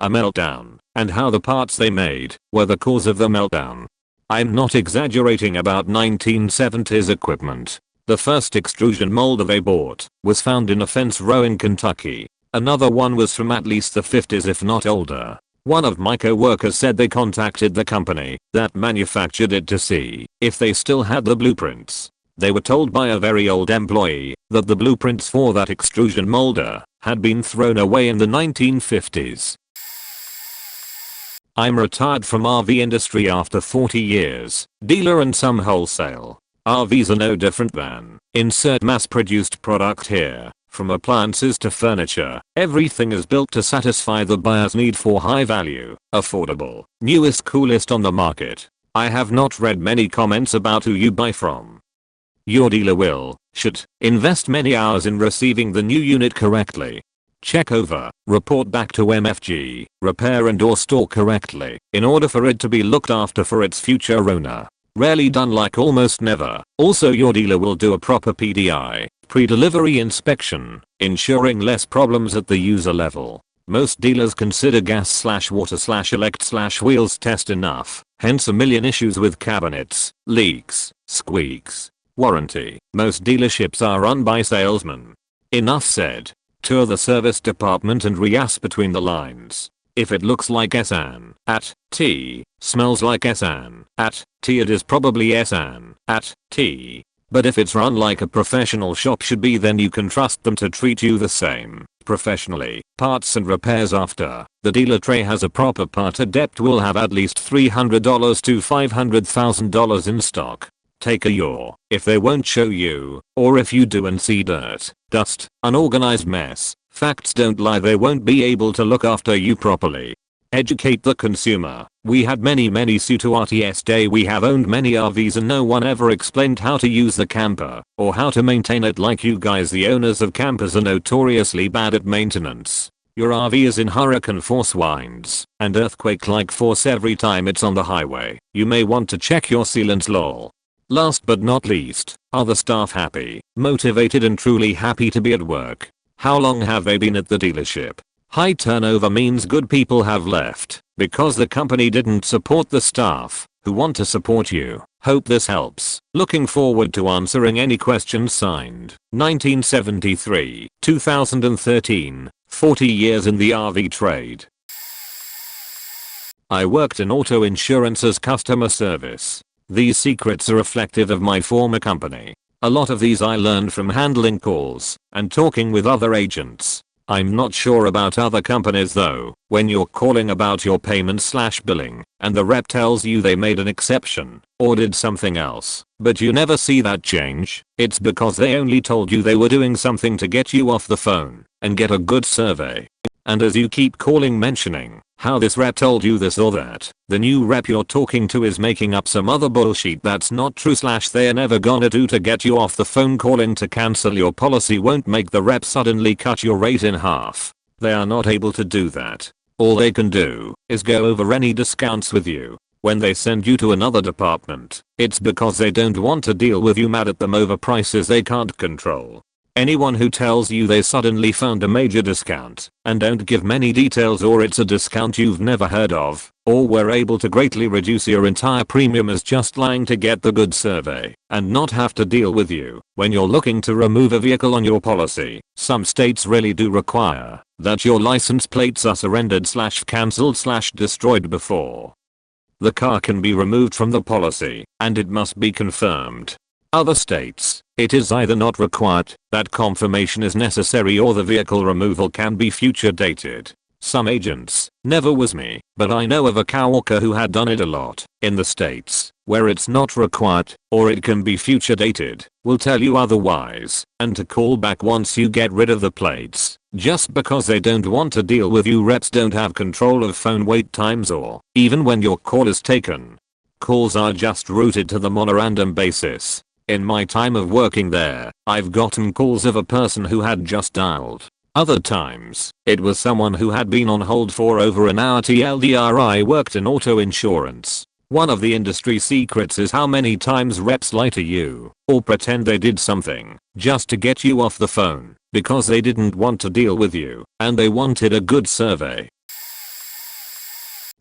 a meltdown and how the parts they made were the cause of the meltdown. I'm not exaggerating about 1970s equipment. The first extrusion molder they bought was found in a fence row in Kentucky. Another one was from at least the 50s if not older. One of my co-workers said they contacted the company that manufactured it to see if they still had the blueprints. They were told by a very old employee that the blueprints for that extrusion molder had been thrown away in the 1950s. I'm retired from RV industry after 40 years, dealer and some wholesale. RVs are no different than insert mass-produced product here. From appliances to furniture, everything is built to satisfy the buyer's need for high value, affordable, newest, coolest on the market. I have not read many comments about who you buy from. Your dealer should invest many hours in receiving the new unit correctly. Check over, report back to MFG, repair and/or store correctly in order for it to be looked after for its future owner. Rarely done, like almost never. Also your dealer will do a proper PDI, pre-delivery inspection, ensuring less problems at the user level. Most dealers consider gas/water/elect/wheels test enough, hence a million issues with cabinets, leaks, squeaks. Warranty. Most dealerships are run by salesmen. Enough said. Tour the service department and reass between the lines. If it looks like SN at T, smells like SN at T, it is probably SN at T. But if it's run like a professional shop should be, then you can trust them to treat you the same professionally. Parts and repairs. After the dealer tray has a proper part adept will have at least $300 to $500,000 in stock. Take a yaw if they won't show you, or if you do and see dirt, dust, unorganized mess. Facts don't lie, they won't be able to look after you properly. Educate the consumer. We had many suit to RTS day. We have owned many RVs and no one ever explained how to use the camper or how to maintain it like you guys. The owners of campers are notoriously bad at maintenance. Your RV is in hurricane force winds and earthquake like force every time it's on the highway. You may want to check your sealants. Lol. Last but not least, are the staff happy, motivated and truly happy to be at work? How long have they been at the dealership? High turnover means good people have left because the company didn't support the staff who want to support you. Hope this helps. Looking forward to answering any questions. Signed, 1973, 2013, 40 years in the RV trade. I worked in auto insurance as customer service. These secrets are reflective of my former company. A lot of these I learned from handling calls and talking with other agents. I'm not sure about other companies though. When you're calling about your payment/billing and the rep tells you they made an exception or did something else, but you never see that change, it's because they only told you they were doing something to get you off the phone and get a good survey. And as you keep calling mentioning how this rep told you this or that, the new rep you're talking to is making up some other bullshit that's not true / they're never gonna do to get you off the phone. Calling to cancel your policy won't make the rep suddenly cut your rate in half. They are not able to do that. All they can do is go over any discounts with you. When they send you to another department, it's because they don't want to deal with you mad at them over prices they can't control. Anyone who tells you they suddenly found a major discount and don't give many details, or it's a discount you've never heard of, or were able to greatly reduce your entire premium, is just lying to get the good survey and not have to deal with you. When you're looking to remove a vehicle on your policy, some states really do require that your license plates are surrendered / cancelled / destroyed before the car can be removed from the policy, and it must be confirmed. Other states, it is either not required, that confirmation is necessary, or the vehicle removal can be future dated. Some agents, never was me, but I know of a coworker who had done it a lot. In the states where it's not required, or it can be future dated, will tell you otherwise, and to call back once you get rid of the plates, just because they don't want to deal with you. Reps don't have control of phone wait times or even when your call is taken. Calls are just routed to them on a random basis. In my time of working there, I've gotten calls of a person who had just dialed. Other times, it was someone who had been on hold for over an hour. TLDR, I worked in auto insurance. One of the industry secrets is how many times reps lie to you or pretend they did something just to get you off the phone because they didn't want to deal with you and they wanted a good survey.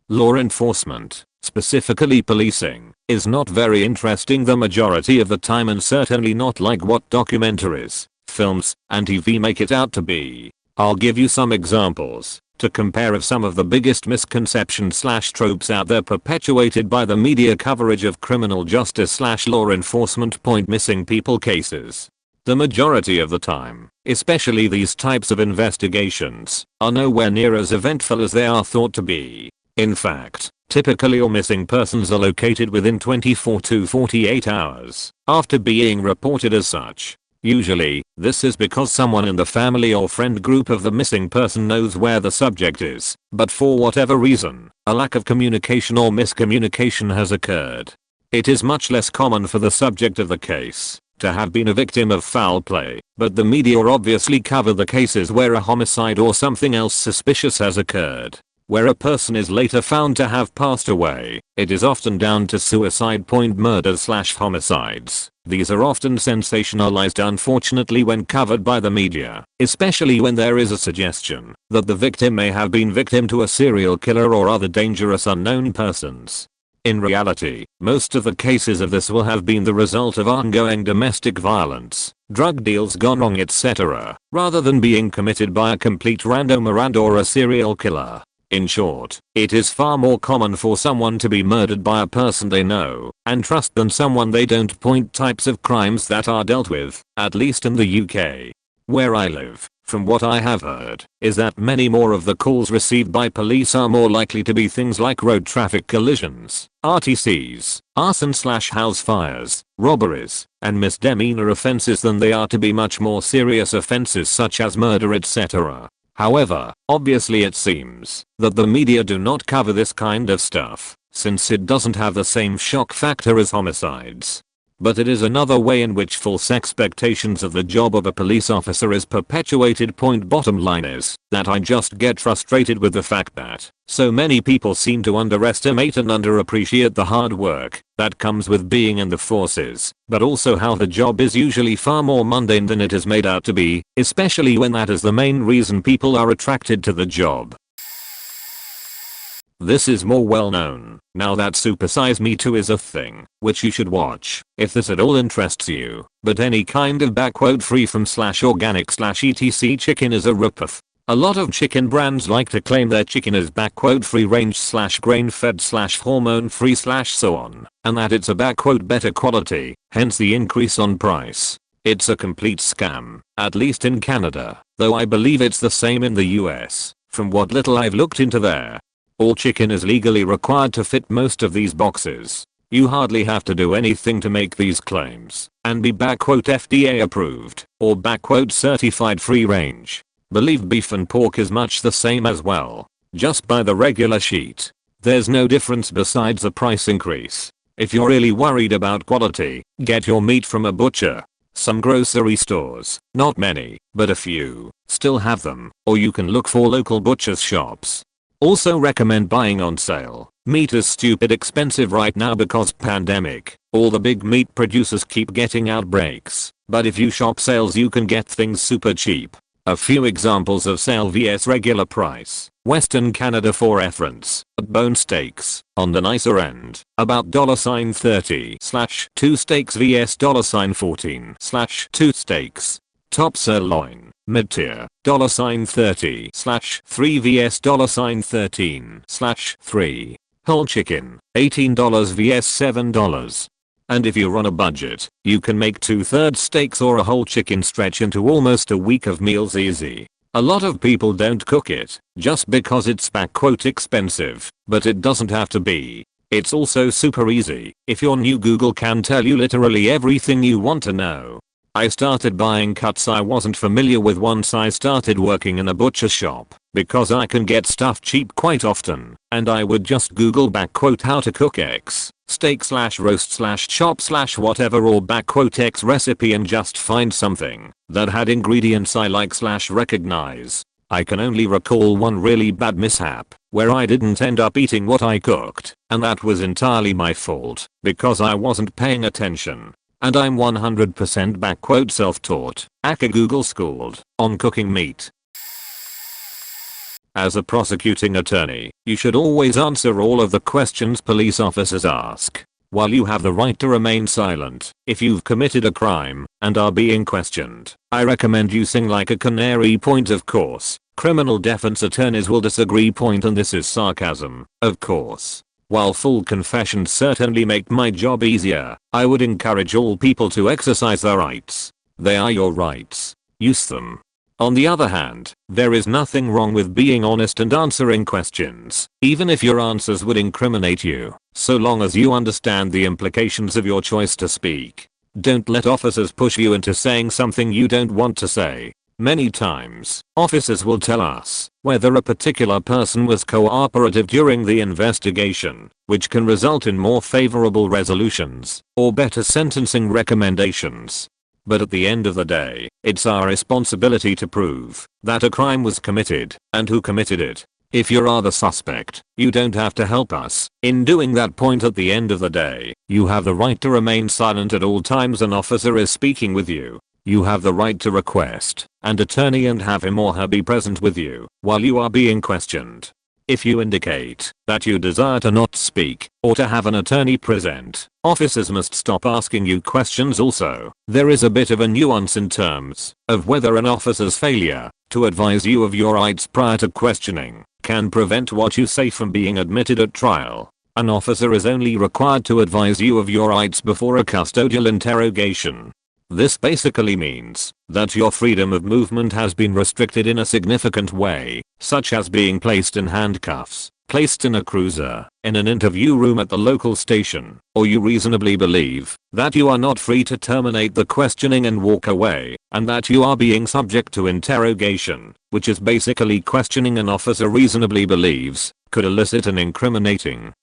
Law enforcement, specifically policing, is not very interesting the majority of the time, and certainly not like what documentaries, films, and TV make it out to be. I'll give you some examples to compare of some of the biggest misconceptions / tropes out there perpetuated by the media coverage of criminal justice / law enforcement. Point: missing people cases. The majority of the time, especially these types of investigations, are nowhere near as eventful as they are thought to be. In fact, typically all missing persons are located within 24 to 48 hours after being reported as such. Usually, this is because someone in the family or friend group of the missing person knows where the subject is, but for whatever reason, a lack of communication or miscommunication has occurred. It is much less common for the subject of the case to have been a victim of foul play, but the media obviously cover the cases where a homicide or something else suspicious has occurred. Where a person is later found to have passed away, it is often down to suicide. Point: murders / homicides. These are often sensationalized unfortunately when covered by the media, especially when there is a suggestion that the victim may have been victim to a serial killer or other dangerous unknown persons. In reality, most of the cases of this will have been the result of ongoing domestic violence, drug deals gone wrong, etc., rather than being committed by a complete random or a serial killer. In short, it is far more common for someone to be murdered by a person they know and trust than someone they don't. Point: types of crimes that are dealt with, at least in the UK. Where I live, from what I have heard, is that many more of the calls received by police are more likely to be things like road traffic collisions, RTCs, arson / house fires, robberies, and misdemeanor offenses than they are to be much more serious offenses such as murder, etc. However, obviously it seems that the media do not cover this kind of stuff, since it doesn't have the same shock factor as homicides. But it is another way in which false expectations of the job of a police officer is perpetuated. Point: bottom line is that I just get frustrated with the fact that so many people seem to underestimate and underappreciate the hard work that comes with being in the forces, but also how the job is usually far more mundane than it is made out to be, especially when that is the main reason people are attracted to the job. This is more well known now that Super Size Me 2 is a thing, which you should watch if this at all interests you, but any kind of free from /organic /etc chicken is a ripoff. A lot of chicken brands like to claim their chicken is "free range / grain fed / hormone free / so on, and that it's a "better quality," hence the increase on price. It's a complete scam, at least in Canada, though I believe it's the same in the US, from what little I've looked into there. All chicken is legally required to fit most of these boxes. You hardly have to do anything to make these claims and be "FDA approved" or "certified free range." Believe beef and pork is much the same as well. Just buy the regular sheet. There's no difference besides the price increase. If you're really worried about quality, get your meat from a butcher. Some grocery stores, not many, but a few, still have them, or you can look for local butchers shops. Also recommend buying on sale. Meat is stupid expensive right now because pandemic. All the big meat producers keep getting outbreaks, but if you shop sales you can get things super cheap. A few examples of sale vs regular price. Western Canada for reference. Bone steaks, on the nicer end, about $30 / 2 steaks vs $14 / 2 steaks. Top sirloin, mid-tier, $30 / 3 vs $13 / 3. Whole chicken, $18 vs $7. And if you're on a budget, you can make 2/3 steaks or a whole chicken stretch into almost a week of meals easy. A lot of people don't cook it, just because it's "expensive," but it doesn't have to be. It's also super easy. If you're new, Google can tell you literally everything you want to know. I started buying cuts I wasn't familiar with once I started working in a butcher shop, because I can get stuff cheap quite often, and I would just Google "how to cook X steak / roast / chop / whatever" or "X recipe" and just find something that had ingredients I like / recognize. I can only recall one really bad mishap, where I didn't end up eating what I cooked, and that was entirely my fault, because I wasn't paying attention. And I'm 100% "self-taught," aka Google schooled, on cooking meat. As a prosecuting attorney, you should always answer all of the questions police officers ask. While you have the right to remain silent, if you've committed a crime and are being questioned, I recommend you sing like a canary. Point of course, criminal defense attorneys will disagree. And this is sarcasm, of course. While full confessions certainly make my job easier, I would encourage all people to exercise their rights. They are your rights. Use them. On the other hand, there is nothing wrong with being honest and answering questions, even if your answers would incriminate you, so long as you understand the implications of your choice to speak. Don't let officers push you into saying something you don't want to say. Many times, officers will tell us whether a particular person was cooperative during the investigation, which can result in more favorable resolutions or better sentencing recommendations. But at the end of the day, it's our responsibility to prove that a crime was committed and who committed it. If you are the suspect, you don't have to help us in doing that. At the end of the day, you have the right to remain silent at all times an officer is speaking with you. You have the right to request an attorney and have him or her be present with you while you are being questioned. If you indicate that you desire to not speak or to have an attorney present, officers must stop asking you questions. Also, there is a bit of a nuance in terms of whether an officer's failure to advise you of your rights prior to questioning can prevent what you say from being admitted at trial. An officer is only required to advise you of your rights before a custodial interrogation. This basically means that your freedom of movement has been restricted in a significant way, such as being placed in handcuffs, placed in a cruiser, in an interview room at the local station, or you reasonably believe that you are not free to terminate the questioning and walk away, and that you are being subject to interrogation, which is basically questioning an officer reasonably believes could elicit an incriminating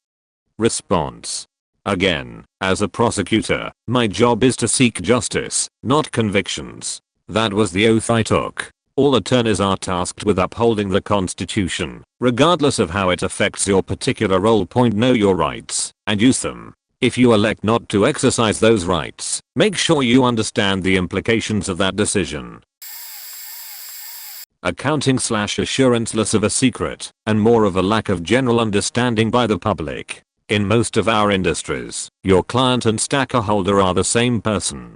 response. Again, as a prosecutor, my job is to seek justice, not convictions. That was the oath I took. All attorneys are tasked with upholding the Constitution, regardless of how it affects your particular role. Know your rights and use them. If you elect not to exercise those rights, make sure you understand the implications of that decision. Accounting / assurance less of a secret and more of a lack of general understanding by the public. In most of our industries, your client and stakeholder are the same person.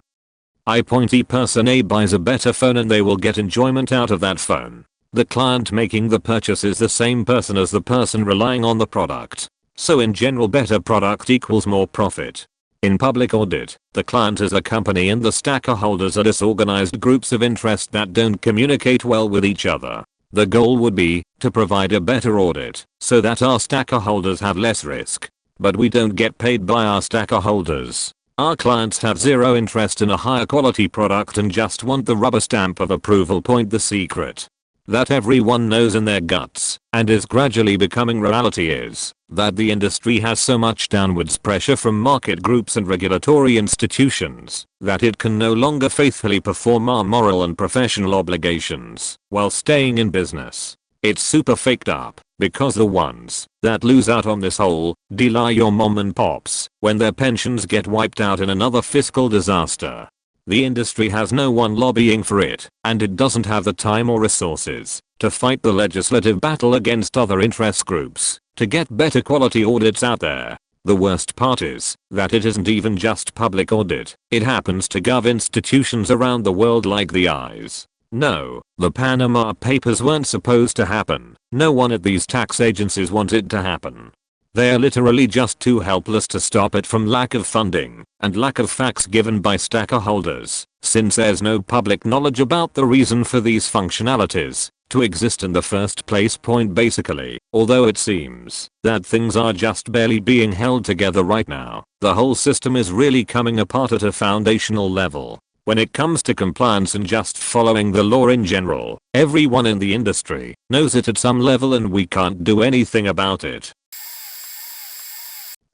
Person A buys a better phone and they will get enjoyment out of that phone. The client making the purchase is the same person as the person relying on the product. So in general, better product equals more profit. In public audit, the client is a company and the stakeholders are disorganized groups of interest that don't communicate well with each other. The goal would be to provide a better audit so that our stakeholders have less risk. But we don't get paid by our stakeholders. Our clients have zero interest in a higher quality product and just want the rubber stamp of approval. The secret that everyone knows in their guts and is gradually becoming reality is that the industry has so much downwards pressure from market groups and regulatory institutions that it can no longer faithfully perform our moral and professional obligations while staying in business. It's super faked up because the ones that lose out on this whole deal are your mom and pops when their pensions get wiped out in another fiscal disaster. The industry has no one lobbying for it, and it doesn't have the time or resources to fight the legislative battle against other interest groups to get better quality audits out there. The worst part is that it isn't even just public audit, it happens to gov institutions around the world like the eyes. No, the Panama Papers weren't supposed to happen. No one at these tax agencies wanted it to happen. They are literally just too helpless to stop it from lack of funding and lack of facts given by stakeholders, since there's no public knowledge about the reason for these functionalities to exist in the first place. Basically, although it seems that things are just barely being held together right now, the whole system is really coming apart at a foundational level. When it comes to compliance and just following the law in general, everyone in the industry knows it at some level and we can't do anything about it.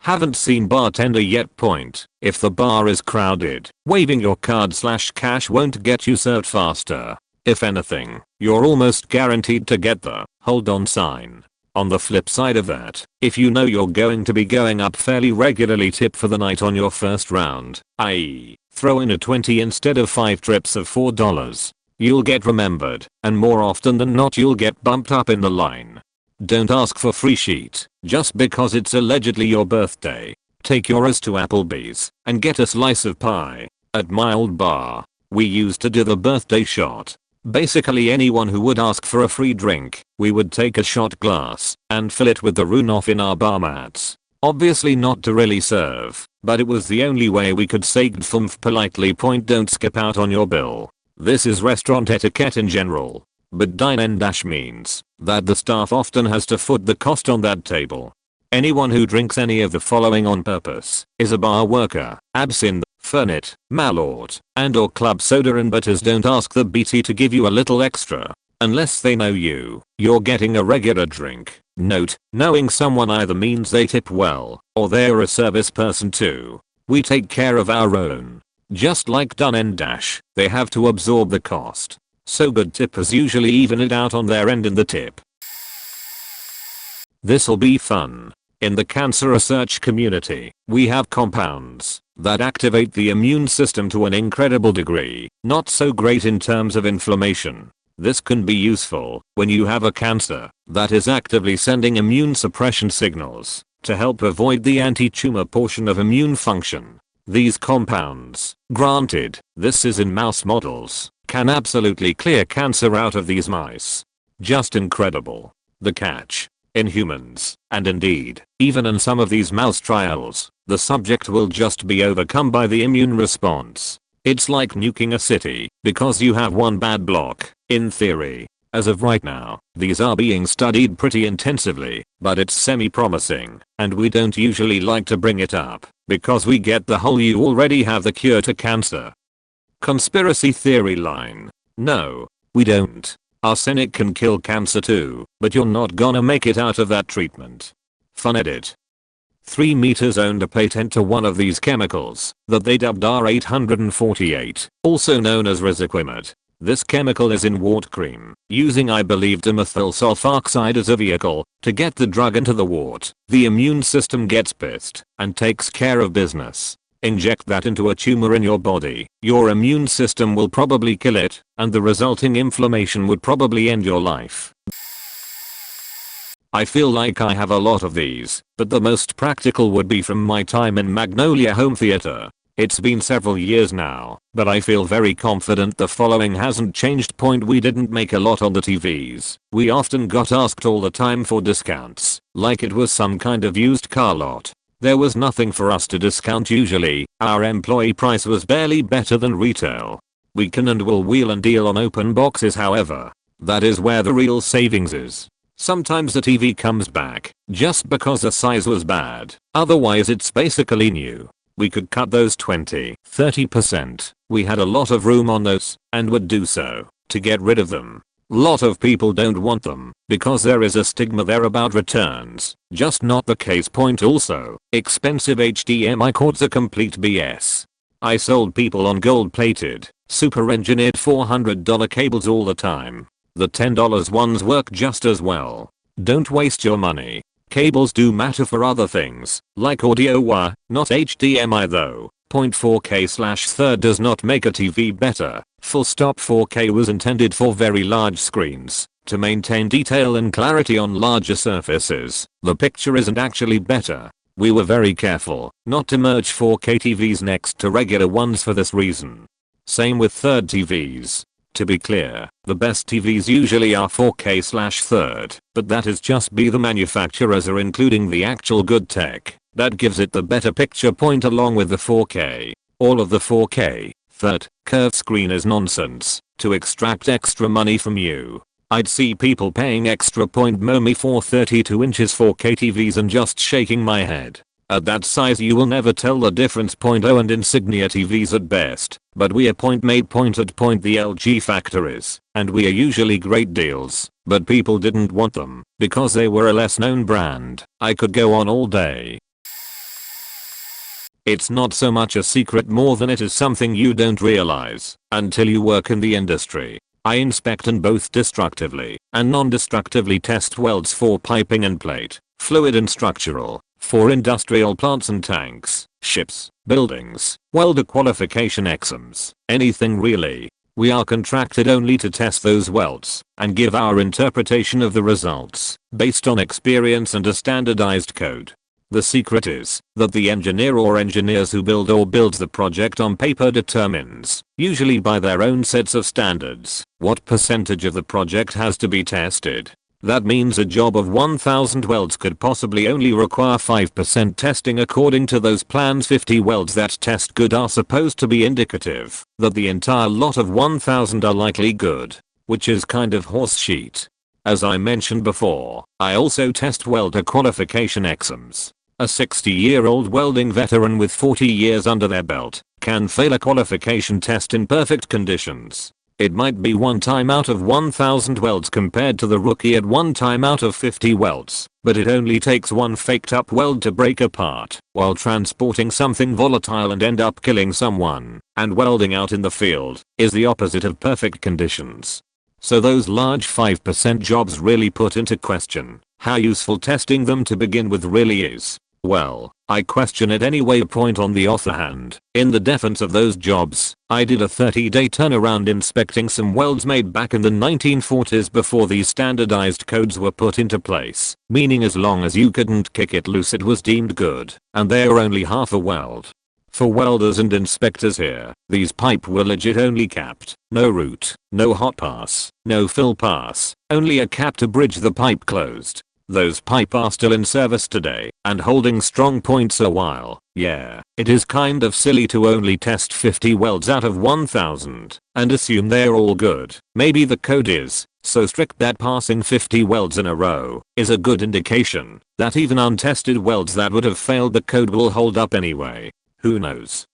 Haven't seen bartender yet. If the bar is crowded, waving your card/cash won't get you served faster. If anything, you're almost guaranteed to get the "hold on" sign. On the flip side of that, if you know you're going to be going up fairly regularly, tip for the night on your first round, i.e. throw in a 20 instead of 5 trips of $4. You'll get remembered, and more often than not you'll get bumped up in the line. Don't ask for free sheet just because it's allegedly your birthday. Take your ass to Applebee's and get a slice of pie. At my old bar, we used to do the birthday shot. Basically anyone who would ask for a free drink, we would take a shot glass and fill it with the runoff in our bar mats. Obviously not to really serve, but it was the only way we could say gdfumf politely. Don't skip out on your bill. This is restaurant etiquette in general. But dine and dash means that the staff often has to foot the cost on that table. Anyone who drinks any of the following on purpose is a bar worker: absinthe, Fernet, Malort, and or club soda and bitters. Don't ask the BT to give you a little extra unless they know you're getting a regular drink. Note, knowing someone either means they tip well or they're a service person too. We take care of our own. Just like Dun and Dash, they have to absorb the cost. So good tippers usually even it out on their end in the tip. This'll be fun. In the cancer research community, we have compounds that activate the immune system to an incredible degree. Not so great in terms of inflammation. This can be useful when you have a cancer that is actively sending immune suppression signals to help avoid the anti-tumor portion of immune function. These compounds, granted, this is in mouse models, can absolutely clear cancer out of these mice. Just incredible. The catch: in humans, and indeed, even in some of these mouse trials, the subject will just be overcome by the immune response. It's like nuking a city because you have one bad block, in theory. As of right now, these are being studied pretty intensively, but it's semi-promising, and we don't usually like to bring it up because we get the whole "you already have the cure to cancer" conspiracy theory line. No, we don't. Arsenic can kill cancer too, but you're not gonna make it out of that treatment. Fun edit. 3 meters owned a patent to one of these chemicals that they dubbed R848, also known as risaquimod. This chemical is in wart cream, using I believe dimethyl sulfoxide as a vehicle to get the drug into the wart. The immune system gets pissed and takes care of business. Inject that into a tumor in your body, your immune system will probably kill it, and the resulting inflammation would probably end your life. I feel like I have a lot of these, but the most practical would be from my time in Magnolia Home Theater. It's been several years now, but I feel very confident the following hasn't changed. Point: we didn't make a lot on the TVs. We often got asked all the time for discounts, like it was some kind of used car lot. There was nothing for us to discount usually. Our employee price was barely better than retail. We can and will wheel and deal on open boxes, however. That is where the real savings is. Sometimes the TV comes back just because the size was bad. Otherwise it's basically new. We could cut those 20-30%. We had a lot of room on those and would do so to get rid of them. Lot of people don't want them because there is a stigma there about returns. Just not the case. Point: also, expensive HDMI cords are complete BS. I sold people on gold-plated, super engineered $400 cables all the time. The $10 ones work just as well. Don't waste your money. Cables do matter for other things, like audio wire, not HDMI though. Point: 4K/3 does not make a TV better. Full stop. 4K was intended for very large screens, to maintain detail and clarity on larger surfaces. The picture isn't actually better. We were very careful not to merge 4K TVs next to regular ones for this reason. Same with third TVs. To be clear, the best TVs usually are 4K/3, but that is just the manufacturers are including the actual good tech that gives it the better picture. Point: along with the 4K, all of the 4K third curved screen is nonsense to extract extra money from you. I'd see people paying extra. Point: Momi for 32 inches 4K TVs and just shaking my head. At that size you will never tell the difference. Point: oh, and Insignia TVs at best, but we are made at the LG factories, and we are usually great deals, but people didn't want them because they were a less known brand. I could go on all day. It's not so much a secret more than it is something you don't realize until you work in the industry. I inspect and both destructively and non-destructively test welds for piping and plate, fluid and structural, for industrial plants and tanks, ships, buildings, welder qualification exams, anything really. We are contracted only to test those welds and give our interpretation of the results based on experience and a standardized code. The secret is that the engineer or engineers who build or builds the project on paper determines, usually by their own sets of standards, what percentage of the project has to be tested. That means a job of 1000 welds could possibly only require 5% testing according to those plans. 50 welds that test good are supposed to be indicative that the entire lot of 1000 are likely good, which is kind of horse shit. As I mentioned before, I also test welder qualification exams. A 60-year-old welding veteran with 40 years under their belt can fail a qualification test in perfect conditions. It might be one time out of 1000 welds compared to the rookie at one time out of 50 welds, but it only takes one faked up weld to break apart while transporting something volatile and end up killing someone, and welding out in the field is the opposite of perfect conditions. So those large 5% jobs really put into question how useful testing them to begin with really is. Well, I question it anyway. Point: on the other hand, in the defense of those jobs, I did a 30-day turnaround inspecting some welds made back in the 1940s before these standardized codes were put into place, meaning as long as you couldn't kick it loose it was deemed good, and they are only half a weld. For welders and inspectors here, these pipe were legit only capped, no root, no hot pass, no fill pass, only a cap to bridge the pipe closed. Those pipe are still in service today and holding strong points a while. Yeah, it is kind of silly to only test 50 welds out of 1000 and assume they're all good. Maybe the code is so strict that passing 50 welds in a row is a good indication that even untested welds that would have failed the code will hold up anyway. Who knows?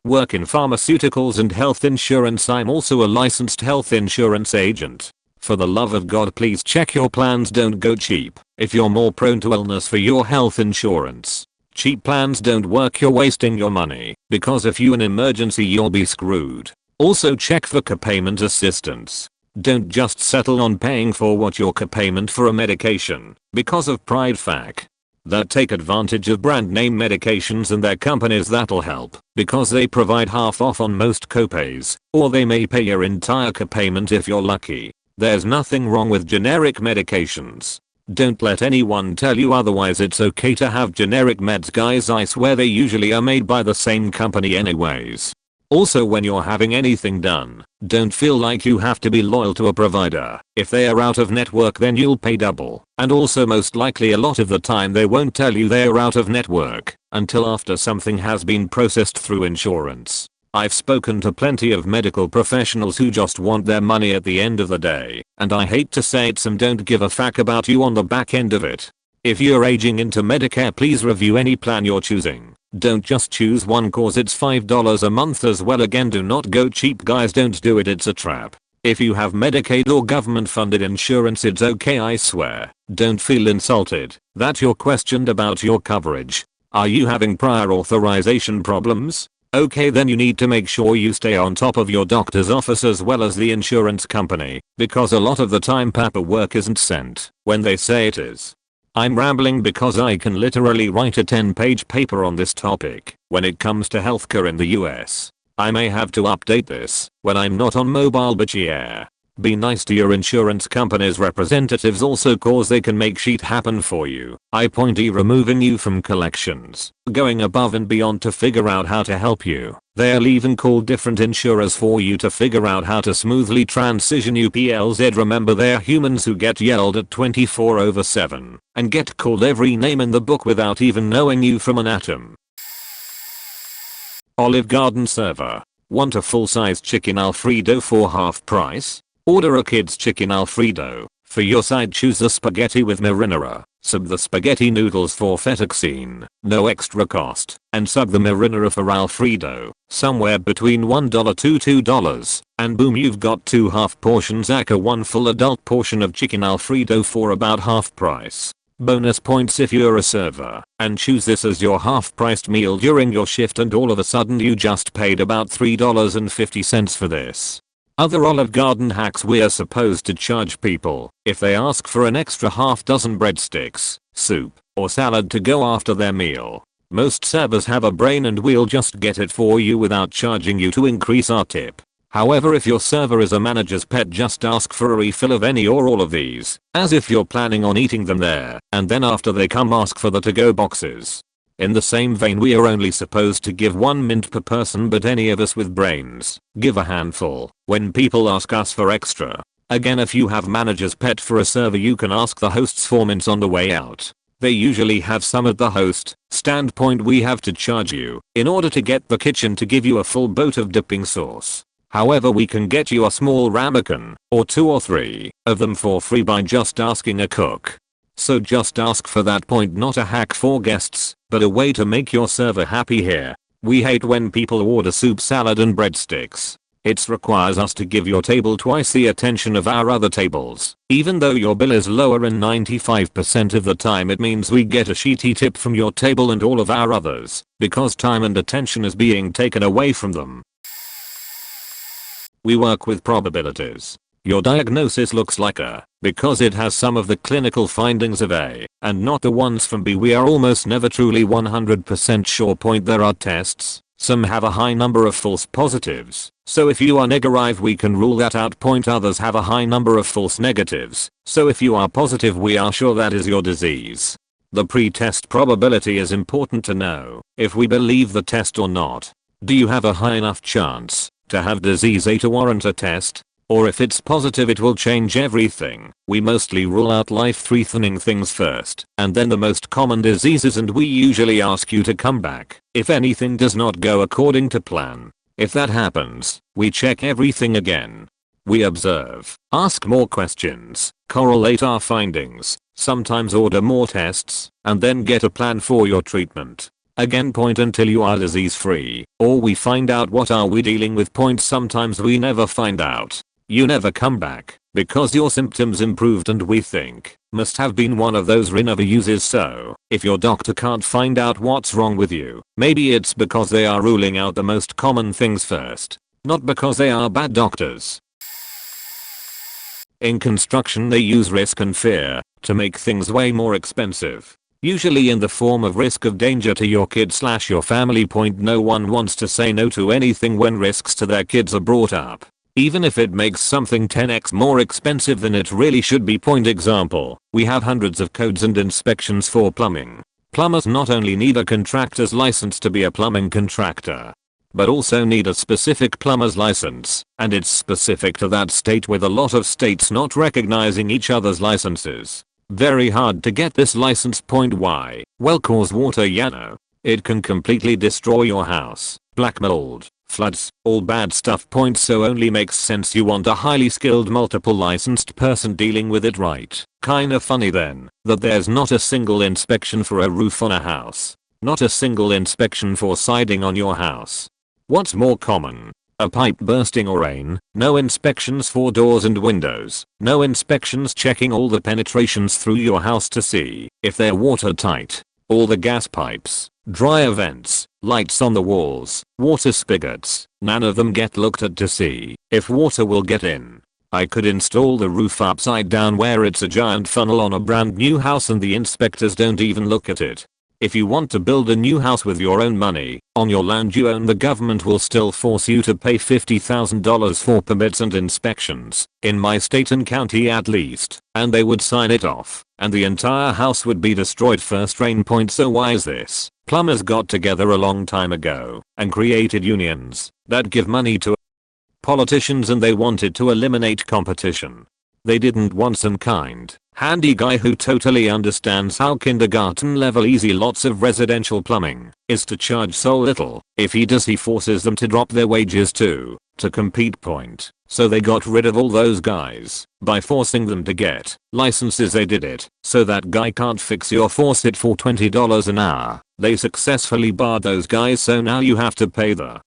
Work in pharmaceuticals and health insurance. I'm also a licensed health insurance agent. For the love of God, please check your plans. Don't go cheap if you're more prone to illness for your health insurance. Cheap plans don't work. You're wasting your money because if you an emergency you'll be screwed. Also check for copayment assistance. Don't just settle on paying for what your copayment for a medication because of pride fac that take advantage of brand name medications and their companies that'll help because they provide half off on most copays, or they may pay your entire copayment if you're lucky. There's nothing wrong with generic medications. Don't let anyone tell you otherwise. It's okay to have generic meds, guys. I swear they usually are made by the same company anyways. Also, when you're having anything done, don't feel like you have to be loyal to a provider. If they are out of network, then you'll pay double. And also, most likely a lot of the time they won't tell you they are out of network until after something has been processed through insurance. I've spoken to plenty of medical professionals who just want their money at the end of the day, and I hate to say it, some don't give a fuck about you on the back end of it. If you're aging into Medicare, please review any plan you're choosing. Don't just choose one cause it's $5 a month as well. Again, do not go cheap, guys, don't do it, it's a trap. If you have Medicaid or government funded insurance, it's okay, I swear. Don't feel insulted that you're questioned about your coverage. Are you having prior authorization problems? Okay, then you need to make sure you stay on top of your doctor's office as well as the insurance company, because a lot of the time paperwork isn't sent when they say it is. I'm rambling because I can literally write a 10-page paper on this topic when it comes to healthcare in the US. I may have to update this when I'm not on mobile, but yeah. Be nice to your insurance company's representatives also, cause they can make shit happen for you. Removing you from collections, going above and beyond to figure out how to help you. They'll even call different insurers for you to figure out how to smoothly transition you. PLZ, remember, they're humans who get yelled at 24/7 and get called every name in the book without even knowing you from an atom. Olive Garden server. Want a full-size chicken Alfredo for half price? Order a kid's chicken Alfredo. For your side, choose the spaghetti with marinara. Sub the spaghetti noodles for fettuccine, no extra cost, and sub the marinara for Alfredo, somewhere between $1 to $2, and boom, you've got 2 half portions aka 1 full adult portion of chicken Alfredo for about half price. Bonus points if you're a server and choose this as your half-priced meal during your shift, and all of a sudden you just paid about $3.50 for this. Other Olive Garden hacks: we're supposed to charge people if they ask for an extra half dozen breadsticks, soup, or salad to go after their meal. Most servers have a brain and we'll just get it for you without charging you to increase our tip. However, if your server is a manager's pet, just ask for a refill of any or all of these, as if you're planning on eating them there, and then after they come, ask for the to-go boxes. In the same vein, we are only supposed to give 1 mint per person, but any of us with brains give a handful when people ask us for extra. Again, if you have manager's pet for a server, you can ask the hosts for mints on the way out. They usually have some at the host standpoint. We have to charge you in order to get the kitchen to give you a full boat of dipping sauce. However, we can get you a small ramekin, or 2 or 3 of them for free by just asking a cook. So just ask for that point, not a hack for guests, but a way to make your server happy here. We hate when people order soup, salad and breadsticks. It requires us to give your table twice the attention of our other tables. Even though your bill is lower, and 95% of the time it means we get a shitty tip from your table and all of our others, because time and attention is being taken away from them. We work with probabilities. Your diagnosis looks like A because it has some of the clinical findings of A and not the ones from B. We are almost never truly 100% sure. There are tests. Some have a high number of false positives, so if you are negative we can rule that out. Others have a high number of false negatives, so if you are positive we are sure that is your disease. The pre-test probability is important to know if we believe the test or not. Do you have a high enough chance to have disease A to warrant a test? Or if it's positive it will change everything. We mostly rule out life-threatening things first, and then the most common diseases, and we usually ask you to come back if anything does not go according to plan. If that happens, we check everything again. We observe, ask more questions, correlate our findings, sometimes order more tests, and then get a plan for your treatment. Again, until you are disease free, or we find out what are we dealing with. Sometimes we never find out. You never come back because your symptoms improved, and we think must have been one of those never uses. So if your doctor can't find out what's wrong with you, maybe it's because they are ruling out the most common things first, not because they are bad doctors. In construction they use risk and fear to make things way more expensive. Usually in the form of risk of danger to your kid/your family. No one wants to say no to anything when risks to their kids are brought up. even if it makes something 10x more expensive than it really should be. Point example, we have hundreds of codes and inspections for plumbing. Plumbers not only need a contractor's license to be a plumbing contractor, but also need a specific plumber's license, and it's specific to that state, with a lot of states not recognizing each other's licenses. Very hard to get this license. Point why? Well, cause water, you know. It can completely destroy your house, black mold, floods, all bad stuff. Point so only makes sense you want a highly skilled multiple licensed person dealing with it right. Kinda funny then, that there's not a single inspection for a roof on a house. Not a single inspection for siding on your house. What's more common? A pipe bursting or rain, no inspections for doors and windows, no inspections checking all the penetrations through your house to see if they're watertight. All the gas pipes, dryer vents, lights on the walls, water spigots, none of them get looked at to see if water will get in. I could install the roof upside down where it's a giant funnel on a brand new house and the inspectors don't even look at it. If you want to build a new house with your own money, on your land you own, the government will still force you to pay $50,000 for permits and inspections, in my state and county at least, and they would sign it off, and the entire house would be destroyed first rain. Point so why is this? Plumbers got together a long time ago, and created unions, that give money to politicians, and they wanted to eliminate competition. They didn't want some kind, handy guy who totally understands how kindergarten level easy lots of residential plumbing is to charge so little. If he does, he forces them to drop their wages too, to compete. Point. So they got rid of all those guys by forcing them to get licenses. They did it so that guy can't fix your faucet for $20 an hour. They successfully barred those guys, so now you have to pay the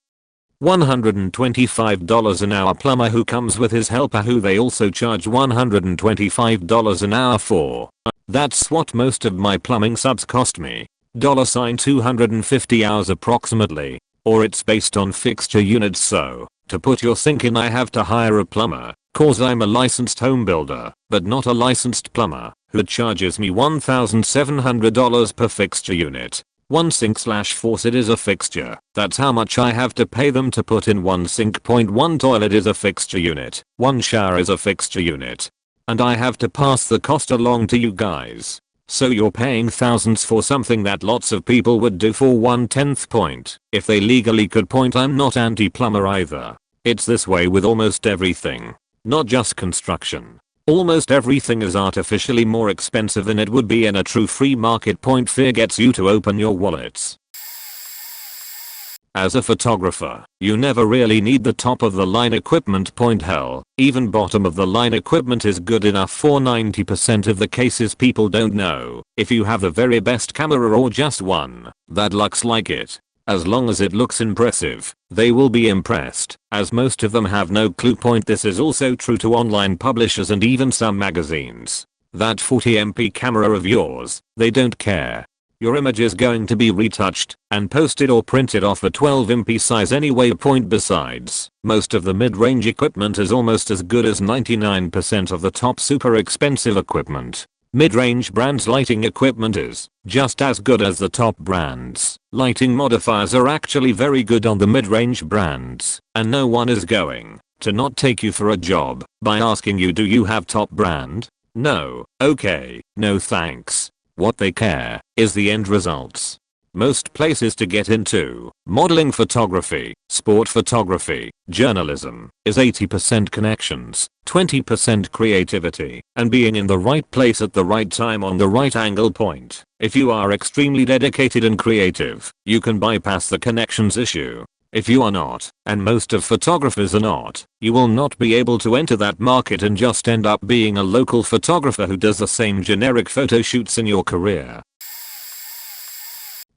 $125 an hour plumber who comes with his helper, who they also charge $125 an hour for. That's what most of my plumbing subs cost me. $250 hours approximately. Or it's based on fixture units, so to put your sink in I have to hire a plumber, cause I'm a licensed home builder, but not a licensed plumber, who charges me $1,700 per fixture unit. One sink/faucet is a fixture. That's how much I have to pay them to put in one sink. One toilet is a fixture unit. One shower is a fixture unit. And I have to pass the cost along to you guys. So you're paying thousands for something that lots of people would do for 1/10 point if they legally could. I'm not anti-plumber either. It's this way with almost everything. Not just construction. Almost everything is artificially more expensive than it would be in a true free market. Fear gets you to open your wallets. As a photographer, you never really need the top of the line equipment. Hell, even bottom of the line equipment is good enough for 90% of the cases. People don't know if you have the very best camera or just one that looks like it. As long as it looks impressive, they will be impressed, as most of them have no clue. This is also true to online publishers and even some magazines. That 40MP camera of yours, they don't care. Your image is going to be retouched and posted or printed off a 12MP size anyway. Besides, most of the mid-range equipment is almost as good as 99% of the top super expensive equipment. Mid-range brands lighting equipment is just as good as the top brands. Lighting modifiers are actually very good on the mid-range brands, and no one is going to not take you for a job by asking you, do you have top brand? No, okay, no thanks. What they care is the end results. Most places to get into modeling photography, sport photography, journalism is 80% connections, 20% creativity, and being in the right place at the right time on the right angle. If you are extremely dedicated and creative, you can bypass the connections issue. If you are not, and most of photographers are not, you will not be able to enter that market and just end up being a local photographer who does the same generic photo shoots in your career.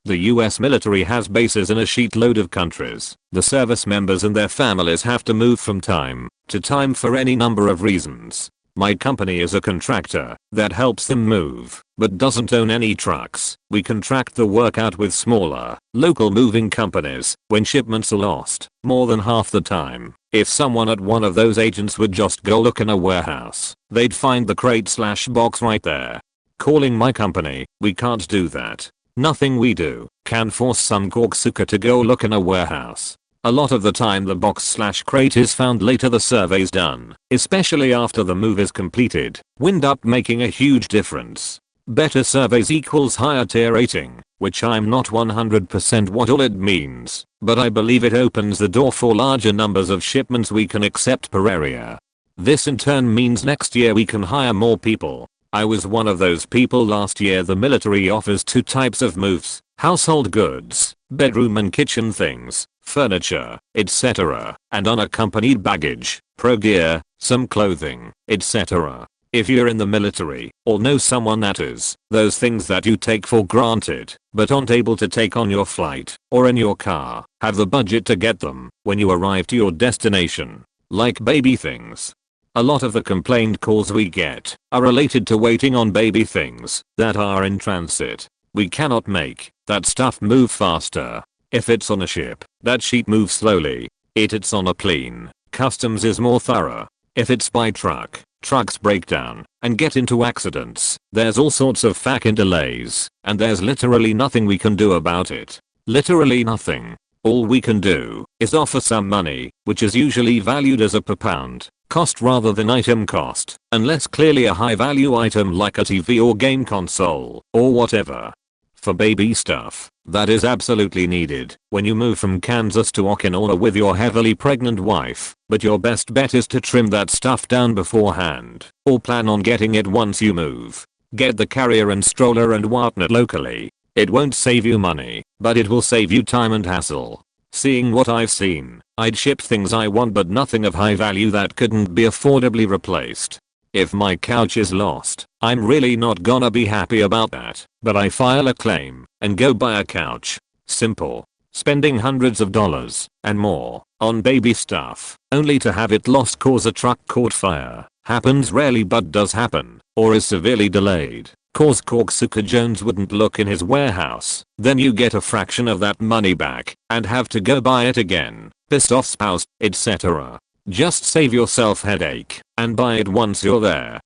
The US military has bases in a shitload of countries. The service members and their families have to move from time to time for any number of reasons. My company is a contractor that helps them move, but doesn't own any trucks. We contract the work out with smaller, local moving companies when shipments are lost. More than half the time, if someone at one of those agents would just go look in a warehouse, they'd find the crate/box right there. Calling my company, we can't do that. Nothing we do can force some corksucker to go look in a warehouse. A lot of the time the box/crate is found later the survey's done, especially after the move is completed, wind up making a huge difference. Better surveys equals higher tier rating, which I'm not 100% what all it means, but I believe it opens the door for larger numbers of shipments we can accept per area. This in turn means next year we can hire more people. I was one of those people last year. The military offers 2 types of moves: household goods, bedroom and kitchen things, furniture, etc., and unaccompanied baggage, pro gear, some clothing, etc. If you're in the military, or know someone that is, those things that you take for granted, but aren't able to take on your flight, or in your car, have the budget to get them when you arrive to your destination. Like baby things. A lot of the complaint calls we get are related to waiting on baby things that are in transit. We cannot make that stuff move faster. If it's on a ship, that sheet moves slowly. If it's on a plane, customs is more thorough. If it's by truck, trucks break down and get into accidents. There's all sorts of fucking delays, and there's literally nothing we can do about it. Literally nothing. All we can do is offer some money, which is usually valued as a per pound cost rather than item cost, unless clearly a high value item like a TV or game console, or whatever. For baby stuff, that is absolutely needed when you move from Kansas to Okinawa with your heavily pregnant wife, but your best bet is to trim that stuff down beforehand, or plan on getting it once you move. Get the carrier and stroller and whatnot locally. It won't save you money, but it will save you time and hassle. Seeing what I've seen, I'd ship things I want but nothing of high value that couldn't be affordably replaced. If my couch is lost, I'm really not gonna be happy about that, but I file a claim and go buy a couch. Simple. Spending hundreds of dollars and more on baby stuff only to have it lost cause a truck caught fire. Happens rarely but does happen, or is severely delayed. Cause Corksucker Jones wouldn't look in his warehouse, then you get a fraction of that money back and have to go buy it again. Pissed off spouse, etc. Just save yourself headache and buy it once you're there.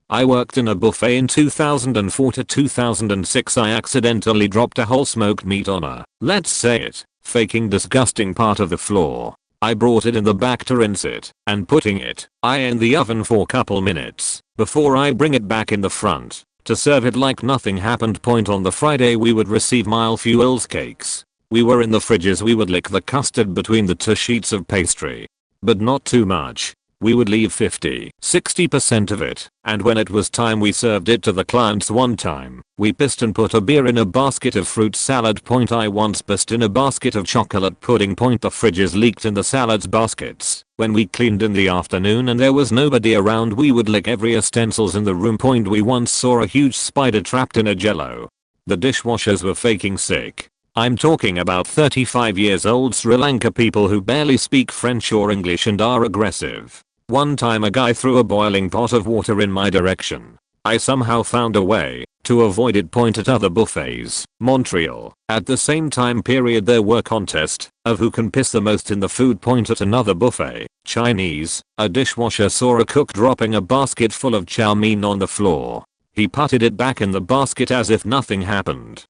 I worked in a buffet in 2004 to 2006. I accidentally dropped a whole smoked meat on a, let's say it, faking disgusting part of the floor. I brought it in the back to rinse it and putting it in the oven for a couple minutes before I bring it back in the front to serve it like nothing happened. On the Friday we would receive Mile-Fuel's cakes. We were in the fridges. We would lick the custard between the 2 sheets of pastry. But not too much. We would leave 50-60% of it, and when it was time we served it to the clients. One time, we pissed and put a beer in a basket of fruit salad. I once pissed in a basket of chocolate pudding. The fridges leaked in the salads baskets. When we cleaned in the afternoon and there was nobody around, we would lick every utensils in the room. We once saw a huge spider trapped in a jello. The dishwashers were faking sick. I'm talking about 35 years old Sri Lanka people who barely speak French or English and are aggressive. One time a guy threw a boiling pot of water in my direction. I somehow found a way to avoid it. At other buffets, Montreal, at the same time period there were contests of who can piss the most in the food. At another buffet, Chinese, a dishwasher saw a cook dropping a basket full of chow mein on the floor. He putted it back in the basket as if nothing happened.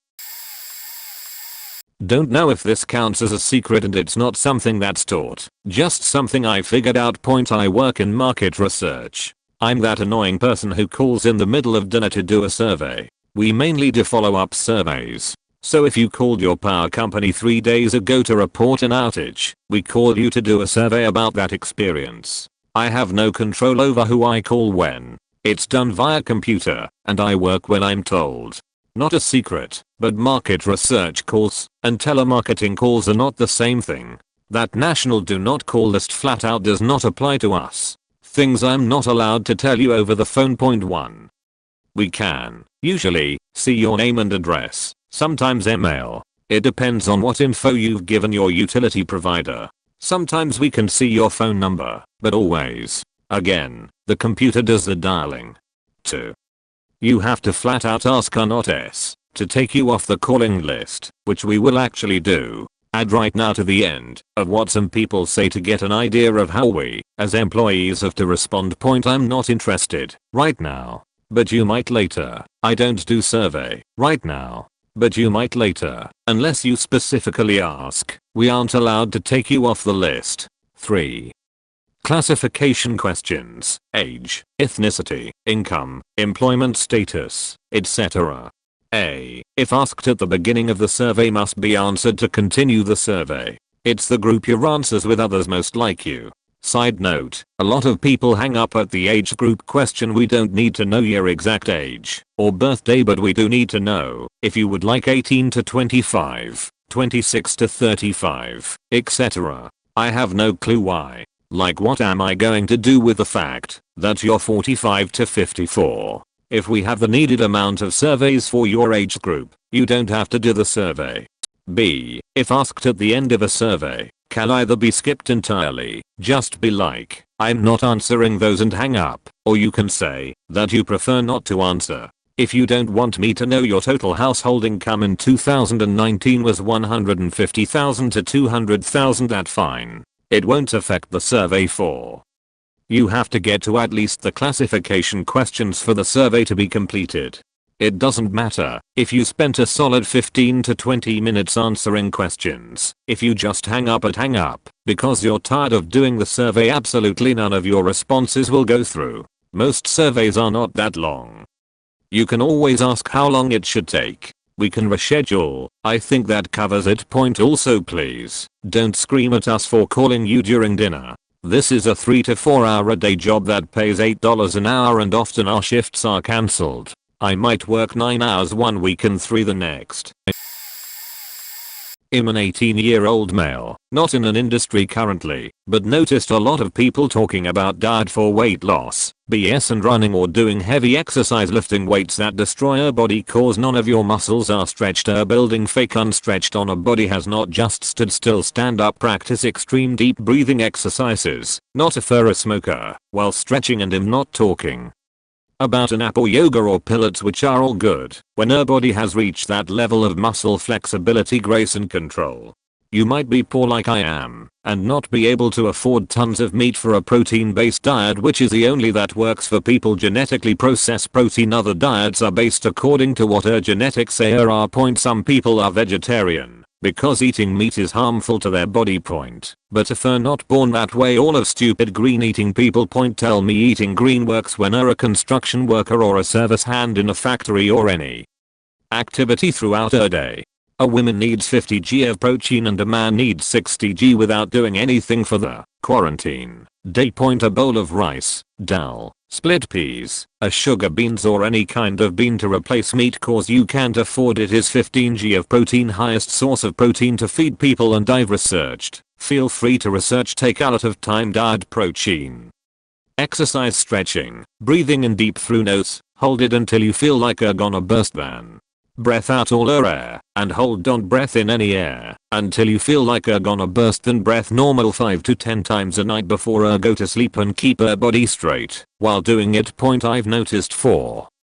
Don't know if this counts as a secret, and it's not something that's taught, just something I figured out. I work in market research. I'm that annoying person who calls in the middle of dinner to do a survey. We mainly do follow-up surveys. So if you called your power company 3 days ago to report an outage, we call you to do a survey about that experience. I have no control over who I call when. It's done via computer, and I work when I'm told. Not a secret, but market research calls and telemarketing calls are not the same thing. That national do not call list flat out does not apply to us. Things I'm not allowed to tell you over the phone. 1. We can, usually, see your name and address, sometimes email. It depends on what info you've given your utility provider. Sometimes we can see your phone number, but always, again, the computer does the dialing. 2. You have to flat out ask or not S to take you off the calling list, which we will actually do. Add right now to the end of what some people say to get an idea of how we, as employees, have to respond. I'm not interested right now, but you might later. I don't do survey right now. but you might later, unless you specifically ask. We aren't allowed to take you off the list. 3. Classification questions: age, ethnicity, income, employment status, etc. A. If asked at the beginning of the survey, must be answered to continue the survey. It's the group your answers with others most like you. Side note, a lot of people hang up at the age group question. We don't need to know your exact age or birthday, but we do need to know if you would like 18 to 25, 26 to 35, etc. I have no clue why. Like, what am I going to do with the fact that you're 45 to 54? If we have the needed amount of surveys for your age group, you don't have to do the survey. B. If asked at the end of a survey, can either be skipped entirely, just be like, I'm not answering those and hang up, or you can say that you prefer not to answer. If you don't want me to know your total household income in 2019 was $150,000 to $200,000, that's fine. It won't affect the survey. 4. You have to get to at least the classification questions for the survey to be completed. It doesn't matter if you spent a solid 15 to 20 minutes answering questions. If you just hang up because you're tired of doing the survey, absolutely none of your responses will go through. Most surveys are not that long. You can always ask how long it should take. We can reschedule. I think that covers it. Point also, please don't scream at us for calling you during dinner. This is a 3 to 4 hour a day job that pays $8 an hour, and often our shifts are cancelled. I might work 9 hours one week and 3 the next. I'm an 18-year-old male, not in an industry currently, but noticed a lot of people talking about diet for weight loss, BS, and running or doing heavy exercise, lifting weights that destroy a body cause none of your muscles are stretched. Building fake unstretched on a body has not just stood still. Stand up, practice extreme deep breathing exercises, not if you're a smoker, while stretching, and I'm not talking about an app or yoga or pilates, which are all good when your body has reached that level of muscle flexibility, grace, and control. You might be poor like I am and not be able to afford tons of meat for a protein-based diet, which is the only that works for people. Genetically processed protein. Other diets are based according to what our genetics say are. Point. Some people are vegetarian because eating meat is harmful to their body. Point. But if you're not born that way, all of stupid green eating people. Point. Tell me eating green works when you're a construction worker or a service hand in a factory or any activity throughout a day. A woman needs 50 g of protein and a man needs 60 g without doing anything for the quarantine day. Point. A bowl of rice, dal, split peas, a sugar beans, or any kind of bean to replace meat cause you can't afford it is 15 g of protein. Highest source of protein to feed people, and I've researched. Feel free to research. Take a lot of time. Diet protein. Exercise, stretching, breathing in deep through nose, hold it until you feel like you're gonna burst, then breath out all your air and hold on breath in any air until you feel like you're gonna burst, then breath normal 5 to 10 times a night before you go to sleep, and keep your body straight while doing it. Point. I've noticed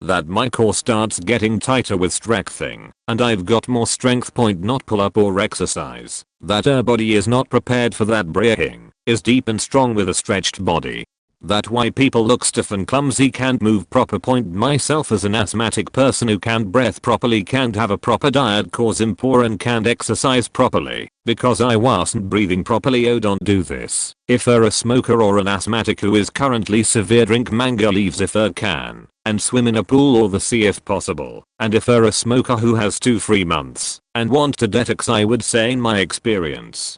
that my core starts getting tighter with stretching and I've got more strength. Point. Not pull up or exercise. That your body is not prepared for that. Breathing is deep and strong with a stretched body. That why people look stiff and clumsy, can't move proper. Point. Myself as an asthmatic person who can't breathe properly, can't have a proper diet cause I'm poor, and can't exercise properly because I wasn't breathing properly. Oh, don't do this. If you're a smoker or an asthmatic who is currently severe, drink mango leaves if you can and swim in a pool or the sea if possible. And if you're a smoker who has 2 free months and want to detox, I would say in my experience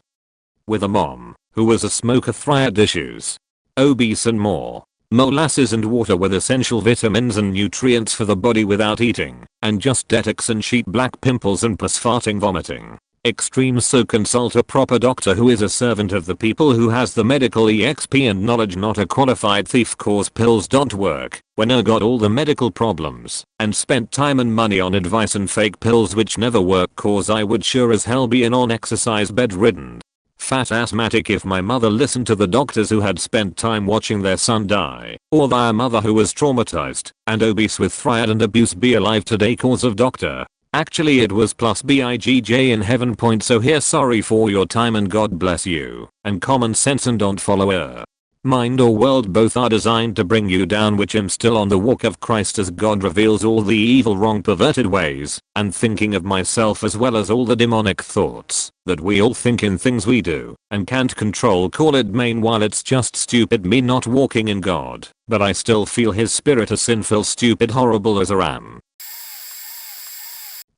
with a mom who was a smoker, thyroid issues, obese, and more, molasses and water with essential vitamins and nutrients for the body without eating, and just detox and sheet black pimples and plus farting, vomiting. Extreme. So consult a proper doctor who is a servant of the people, who has the medical exp and knowledge, not a qualified thief cause pills don't work when you got all the medical problems and spent time and money on advice and fake pills which never work cause I would sure as hell be in on exercise bedridden. Fat asthmatic. If my mother listened to the doctors who had spent time watching their son die, or their mother who was traumatized and obese with thyroid and abuse, be alive today cause of doctor. Actually it was plus bigj in heaven. Point. So here, sorry for your time and God bless you, and common sense, and don't follow her. Mind or world, both are designed to bring you down, which I'm still on the walk of Christ as God reveals all the evil, wrong, perverted ways, and thinking of myself as well as all the demonic thoughts that we all think in things we do and can't control. Call it main, while it's just stupid me not walking in God, but I still feel his spirit, as sinful, stupid, horrible as I am.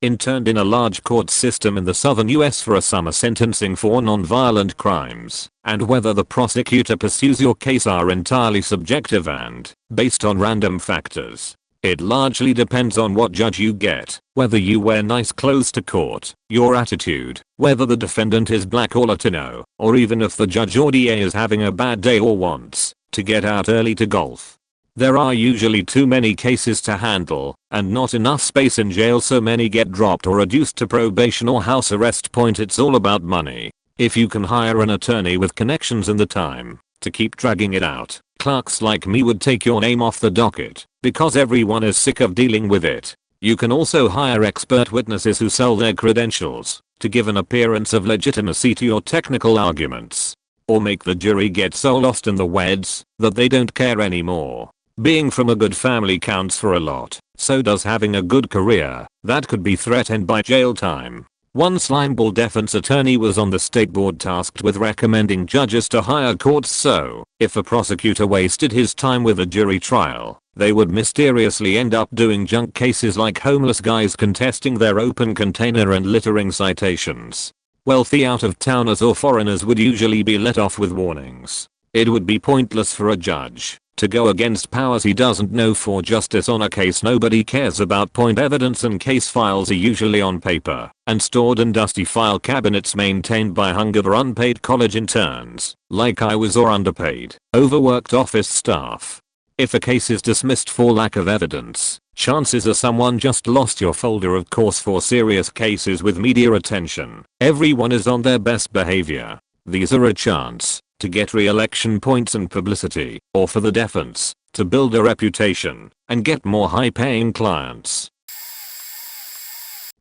Interned in a large court system in the southern US for a summer sentencing for non-violent crimes, and whether the prosecutor pursues your case are entirely subjective and based on random factors. It largely depends on what judge you get, whether you wear nice clothes to court, your attitude, whether the defendant is black or Latino, or even if the judge or DA is having a bad day or wants to get out early to golf. There are usually too many cases to handle, and not enough space in jail, so many get dropped or reduced to probation or house arrest. Point, it's all about money. If you can hire an attorney with connections and the time to keep dragging it out, clerks like me would take your name off the docket, because everyone is sick of dealing with it. You can also hire expert witnesses who sell their credentials to give an appearance of legitimacy to your technical arguments, or make the jury get so lost in the weeds that they don't care anymore. Being from a good family counts for a lot, so does having a good career that could be threatened by jail time. One slimeball defense attorney was on the state board tasked with recommending judges to hire courts, so if a prosecutor wasted his time with a jury trial, they would mysteriously end up doing junk cases like homeless guys contesting their open container and littering citations. Wealthy out-of-towners or foreigners would usually be let off with warnings. It would be pointless for a judge to go against powers he doesn't know for justice on a case nobody cares about. Point, evidence and case files are usually on paper and stored in dusty file cabinets maintained by hungover unpaid college interns like I was, or underpaid, overworked office staff. If a case is dismissed for lack of evidence, chances are someone just lost your folder. Of course, for serious cases with media attention, everyone is on their best behavior. These are a chance to get re-election points and publicity, or for the defense to build a reputation and get more high-paying clients.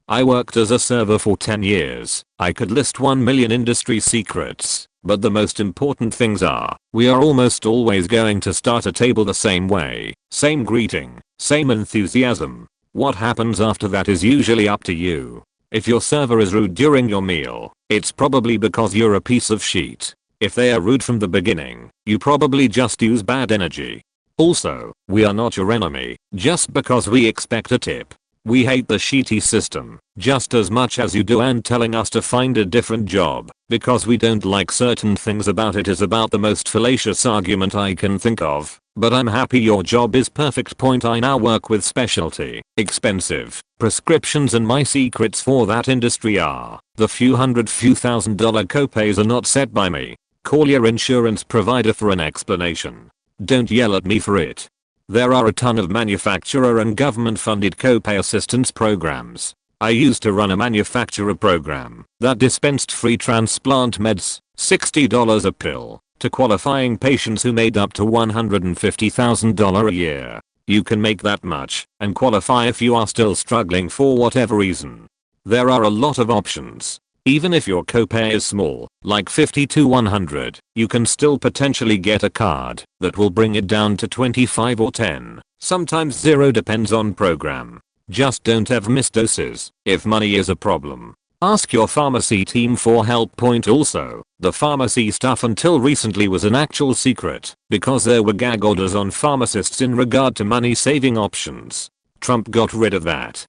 I worked as a server for 10 years. I could list 1 million industry secrets, but the most important things are, we are almost always going to start a table the same way, same greeting, same enthusiasm. What happens after that is usually up to you. If your server is rude during your meal, it's probably because you're a piece of shit. If they are rude from the beginning, you probably just use bad energy. Also, we are not your enemy just because we expect a tip. We hate the shitty system just as much as you do, and telling us to find a different job because we don't like certain things about it is about the most fallacious argument I can think of. But I'm happy your job is perfect. Point, I now work with specialty, expensive prescriptions, and my secrets for that industry are the few $1,000 copays are not set by me. Call your insurance provider for an explanation. Don't yell at me for it. There are a ton of manufacturer and government funded copay assistance programs. I used to run a manufacturer program that dispensed free transplant meds, $60 a pill, to qualifying patients who made up to $150,000 a year. You can make that much and qualify if you are still struggling for whatever reason. There are a lot of options. Even if your copay is small, like $50 to $100, you can still potentially get a card that will bring it down to $25 or $10, sometimes $0, depends on program. Just don't ever miss doses. If money is a problem, ask your pharmacy team for help. Point, also, the pharmacy stuff until recently was an actual secret because there were gag orders on pharmacists in regard to money saving options. Trump got rid of that.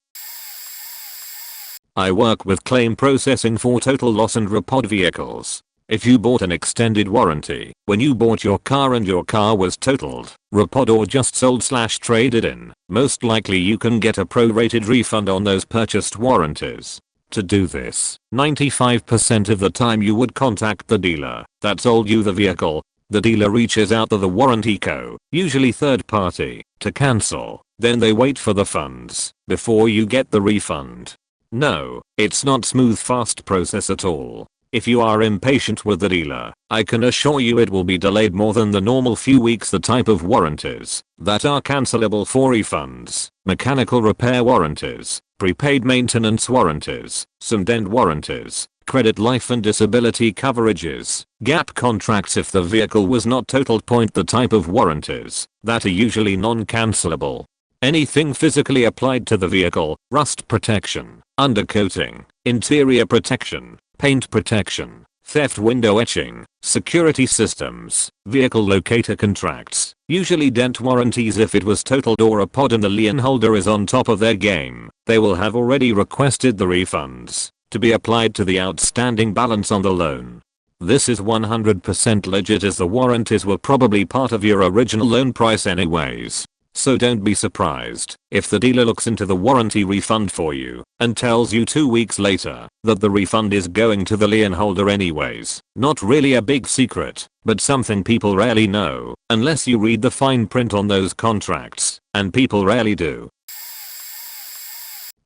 I work with claim processing for total loss and repair vehicles. If you bought an extended warranty when you bought your car and your car was totaled, repaired, or just sold/traded in, most likely you can get a prorated refund on those purchased warranties. To do this, 95% of the time you would contact the dealer that sold you the vehicle. The dealer reaches out to the warranty co, usually third party, to cancel. Then they wait for the funds before you get the refund. No, it's not smooth fast process at all. If you are impatient with the dealer, I can assure you it will be delayed more than the normal few weeks. The type of warranties that are cancelable for refunds: mechanical repair warranties, prepaid maintenance warranties, some dent warranties, Credit life and disability coverages. Gap contracts if the vehicle was not totaled. The type of warranties that are usually non-cancelable. Anything physically applied to the vehicle, rust protection, undercoating, interior protection, paint protection, theft window etching, security systems, vehicle locator contracts, usually dent warranties if it was totaled or a pod and the lien holder is on top of their game. They will have already requested the refunds to be applied to the outstanding balance on the loan. This is 100% legit as the warranties were probably part of your original loan price anyways. So don't be surprised if the dealer looks into the warranty refund for you and tells you 2 weeks later that the refund is going to the lien holder anyways. Not really a big secret, but something people rarely know unless you read the fine print on those contracts, and people rarely do.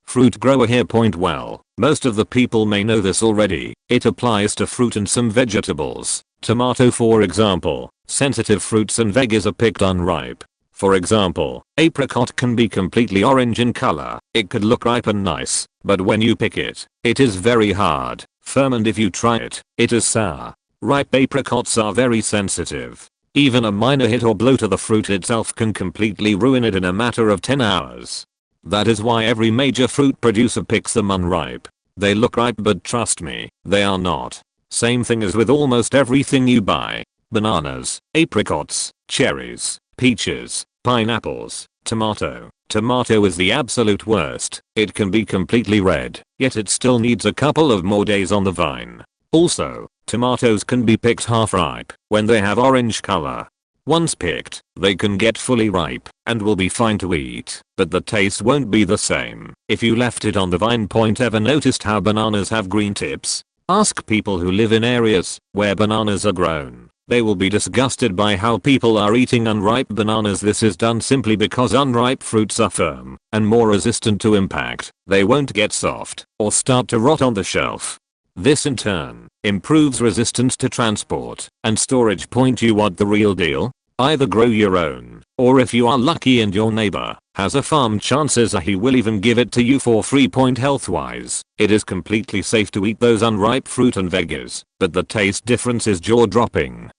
Fruit grower here. Well, most of the people may know this already. It applies to fruit and some vegetables. Tomato for example. Sensitive fruits and veggies are picked unripe. For example, apricot can be completely orange in color. It could look ripe and nice, but when you pick it, it is very hard, firm, and if you try it, it is sour. Ripe apricots are very sensitive. Even a minor hit or blow to the fruit itself can completely ruin it in a matter of 10 hours. That is why every major fruit producer picks them unripe. They look ripe, but trust me, they are not. Same thing as with almost everything you buy. Bananas, apricots, cherries, peaches, pineapples, tomato. Tomato is the absolute worst. It can be completely red, yet it still needs a couple of more days on the vine. Also, tomatoes can be picked half ripe when they have orange color. Once picked, they can get fully ripe and will be fine to eat, but the taste won't be the same if you left it on the vine. Ever noticed how bananas have green tips? Ask people who live in areas where bananas are grown. They will be disgusted by how people are eating unripe bananas. This is done simply because unripe fruits are firm and more resistant to impact. They won't get soft or start to rot on the shelf. This in turn improves resistance to transport and storage. You want the real deal? Either grow your own, or if you are lucky and your neighbor has a farm, chances are he will even give it to you for free. Health-wise, it is completely safe to eat those unripe fruit and veggies, but the taste difference is jaw-dropping.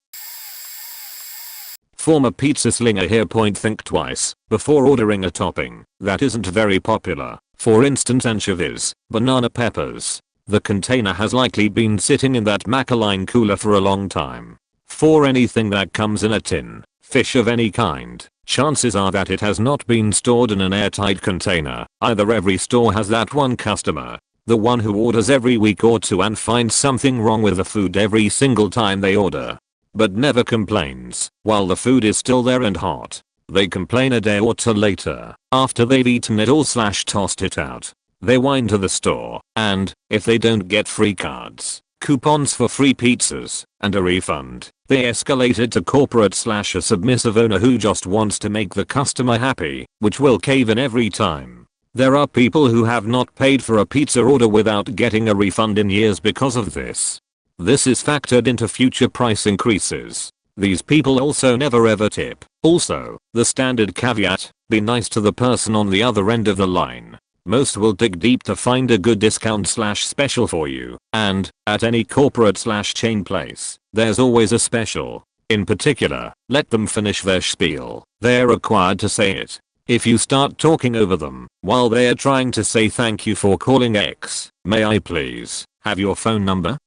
Former pizza slinger here. Think twice before ordering a topping that isn't very popular. For instance, anchovies, banana peppers. The container has likely been sitting in that Airline cooler for a long time. For anything that comes in a tin, fish of any kind, chances are that it has not been stored in an airtight container. Either every store has that one customer, the one who orders every week or two and finds something wrong with the food every single time they order, but never complains while the food is still there and hot. They complain a day or two later after they've eaten it all / tossed it out. They whine to the store, and if they don't get free cards, coupons for free pizzas, and a refund, they escalate it to corporate / a submissive owner who just wants to make the customer happy, which will cave in every time. There are people who have not paid for a pizza order without getting a refund in years because of this. This is factored into future price increases. These people also never ever tip. Also, the standard caveat, be nice to the person on the other end of the line. Most will dig deep to find a good discount / special for you, and at any corporate / chain place, there's always a special. In particular, let them finish their spiel. They're required to say it. If you start talking over them while they're trying to say thank you for calling X, may I please have your phone number?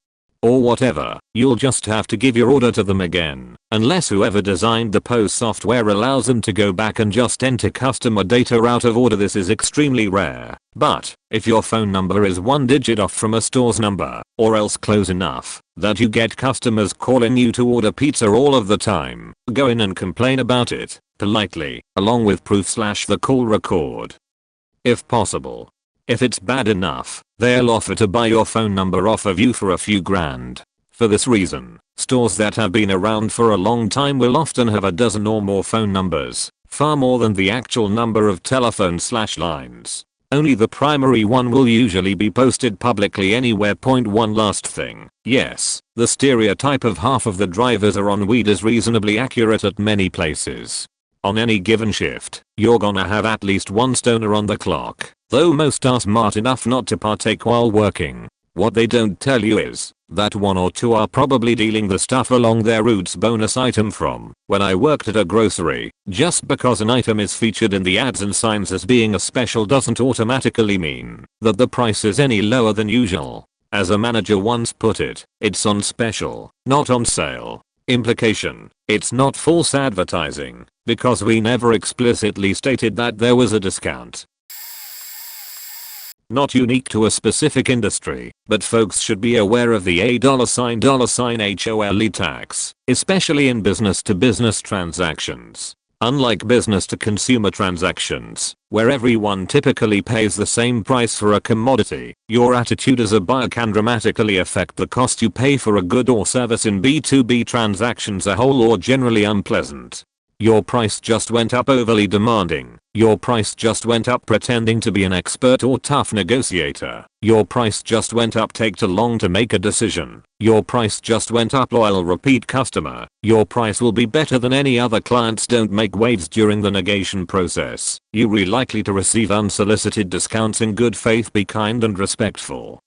Or whatever, you'll just have to give your order to them again, unless whoever designed the POS software allows them to go back and just enter customer data out of order. This is extremely rare, but if your phone number is 1 digit off from a store's number, or else close enough that you get customers calling you to order pizza all of the time, go in and complain about it, politely, along with proof / the call record. If possible. If it's bad enough, they'll offer to buy your phone number off of you for a few grand. For this reason, stores that have been around for a long time will often have a dozen or more phone numbers, far more than the actual number of telephone / lines. Only the primary one will usually be posted publicly anywhere. One last thing, yes, the stereotype of half of the drivers are on weed is reasonably accurate at many places. On any given shift, you're gonna have at least one stoner on the clock, though most are smart enough not to partake while working. What they don't tell you is that one or two are probably dealing the stuff along their routes bonus item from when I worked at a grocery. Just because an item is featured in the ads and signs as being a special doesn't automatically mean that the price is any lower than usual. As a manager once put it, it's on special, not on sale. Implication: it's not false advertising, because we never explicitly stated that there was a discount. Not unique to a specific industry, but folks should be aware of the $HOLE tax, especially in business-to-business transactions. Unlike business-to-consumer transactions, where everyone typically pays the same price for a commodity, your attitude as a buyer can dramatically affect the cost you pay for a good or service in B2B transactions. A whole or generally unpleasant. Your price just went up overly demanding. Your price just went up pretending to be an expert or tough negotiator. Your price just went up take too long to make a decision. Your price just went up loyal repeat customer. Your price will be better than any other clients. Don't make waves during the negation process. You're likely to receive unsolicited discounts. In good faith, be kind and respectful.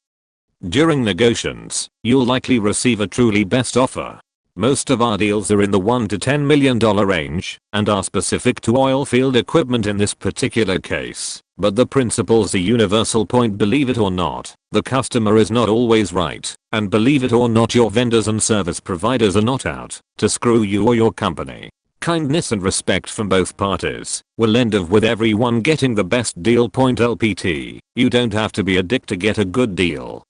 During negotiations, you'll likely receive a truly best offer. Most of our deals are in the $1 to $10 million range and are specific to oil field equipment in this particular case. But the principle's a universal point. Believe it or not, the customer is not always right. And believe it or not, your vendors and service providers are not out to screw you or your company. Kindness and respect from both parties will end up with everyone getting the best deal. Point LPT. You don't have to be a dick to get a good deal.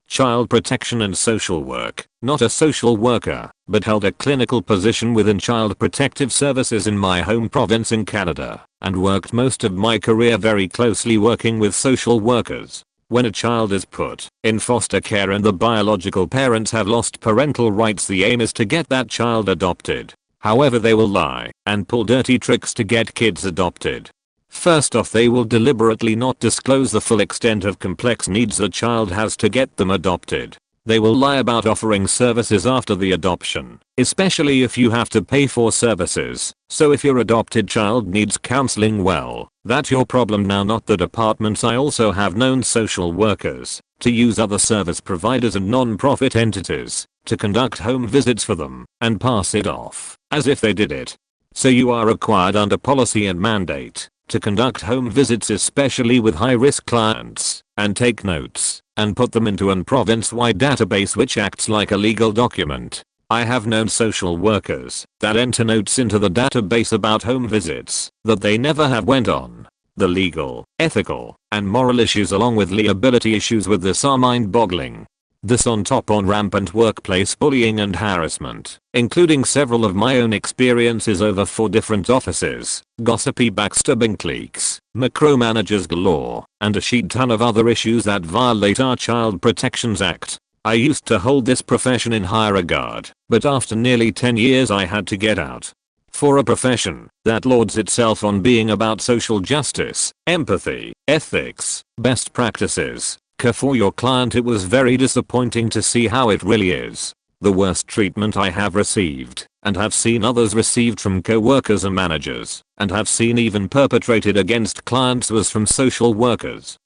Child protection and social work. Not a social worker, but held a clinical position within child protective services in my home province in Canada, and worked most of my career very closely working with social workers. When a child is put in foster care and the biological parents have lost parental rights, the aim is to get that child adopted. However, they will lie and pull dirty tricks to get kids adopted. First off, they will deliberately not disclose the full extent of complex needs the child has to get them adopted. They will lie about offering services after the adoption, especially if you have to pay for services. So if your adopted child needs counseling, well, that's your problem now, not the department's. I also have known social workers to use other service providers and non-profit entities to conduct home visits for them and pass it off as if they did it. So you are required under policy and mandate to conduct home visits, especially with high-risk clients, and take notes and put them into an province-wide database which acts like a legal document. I have known social workers that enter notes into the database about home visits that they never have went on. The legal, ethical, and moral issues along with liability issues with this are mind-boggling. This on top on rampant workplace bullying and harassment, including several of my own experiences over 4 different offices, gossipy backstabbing cliques, micromanagers galore, and a shit ton of other issues that violate our Child Protections Act. I used to hold this profession in high regard, but after nearly 10 years I had to get out. For a profession that lauds itself on being about social justice, empathy, ethics, best practices, care for your client, it was very disappointing to see how it really is. The worst treatment I have received, and have seen others received from co-workers and managers, and have seen even perpetrated against clients, was from social workers.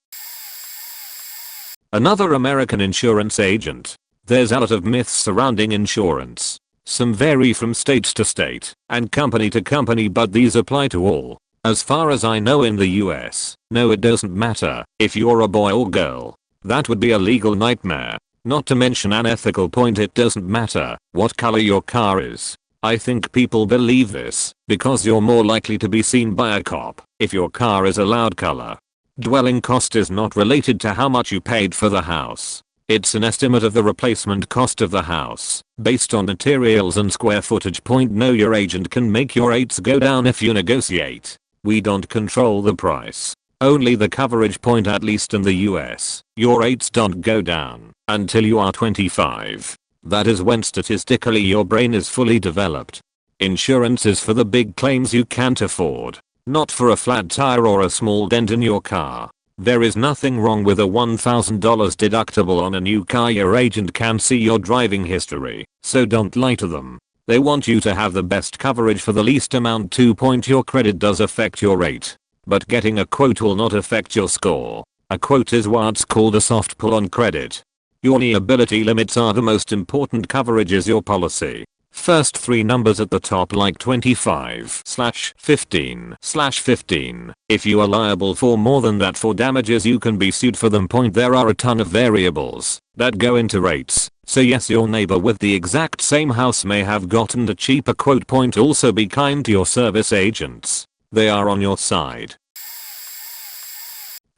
Another American insurance agent. There's a lot of myths surrounding insurance. Some vary from state to state and company to company, but these apply to all. As far as I know in the US, no, it doesn't matter if you're a boy or girl. That would be a legal nightmare. Not to mention an ethical point, it doesn't matter what color your car is. I think people believe this because you're more likely to be seen by a cop if your car is a loud color. Dwelling cost is not related to how much you paid for the house. It's an estimate of the replacement cost of the house based on materials and square footage. No, your agent can make your rates go down if you negotiate. We don't control the price, only the coverage. At least in the US, your rates don't go down until you are 25. That is when statistically your brain is fully developed. Insurance is for the big claims you can't afford, not for a flat tire or a small dent in your car. There is nothing wrong with a $1,000 deductible on a new car. Your agent can see your driving history, so don't lie to them. They want you to have the best coverage for the least amount. Your credit does affect your rate, but getting a quote will not affect your score. A quote is what's called a soft pull on credit. Your liability limits are the most important. Coverage is your policy. First three numbers at the top like 25/15/15. If you are liable for more than that for damages, you can be sued for them. There are a ton of variables that go into rates. So yes, your neighbor with the exact same house may have gotten a cheaper quote. Also be kind to your service agents. They are on your side.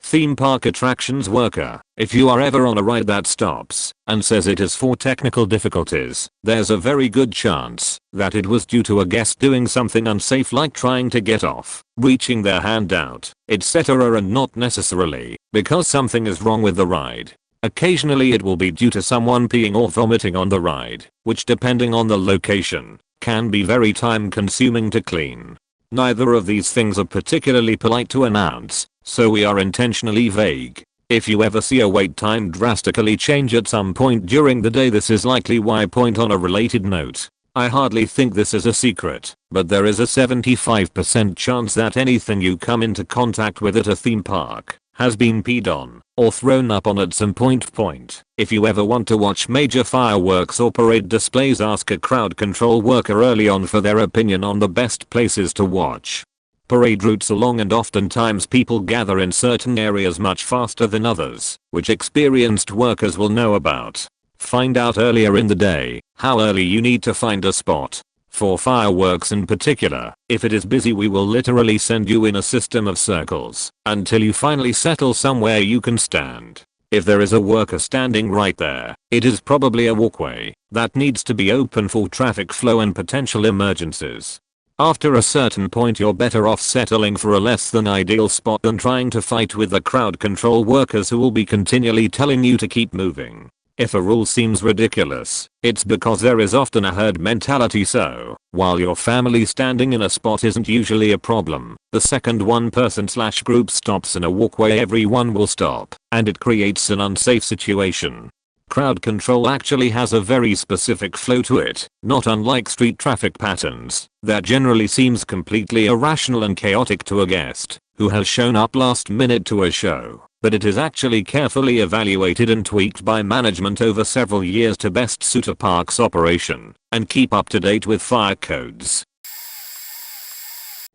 Theme park attractions worker. If you are ever on a ride that stops and says it is for technical difficulties, there's a very good chance that it was due to a guest doing something unsafe like trying to get off, reaching their hand out, etc., and not necessarily because something is wrong with the ride. Occasionally it will be due to someone peeing or vomiting on the ride, which depending on the location, can be very time consuming to clean. Neither of these things are particularly polite to announce, so we are intentionally vague. If you ever see a wait time drastically change at some point during the day, this is likely why. On a related note, I hardly think this is a secret, but there is a 75% chance that anything you come into contact with at a theme park has been peed on or thrown up on at some point. If you ever want to watch major fireworks or parade displays, ask a crowd control worker early on for their opinion on the best places to watch. Parade routes are long and oftentimes people gather in certain areas much faster than others, which experienced workers will know about. Find out earlier in the day how early you need to find a spot. For fireworks in particular, if it is busy we will literally send you in a system of circles until you finally settle somewhere you can stand. If there is a worker standing right there, it is probably a walkway that needs to be open for traffic flow and potential emergencies. After a certain point you're better off settling for a less than ideal spot than trying to fight with the crowd control workers who will be continually telling you to keep moving. If a rule seems ridiculous, it's because there is often a herd mentality, so while your family standing in a spot isn't usually a problem, the second one person/group stops in a walkway everyone will stop, and it creates an unsafe situation. Crowd control actually has a very specific flow to it, not unlike street traffic patterns, that generally seems completely irrational and chaotic to a guest who has shown up last minute to a show. But it is actually carefully evaluated and tweaked by management over several years to best suit a park's operation and keep up to date with fire codes.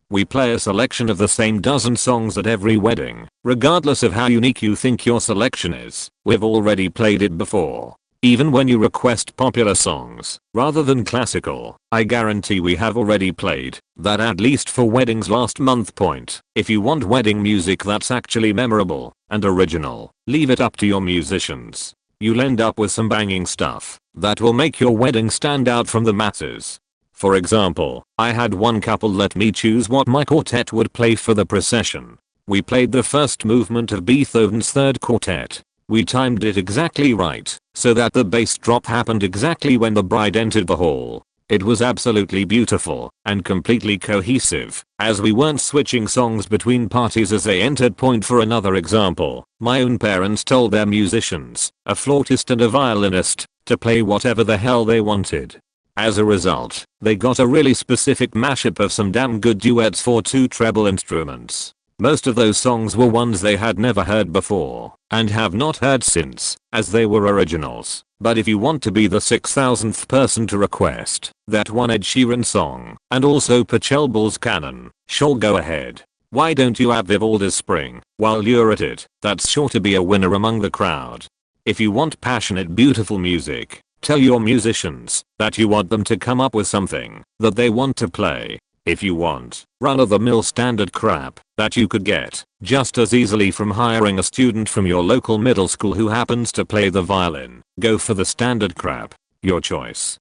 We play a selection of the same dozen songs at every wedding, regardless of how unique you think your selection is. We've already played it before. Even when you request popular songs rather than classical, I guarantee we have already played that at least for weddings last month. If you want wedding music that's actually memorable and original, leave it up to your musicians. You'll end up with some banging stuff that will make your wedding stand out from the masses. For example, I had one couple let me choose what my quartet would play for the procession. We played the first movement of Beethoven's Third Quartet. We timed it exactly right, so that the bass drop happened exactly when the bride entered the hall. It was absolutely beautiful and completely cohesive, as we weren't switching songs between parties as they entered. For another example, my own parents told their musicians, a flautist and a violinist, to play whatever the hell they wanted. As a result, they got a really specific mashup of some damn good duets for two treble instruments. Most of those songs were ones they had never heard before and have not heard since, as they were originals. But if you want to be the 6,000th person to request that one Ed Sheeran song and also Pachelbel's Canon, sure, go ahead. Why don't you have Vivaldi's Spring while you're at it? That's sure to be a winner among the crowd. If you want passionate, beautiful music, tell your musicians that you want them to come up with something that they want to play. If you want run-of-the-mill standard crap that you could get just as easily from hiring a student from your local middle school who happens to play the violin, go for the standard crap. Your choice.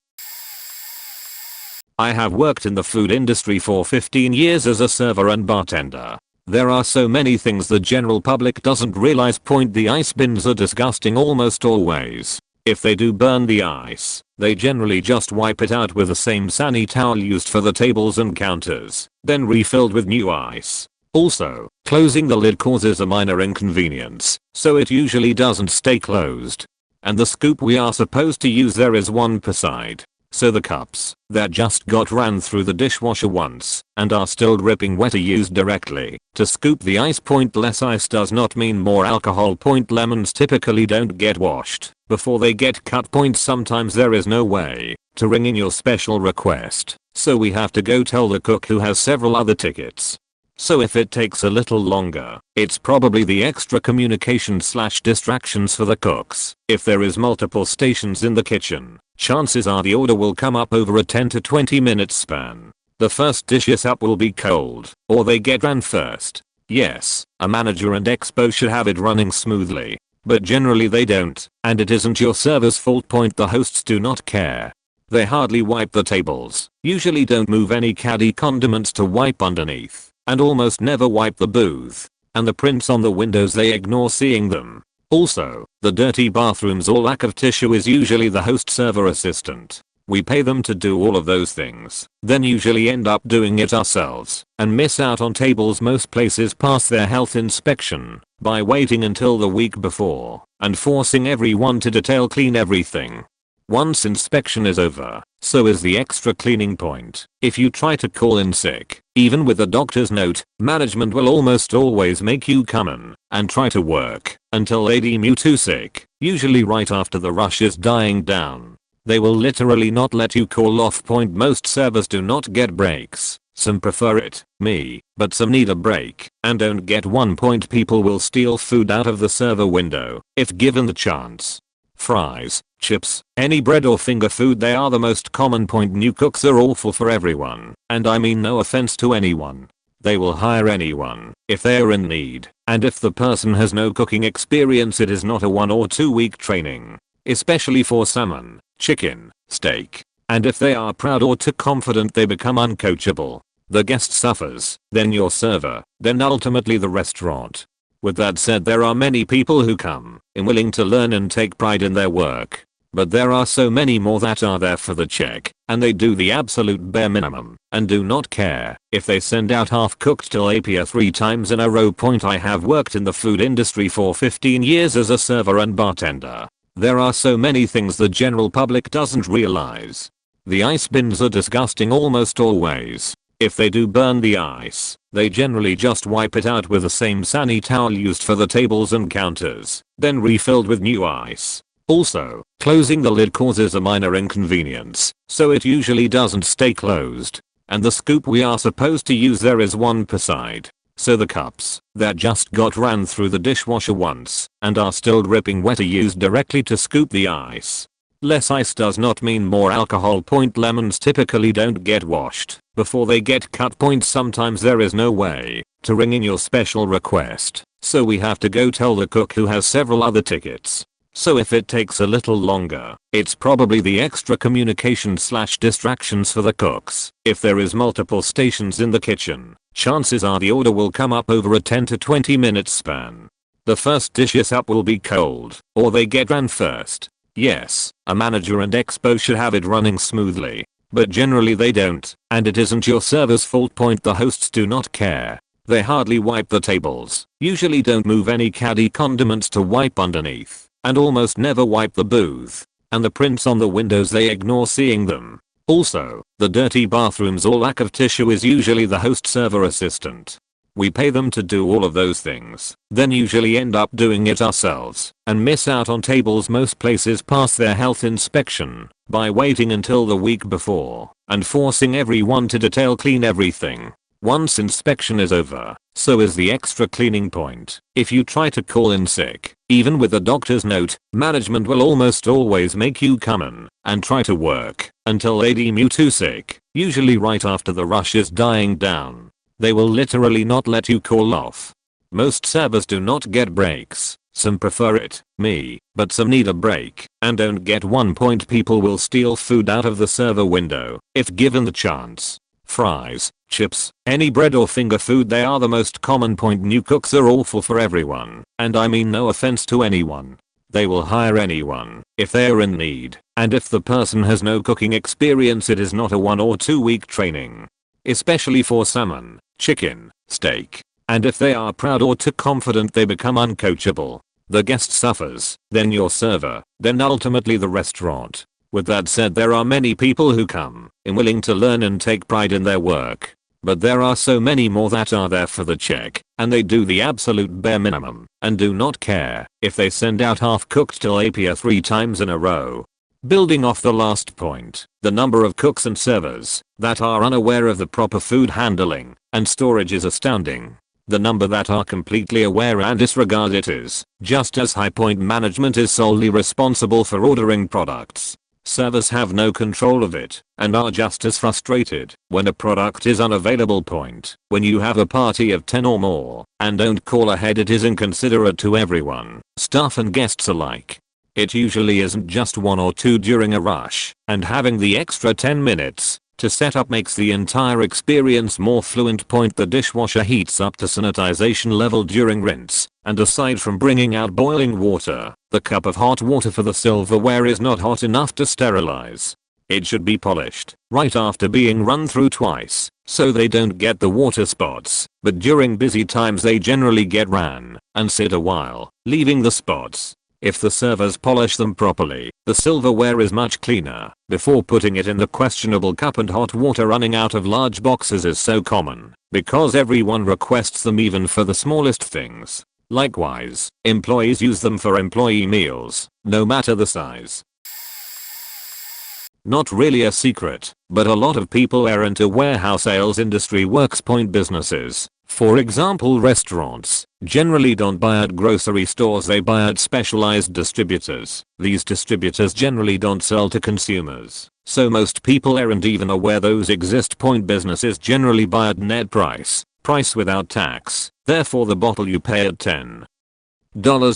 I have worked in the food industry for 15 years as a server and bartender. There are so many things the general public doesn't realize. The ice bins are disgusting almost always. If they do burn the ice, they generally just wipe it out with the same sani towel used for the tables and counters, then refilled with new ice. Also, closing the lid causes a minor inconvenience, so it usually doesn't stay closed. And the scoop we are supposed to use there is one per side. So the cups that just got ran through the dishwasher once and are still dripping wet are used directly to scoop the ice. Less ice does not mean more alcohol. Lemons typically don't get washed before they get cut. Sometimes there is no way to ring in your special request, so we have to go tell the cook who has several other tickets. So if it takes a little longer, it's probably the extra communication/distractions for the cooks. If there is multiple stations in the kitchen, chances are the order will come up over a 10 to 20 minute span. The first dishes up will be cold, or they get ran first. Yes, a manager and expo should have it running smoothly, but generally they don't, and it isn't your server's fault. The hosts do not care. They hardly wipe the tables, usually don't move any caddy condiments to wipe underneath, and almost never wipe the booth. And the prints on the windows, they ignore seeing them. Also, the dirty bathrooms or lack of tissue is usually the host server assistant. We pay them to do all of those things, then usually end up doing it ourselves, and miss out on tables. Most places pass their health inspection by waiting until the week before and forcing everyone to detail clean everything. Once inspection is over, so is the extra cleaning point. If you try to call in sick, even with a doctor's note, management will almost always make you come in and try to work until they deem you too sick, usually right after the rush is dying down. They will literally not let you call off. Most servers do not get breaks. Some prefer it, me, but some need a break and don't get one. People will steal food out of the server window if given the chance. Fries, chips, any bread or finger food, they are the most common. New cooks are awful for everyone, and I mean no offense to anyone. They will hire anyone if they are in need, and if the person has no cooking experience, it is not a 1 or 2 week training, especially for salmon, chicken, steak, and if they are proud or too confident, they become uncoachable. The guest suffers, then your server, then ultimately the restaurant. With that said, there are many people who come in willing to learn and take pride in their work, but there are so many more that are there for the check, and they do the absolute bare minimum and do not care if they send out half-cooked tilapia 3 times in a row. I have worked in the food industry for 15 years as a server and bartender. There are so many things the general public doesn't realize. The ice bins are disgusting almost always. If they do burn the ice, they generally just wipe it out with the same sunny towel used for the tables and counters, then refilled with new ice. Also, closing the lid causes a minor inconvenience, so it usually doesn't stay closed. And the scoop we are supposed to use there is 1 per side. So the cups that just got ran through the dishwasher once and are still dripping wet are used directly to scoop the ice. Less ice does not mean more alcohol. Lemons typically don't get washed before they get cut. Sometimes there is no way to ring in your special request, so we have to go tell the cook who has several other tickets. So if it takes a little longer, it's probably the extra communication/distractions for the cooks. If there is multiple stations in the kitchen, chances are the order will come up over a 10 to 20 minute span. The first dishes up will be cold, or they get ran first. Yes, a manager and expo should have it running smoothly, but generally they don't, and it isn't your server's fault. The hosts do not care. They hardly wipe the tables, usually don't move any caddy condiments to wipe underneath, and almost never wipe the booth. And the prints on the windows, they ignore seeing them. Also, the dirty bathrooms or lack of tissue is usually the host server assistant. We pay them to do all of those things, then usually end up doing it ourselves and miss out on tables. Most places pass their health inspection by waiting until the week before and forcing everyone to detail clean everything. Once inspection is over, so is the extra cleaning point. If you try to call in sick, even with a doctor's note, management will almost always make you come in and try to work until they deem you too sick, usually right after the rush is dying down. They will literally not let you call off. Most servers do not get breaks. Some prefer it, me, but some need a break and don't get one. People will steal food out of the server window if given the chance. Fries, chips, any bread or finger food, they are the most common. New cooks are awful for everyone, and I mean no offense to anyone. They will hire anyone if they are in need, and if the person has no cooking experience, it is not a 1 or 2 week training, especially for salmon, chicken, steak, and if they are proud or too confident, they become uncoachable. The guest suffers, then your server, then ultimately the restaurant. With that said, there are many people who come in willing to learn and take pride in their work. But there are so many more that are there for the check, and they do the absolute bare minimum and do not care if they send out half-cooked tilapia 3 times in a row. Building off the last point, the number of cooks and servers that are unaware of the proper food handling and storage is astounding. The number that are completely aware and disregard it is just as high. Point management is solely responsible for ordering products. Servers have no control of it and are just as frustrated when a product is unavailable. Point. When you have a party of 10 or more and don't call ahead, it is inconsiderate to everyone, staff and guests alike. It usually isn't just 1 or 2 during a rush, and having the extra 10 minutes to set up makes the entire experience more fluent. Point. The dishwasher heats up to sanitization level during rinse, and aside from bringing out boiling water, the cup of hot water for the silverware is not hot enough to sterilize. It should be polished right after being run through twice, so they don't get the water spots, but during busy times they generally get ran and sit a while, leaving the spots. If the servers polish them properly, the silverware is much cleaner. Before putting it in the questionable cup, and hot water running out of large boxes is so common because everyone requests them, even for the smallest things. Likewise, employees use them for employee meals, no matter the size. Not really a secret, but a lot of people are into warehouse sales industry works. Point. Businesses, for example restaurants, generally don't buy at grocery stores, they buy at specialized distributors. These distributors generally don't sell to consumers, so most people aren't even aware those exist. Point. Businesses generally buy at net price without tax, therefore the bottle you pay at $10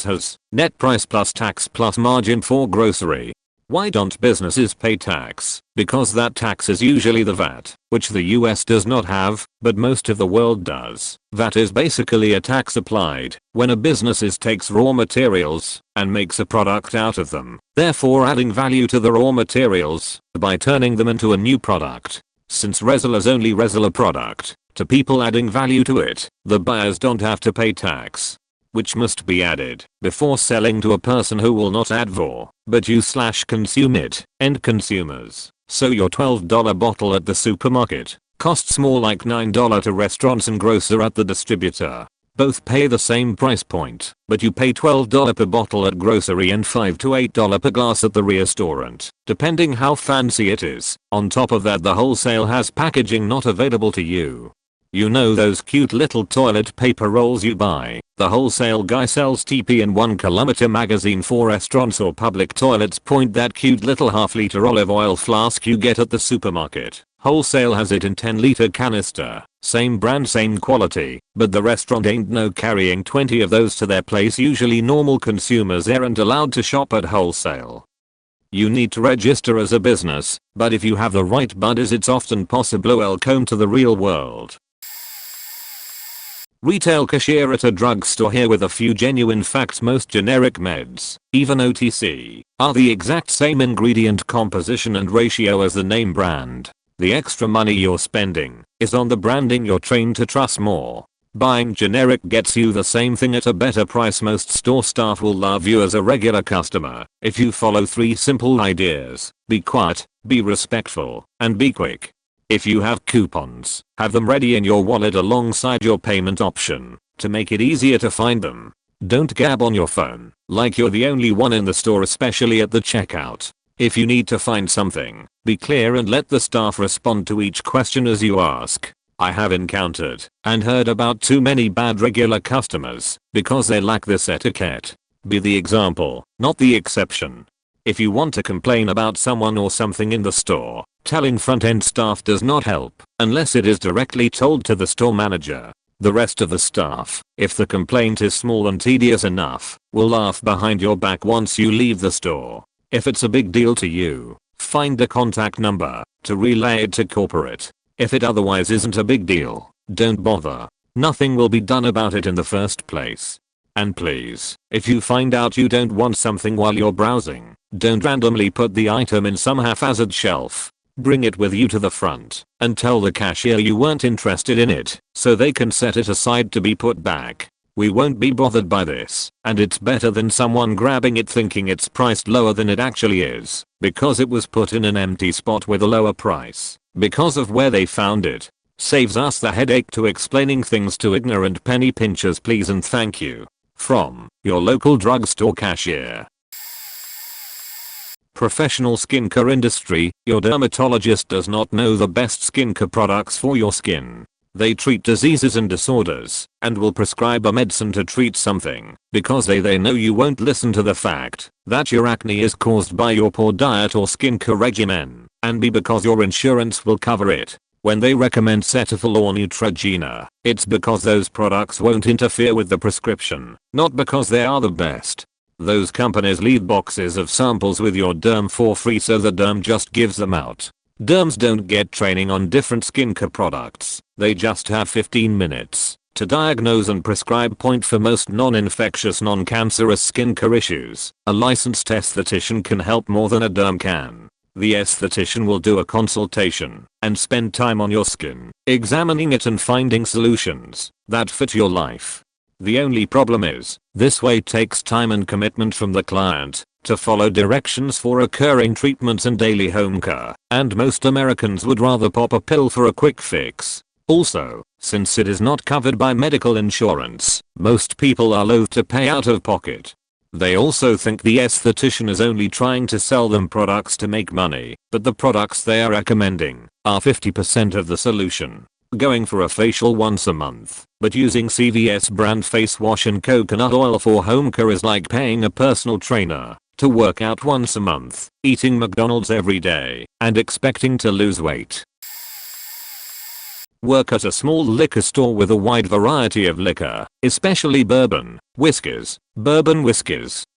has net price plus tax plus margin for grocery. Why don't businesses pay tax? Because that tax is usually the VAT, which the US does not have, but most of the world does. VAT is basically a tax applied when a business takes raw materials and makes a product out of them, therefore adding value to the raw materials by turning them into a new product. Since resin is only regular product, to people adding value to it, the buyers don't have to pay tax, which must be added before selling to a person who will not add for, but use/consume it, end consumers. So your $12 bottle at the supermarket costs more like $9 to restaurants and grocer at the distributor. Both pay the same price point, but you pay $12 per bottle at grocery and $5 to $8 per glass at the restaurant, depending how fancy it is. On top of that, the wholesale has packaging not available to you. You know those cute little toilet paper rolls you buy? The wholesale guy sells TP in 1 kilometer magazine for restaurants or public toilets. Point. That cute little half-liter olive oil flask you get at the supermarket, wholesale has it in 10-liter canister. Same brand, same quality, but the restaurant ain't no carrying 20 of those to their place. Usually normal consumers aren't allowed to shop at wholesale. You need to register as a business, but if you have the right buddies it's often possible. Welcome to the real world. Retail cashier at a drugstore here with a few genuine facts. Most generic meds, even OTC, are the exact same ingredient composition and ratio as the name brand. The extra money you're spending is on the branding you're trained to trust more. Buying generic gets you the same thing at a better price. Most store staff will love you as a regular customer if you follow 3 simple ideas: be quiet, be respectful, and be quick. If you have coupons, have them ready in your wallet alongside your payment option to make it easier to find them. Don't gab on your phone like you're the only one in the store, especially at the checkout. If you need to find something, be clear and let the staff respond to each question as you ask. I have encountered and heard about too many bad regular customers because they lack this etiquette. Be the example, not the exception. If you want to complain about someone or something in the store, telling front-end staff does not help unless it is directly told to the store manager. The rest of the staff, if the complaint is small and tedious enough, will laugh behind your back once you leave the store. If it's a big deal to you, find a contact number to relay it to corporate. If it otherwise isn't a big deal, don't bother. Nothing will be done about it in the first place. And please, if you find out you don't want something while you're browsing, don't randomly put the item in some haphazard shelf. Bring it with you to the front and tell the cashier you weren't interested in it so they can set it aside to be put back. We won't be bothered by this, and it's better than someone grabbing it thinking it's priced lower than it actually is, because it was put in an empty spot with a lower price, because of where they found it. Saves us the headache to explaining things to ignorant penny pinchers, please and thank you. From your local drugstore cashier. Professional skincare industry. Your dermatologist does not know the best skincare products for your skin. They treat diseases and disorders, and will prescribe a medicine to treat something, because they know you won't listen to the fact that your acne is caused by your poor diet or skincare regimen, and B, because your insurance will cover it. When they recommend Cetaphil or Neutrogena, it's because those products won't interfere with the prescription, not because they are the best. Those companies leave boxes of samples with your derm for free, so the derm just gives them out. Derms don't get training on different skincare products. They just have 15 minutes to diagnose and prescribe point for most non-infectious, non-cancerous skincare issues. A licensed esthetician can help more than a derm can. The esthetician will do a consultation and spend time on your skin, examining it and finding solutions that fit your life. The only problem is, this way takes time and commitment from the client to follow directions for recurring treatments and daily home care, and most Americans would rather pop a pill for a quick fix. Also, since it is not covered by medical insurance, most people are loath to pay out of pocket. They also think the esthetician is only trying to sell them products to make money, but the products they are recommending are 50% of the solution. Going for a facial once a month, but using CVS brand face wash and coconut oil for home care is like paying a personal trainer to work out once a month, eating McDonald's every day, and expecting to lose weight. Work at a small liquor store with a wide variety of liquor, especially bourbon, whiskies,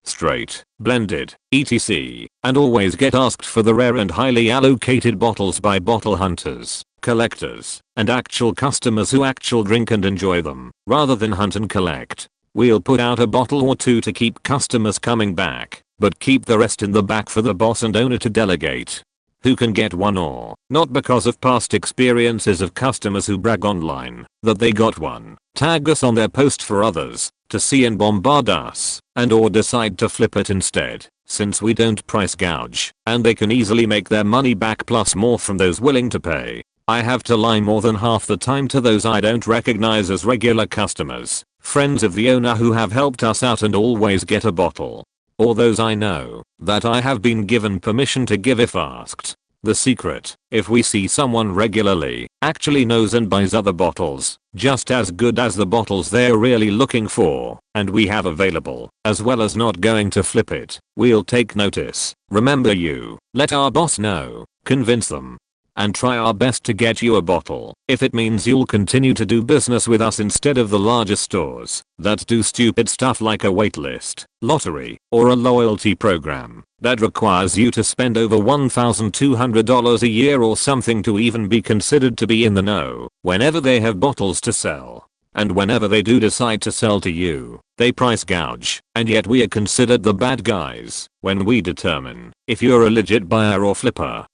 straight, blended, etc., and always get asked for the rare and highly allocated bottles by bottle hunters, collectors, and actual customers who actually drink and enjoy them, rather than hunt and collect. We'll put out a bottle or two to keep customers coming back, but keep the rest in the back for the boss and owner to delegate. Who can get one or not because of past experiences of customers who brag online that they got one, tag us on their post for others to see and bombard us, and or decide to flip it instead, since we don't price gouge, and they can easily make their money back plus more from those willing to pay. I have to lie more than half the time to those I don't recognize as regular customers, friends of the owner who have helped us out and always get a bottle. Or those I know that I have been given permission to give if asked. The secret, if we see someone regularly, actually knows and buys other bottles, just as good as the bottles they're really looking for, and we have available, as well as not going to flip it, we'll take notice. Remember, you let our boss know, convince them, and try our best to get you a bottle, if it means you'll continue to do business with us instead of the larger stores that do stupid stuff like a waitlist, lottery, or a loyalty program that requires you to spend over $1,200 a year or something to even be considered to be in the know whenever they have bottles to sell. And whenever they do decide to sell to you, they price gouge, and yet we are considered the bad guys when we determine if you're a legit buyer or flipper.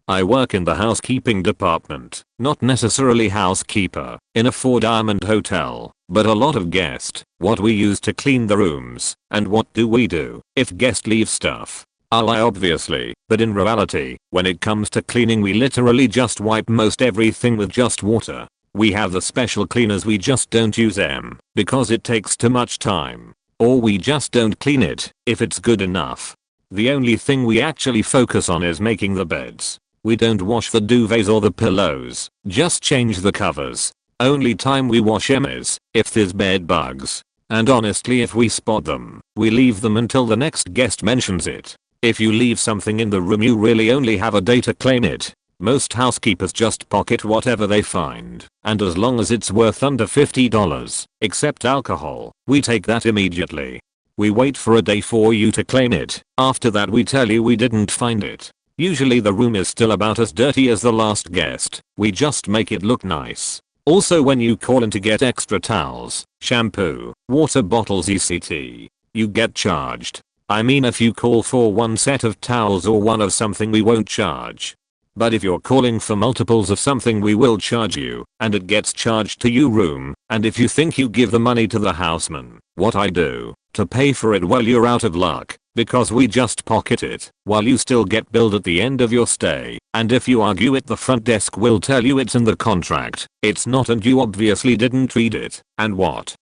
I work in the housekeeping department, not necessarily housekeeper, in a 4-diamond hotel, but a lot of guest, what we use to clean the rooms, and what do we do if guest leaves stuff. I lie obviously, but in reality, when it comes to cleaning we literally just wipe most everything with just water. We have the special cleaners, we just don't use them, because it takes too much time. Or we just don't clean it, if it's good enough. The only thing we actually focus on is making the beds. We don't wash the duvets or the pillows, just change the covers. Only time we wash them is if there's bed bugs. And honestly, if we spot them, we leave them until the next guest mentions it. If you leave something in the room you really only have a day to claim it. Most housekeepers just pocket whatever they find, and as long as it's worth under $50, except alcohol, we take that immediately. We wait for a day for you to claim it. After that we tell you we didn't find it. Usually the room is still about as dirty as the last guest. We just make it look nice. Also, when you call in to get extra towels, shampoo, water bottles etc., you get charged. I mean, if you call for one set of towels or one of something we won't charge. But if you're calling for multiples of something, we will charge you, and it gets charged to your room. And if you think you give the money to the houseman, what I do to pay for it, well, you're out of luck, because we just pocket it while you still get billed at the end of your stay. And if you argue it, the front desk will tell you it's in the contract. It's not, and you obviously didn't read it. And what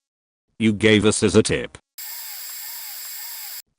you gave us as a tip.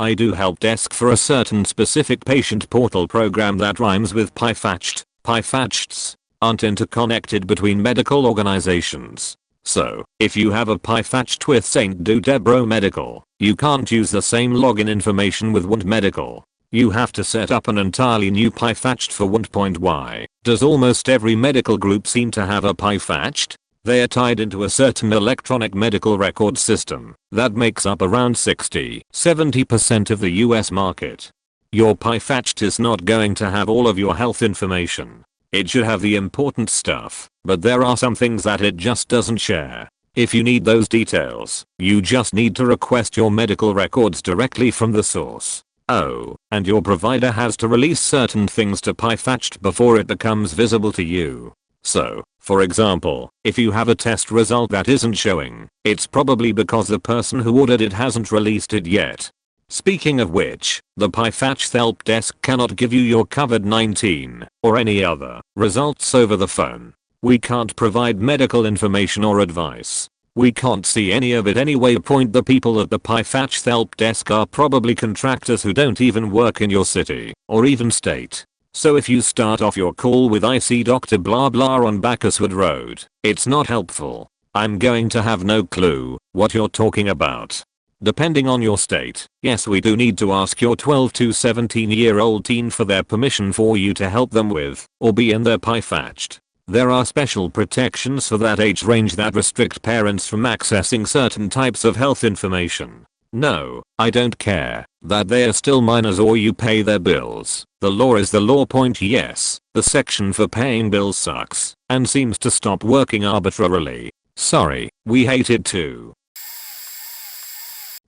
I do help desk for a certain specific patient portal program that rhymes with pie-fatched. Pie-fatchests aren't interconnected between medical organizations. So, if you have a pie-fatched with St. Dudebro Medical, you can't use the same login information with Wand Medical. You have to set up an entirely new pie-fatched for Wand. Why does almost every medical group seem to have a pie-fatched? They are tied into a certain electronic medical record system that makes up around 60-70% of the US market. Your pie-fatched is not going to have all of your health information. It should have the important stuff, but there are some things that it just doesn't share. If you need those details, you just need to request your medical records directly from the source. Oh, and your provider has to release certain things to pie-fatched before it becomes visible to you. So, for example, if you have a test result that isn't showing, it's probably because the person who ordered it hasn't released it yet. Speaking of which, the pie-fatched help desk cannot give you your COVID-19 or any other results over the phone. We can't provide medical information or advice. We can't see any of it anyway. The people at the pie-fatched help desk are probably contractors who don't even work in your city or even state. So if you start off your call with "I see Dr. blah blah on Bacchuswood Road," it's not helpful. I'm going to have no clue what you're talking about. Depending on your state, yes, we do need to ask your 12 to 17-year-old teen for their permission for you to help them with or be in their pie-fatched. There are special protections for that age range that restrict parents from accessing certain types of health information. No, I don't care that they are still minors or you pay their bills. The law is the law. Yes, the section for paying bills sucks and seems to stop working arbitrarily. Sorry, we hate it too.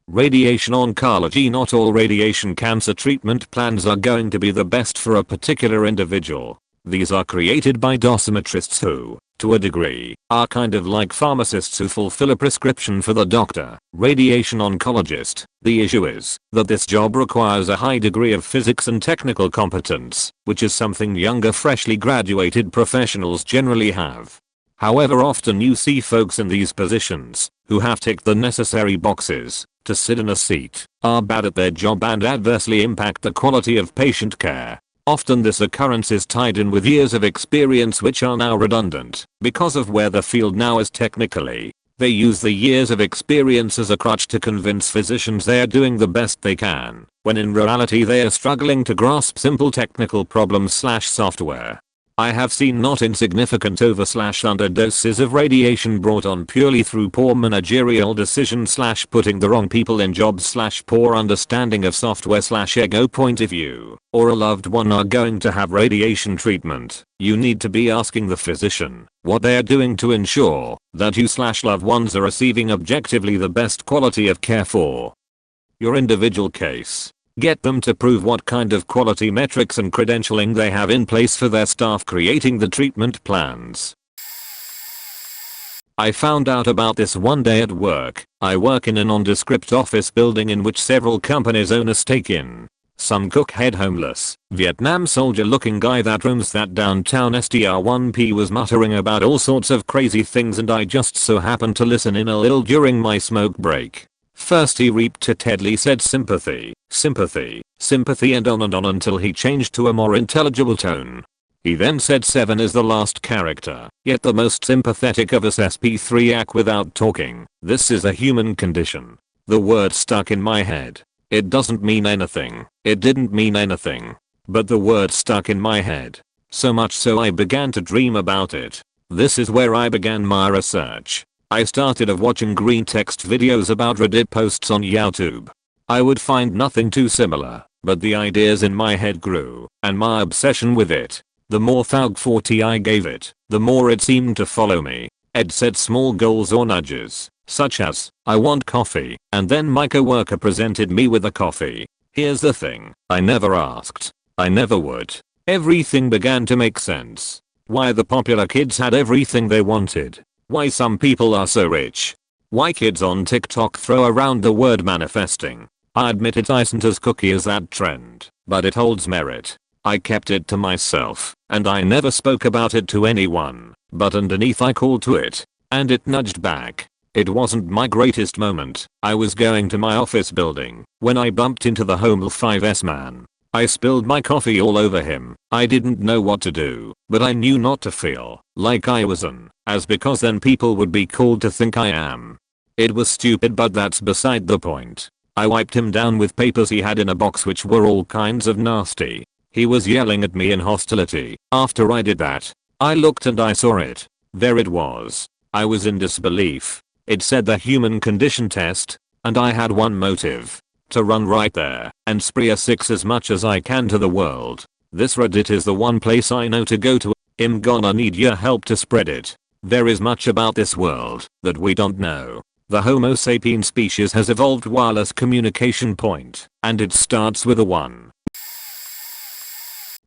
Radiation oncology. Not all radiation cancer treatment plans are going to be the best for a particular individual. These are created by dosimetrists who, to a degree, are kind of like pharmacists who fulfill a prescription for the doctor. Radiation oncologist. The issue is that this job requires a high degree of physics and technical competence, which is something younger freshly graduated professionals generally have. However, often you see folks in these positions who have ticked the necessary boxes to sit in a seat, are bad at their job and adversely impact the quality of patient care. Often this occurrence is tied in with years of experience which are now redundant because of where the field now is technically. They use the years of experience as a crutch to convince physicians they are doing the best they can, when in reality they are struggling to grasp simple technical problems/software. I have seen not insignificant over/underdoses of radiation brought on purely through poor managerial decision/putting the wrong people in jobs/poor understanding of software/ego point of view, or a loved one are going to have radiation treatment. You need to be asking the physician what they are doing to ensure that you/loved ones are receiving objectively the best quality of care for your individual case. Get them to prove what kind of quality metrics and credentialing they have in place for their staff creating the treatment plans. I found out about this one day at work. I work in a nondescript office building in which several companies own a stake in. Some cook-head homeless, Vietnam soldier looking guy that roams that downtown STR1P was muttering about all sorts of crazy things, and I just so happened to listen in a little during my smoke break. First he repeatedly said sympathy, sympathy, sympathy, and on until he changed to a more intelligible tone. He then said 7 is the last character, yet the most sympathetic of us SP3 without talking. This is a human condition. The word stuck in my head. It doesn't mean anything. It didn't mean anything. But the word stuck in my head. So much so I began to dream about it. This is where I began my research. I started watching green text videos about Reddit posts on YouTube. I would find nothing too similar, but the ideas in my head grew, and my obsession with it. The more Thug 40 I gave it, the more it seemed to follow me. Ed set small goals or nudges, such as, I want coffee, and then my coworker presented me with a coffee. Here's the thing, I never asked. I never would. Everything began to make sense. Why the popular kids had everything they wanted. Why some people are so rich. Why kids on TikTok throw around the word manifesting. I admit it isn't as cookie as that trend, but it holds merit. I kept it to myself, and I never spoke about it to anyone, but underneath I called to it, and it nudged back. It wasn't my greatest moment. I was going to my office building when I bumped into the Home 5S man. I spilled my coffee all over him. I didn't know what to do, but I knew not to feel like I was as because then people would be called to think I am. It was stupid, but that's beside the point. I wiped him down with papers he had in a box which were all kinds of nasty. He was yelling at me in hostility. After I did that, I looked and I saw it. There it was. I was in disbelief. It said the human condition test, and I had one motive. To run right there and spree a 6 as much as I can to the world. This Reddit is the one place I know to go to. I'm gonna need your help to spread it. There is much about this world that we don't know. The Homo sapien species has evolved wireless communication point, and it starts with a 1.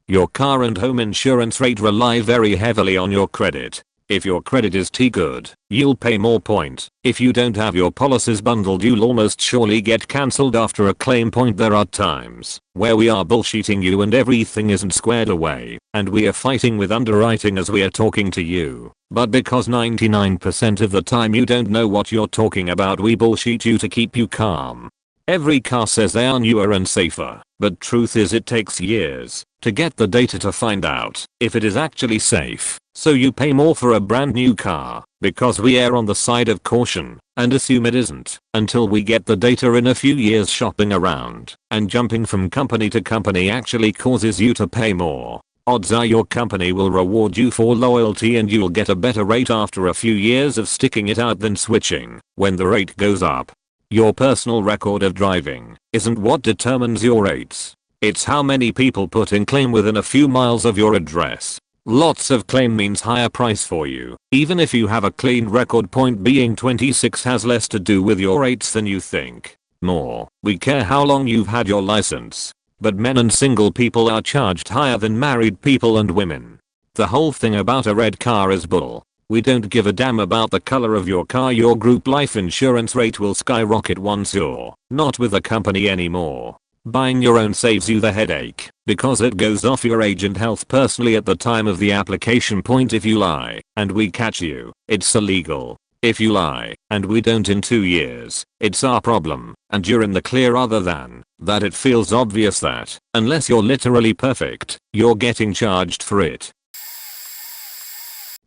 Your car and home insurance rate rely very heavily on your credit. If your credit is too good, you'll pay more point. If you don't have your policies bundled, you'll almost surely get cancelled after a claim point. There are times where we are bullshitting you and everything isn't squared away, and we are fighting with underwriting as we are talking to you. But because 99% of the time you don't know what you're talking about, we bullshit you to keep you calm. Every car says they are newer and safer, but truth is it takes years to get the data to find out if it is actually safe. So you pay more for a brand new car because we err on the side of caution and assume it isn't until we get the data. In a few years, shopping around and jumping from company to company actually causes you to pay more. Odds are your company will reward you for loyalty and you'll get a better rate after a few years of sticking it out than switching when the rate goes up. Your personal record of driving isn't what determines your rates. It's how many people put in claim within a few miles of your address. Lots of claim means higher price for you. Even if you have a clean record, point being 26 has less to do with your rates than you think. More, we care how long you've had your license. But men and single people are charged higher than married people and women. The whole thing about a red car is bull. We don't give a damn about the color of your car. Your group life insurance rate will skyrocket once you're not with the company anymore. Buying your own saves you the headache because it goes off your age and health personally at the time of the application point. If you lie and we catch you, it's illegal. If you lie and we don't in 2 years, it's our problem, and you're in the clear. Other than that, it feels obvious that unless you're literally perfect, you're getting charged for it.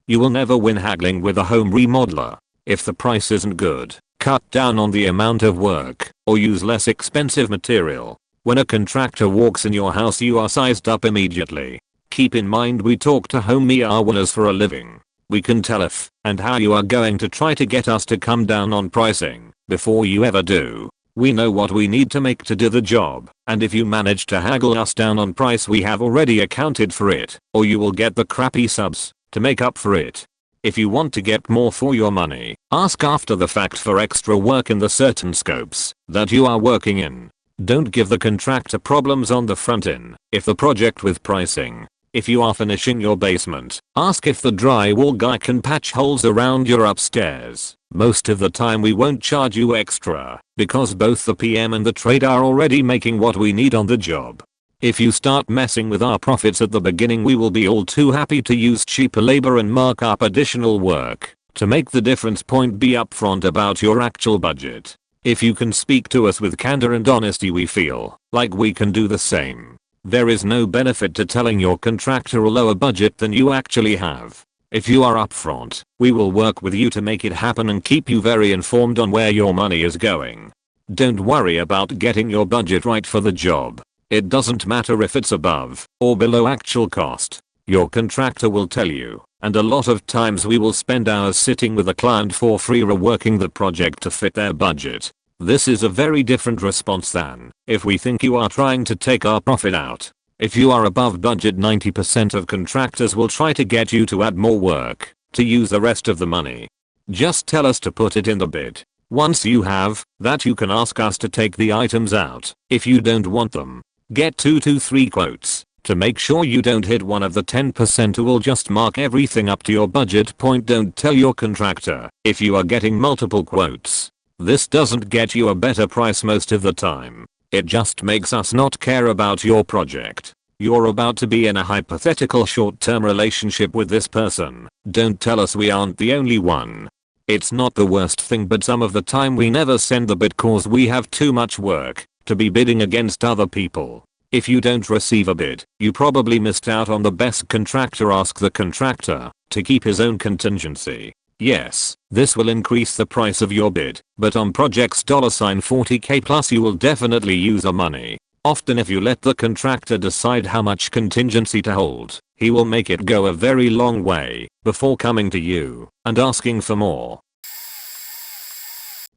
You will never win haggling with a home remodeler. If the price isn't good, cut down on the amount of work or use less expensive material. When a contractor walks in your house, you are sized up immediately. Keep in mind, we talk to home owners for a living. We can tell if and how you are going to try to get us to come down on pricing before you ever do. We know what we need to make to do the job, and if you manage to haggle us down on price, we have already accounted for it, or you will get the crappy subs to make up for it. If you want to get more for your money, ask after the fact for extra work in the certain scopes that you are working in. Don't give the contractor problems on the front end. If the project with pricing. If you are finishing your basement, ask if the drywall guy can patch holes around your upstairs. Most of the time we won't charge you extra because both the PM and the trade are already making what we need on the job. If you start messing with our profits at the beginning, we will be all too happy to use cheaper labor and mark up additional work to make the difference. Point be upfront about your actual budget. If you can speak to us with candor and honesty, we feel like we can do the same. There is no benefit to telling your contractor a lower budget than you actually have. If you are upfront, we will work with you to make it happen and keep you very informed on where your money is going. Don't worry about getting your budget right for the job. It doesn't matter if it's above or below actual cost. Your contractor will tell you, and a lot of times we will spend hours sitting with a client for free reworking the project to fit their budget. This is a very different response than if we think you are trying to take our profit out. If you are above budget, 90% of contractors will try to get you to add more work to use the rest of the money. Just tell us to put it in the bid. Once you have that, you can ask us to take the items out. If you don't want them, get 2 to 3 quotes To make sure you don't hit one of the 10% who will just mark everything up to your budget point, don't tell your contractor if you are getting multiple quotes. This doesn't get you a better price most of the time. It just makes us not care about your project. You're about to be in a hypothetical short-term relationship with this person. Don't tell us we aren't the only one. It's not the worst thing, but some of the time we never send the bid cause we have too much work to be bidding against other people. If you don't receive a bid, you probably missed out on the best contractor. Ask the contractor to keep his own contingency. Yes, this will increase the price of your bid, but on projects $40k plus you will definitely use the money. Often if you let the contractor decide how much contingency to hold, he will make it go a very long way before coming to you and asking for more.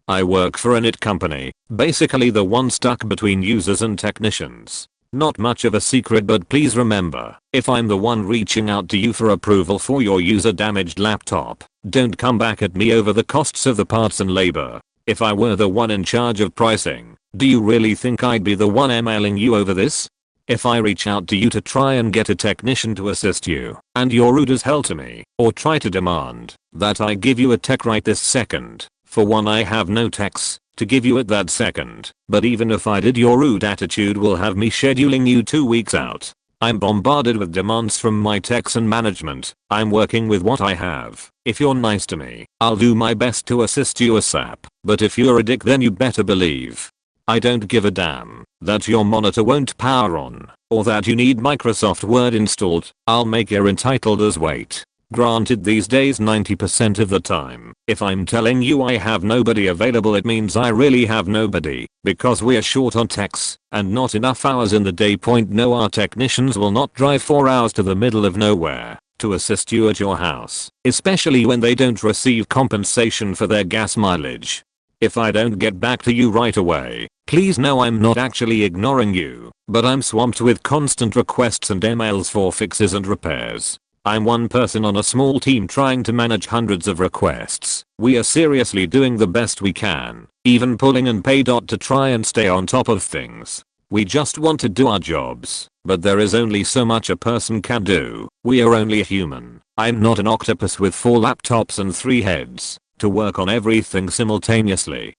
I work for an IT company, basically the one stuck between users and technicians. Not much of a secret, but please remember, if I'm the one reaching out to you for approval for your user damaged laptop, don't come back at me over the costs of the parts and labor. If I were the one in charge of pricing, do you really think I'd be the one emailing you over this? If I reach out to you to try and get a technician to assist you, and you're rude as hell to me, or try to demand that I give you a tech right this second, for one, I have no techs to give you at that second, but even if I did, your rude attitude will have me scheduling you 2 weeks out. I'm bombarded with demands from my techs and management. I'm working with what I have. If you're nice to me, I'll do my best to assist you ASAP, but if you're a dick, then you better believe I don't give a damn that your monitor won't power on, or that you need Microsoft Word installed. I'll make your entitled wait. Granted, these days 90% of the time, if I'm telling you I have nobody available, it means I really have nobody, because we're short on techs and not enough hours in the day. No, our technicians will not drive 4 hours to the middle of nowhere to assist you at your house, especially when they don't receive compensation for their gas mileage. If I don't get back to you right away, please know I'm not actually ignoring you, but I'm swamped with constant requests and emails for fixes and repairs. I'm one person on a small team trying to manage hundreds of requests. We are seriously doing the best we can, even pulling and pay to try and stay on top of things. We just want to do our jobs, but there is only so much a person can do. We are only human. I'm not an octopus with 4 laptops and 3 heads to work on everything simultaneously.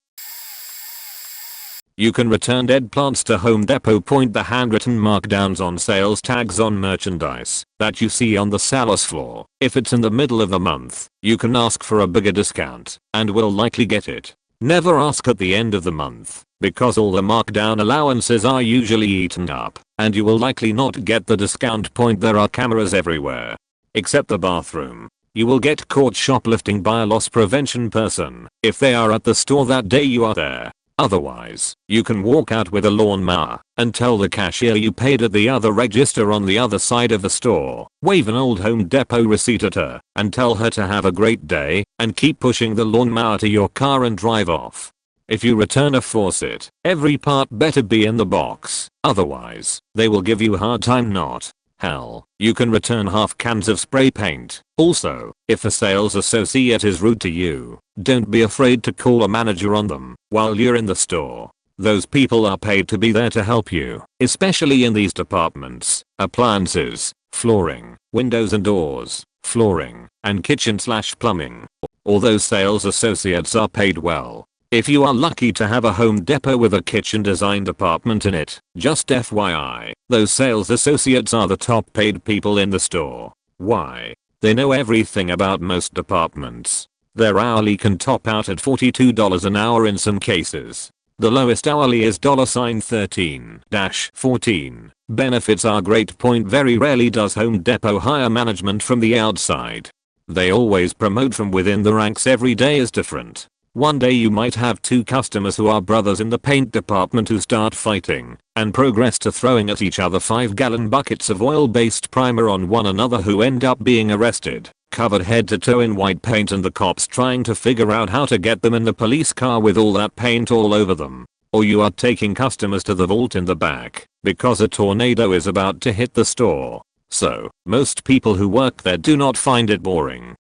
You can return dead plants to Home Depot. The handwritten markdowns on sales tags on merchandise that you see on the sales floor. If it's in the middle of the month, you can ask for a bigger discount and will likely get it. Never ask at the end of the month, because all the markdown allowances are usually eaten up and you will likely not get the discount. There are cameras everywhere except the bathroom. You will get caught shoplifting by a loss prevention person if they are at the store that day you are there. Otherwise, you can walk out with a lawnmower and tell the cashier you paid at the other register on the other side of the store. Wave an old Home Depot receipt at her and tell her to have a great day and keep pushing the lawnmower to your car and drive off. If you return a faucet, every part better be in the box, otherwise, they will give you a hard time. Not. Hell, you can return half cans of spray paint. Also, if a sales associate is rude to you, don't be afraid to call a manager on them while you're in the store. Those people are paid to be there to help you, especially in these departments: appliances, flooring, windows and doors, flooring, and kitchen/plumbing. All those sales associates are paid well. If you are lucky to have a Home Depot with a kitchen design department in it, just FYI, those sales associates are the top paid people in the store. Why? They know everything about most departments. Their hourly can top out at $42 an hour in some cases. The lowest hourly is $13-14. Benefits are great. Very rarely does Home Depot hire management from the outside. They always promote from within the ranks. Every day is different. One day you might have 2 customers who are brothers in the paint department who start fighting and progress to throwing at each other 5-gallon buckets of oil-based primer on one another, who end up being arrested, covered head to toe in white paint, and the cops trying to figure out how to get them in the police car with all that paint all over them. Or you are taking customers to the vault in the back because a tornado is about to hit the store. So, most people who work there do not find it boring.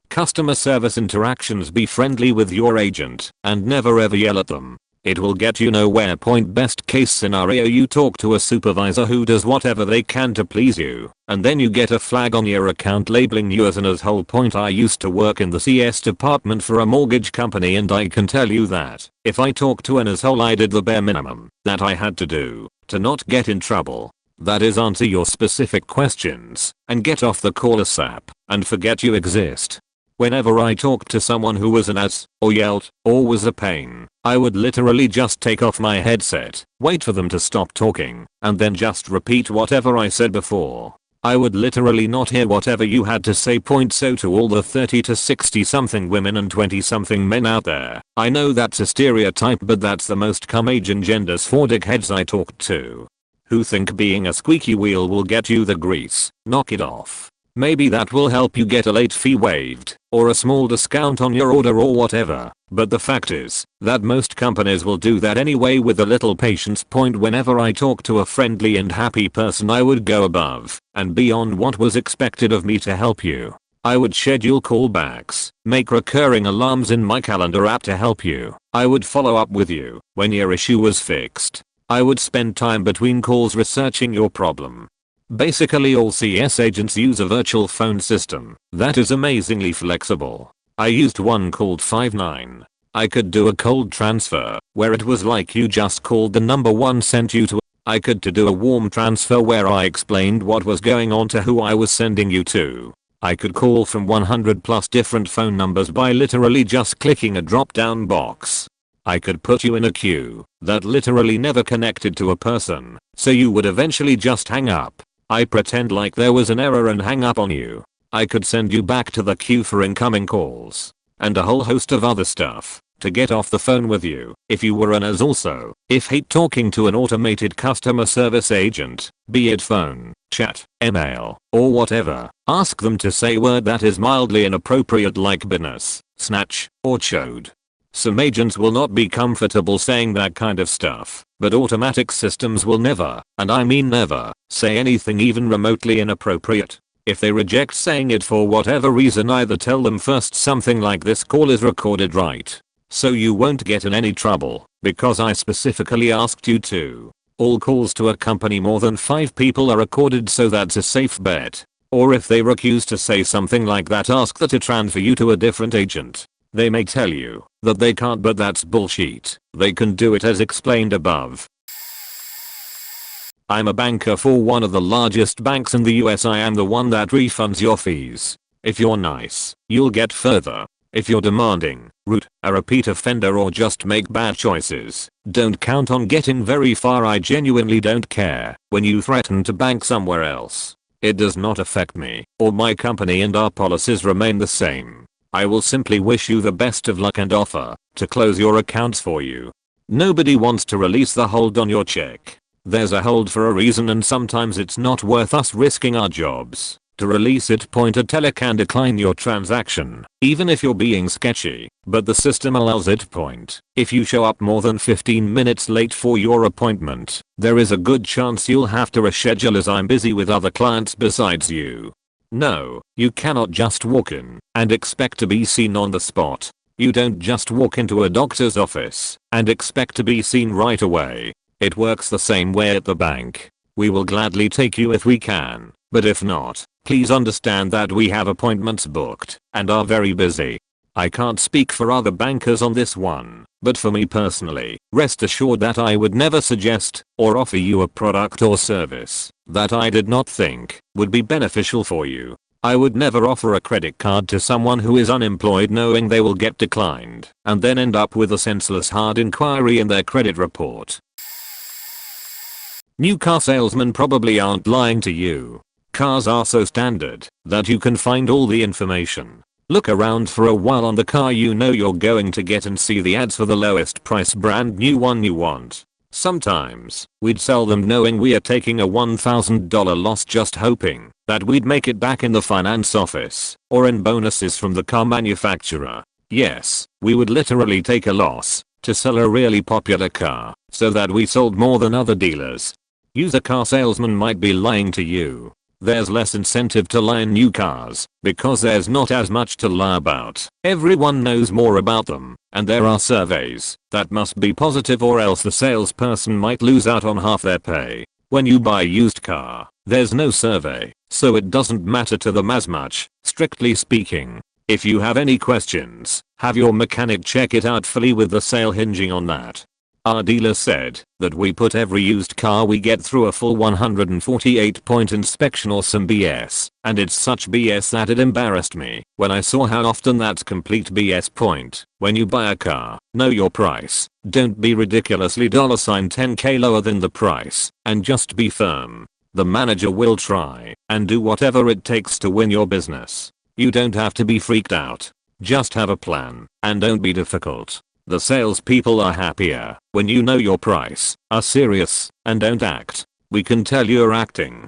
Customer service interactions: be friendly with your agent and never ever yell at them. It will get you nowhere. Point best case scenario, you talk to a supervisor who does whatever they can to please you, and then you get a flag on your account labeling you as an asshole. Point I used to work in the CS department for a mortgage company, and I can tell you that if I talked to an asshole, I did the bare minimum that I had to do to not get in trouble. That is, answer your specific questions and get off the call ASAP and forget you exist. Whenever I talked to someone who was an ass, or yelled, or was a pain, I would literally just take off my headset, wait for them to stop talking, and then just repeat whatever I said before. I would literally not hear whatever you had to say. So to all the 30 to 60 something women and 20 something men out there, I know that's a stereotype, but that's the most cum age and genders for dickheads I talked to, who think being a squeaky wheel will get you the grease. Knock it off. Maybe that will help you get a late fee waived, or a small discount on your order or whatever, but the fact is that most companies will do that anyway with a little patience. Whenever I talk to a friendly and happy person, I would go above and beyond what was expected of me to help you. I would schedule callbacks, make recurring alarms in my calendar app to help you. I would follow up with you when your issue was fixed. I would spend time between calls researching your problem. Basically, all CS agents use a virtual phone system that is amazingly flexible. I used one called 59. I could do a cold transfer, where it was like you just called the number one sent you to. I could do a warm transfer where I explained what was going on to who I was sending you to. I could call from 100 plus different phone numbers by literally just clicking a drop down box. I could put you in a queue that literally never connected to a person, so you would eventually just hang up. I pretend like there was an error and hang up on you. I could send you back to the queue for incoming calls, and a whole host of other stuff to get off the phone with you if you were an as. Also, if hate talking to an automated customer service agent, be it phone, chat, email, or whatever, ask them to say word that is mildly inappropriate like business, snatch, or chode. Some agents will not be comfortable saying that kind of stuff, but automatic systems will never, and I mean never, say anything even remotely inappropriate. If they reject saying it for whatever reason, either tell them first something like, this call is recorded, right? So you won't get in any trouble, because I specifically asked you to. All calls to a company more than 5 people are recorded, so that's a safe bet. Or if they refuse to say something like that, ask them to transfer you to a different agent. They may tell you that they can't, but that's bullshit. They can do it as explained above. I'm a banker for one of the largest banks in the US. I am the one that refunds your fees. If you're nice, you'll get further. If you're demanding, rude, a repeat offender, or just make bad choices, don't count on getting very far. I genuinely don't care when you threaten to bank somewhere else. It does not affect me or my company, and our policies remain the same. I will simply wish you the best of luck and offer to close your accounts for you. Nobody wants to release the hold on your check. There's a hold for a reason, and sometimes it's not worth us risking our jobs to release it. A teller can decline your transaction, even if you're being sketchy, but the system allows it. If you show up more than 15 minutes late for your appointment, there is a good chance you'll have to reschedule, as I'm busy with other clients besides you. No, you cannot just walk in and expect to be seen on the spot. You don't just walk into a doctor's office and expect to be seen right away. It works the same way at the bank. We will gladly take you if we can, but if not, please understand that we have appointments booked and are very busy. I can't speak for other bankers on this one, but for me personally, rest assured that I would never suggest or offer you a product or service that I did not think would be beneficial for you. I would never offer a credit card to someone who is unemployed knowing they will get declined and then end up with a senseless hard inquiry in their credit report. New car salesmen probably aren't lying to you. Cars are so standard that you can find all the information. Look around for a while on the car you know you're going to get and see the ads for the lowest price brand new one you want. Sometimes we'd sell them knowing we are taking a $1,000 loss, just hoping that we'd make it back in the finance office or in bonuses from the car manufacturer. Yes, we would literally take a loss to sell a really popular car so that we sold more than other dealers. Used car salesmen might be lying to you. There's less incentive to lie in new cars because there's not as much to lie about. Everyone knows more about them, and there are surveys that must be positive or else the salesperson might lose out on half their pay. When you buy a used car, there's no survey, so it doesn't matter to them as much, strictly speaking. If you have any questions, have your mechanic check it out fully with the sale hinging on that. Our dealer said that we put every used car we get through a full 148-point inspection or some BS, and it's such BS that it embarrassed me when I saw how often that's complete BS. Point. When you buy a car, know your price. Don't be ridiculously $10k lower than the price, and just be firm. The manager will try and do whatever it takes to win your business. You don't have to be freaked out. Just have a plan and don't be difficult. The salespeople are happier when you know your price, are serious, and don't act. We can tell you're acting.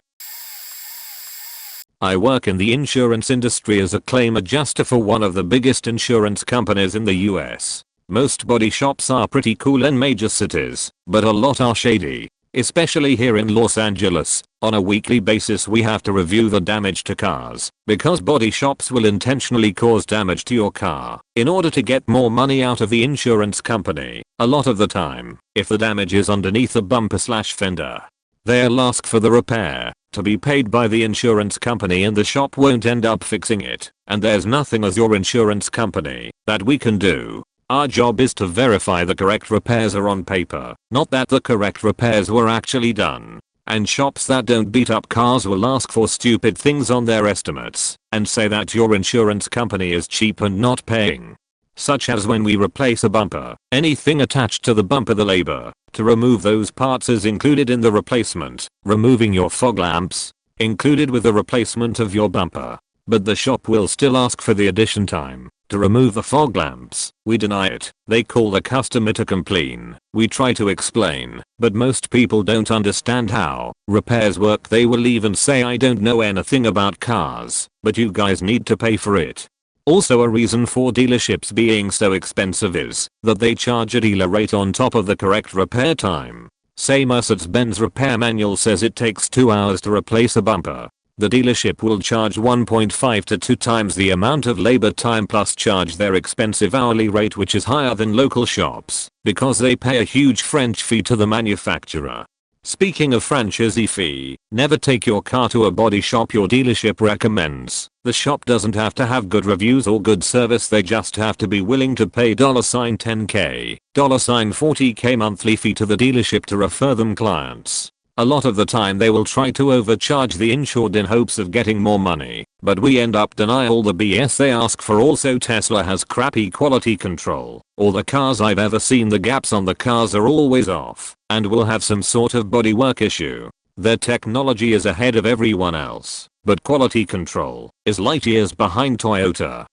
I work in the insurance industry as a claim adjuster for one of the biggest insurance companies in the US. Most body shops are pretty cool in major cities, but a lot are shady. Especially here in Los Angeles, on a weekly basis we have to review the damage to cars, because body shops will intentionally cause damage to your car in order to get more money out of the insurance company. A lot of the time, if the damage is underneath a bumper/fender, they'll ask for the repair to be paid by the insurance company and the shop won't end up fixing it, and there's nothing as your insurance company that we can do. Our job is to verify the correct repairs are on paper, not that the correct repairs were actually done. And shops that don't beat up cars will ask for stupid things on their estimates and say that your insurance company is cheap and not paying. Such as when we replace a bumper, anything attached to the bumper, the labor to remove those parts is included in the replacement. Removing your fog lamps, included with the replacement of your bumper. But the shop will still ask for the addition time to remove the fog lamps. We deny it. They call the customer to complain. We try to explain, but most people don't understand how repairs work. They will even say I don't know anything about cars, but you guys need to pay for it. Also, a reason for dealerships being so expensive is that they charge a dealer rate on top of the correct repair time. Say Mercedes-Benz repair manual says it takes 2 hours to replace a bumper. The dealership will charge 1.5 to 2 times the amount of labor time plus charge their expensive hourly rate, which is higher than local shops because they pay a huge franchise fee to the manufacturer. Speaking of franchise fee, never take your car to a body shop your dealership recommends. The shop doesn't have to have good reviews or good service, they just have to be willing to pay $10k, $40k monthly fee to the dealership to refer them clients. A lot of the time they will try to overcharge the insured in hopes of getting more money, but we end up denying all the BS they ask for. Also, Tesla has crappy quality control. All the cars I've ever seen, the gaps on the cars are always off and will have some sort of bodywork issue. Their technology is ahead of everyone else, but quality control is light years behind Toyota.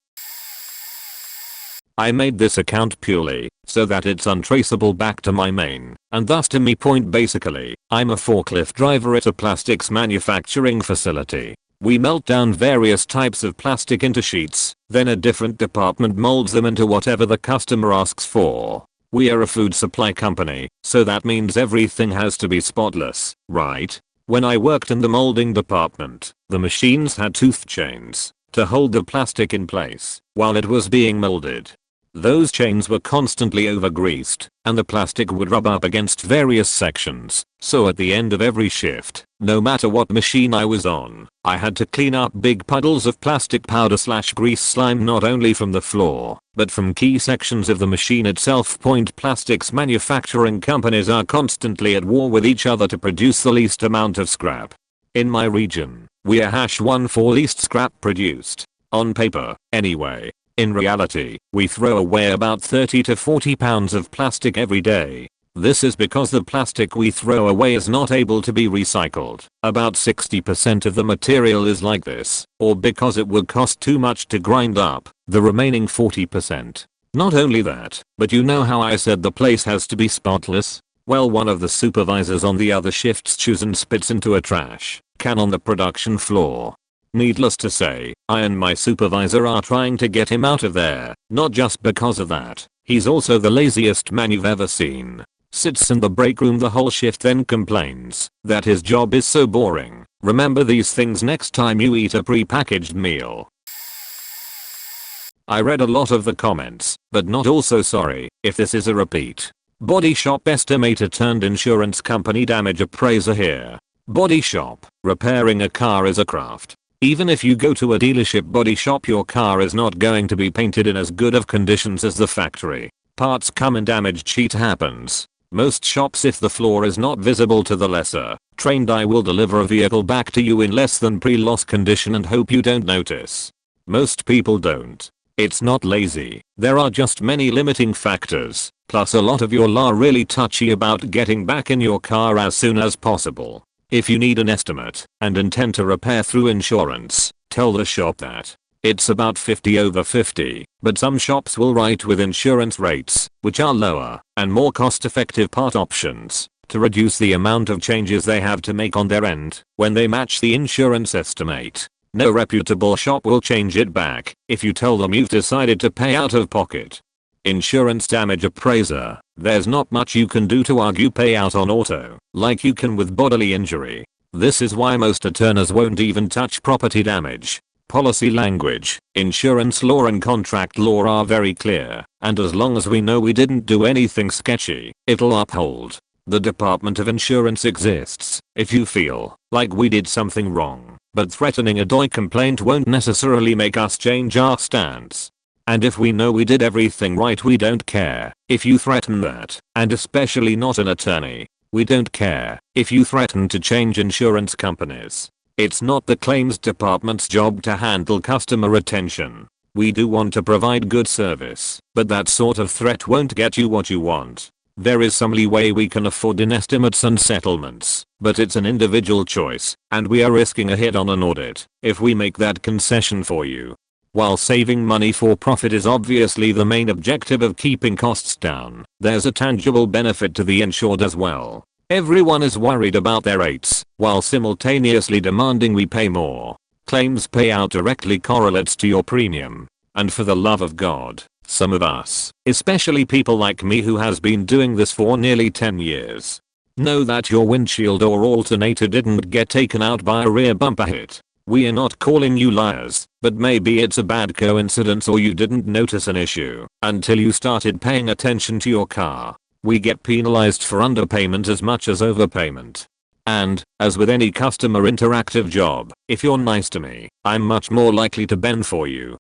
I made this account purely so that it's untraceable back to my main, and thus to me. Point basically, I'm a forklift driver at a plastics manufacturing facility. We melt down various types of plastic into sheets, then a different department molds them into whatever the customer asks for. We are a food supply company, so that means everything has to be spotless, right? When I worked in the molding department, the machines had tooth chains to hold the plastic in place while it was being molded. Those chains were constantly overgreased, and the plastic would rub up against various sections, so at the end of every shift, no matter what machine I was on, I had to clean up big puddles of plastic powder/grease slime not only from the floor, but from key sections of the machine itself. Point plastics manufacturing companies are constantly at war with each other to produce the least amount of scrap. In my region, we are #1 for least scrap produced. On paper, anyway. In reality, we throw away about 30 to 40 pounds of plastic every day. This is because the plastic we throw away is not able to be recycled. About 60% of the material is like this, or because it would cost too much to grind up the remaining 40%. Not only that, but you know how I said the place has to be spotless? Well, one of the supervisors on the other shifts chews and spits into a trash can on the production floor. Needless to say, I and my supervisor are trying to get him out of there, not just because of that. He's also the laziest man you've ever seen. sits in the break room the whole shift, then complains that his job is so boring. Remember these things next time you eat a pre-packaged meal. I read a lot of the comments, but not all, so sorry if this is a repeat. Body shop estimator turned insurance company damage appraiser here. Body shop. Repairing a car is a craft. Even if you go to a dealership body shop, your car is not going to be painted in as good of conditions as the factory. Parts come in damaged, shit happens. Most shops, if the floor is not visible to the lesser trained eye, will deliver a vehicle back to you in less than pre-loss condition and hope you don't notice. Most people don't. It's not lazy, there are just many limiting factors, plus a lot of y'all are really touchy about getting back in your car as soon as possible. If you need an estimate and intend to repair through insurance, tell the shop that. It's about 50 over 50, but some shops will write with insurance rates, which are lower and more cost-effective part options, to reduce the amount of changes they have to make on their end when they match the insurance estimate. No reputable shop will change it back if you tell them you've decided to pay out of pocket. Insurance damage appraiser. There's not much you can do to argue payout on auto, like you can with bodily injury. This is why most attorneys won't even touch property damage. Policy language, insurance law and contract law are very clear, and as long as we know we didn't do anything sketchy, it'll uphold. The Department of Insurance exists if you feel like we did something wrong, but threatening a DOI complaint won't necessarily make us change our stance. And if we know we did everything right, we don't care if you threaten that, and especially not an attorney. We don't care if you threaten to change insurance companies. It's not the claims department's job to handle customer retention. We do want to provide good service, but that sort of threat won't get you what you want. There is some leeway we can afford in estimates and settlements, but it's an individual choice, and we are risking a hit on an audit if we make that concession for you. While saving money for profit is obviously the main objective of keeping costs down, there's a tangible benefit to the insured as well. Everyone is worried about their rates, while simultaneously demanding we pay more. Claims payout directly correlates to your premium. And for the love of God, some of us, especially people like me who has been doing this for nearly 10 years, know that your windshield or alternator didn't get taken out by a rear bumper hit. We are not calling you liars, but maybe it's a bad coincidence or you didn't notice an issue until you started paying attention to your car. We get penalized for underpayment as much as overpayment. And, as with any customer interactive job, if you're nice to me, I'm much more likely to bend for you.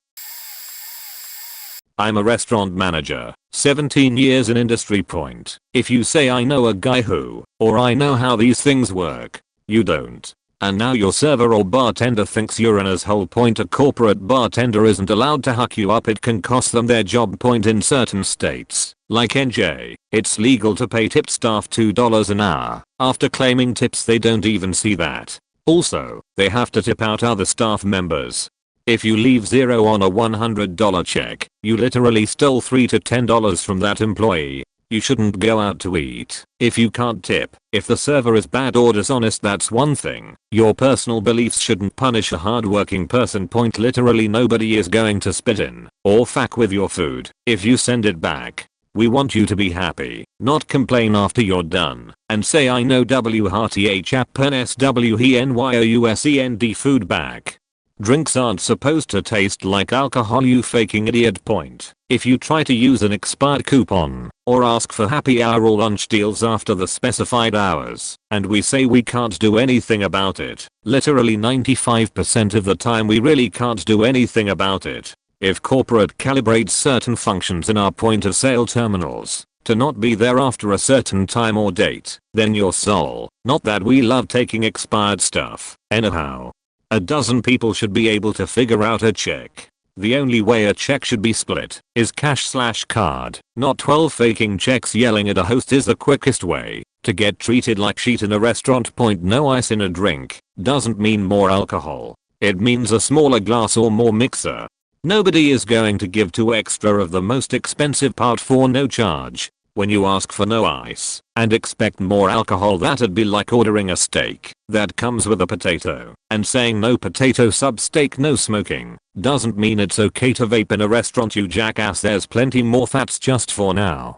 I'm a restaurant manager, 17 years in industry point. If you say I know a guy who, or I know how these things work, you don't. And now your server or bartender thinks you're an asshole point. A corporate bartender isn't allowed to hook you up. It can cost them their job point in certain states. Like NJ, it's legal to pay tip staff $2 an hour. After claiming tips they don't even see that. Also, they have to tip out other staff members. If you leave zero on a $100 check, you literally stole $3 to $10 from that employee. You shouldn't go out to eat if you can't tip. If the server is bad or dishonest, that's one thing. Your personal beliefs shouldn't punish a hardworking person. Point. Literally nobody is going to spit in or fuck with your food if you send it back. We want you to be happy, not complain after you're done and say I know WHAPNSWHENYOUSEND food back. Drinks aren't supposed to taste like alcohol, you faking idiot. Point. If you try to use an expired coupon or ask for happy hour or lunch deals after the specified hours and we say we can't do anything about it, literally 95% of the time we really can't do anything about it. If corporate calibrates certain functions in our point of sale terminals to not be there after a certain time or date, then you're sole. Not that we love taking expired stuff. Anyhow, a dozen people should be able to figure out a check. The only way a check should be split is cash/card, not 12 faking checks. Yelling at a host is the quickest way to get treated like shit in a restaurant. Point. No ice in a drink doesn't mean more alcohol. It means a smaller glass or more mixer. Nobody is going to give 2 extra of the most expensive part for no charge. When you ask for no ice and expect more alcohol, that'd be like ordering a steak that comes with a potato and saying no potato sub steak, no smoking. Doesn't mean it's okay to vape in a restaurant, you jackass. There's plenty more fats just for now.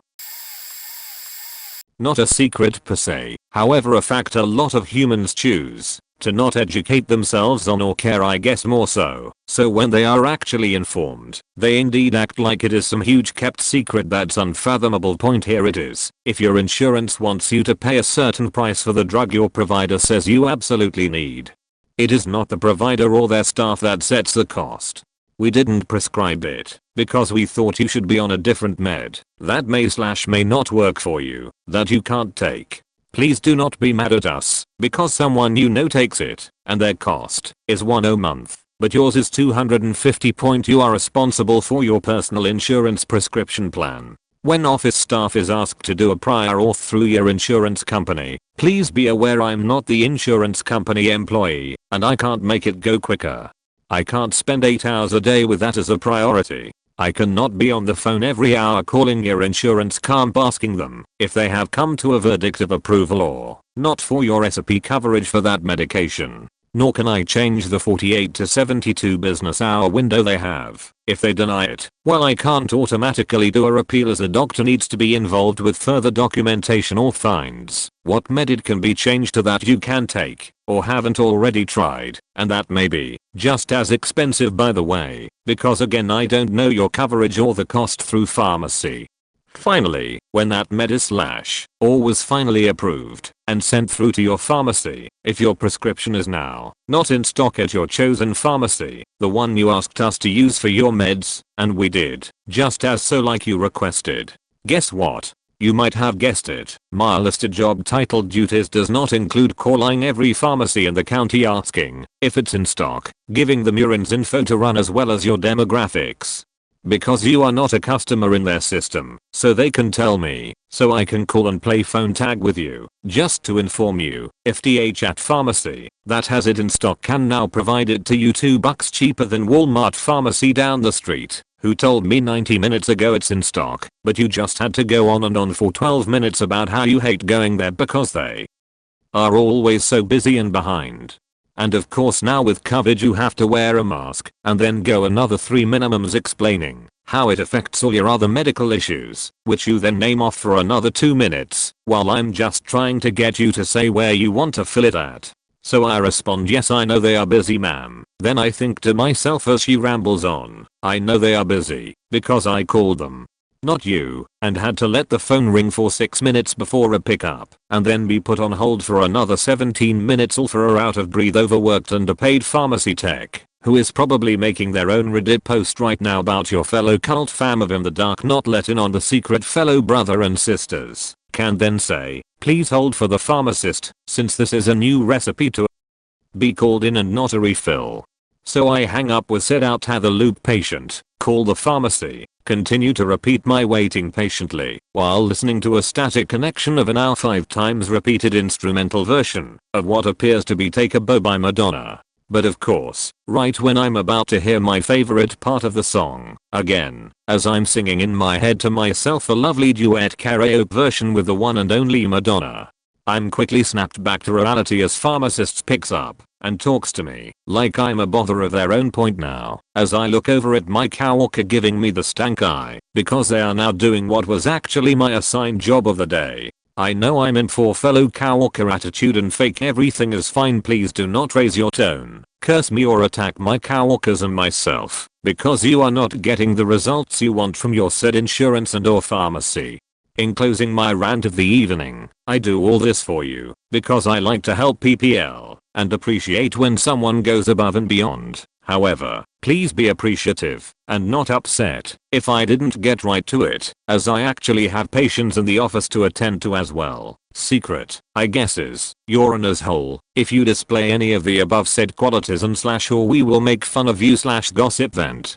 Not a secret per se, however a fact a lot of humans choose to not educate themselves on or care, I guess more so. So when they are actually informed, they indeed act like it is some huge kept secret that's unfathomable. Point here it is. If your insurance wants you to pay a certain price for the drug your provider says you absolutely need, it is not the provider or their staff that sets the cost. We didn't prescribe it because we thought you should be on a different med that may not work for you, that you can't take. Please do not be mad at us because someone you know takes it and their cost is $10 a month, but yours is $250. You are responsible for your personal insurance prescription plan. When office staff is asked to do a prior auth through your insurance company, please be aware I'm not the insurance company employee and I can't make it go quicker. I can't spend 8 hours a day with that as a priority. I cannot be on the phone every hour calling your insurance comp asking them if they have come to a verdict of approval or not for your recipe coverage for that medication. Nor can I change the 48 to 72 business hour window they have. If they deny it, well, I can't automatically do a appeal as a doctor needs to be involved with further documentation or fines. What method can be changed to that you can take or haven't already tried, and that may be just as expensive by the way, because again I don't know your coverage or the cost through pharmacy. Finally, when that or was finally approved and sent through to your pharmacy, if your prescription is now not in stock at your chosen pharmacy, the one you asked us to use for your meds, and we did, just as so like you requested, guess what? You might have guessed it, my listed job title duties does not include calling every pharmacy in the county asking if it's in stock, giving them your info to run as well as your demographics. Because you are not a customer in their system, so they can tell me, so I can call and play phone tag with you, just to inform you, if DH at pharmacy that has it in stock can now provide it to you $2 cheaper than Walmart pharmacy down the street, who told me 90 minutes ago it's in stock, but you just had to go on and on for 12 minutes about how you hate going there because they are always so busy and behind. And of course now with COVID you have to wear a mask and then go another 3 minimums explaining how it affects all your other medical issues, which you then name off for another 2 minutes, while I'm just trying to get you to say where you want to fill it at. So I respond, yes I know they are busy ma'am. Then I think to myself as she rambles on, I know they are busy because I called them, not you, and had to let the phone ring for 6 minutes before a pickup, and then be put on hold for another 17 minutes all for a out of breath overworked underpaid pharmacy tech, who is probably making their own Reddit post right now about your fellow cult fam of in the dark not let in on the secret fellow brother and sisters, can then say, please hold for the pharmacist, since this is a new recipe to be called in and not a refill. So I hang up with said out the loop patient, call the pharmacy, continue to repeat my waiting patiently while listening to a static connection of an hour 5 times repeated instrumental version of what appears to be Take a Bow by Madonna. But of course, right when I'm about to hear my favorite part of the song, again, as I'm singing in my head to myself a lovely duet karaoke version with the one and only Madonna, I'm quickly snapped back to reality as pharmacist picks up and talks to me like I'm a bother of their own. Point now, as I look over at my coworker giving me the stank eye because they are now doing what was actually my assigned job of the day. I know I'm in for fellow coworker attitude and fake everything is fine. Please do not raise your tone, curse me or attack my coworkers and myself because you are not getting the results you want from your said insurance and or pharmacy. In closing my rant of the evening, I do all this for you because I like to help PPL and appreciate when someone goes above and beyond. However, please be appreciative and not upset if I didn't get right to it, as I actually have patients in the office to attend to as well. Secret, I guess, is you're an asshole if you display any of the above said qualities and / or we will make fun of you / gossip vent.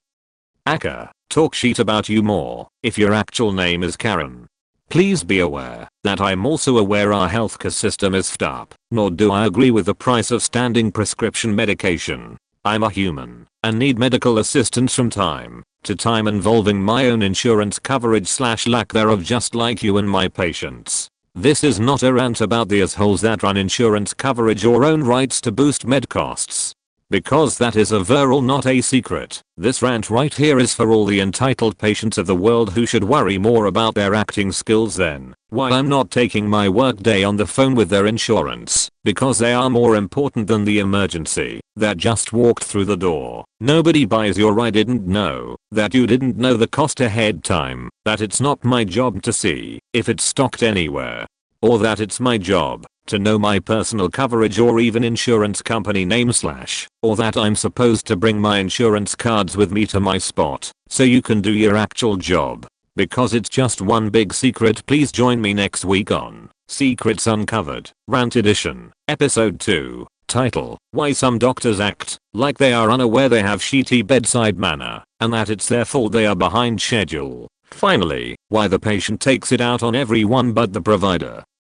Aka, talk shit about you more if your actual name is Karen. Please be aware that I'm also aware our healthcare system is fed up, nor do I agree with the price of standing prescription medication. I'm a human and need medical assistance from time to time involving my own insurance coverage / lack thereof, just like you and my patients. This is not a rant about the assholes that run insurance coverage or own rights to boost med costs. because that is overall not a secret. This rant right here is for all the entitled patients of the world who should worry more about their acting skills than why I'm not taking my workday on the phone with their insurance, because they are more important than the emergency that just walked through the door. Nobody buys your I didn't know that you didn't know the cost ahead time, that it's not my job to see if it's stocked anywhere, or that it's my job to know my personal coverage or even insurance company name / or that I'm supposed to bring my insurance cards with me to my spot so you can do your actual job. Because it's just one big secret. Please join me next week on Secrets Uncovered, Rant Edition, Episode 2, title, Why Some Doctors Act Like They Are Unaware They Have Shitty Bedside Manner, and That It's Their Fault They Are Behind Schedule. Finally, why the patient takes it out on everyone but the provider.